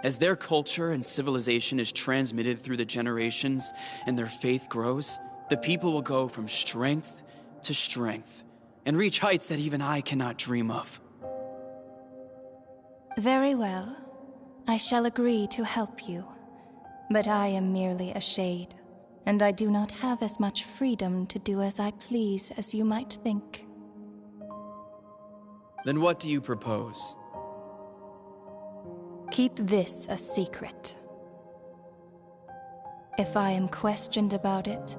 As their culture and civilization is transmitted through the generations and their faith grows, the people will go from strength to strength and reach heights that even I cannot dream of. Very well. I shall agree to help you. But I am merely a shade, and I do not have as much freedom to do as I please as you might think. Then what do you propose? Keep this a secret. If I am questioned about it,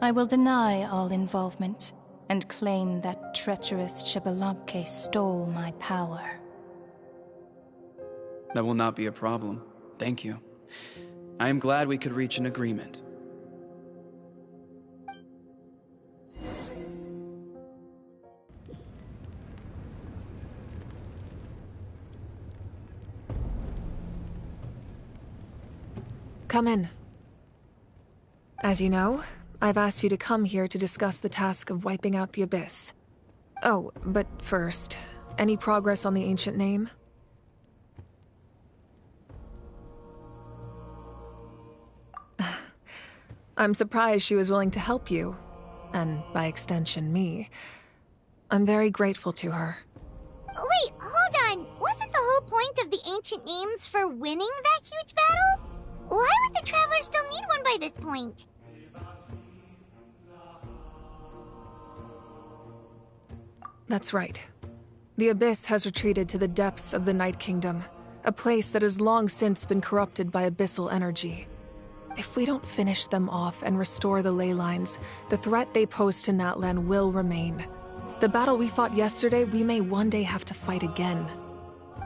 I will deny all involvement and claim that treacherous Xbalanque stole my power. That will not be a problem. Thank you. I am glad we could reach an agreement. Come in. As you know, I've asked you to come here to discuss the task of wiping out the Abyss. Oh, but first, any progress on the ancient name? I'm surprised she was willing to help you, and by extension, me. I'm very grateful to her. Wait, hold on. Wasn't the whole point of the ancient names for winning that huge battle? Why would the Travelers still need one by this point? That's right. The Abyss has retreated to the depths of the Night Kingdom, a place that has long since been corrupted by abyssal energy. If we don't finish them off and restore the ley lines, the threat they pose to Natlan will remain. The battle we fought yesterday, we may one day have to fight again.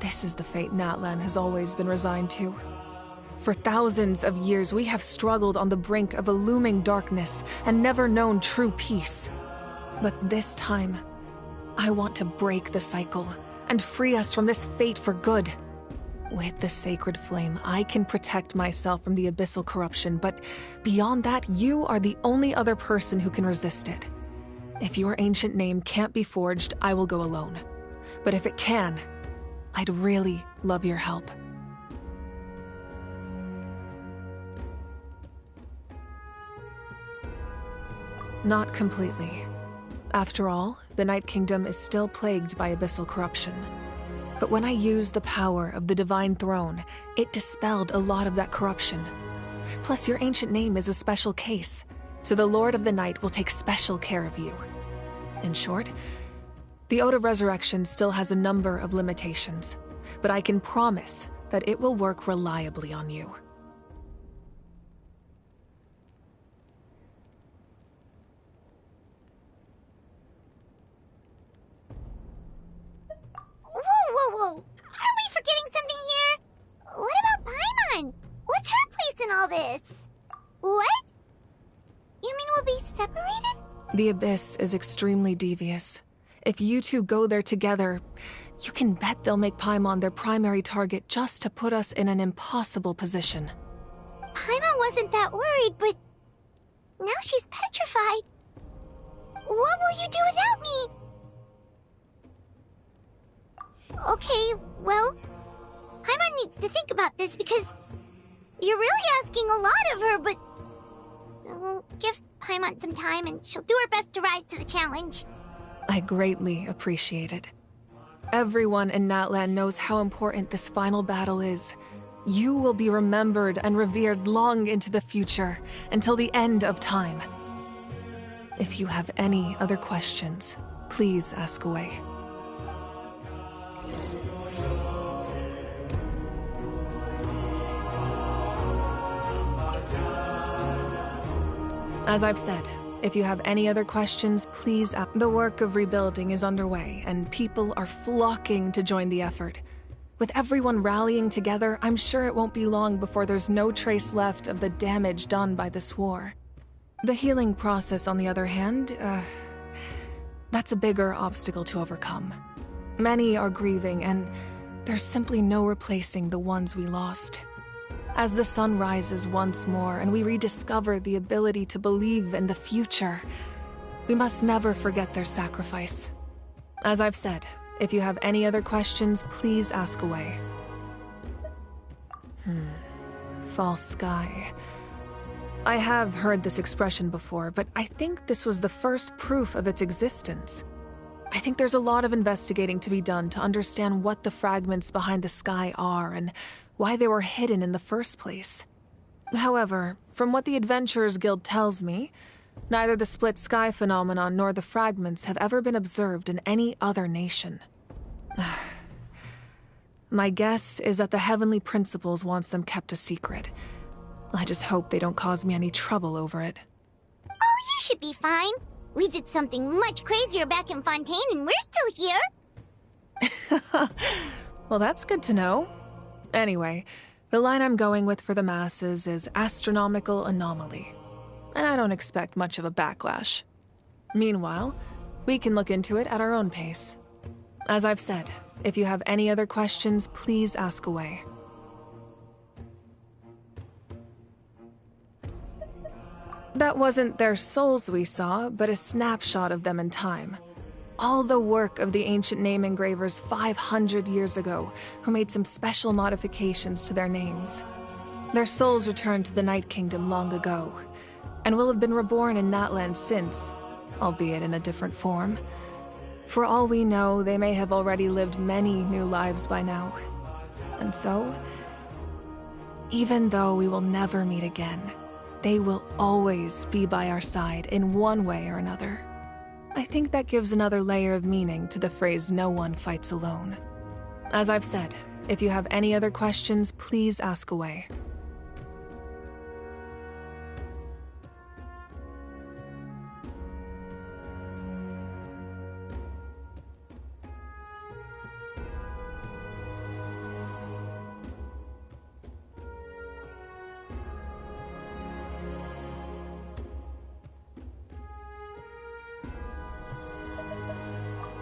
This is the fate Natlan has always been resigned to. For thousands of years, we have struggled on the brink of a looming darkness and never known true peace. But this time, I want to break the cycle and free us from this fate for good. With the sacred flame, I can protect myself from the abyssal corruption, but beyond that, you are the only other person who can resist it. If your ancient name can't be forged, I will go alone. But if it can, I'd really love your help. Not completely. After all, the Night Kingdom is still plagued by abyssal corruption. But when I used the power of the Divine Throne, it dispelled a lot of that corruption. Plus, your ancient name is a special case, so the Lord of the Night will take special care of you. In short, the Ode of Resurrection still has a number of limitations, but I can promise that it will work reliably on you. Whoa! Aren't we forgetting something here? What about Paimon? What's her place in all this? What? You mean we'll be separated? The Abyss is extremely devious. If you two go there together, you can bet they'll make Paimon their primary target just to put us in an impossible position. Paimon wasn't that worried, but now she's petrified. What will you do without me? Okay, well, Paimon needs to think about this because you're really asking a lot of her, but we'll give Paimon some time and she'll do her best to rise to the challenge. I greatly appreciate it. Everyone in Natlan knows how important this final battle is. You will be remembered and revered long into the future, until the end of time. If you have any other questions, please ask away. As I've said, if you have any other questions, please ask. The work of rebuilding is underway, and people are flocking to join the effort. With everyone rallying together, I'm sure it won't be long before there's no trace left of the damage done by this war. The healing process, on the other hand, that's a bigger obstacle to overcome. Many are grieving, and there's simply no replacing the ones we lost. As the sun rises once more and we rediscover the ability to believe in the future, we must never forget their sacrifice. As I've said, if you have any other questions, please ask away. False sky. I have heard this expression before, but I think this was the first proof of its existence. I think there's a lot of investigating to be done to understand what the fragments behind the sky are and why they were hidden in the first place. However, from what the Adventurers Guild tells me, neither the split sky phenomenon nor the fragments have ever been observed in any other nation. My guess is that the Heavenly Principles wants them kept a secret. I just hope they don't cause me any trouble over it. Oh, you should be fine. We did something much crazier back in Fontaine and we're still here. Well, that's good to know. Anyway, the line I'm going with for the masses is astronomical anomaly, and I don't expect much of a backlash. Meanwhile, we can look into it at our own pace. As I've said, if you have any other questions, please ask away. That wasn't their souls we saw, but a snapshot of them in time. All the work of the ancient name engravers 500 years ago, who made some special modifications to their names. Their souls returned to the Night Kingdom long ago, and will have been reborn in Natlan since, albeit in a different form. For all we know, they may have already lived many new lives by now. And so, even though we will never meet again, they will always be by our side in one way or another. I think that gives another layer of meaning to the phrase, "No one fights alone." As I've said, if you have any other questions, please ask away.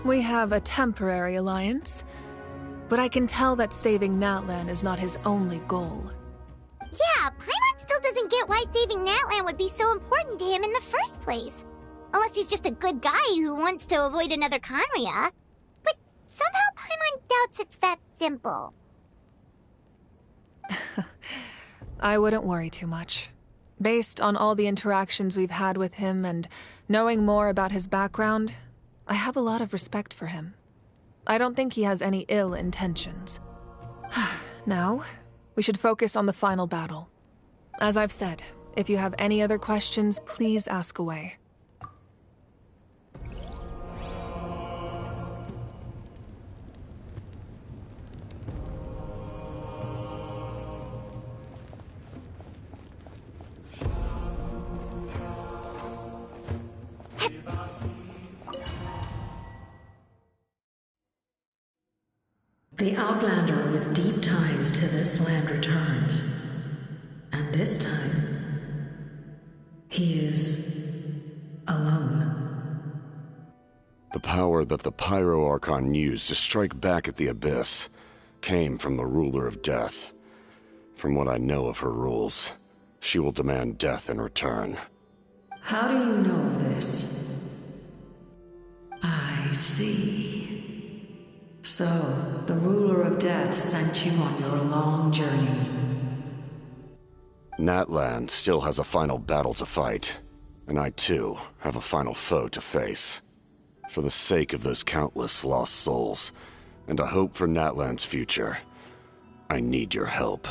We have a temporary alliance. but I can tell that saving Natlan is not his only goal. Yeah, Paimon still doesn't get why saving Natlan would be so important to him in the first place. Unless he's just a good guy who wants to avoid another Khaenri'ah. But somehow Paimon doubts it's that simple. I wouldn't worry too much. Based on all the interactions we've had with him and knowing more about his background, I have a lot of respect for him. I don't think he has any ill intentions. Now, we should focus on the final battle. As I've said, if you have any other questions, please ask away. The Outlander with deep ties to this land returns. And this time, he is alone. The power that the Pyro Archon used to strike back at the Abyss came from the Ruler of Death. From what I know of her rules, she will demand death in return. How do you know this? I see. So, the Ruler of Death sent you on your long journey. Natlan still has a final battle to fight, and I too have a final foe to face. For the sake of those countless lost souls, and a hope for Natlan's future, I need your help.